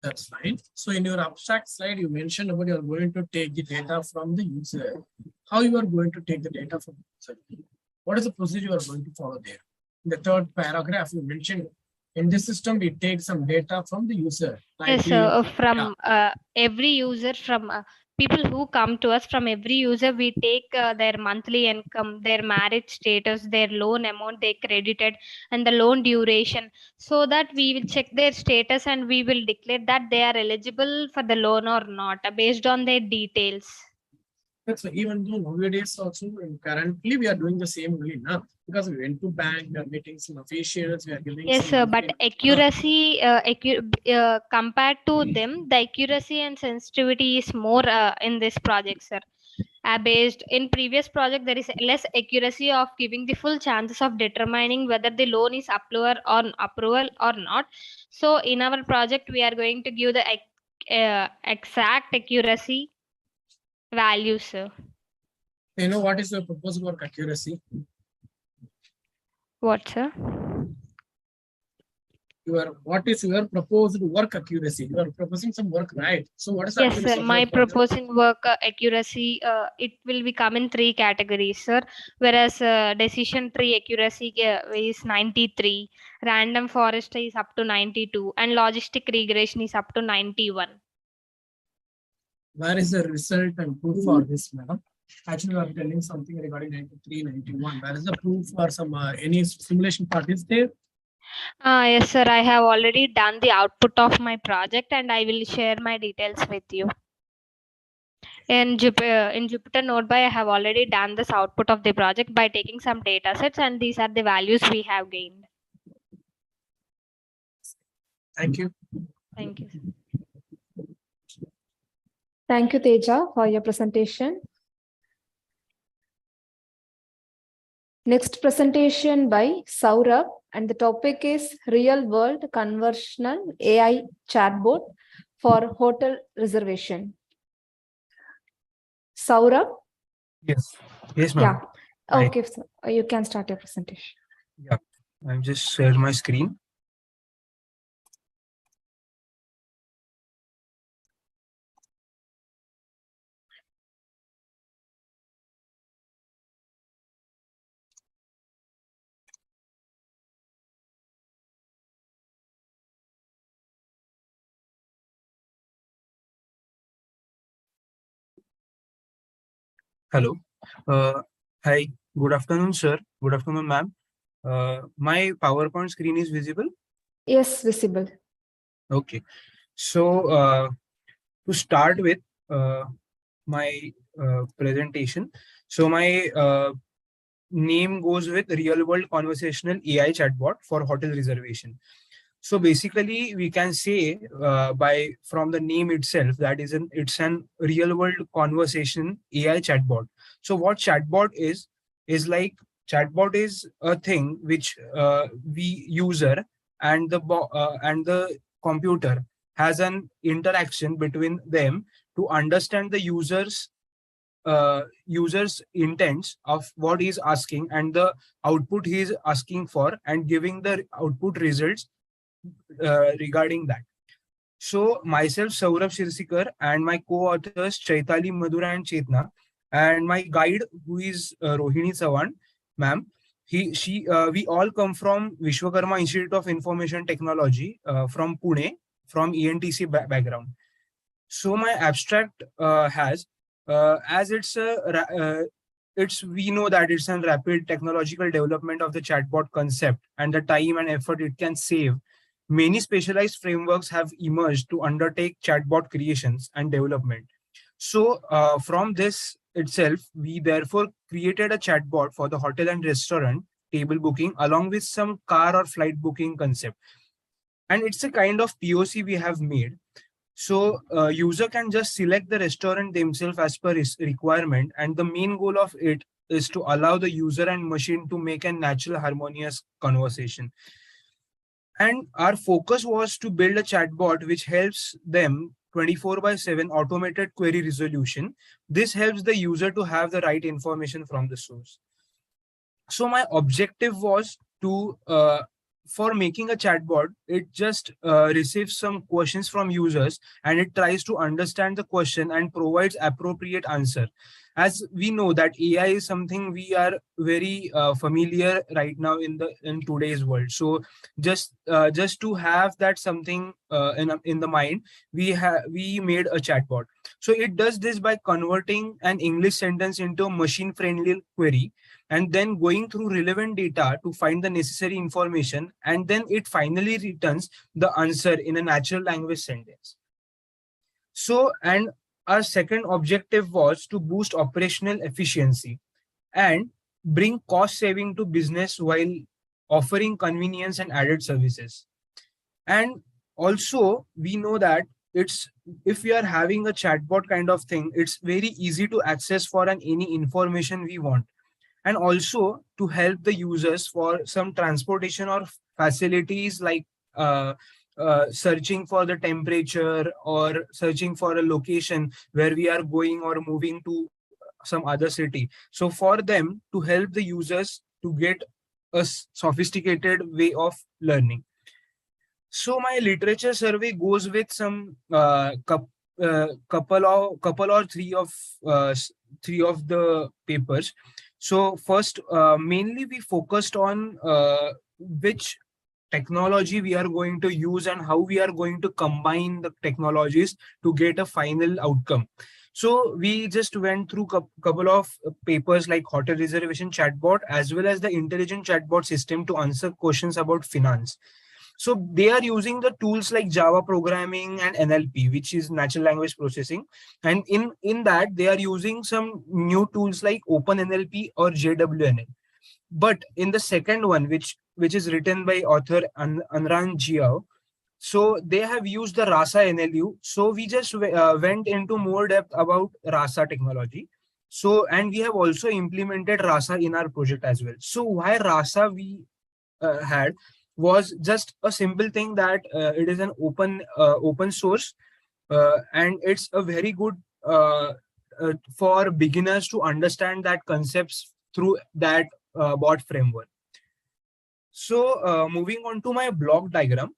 That's fine. So in your abstract slide, you mentioned about you are going to take the data from the user. How you are going to take the data from the user? What is the procedure you are going to follow there? In the third paragraph, you mentioned in this system, we take some data from the user. Yes, from every user, from people who come to us, from every user, we take their monthly income, their marriage status, their loan amount they credited, and the loan duration, so that we will check their status and we will declare that they are eligible for the loan or not based on their details. That's even though nowadays also currently we are doing the same only now because we went to bank, we are meeting some officials, we are giving. Yes, sir, but accuracy compared to them, the accuracy and sensitivity is more in this project, sir. based in previous project, there is less accuracy of giving the full chances of determining whether the loan is approval or not. So in our project, we are going to give the exact accuracy values, sir. You know what is the proposed work accuracy? What, sir? What is your proposed work accuracy? You are proposing some work, right? So what is the Yes, accuracy sir. of My your project? proposing work accuracy, it will become in 3 categories, sir. Whereas decision tree accuracy is 93, random forest is up to 92, and logistic regression is up to 91. Where is the result and proof for this, madam? Actually, we are telling something regarding 93, 91. Where is the proof for some any simulation part is there? Yes, sir. I have already done the output of my project, and I will share my details with you. In Jupyter Notebook, I have already done this output of the project by taking some data sets, and these are the values we have gained. Thank you. Thank you. Thank you, Teja, for your presentation. Next presentation by Saurabh, and the topic is Real World Conversational AI Chatbot for Hotel Reservation. Saurabh? Yes. Yes, ma'am. Yeah. Okay, so you can start your presentation. Yeah. I'll just share my screen. Hello. Hi. Good afternoon, sir. Good afternoon, ma'am. My PowerPoint screen is visible? Yes, visible. Okay. So to start with my presentation, so my name goes with Real World Conversational AI Chatbot for Hotel Reservation. So basically, we can say from the name itself that it's an real world conversation AI chatbot. So what chatbot is like chatbot is a thing which we user and the computer has an interaction between them to understand the user's intents of what he's asking and the output he is asking for and giving the output results regarding that. So myself, Saurabh Shirsikar, and my co-authors Chaitali, Madhura, and Chetna, and my guide who is Rohini Sawan, ma'am. We all come from Vishwakarma Institute of Information Technology from Pune, from ENTC background. So my abstract has, as we know that it's a rapid technological development of the chatbot concept and the time and effort it can save. Many specialized frameworks have emerged to undertake chatbot creations and development. So from this itself, we therefore created a chatbot for the hotel and restaurant table booking along with some car or flight booking concept. And it's a kind of POC we have made. So user can just select the restaurant themselves as per his requirement. And the main goal of it is to allow the user and machine to make a natural harmonious conversation. And our focus was to build a chatbot which helps them 24/7 automated query resolution. This helps the user to have the right information from the source. So my objective was to, for making a chatbot, it just receives some questions from users and it tries to understand the question and provides appropriate answer. As we know that AI is something we are very familiar right now in today's world. So just to have that something in the mind, we made a chatbot. So it does this by converting an English sentence into a machine-friendly query, and then going through relevant data to find the necessary information, and then it finally returns the answer in a natural language sentence. So, and our second objective was to boost operational efficiency and bring cost saving to business while offering convenience and added services. And also, we know that it's if we are having a chatbot kind of thing, it's very easy to access for any information we want, and also to help the users for some transportation or facilities like uh, searching for the temperature or searching for a location where we are going or moving to some other city. So for them to help the users to get a sophisticated way of learning. So my literature survey goes with some couple or three of the papers. So first, mainly we focused on which technology we are going to use and how we are going to combine the technologies to get a final outcome. So we just went through couple of papers like hotel reservation chatbot as well as the intelligent chatbot system to answer questions about finance. So they are using the tools like Java programming and NLP, which is natural language processing. And in that, they are using some new tools like OpenNLP or JWNL. But in the second one, which is written by author Anran Jiao, so they have used the RASA NLU. So we just went into more depth about RASA technology. So, and we have also implemented RASA in our project as well. So why RASA we had was just a simple thing that it is an open source, and it's a very good for beginners to understand that concepts through that bot framework. So moving on to my block diagram.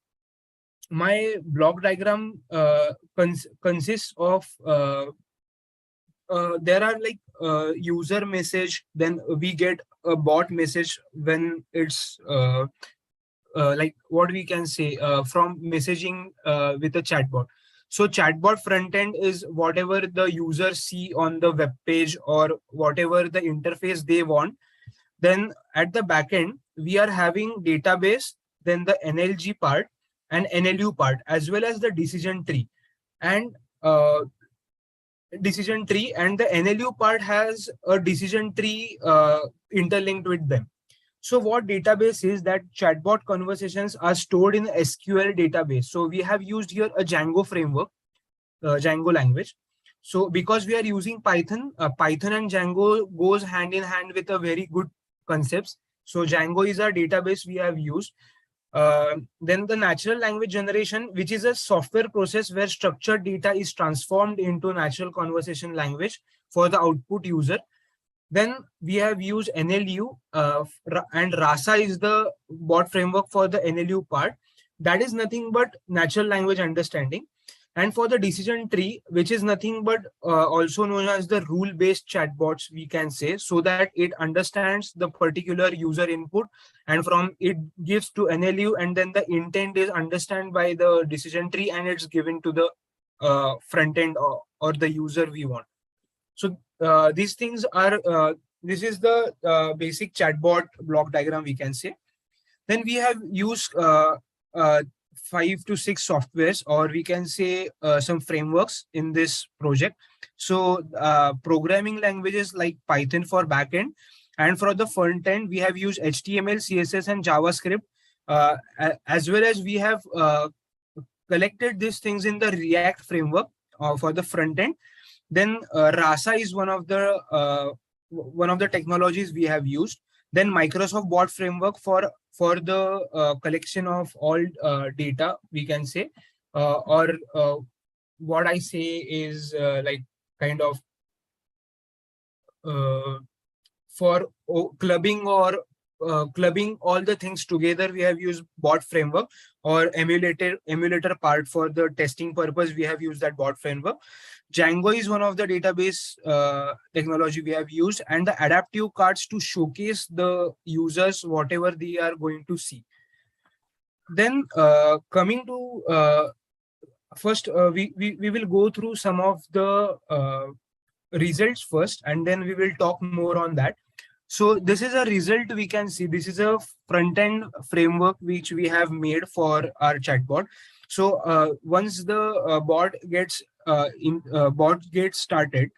My block diagram consists of there are like user message, then we get a bot message when it's like what we can say from messaging with a chatbot. So chatbot front end is whatever the users see on the web page or whatever the interface they want. Then at the back end, we are having database, then the NLG part and NLU part, as well as the decision tree. And the NLU part has a decision tree interlinked with them. So what database is that chatbot conversations are stored in SQL database. So we have used here a Django framework, Django language. So because we are using Python, Python and Django goes hand in hand with a very good concepts. So Django is our database we have used. Then the natural language generation, which is a software process where structured data is transformed into natural conversation language for the output user. Then we have used NLU and RASA is the bot framework for the NLU part. That is nothing but natural language understanding. And for the decision tree, which is nothing but also known as the rule-based chatbots, we can say, so that it understands the particular user input and from it gives to NLU, and then the intent is understood by the decision tree and it's given to the front end or the user we want. So these things are, this is the basic chatbot block diagram we can say. Then we have used 5 to 6 softwares, or we can say some frameworks in this project. So programming languages like Python for backend, and for the front end, we have used HTML, CSS, and JavaScript, as well as we have collected these things in the React framework for the front end. Then RASA is one of the technologies we have used. Then Microsoft Bot Framework for the collection of all data, we can say, or what I say is like kind of for clubbing or clubbing all the things together. We have used bot framework, or emulator part for the testing purpose. We have used that bot framework. Django is one of the database technology we have used, and the adaptive cards to showcase the users whatever they are going to see. Then coming to first, we will go through some of the results first, and then we will talk more on that. So this is a result we can see. This is a front-end framework which we have made for our chatbot. So once the bot gets started,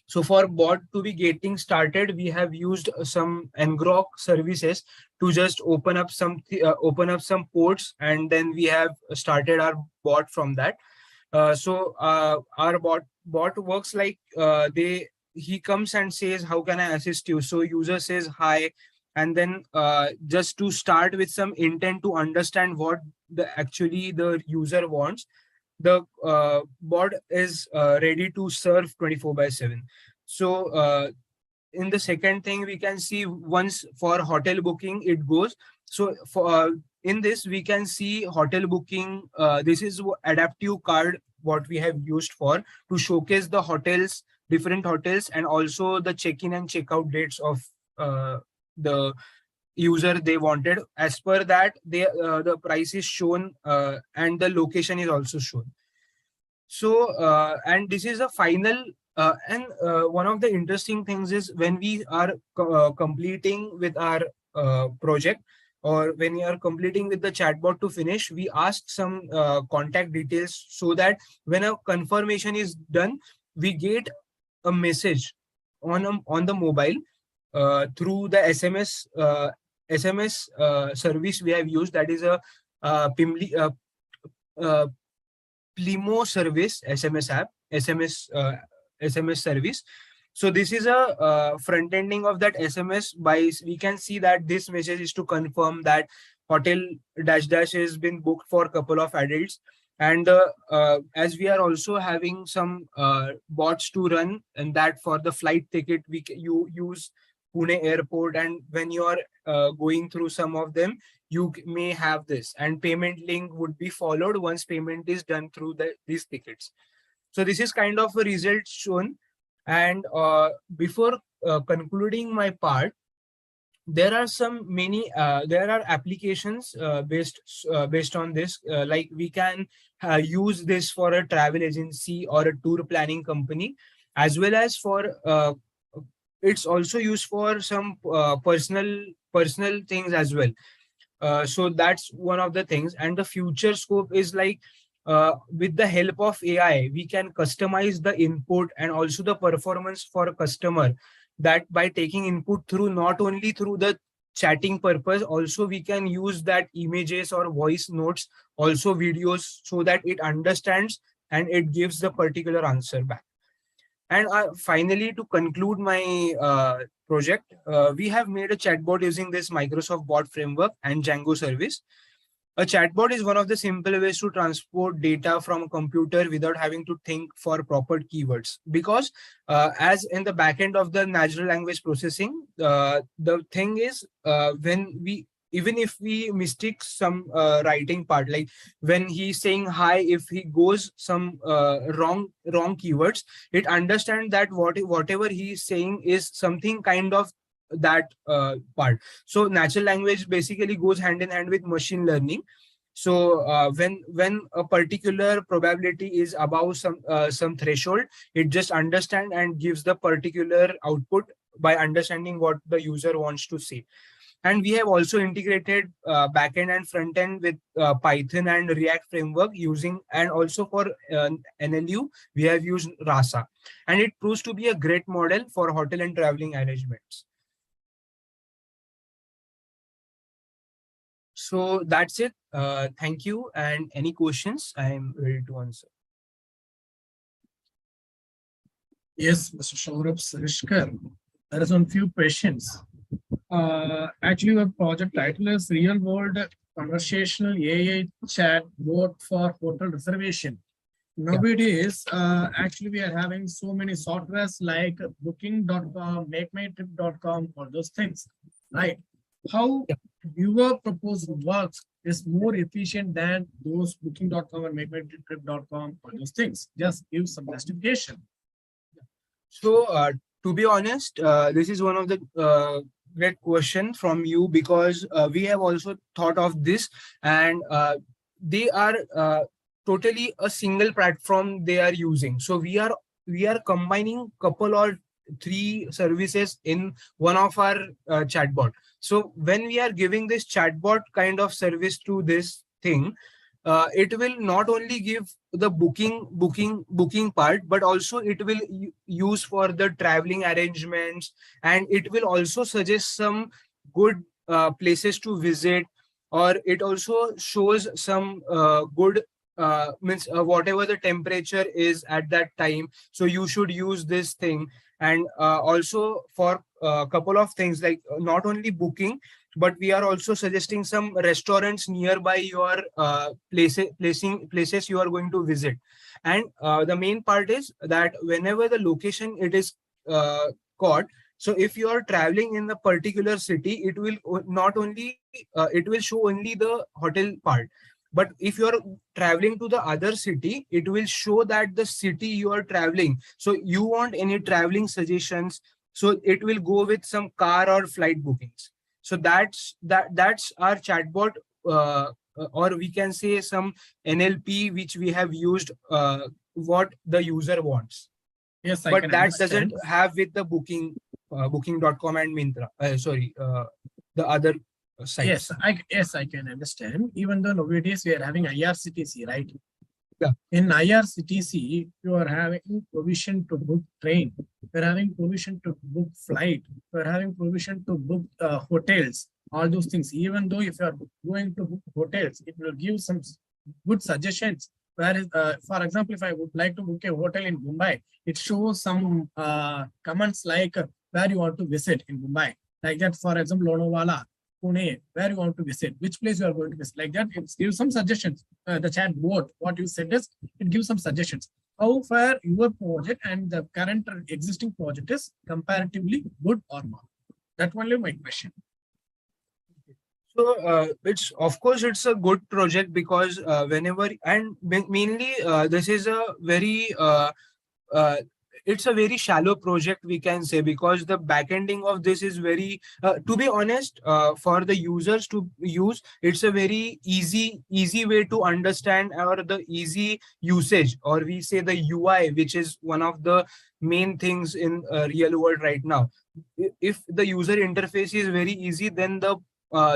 so for bot to be getting started, we have used some ngrok services to just open up some ports, and then we have started our bot from that. Our bot works like he comes and says, how can I assist you? So user says hi, and then just to start with some intent to understand what the user wants, the bot is ready to serve 24/7. So in the second thing, we can see once for hotel booking it goes. So for in this we can see hotel booking. This is adaptive card what we have used for to showcase the hotels, different hotels, and also the check-in and check-out dates of the user they wanted. As per that, the price is shown and the location is also shown. So and this is a final and one of the interesting things is when we are completing with our project, or when we are completing with the chatbot to finish, we ask some contact details, so that when a confirmation is done, we get a message on the mobile through the SMS service we have used. That is a Pimli, Plimo service SMS app, SMS service. So this is a front ending of that SMS. By we can see that this message is to confirm that hotel dash dash has been booked for a couple of adults. And as we are also having some bots to run, and that for the flight ticket you use Pune airport, and when you are going through some of them, you may have this, and payment link would be followed once payment is done through these tickets. So this is kind of a result shown. And before concluding my part, there are there are applications based on this. Like we can use this for a travel agency or a tour planning company, as well as for it's also used for some personal things as well. So that's one of the things. And the future scope is like with the help of AI, we can customize the input and also the performance for a customer, that by taking input through not only through the chatting purpose, also we can use that images or voice notes, also videos, so that it understands and it gives the particular answer back. And finally, to conclude my project, we have made a chatbot using this Microsoft Bot Framework and Django service. A chatbot is one of the simple ways to transport data from a computer without having to think for proper keywords. Because as in the backend of the natural language processing, the thing is even if we mistake some writing part, like when he's saying hi, if he goes some wrong keywords, it understands that whatever he's saying is something kind of that part. So natural language basically goes hand in hand with machine learning. So when a particular probability is above some threshold, it just understands and gives the particular output by understanding what the user wants to say. And we have also integrated backend and front end with Python and React framework using, and also for NLU, we have used Rasa. And it proves to be a great model for hotel and traveling arrangements. So that's it. Thank you. And any questions, I am ready to answer. Yes, Mr. Shaurabh Sarishkar, there is one few questions. Actually, the project title is Real World Conversational AI Chat Bot for Hotel Reservation. Nowadays, actually, we are having so many softwares like booking.com, makemytrip.com, or those things, right? How your proposed works is more efficient than those booking.com and makemytrip.com or those things? Just give some justification. So to be honest, this is one of the great question from you, because we have also thought of this, and they are totally a single platform they are using. So we are combining couple or three services in one of our chatbot. So when we are giving this chatbot kind of service to this thing, it will not only give the booking part, but also it will use for the traveling arrangements, and it will also suggest some good places to visit, or it also shows some good means whatever the temperature is at that time, so you should use this thing. And also for a couple of things, like not only booking, but we are also suggesting some restaurants nearby your places you are going to visit. And the main part is that whenever the location it is caught, so if you are traveling in the particular city, it will not only it will show only the hotel part, but if you are traveling to the other city, it will show that the city you are traveling. So you want any traveling suggestions, so it will go with some car or flight bookings. So that's our chatbot, or we can say some NLP which we have used, what the user wants. Yes, I But can that understand. doesn't have with the booking.com and Myntra, the other sites. Yes, I can understand. Even though nowadays we are having IRCTC, right? Yeah. In IRCTC, you are having provision to book train. You are having provision to book flight. You are having provision to book hotels. All those things. Even though if you are going to book hotels, it will give some good suggestions. Whereas, for example, if I would like to book a hotel in Mumbai, it shows some comments like where you want to visit in Mumbai. Like that, for example, Lonavala, Pune, where you want to visit, which place you are going to visit. Like that, it gives some suggestions. The chat board, what you said is, it gives some suggestions. How far your project and the current existing project is comparatively good or not? That only my question. So it's, of course, it's a good project because whenever, and mainly this is a very it's a very shallow project, we can say, because the backending of this is very to be honest, for the users to use, it's a very easy way to understand, or the easy usage, or we say the UI, which is one of the main things in real world right now. If the user interface is very easy, then the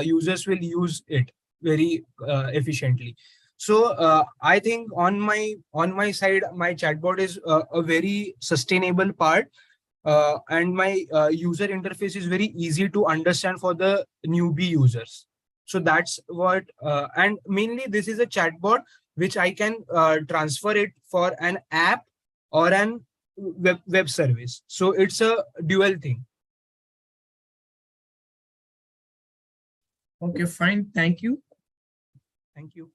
users will use it very efficiently. So I think on my side, my chatbot is a very sustainable part, and my user interface is very easy to understand for the newbie users. So that's what, and mainly this is a chatbot which I can transfer it for an app or an web service. So it's a dual thing. Okay, fine. Thank you. Thank you.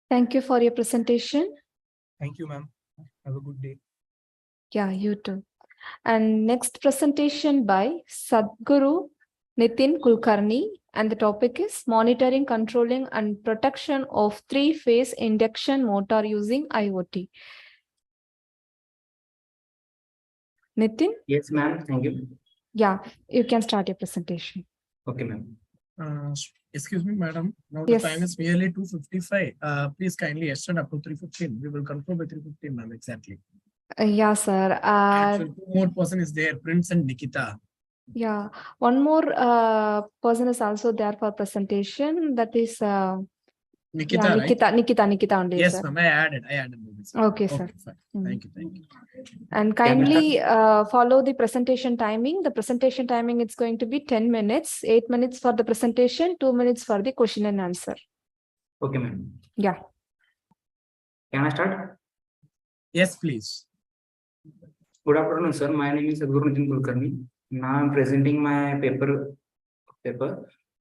Thank you for your presentation. Thank you, ma'am. Have a good day. Yeah, you too. And next presentation by Sadhguru Nitin Kulkarni, and the topic is monitoring, controlling, and protection of three-phase induction motor using IoT. Nitin? Yes, ma'am. Thank you. Yeah, you can start your presentation. Okay, ma'am. Excuse me, madam. Now Yes. the time is merely 2:55. Please kindly extend up to 3:15. We will confirm by 3:15, ma'am. Exactly. Yeah, sir. Actually, two more person is there, Prince and Nikita. Yeah, one more person is also there for presentation. That is Nikita, yeah, right? Nikita only, Yes, sir. ma'am. I added. Okay, sir. Fine. Mm. Thank you. And kindly follow the presentation timing. The presentation timing is going to be 10 minutes, 8 minutes for the presentation, 2 minutes for the question and answer. Okay, ma'am. Yeah. Can I start? Yes, please. Good afternoon, sir. My name is Sadhguru Nitin Kulkarni. Now I'm presenting my paper.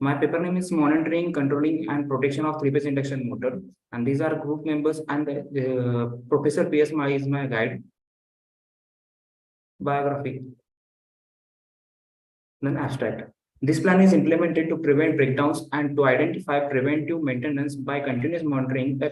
My paper name is Monitoring, Controlling, and Protection of Three-Phase Induction Motor. And these are group members, and Professor P.S. Mai is my guide. Biography. Then abstract. This plan is implemented to prevent breakdowns and to identify preventive maintenance by continuous monitoring a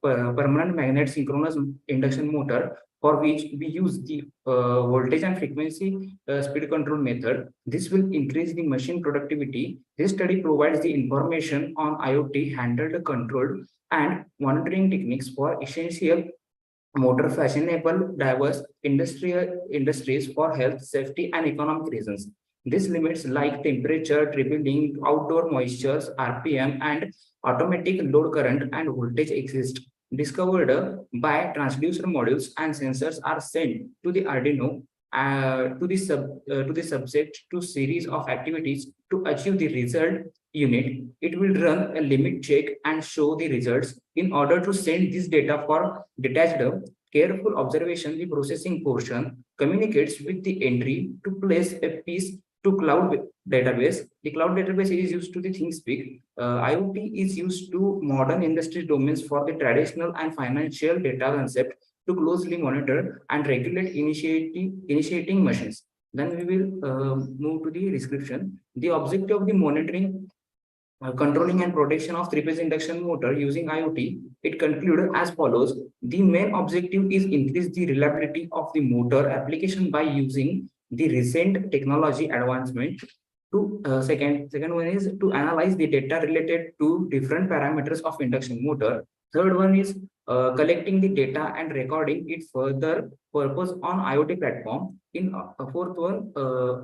permanent magnet synchronous induction motor, for which we use the voltage and frequency speed control method. This will increase the machine productivity. This study provides the information on IoT handled, controlled, and monitoring techniques for essential motor fashionable diverse industries for health, safety, and economic reasons. These limits like temperature, dribbling, outdoor moistures, RPM, and automatic load current and voltage exist. Discovered by transducer modules and sensors are sent to the Arduino to the subject to series of activities to achieve the result unit. It will run a limit check and show the results. In order to send this data for detached careful observation, the processing portion communicates with the entry to place a piece to cloud database. The cloud database is used to the ThinkSpeak. IoT is used to modern industry domains for the traditional and financial data concept to closely monitor and regulate initiating machines. Then we will move to the description. The objective of the monitoring, controlling and protection of three-phase induction motor using IoT, it concluded as follows. The main objective is increase the reliability of the motor application by using the recent technology advancement. Second one is to analyze the data related to different parameters of induction motor. Third one is collecting the data and recording it further purpose on IoT platform. In fourth one,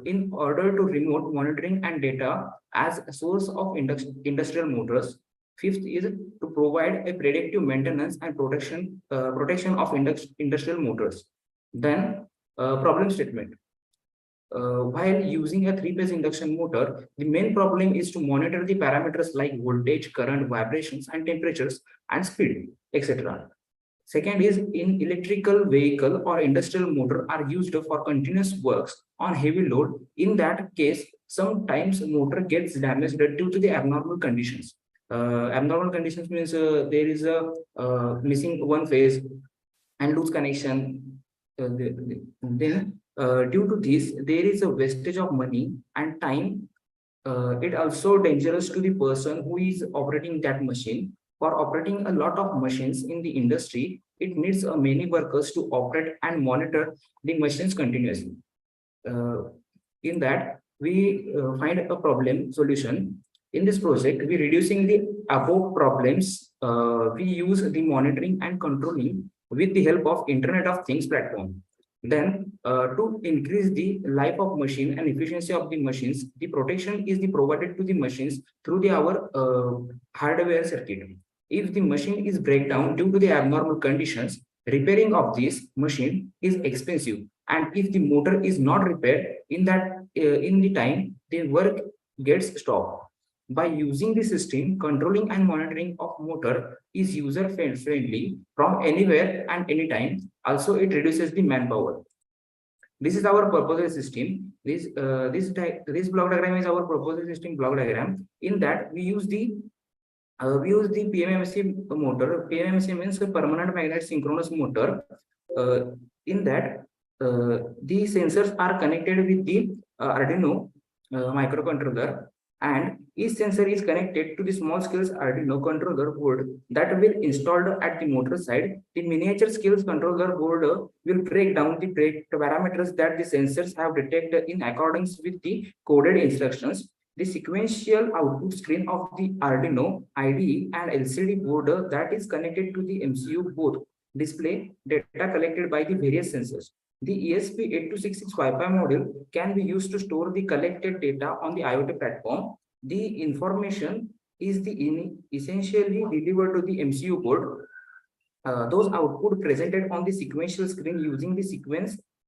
in order to remote monitoring and data as a source of industrial motors. Fifth is to provide a predictive maintenance and protection of industrial motors. Then problem statement. While using a three-phase induction motor, the main problem is to monitor the parameters like voltage, current, vibrations, and temperatures, and speed, etc. Second is in electrical vehicle or industrial motor are used for continuous works on heavy load. In that case, sometimes motor gets damaged due to the abnormal conditions. Abnormal conditions means there is a missing one phase and loose connection. Then due to this, there is a wastage of money and time. It also dangerous to the person who is operating that machine. For operating a lot of machines in the industry, it needs many workers to operate and monitor the machines continuously. In that, we find a problem solution. In this project, we reducing the above problems. We use the monitoring and controlling with the help of Internet of Things platform. Then to increase the life of machine and efficiency of the machines, the protection is provided to the machines through our hardware circuit. If the machine is breakdown due to the abnormal conditions, repairing of this machine is expensive. And if the motor is not repaired in the time, the work gets stopped. By using the system, controlling and monitoring of motor is user friendly from anywhere and anytime. Also, it reduces the manpower. This is our proposal system. This block diagram is our proposal system block diagram. In that, we use the PMMC motor. PMMC means permanent magnet synchronous motor. In that, the sensors are connected with the Arduino microcontroller, and each sensor is connected to the small scale Arduino controller board that will installed at the motor side. The miniature scale controller board will break down the parameters that the sensors have detected in accordance with the coded instructions. The sequential output screen of the Arduino IDE and LCD board that is connected to the MCU both display data collected by the various sensors. The ESP8266 Wi-Fi module can be used to store the collected data on the IoT platform. The information is essentially delivered to the MCU board. Those output presented on the sequential screen using the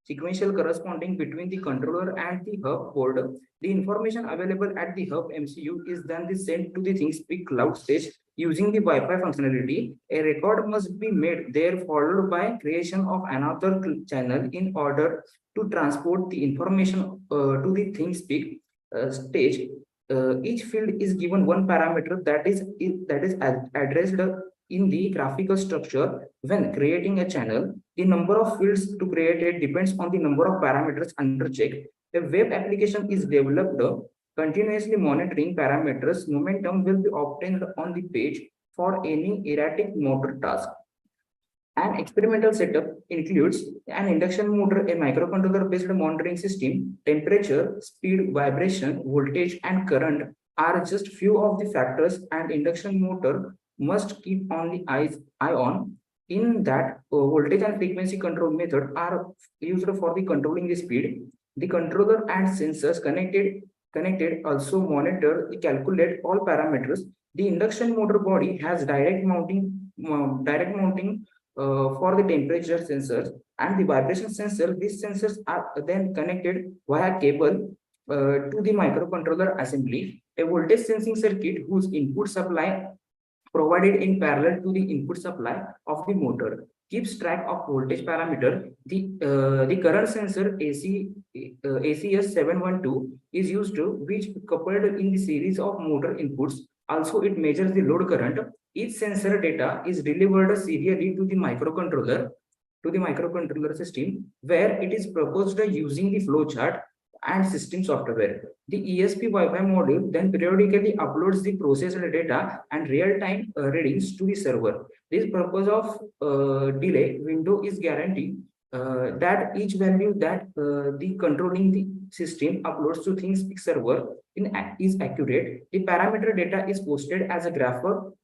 sequential corresponding between the controller and the hub board. The information available at the hub MCU is then sent to the ThinkSpeak cloud stage using the Wi-Fi functionality. A record must be made there, followed by creation of another channel in order to transport the information to the ThinkSpeak stage. Each field is given one parameter that is addressed in the graphical structure. When creating a channel, the number of fields to create it depends on the number of parameters under check. A web application is developed continuously monitoring parameters. Momentum will be obtained on the page for any erratic motor task. An experimental setup includes an induction motor, a microcontroller-based monitoring system. Temperature, speed, vibration, voltage, and current are just few of the factors an induction motor must keep on the eye on. In that, voltage and frequency control method are used for the controlling the speed. The controller and sensors connected also monitor and calculate all parameters. The induction motor body has direct mounting for the temperature sensors and the vibration sensor. These sensors are then connected via cable to the microcontroller assembly. A voltage sensing circuit whose input supply provided in parallel to the input supply of the motor keeps track of voltage parameter. The current sensor ACS712 is used to which coupled in the series of motor inputs. Also, it measures the load current. Each sensor data is delivered serially to the microcontroller system, where it is proposed using the flowchart and system software. The ESP Wi-Fi module then periodically uploads the processed data and real-time readings to the server. This purpose of delay window is guaranteed that each value that the controlling the system uploads to ThingSpeak server is accurate. The parameter data is posted as a graph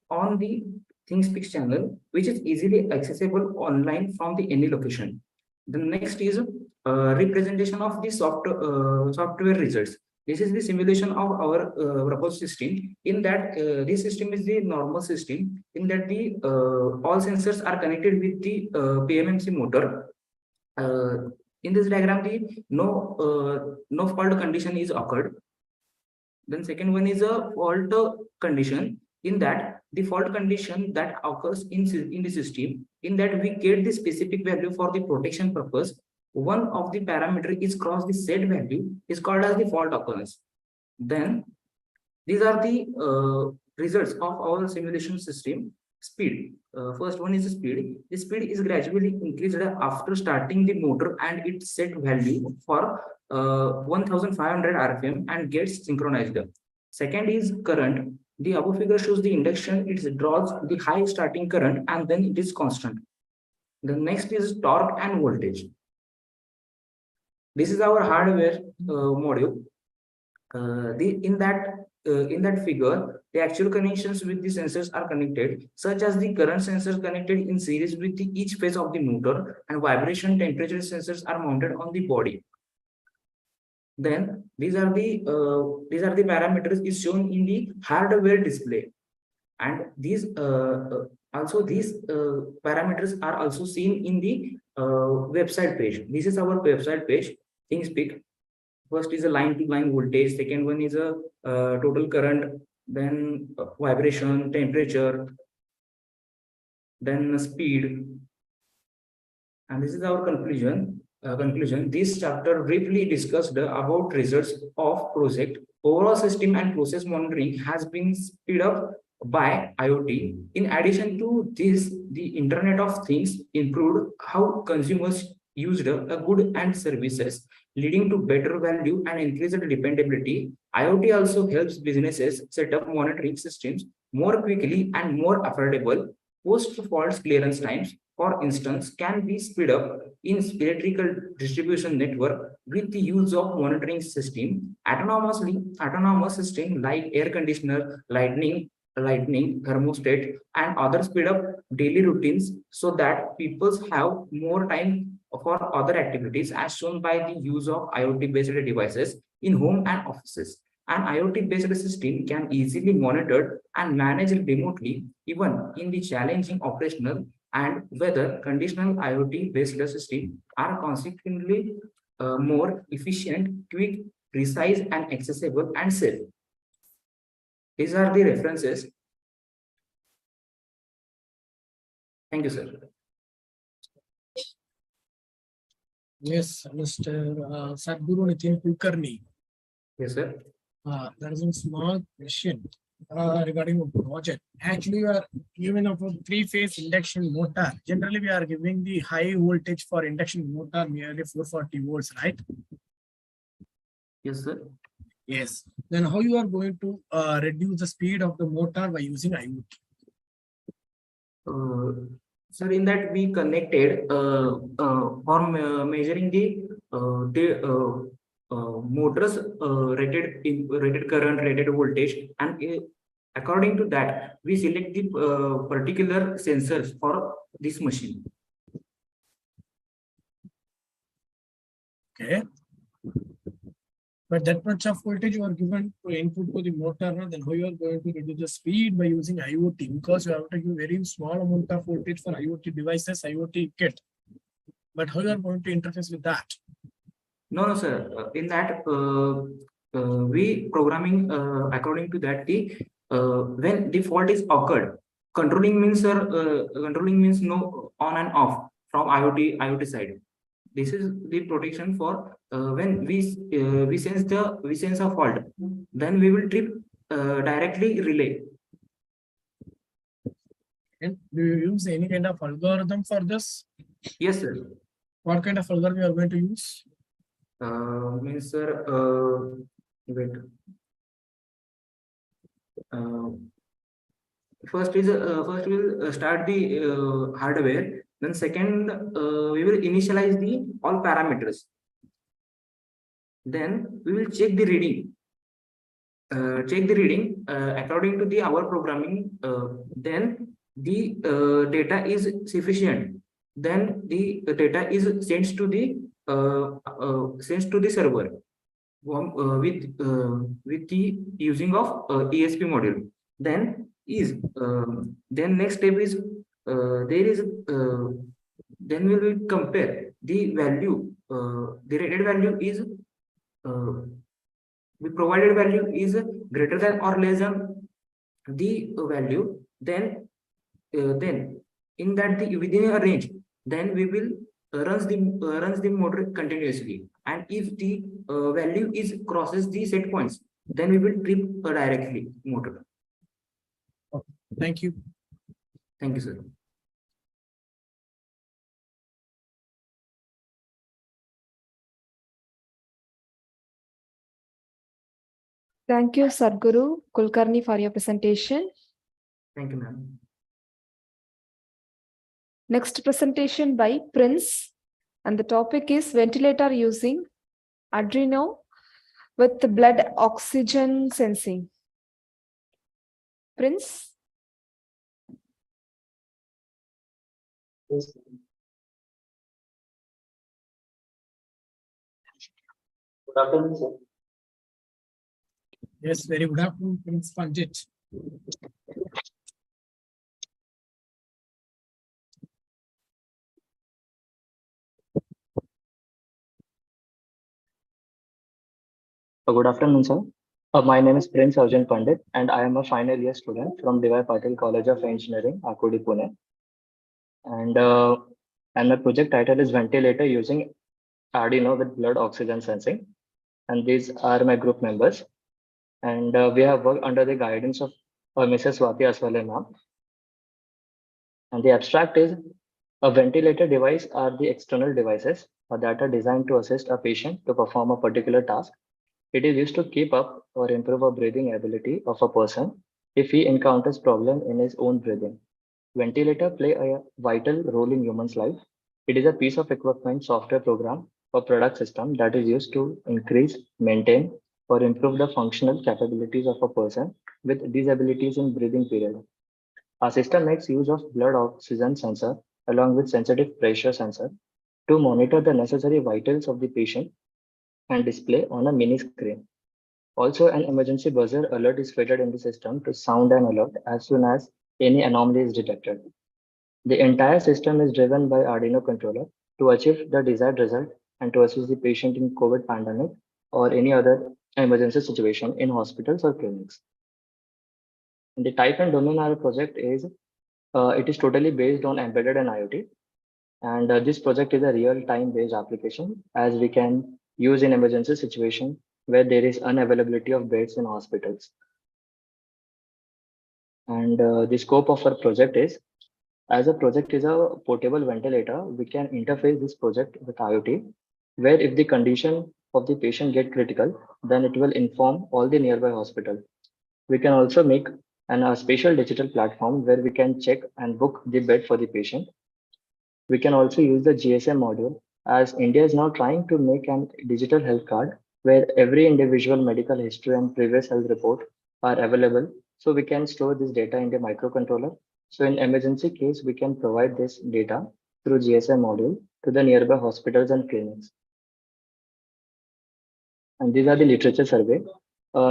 on the ThingSpeak channel, which is easily accessible online from the any location. The next is representation of the software results. This is the simulation of our proposed system. In that, this system is the normal system. In that, the all sensors are connected with the PMMC motor. In this diagram, the no fault condition is occurred. Then second one is a fault condition. In that, the fault condition that occurs in the system, in that we get the specific value for the protection purpose. One of the parameter is cross the set value is called as the fault occurrence. Then these are the results of our simulation system. Speed. First one is speed. The speed is gradually increased after starting the motor and its set value for 1500 RPM and gets synchronized. Second is current. The above figure shows the induction. It draws the high starting current and then it is constant. The next is torque and voltage. This is our hardware module. In that figure, the actual connections with the sensors are connected, such as the current sensors connected in series with each phase of the motor, and vibration temperature sensors are mounted on the body. Then these are the parameters is shown in the hardware display, and these parameters are also seen in the website page. This is our website page. ThingSpeak. First is a line-to-line voltage. Second one is a total current. Then vibration, temperature. Then speed. And this is our conclusion. This chapter briefly discussed about results of project. Overall system and process monitoring has been sped up by IoT. In addition to this, the Internet of Things improved how consumers used a good and services, leading to better value and increased dependability. IoT also helps businesses set up monitoring systems more quickly and more affordable. Post-fault clearance times, for instance, can be sped up in electrical distribution network with the use of monitoring system. Autonomous system like air conditioner, lightning, thermostat, and other speed up daily routines so that people have more time for other activities, as shown by the use of IoT-based devices in home and offices. An IoT-based system can easily monitor and manage remotely, even in the challenging operational and whether conditional IoT-based systems are consequently more efficient, quick, precise, and accessible and safe. These are the references. Thank you, sir. Yes, Mr. Sadhguru Nitin Kulkarni. Yes, sir. There is a small question regarding a project. Actually, we are given a three-phase induction motor. Generally, we are giving the high voltage for induction motor nearly 440 volts, right? Yes, sir. Yes. Then how you are going to reduce the speed of the motor by using IoT? Sir, in that we connected for measuring the motors rated current, rated voltage, and according to that we select the particular sensors for this machine. Okay. But that much of voltage you are given to input to the motor, then how you are going to reduce the speed by using IoT, because you have to give very small amount of voltage for IoT devices, IoT kit. But how you are going to interface with that? No, sir. In that, we programming according to that when the fault is occurred, controlling means no on and off from IoT side. This is the protection for when we sense a fault, then we will trip directly relay. And do you use any kind of algorithm for this? Yes, sir. What kind of algorithm you are going to use? Means, sir, wait. First we'll start the hardware. Then second, we will initialize the all parameters. Then we will check the reading. According to the our programming. Then the data is sufficient. Then the data is sent to the server with the using of ESP module. Then next step is then we will compare the value. The rated value is the provided value is greater than or less than the value. Then in that within a range, then we will runs the motor continuously. And if the value is crosses the set points, then we will trip directly motor. Okay. Thank you. Thank you, sir. Thank you, Sadhguru Kulkarni, for your presentation. Thank you, ma'am. Next presentation by Prince, and the topic is ventilator using Arduino with the blood oxygen sensing. Prince? Yes. Good afternoon, sir. Yes, very good afternoon, Prince Panjit. Good afternoon, sir. My name is Prince Arjun Pandit, and I am a final year student from D.Y. Patil College of Engineering, Akodi, Pune. And my project title is Ventilator using Arduino with blood oxygen sensing. And these are my group members. And we have worked under the guidance of Mrs. Swati Aswale ma'am. And the abstract is a ventilator device are the external devices that are designed to assist a patient to perform a particular task. It is used to keep up or improve a breathing ability of a person if he encounters problem in his own breathing. Ventilator play a vital role in human's life. It is a piece of equipment, software program, or product system that is used to increase, maintain, or improve the functional capabilities of a person with disabilities in breathing period. Our system makes use of blood oxygen sensor along with sensitive pressure sensor to monitor the necessary vitals of the patient and display on a mini screen. Also, an emergency buzzer alert is fitted in the system to sound an alert as soon as any anomaly is detected. The entire system is driven by Arduino controller to achieve the desired result and to assist the patient in COVID pandemic or any other emergency situation in hospitals or clinics. And the type and domain of our project is it is totally based on embedded and IoT. And this project is a real-time based application as we can use in emergency situation where there is unavailability of beds in hospitals. And the scope of our project is, as a project is a portable ventilator, we can interface this project with IoT, where if the condition of the patient get critical, then it will inform all the nearby hospital. We can also make a spatial digital platform where we can check and book the bed for the patient. We can also use the GSM module as India is now trying to make a digital health card where every individual medical history and previous health report are available. So we can store this data in the microcontroller. So in emergency case, we can provide this data through GSM module to the nearby hospitals and clinics. And these are the literature survey.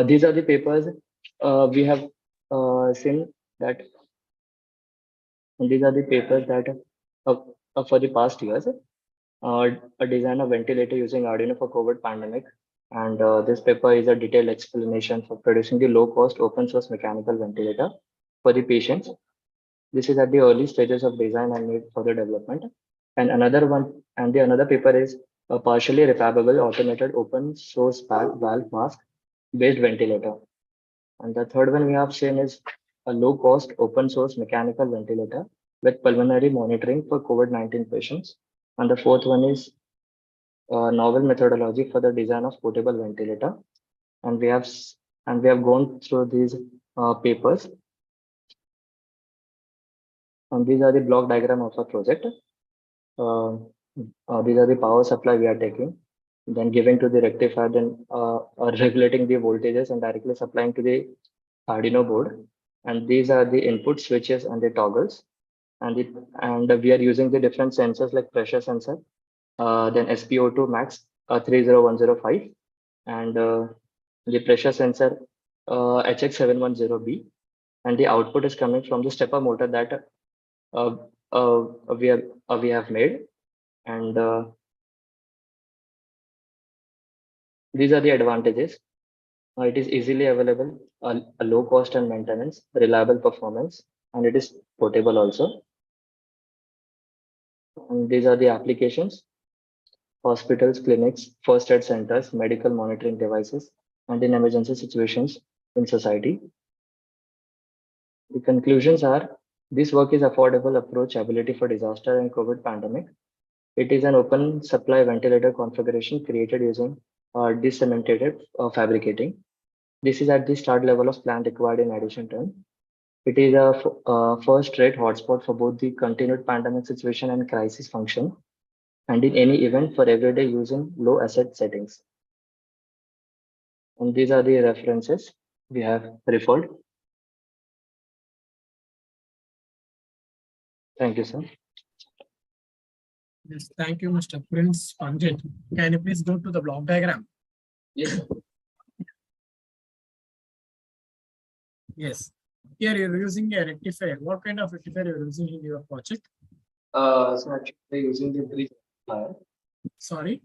These are the papers we have seen that, and these are the papers that for the past years, a design of ventilator using Arduino for COVID pandemic. And this paper is a detailed explanation for producing the low cost open source mechanical ventilator for the patients. This is at the early stages of design and need further development. And another paper is a partially repairable automated open source valve mask based ventilator. And the third one we have seen is a low cost open source mechanical ventilator with pulmonary monitoring for COVID-19 patients. And the fourth one is a novel methodology for the design of portable ventilator. And we have gone through these papers. And these are the block diagram of our project. These are the power supply we are taking, then giving to the rectifier, then regulating the voltages and directly supplying to the Arduino board. And these are the input switches and the toggles. And we are using the different sensors like pressure sensor, then SpO2 max 30105, and the pressure sensor HX710B. And the output is coming from the stepper motor that we have made. And these are the advantages. It is easily available, a low cost and maintenance, reliable performance, and it is portable also. And these are the applications: hospitals, clinics, first aid centers, medical monitoring devices, and in emergency situations in society. The conclusions are: this work is affordable approachability for disaster and COVID pandemic. It is an open supply ventilator configuration created using disseminated fabricating. This is at the start level of plan required in addition to. It is a first-rate hotspot for both the continued pandemic situation and crisis function, and in any event for everyday use in low asset settings. And these are the references we have referred. Thank you, sir. Yes, thank you, Mr. Prince Panjit. Can you please go to the block diagram? Yes. Yes. Here you're using a rectifier. What kind of rectifier you're using in your project? So actually using the bridge rectifier. Sorry?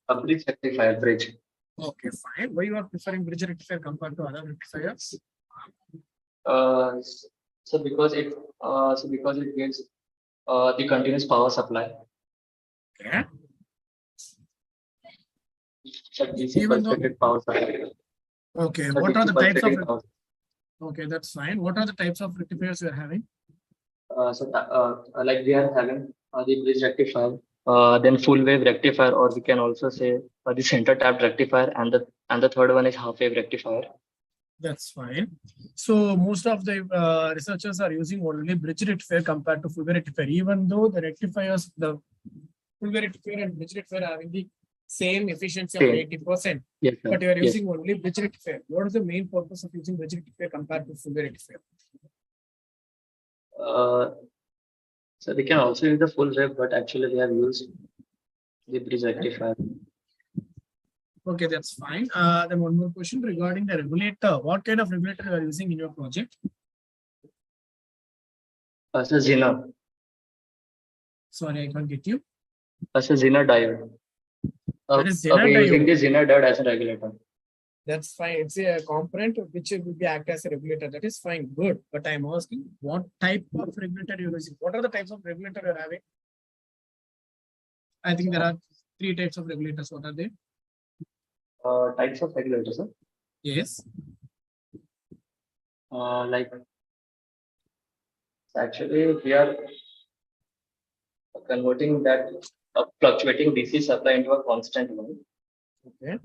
A bridge rectifier, bridge. Okay, fine. Why you are preferring bridge rectifier compared to other rectifiers? So because it gives the continuous power supply. Okay. Even though power supply. Okay, what are the types of? Okay, that's fine. What are the types of rectifiers you are having? Like we are having the bridge rectifier, then full wave rectifier, or we can also say the center tapped rectifier, and the third one is half wave rectifier. That's fine. So most of the researchers are using only bridge rectifier compared to full wave rectifier, even though the rectifiers, the full wave rectifier and bridge rectifier are having the same efficiency of 80%. Yes, but you are using only bridge rectifier. What is the main purpose of using bridge rectifier compared to full wave rectifier? So we can also use the full wave, but actually we have used the bridge rectifier. Okay, that's fine. Then one more question regarding the regulator. What kind of regulator you are using in your project? So Zener. Sorry, I can't get you. So Zener diode. That is Zener we are using diode. the Zener diode as a regulator. That's fine. It's a component which will be act as a regulator. That is fine. Good. But I'm asking what type of regulator you're using. What are the types of regulator you're having? I think there are 3 types of regulators. What are they? Types of regulators, sir? Yes. Like actually we are converting that fluctuating DC supply into a constant one. Okay.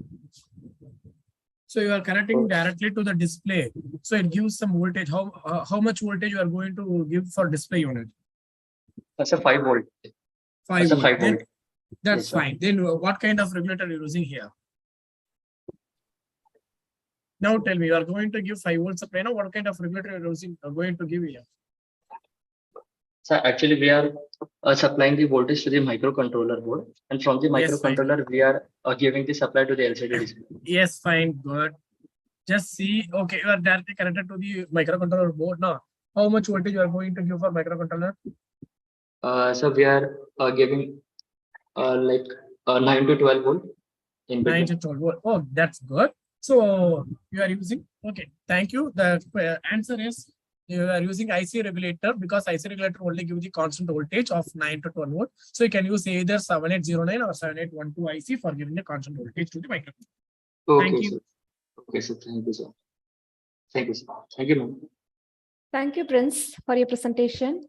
So you are connecting directly to the display. So it gives some voltage. How much voltage you are going to give for display unit? That's a 5 volt. 5 volt. 5 volt. That's Yes, fine. Then what kind of regulator are you using here? Now tell me, you are going to give 5 volt supply. Now what kind of regulator are you using? Going to give here? So actually, we are supplying the voltage to the microcontroller board, and from the Yes, fine. microcontroller, we are giving the supply to the LCD display. Yes, fine, good. Just see, okay, you are directly connected to the microcontroller board now. How much voltage you are going to give for microcontroller? So we are giving like 9 to 12 volt in 9 between. to 12 volt. Oh, that's good. So you are using, okay, thank you. The answer is you are using IC regulator because IC regulator only gives the constant voltage of 9 to 12 volt. So you can use either 7809 or 7812 IC for giving the constant voltage to the microcontroller. Okay, Thank you. sir. Okay, sir. Thank you, sir. Thank you, sir. Thank you, ma'am. Thank you, Prince, for your presentation.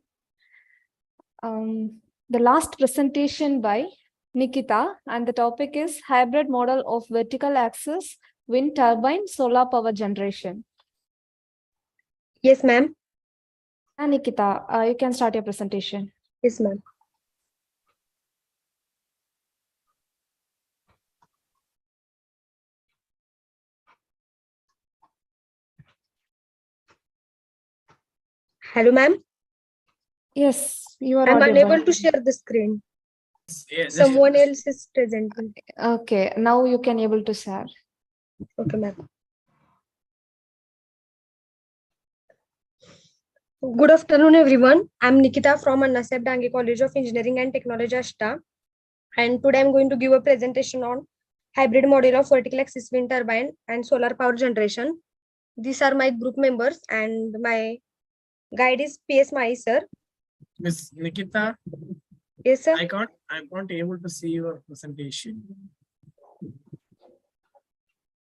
The last presentation by Nikita, and the topic is hybrid model of vertical axis wind turbine solar power generation. Yes, ma'am. Nikita, you can start your presentation. Yes, ma'am. Hello, ma'am. Yes, you are I'm audible. unable to share the screen. Yes, Someone else is presenting. Okay, now you can able to share. Okay, ma'am. Good afternoon, everyone. I'm Nikita from Annaseb Dange College of Engineering and Technology, Ashta. And today I'm going to give a presentation on hybrid model of vertical axis wind turbine and solar power generation. These are my group members and my guide is PS Mai, sir. Miss Nikita. Yes, sir. I can't able to see your presentation.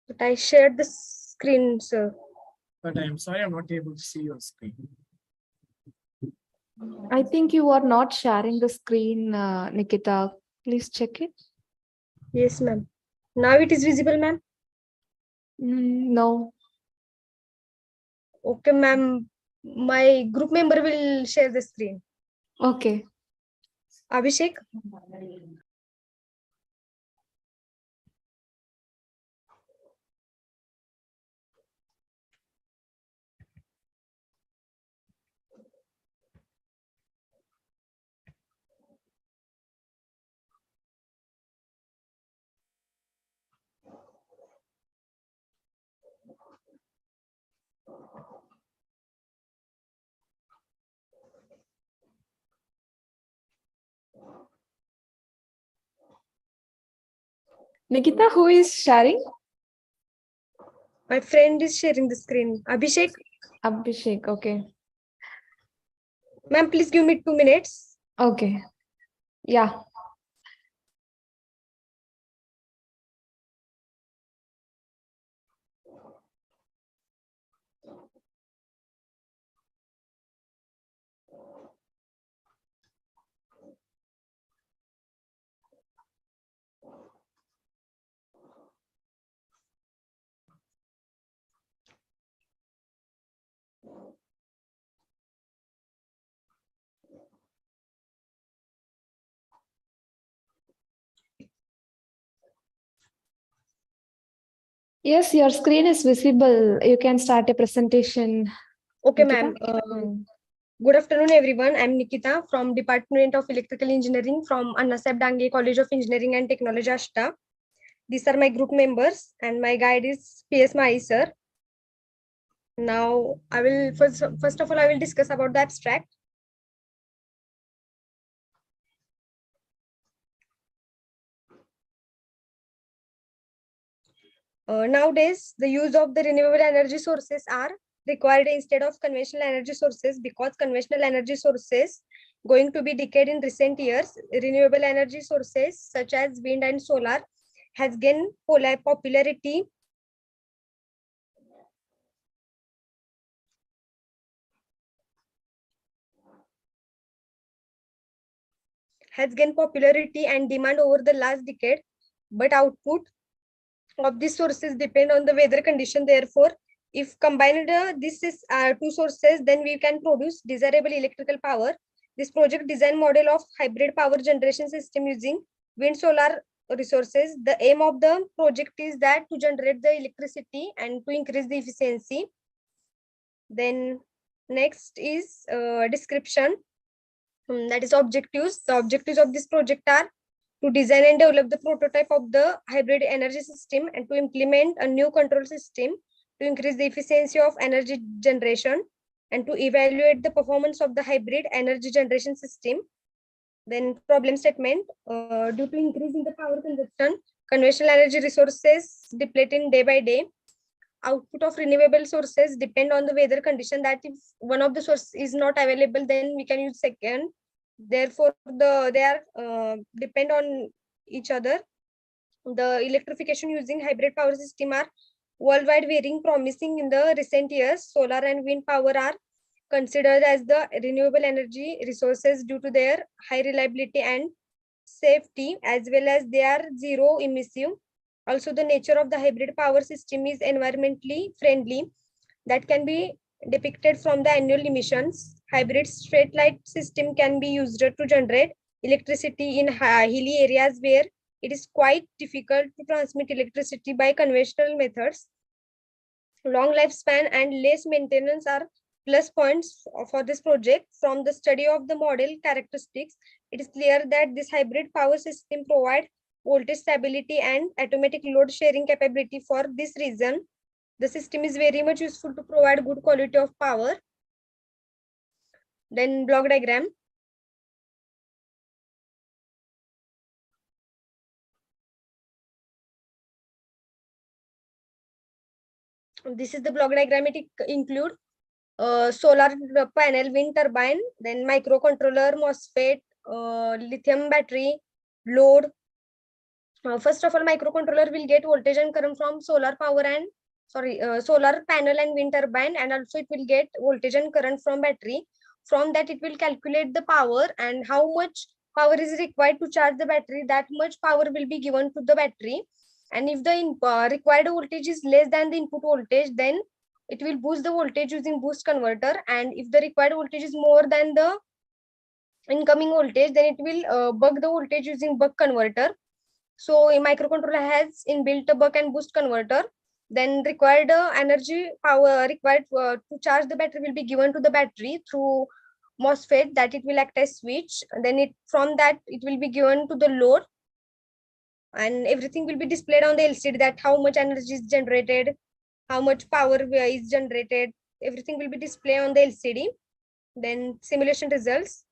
But I shared the screen, sir. But I'm sorry, I'm not able to see your screen. I think you are not sharing the screen, Nikita. Please check it. Yes, ma'am. Now it is visible, ma'am. No. Okay, ma'am. My group member will share the screen. Okay. Abhishek. Nikita, who is sharing? My friend is sharing the screen. Abhishek. Abhishek, okay. Ma'am, please give me 2 minutes. Okay. Yeah. Yes, your screen is visible. You can start a presentation. Okay, Nikita? ma'am. Good afternoon, everyone. I'm Nikita from Department of Electrical Engineering from Annaseb Dange College of Engineering and Technology, Ashta. These are my group members and my guide is PS Mai, sir. Now, I will first of all, I will discuss about the abstract. Nowadays, the use of the renewable energy sources are required instead of conventional energy sources because conventional energy sources going to be decayed in recent years. Renewable energy sources such as wind and solar has gained popularity and demand over the last decade, but output of these sources depend on the weather condition. Therefore, if combined this is two sources, then we can produce desirable electrical power. This project design model of hybrid power generation system using wind solar resources. The aim of the project is that to generate the electricity and to increase the efficiency. Then next is description. that is objectives. The objectives of this project are to design and develop the prototype of the hybrid energy system and to implement a new control system to increase the efficiency of energy generation and to evaluate the performance of the hybrid energy generation system. Then problem statement, due to increase in the power consumption, conventional energy resources depleting day by day. Output of renewable sources depend on the weather condition, that if one of the source is not available, then we can use second. Therefore, they are depend on each other. The electrification using hybrid power system are worldwide varying promising in the recent years. Solar and wind power are considered as the renewable energy resources due to their high reliability and safety, as well as they are zero emissive. Also, the nature of the hybrid power system is environmentally friendly, that can be depicted from the annual emissions. Hybrid straight light system can be used to generate electricity in hilly areas where it is quite difficult to transmit electricity by conventional methods. Long lifespan and less maintenance are plus points for this project. From the study of the model characteristics, it is clear that this hybrid power system provides voltage stability and automatic load sharing capability. For this reason, the system is very much useful to provide good quality of power. Then block diagram. This is the block diagram. It include solar panel, wind turbine, then microcontroller, MOSFET, lithium battery, load. First of all, microcontroller will get voltage and current from solar power and solar panel and wind turbine, and also it will get voltage and current from battery. From that, it will calculate the power and how much power is required to charge the battery. That much power will be given to the battery, and if the required voltage is less than the input voltage, then it will boost the voltage using boost converter, and if the required voltage is more than the incoming voltage, then it will buck the voltage using buck converter. So a microcontroller has inbuilt a buck and boost converter. Then required energy power required to charge the battery will be given to the battery through MOSFET, that it will act as switch. Then it from that it will be given to the load, and everything will be displayed on the LCD, that how much energy is generated, how much power is generated. Everything will be displayed on the LCD. Then simulation results.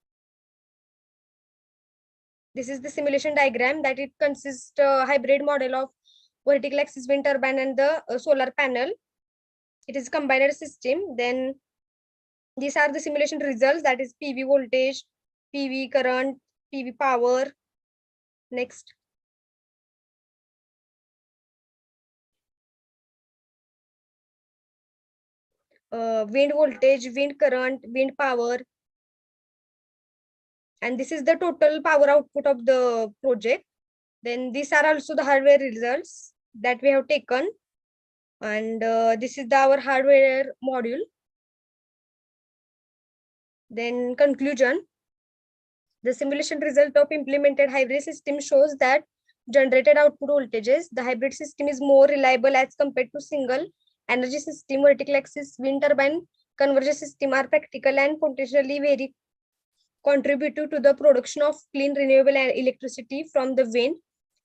This is the simulation diagram, that it consists a hybrid model of vertical axis wind turbine and the solar panel. It is combined system. Then these are the simulation results, that is PV voltage, PV current, PV power. Next. Wind voltage, wind current, wind power. And this is the total power output of the project. Then these are also the hardware results that we have taken. And this is our hardware module. Then conclusion. The simulation result of implemented hybrid system shows that generated output voltages, the hybrid system is more reliable as compared to single energy system. Vertical axis wind turbine conversion system are practical and potentially very contributive to the production of clean renewable electricity from the wind.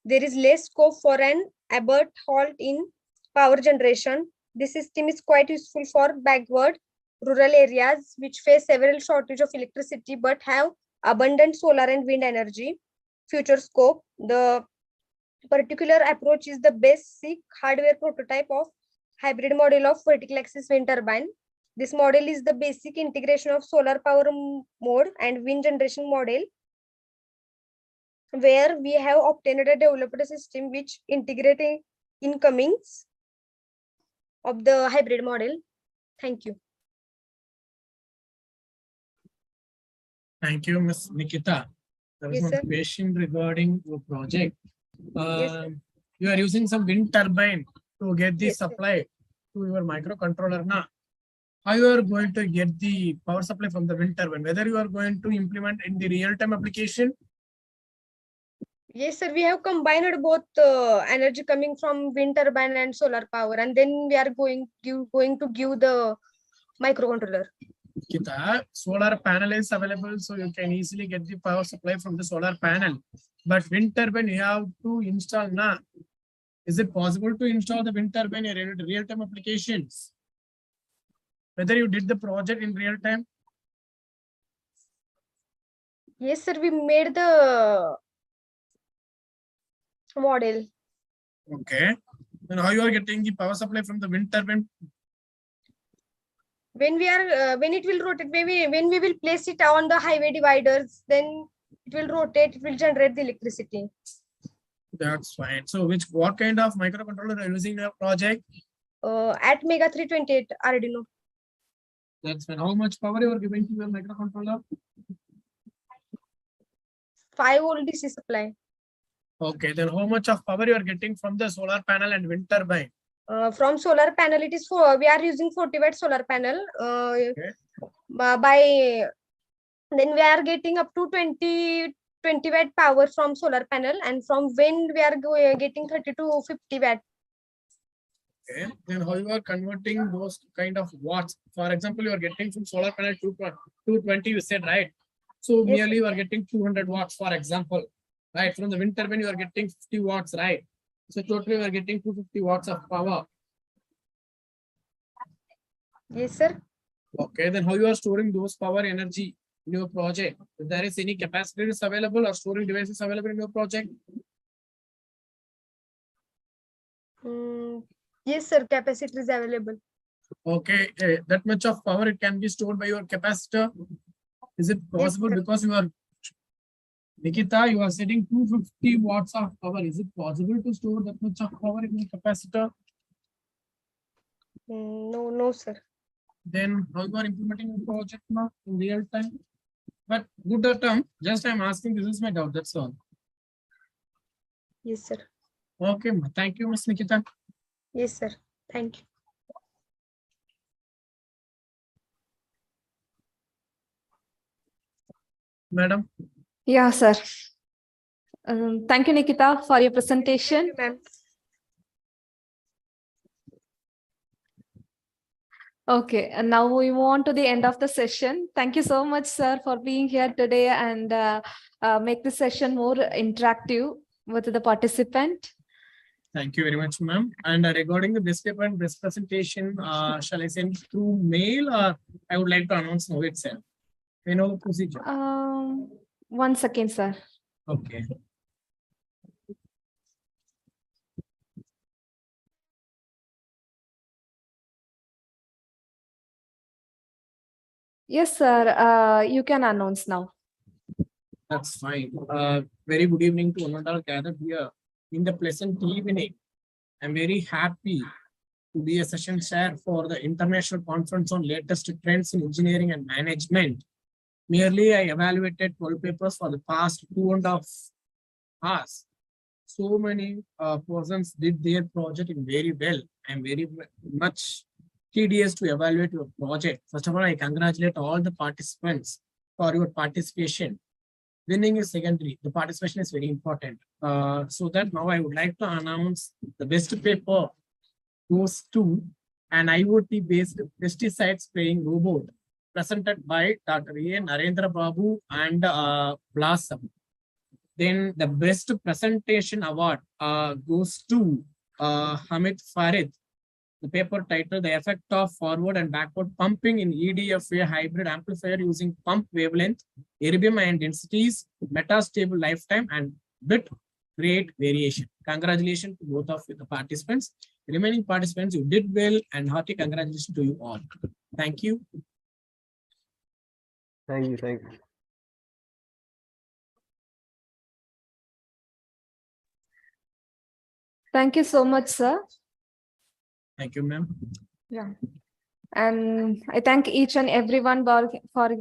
There is less scope for an abrupt halt in power generation. This system is quite useful for backward rural areas which face several shortage of electricity but have abundant solar and wind energy. Future scope. The particular approach is the basic hardware prototype of hybrid model of vertical axis wind turbine. This model is the basic integration of solar power mode and wind generation model, where we have obtained a developed system which integrating incomings of the hybrid model. Thank you. Thank you, Ms. Nikita. There was Yes, one sir. question regarding your project. Yes, sir. You are using some wind turbine to get the Yes, sir. supply to your microcontroller now. How you are going to get the power supply from the wind turbine? Whether you are going to implement in the real-time application? Yes, sir. We have combined both energy coming from wind turbine and solar power, and then we are going to give the microcontroller. Kita, solar panel is available, so you can easily get the power supply from the solar panel. But wind turbine you have to install now. Is it possible to install the wind turbine in real-time applications? Whether you did the project in real time? Yes, sir. We made the model. Okay. Then how you are getting the power supply from the wind turbine? When we are when it will rotate, maybe when we will place it on the highway dividers, then it will rotate. It will generate the electricity. That's fine. So what kind of microcontroller are you using in your project? At Mega 328 Arduino. That's fine. How much power you are giving to your microcontroller? 5 volt DC supply. Okay, then how much of power you are getting from the solar panel and wind turbine? From solar panel, it is we are using 40-watt solar panel. Okay. By then we are getting up to 20-watt power from solar panel, and from wind we are getting 30 to 50 watt. Okay. Then how you are converting those kind of watts? For example, you are getting from solar panel 220, you said, right? So Yes, merely you are getting 200 watts, for example, right? From the wind turbine, you are getting 50 watts, right? So totally you are getting 250 watts of power. Yes, sir. Okay, then how you are storing those power energy in your project? If there is any capacitors available or storage devices available in your project? Yes, sir. Capacitor is available. Okay, that much of power it can be stored by your capacitor. Is it possible? Yes, because you are, Nikita, you are setting 250 watts of power. Is it possible to store that much of power in the capacitor? No, sir. Then how you are implementing the project now in real time? But good term, just I'm asking, this is my doubt, that's all. Yes, sir. Okay, thank you, Ms. Nikita. Yes, sir. Thank you. Madam. Yeah, sir. Thank you, Nikita, for your presentation. Ma'am. Okay, and now we move on to the end of the session. Thank you so much, sir, for being here today and make the session more interactive with the participant. Thank you very much, ma'am. And regarding the best paper and best presentation, shall I send through mail or I would like to announce now itself? You know the procedure. 1 second, sir. Okay. Yes, sir. You can announce now. That's fine. Very good evening to one and all gathered here in the pleasant evening. I'm very happy to be a session chair for the International Conference on Latest Trends in Engineering and Management. Merely, I evaluated 12 papers for the past 2.5 hours. So many persons did their project very well. I'm very much tedious to evaluate your project. First of all, I congratulate all the participants for your participation. Winning is secondary. The participation is very important. So that now I would like to announce the best paper goes to an IoT-based pesticide spraying robot presented by Dr. A. Narendra Babu and Blossom. Then the best presentation award goes to Hamid Farid. The paper titled The Effect of Forward and Backward Pumping in EDFA Hybrid Amplifier Using Pump Wavelength, Erbium Ion Densities, Metastable Lifetime, and Bit Rate Variation. Congratulations to both of the participants. Remaining participants, you did well, and hearty congratulations to you all. Thank you. Thank you. Thank you. Thank you so much, sir. Thank you, ma'am. Yeah. And I thank each and everyone for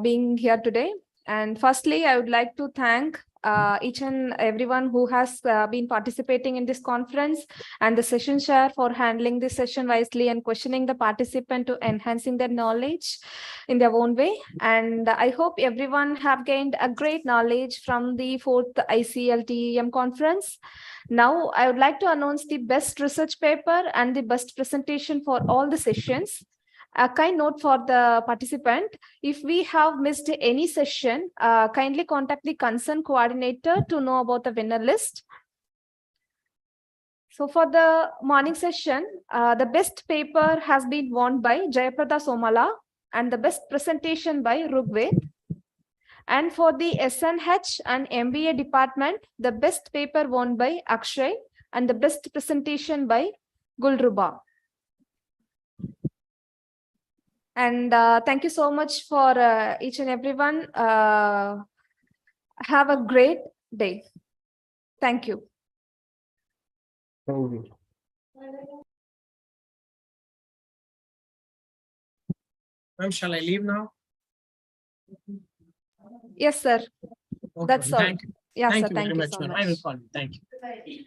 being here today. And firstly, I would like to thank each and everyone who has been participating in this conference and the session chair for handling this session wisely and questioning the participant to enhancing their knowledge in their own way. And I hope everyone have gained a great knowledge from the 4th ICLTEM conference. Now, I would like to announce the best research paper and the best presentation for all the sessions. A kind note for the participant, if we have missed any session, kindly contact the concerned coordinator to know about the winner list. So for the morning session, the best paper has been won by Jayaprada Somala and the best presentation by Rugved. And for the SNH and MBA department, the best paper won by Akshay and the best presentation by Gulruba. And thank you so much for each and everyone. Have a great day. Thank you. Thank you. Ma'am, shall I leave now? Yes, sir. Okay, That's all. thank you. Yes, Thank sir. you Thank very you much, so ma'am. much. I will call you. Thank you.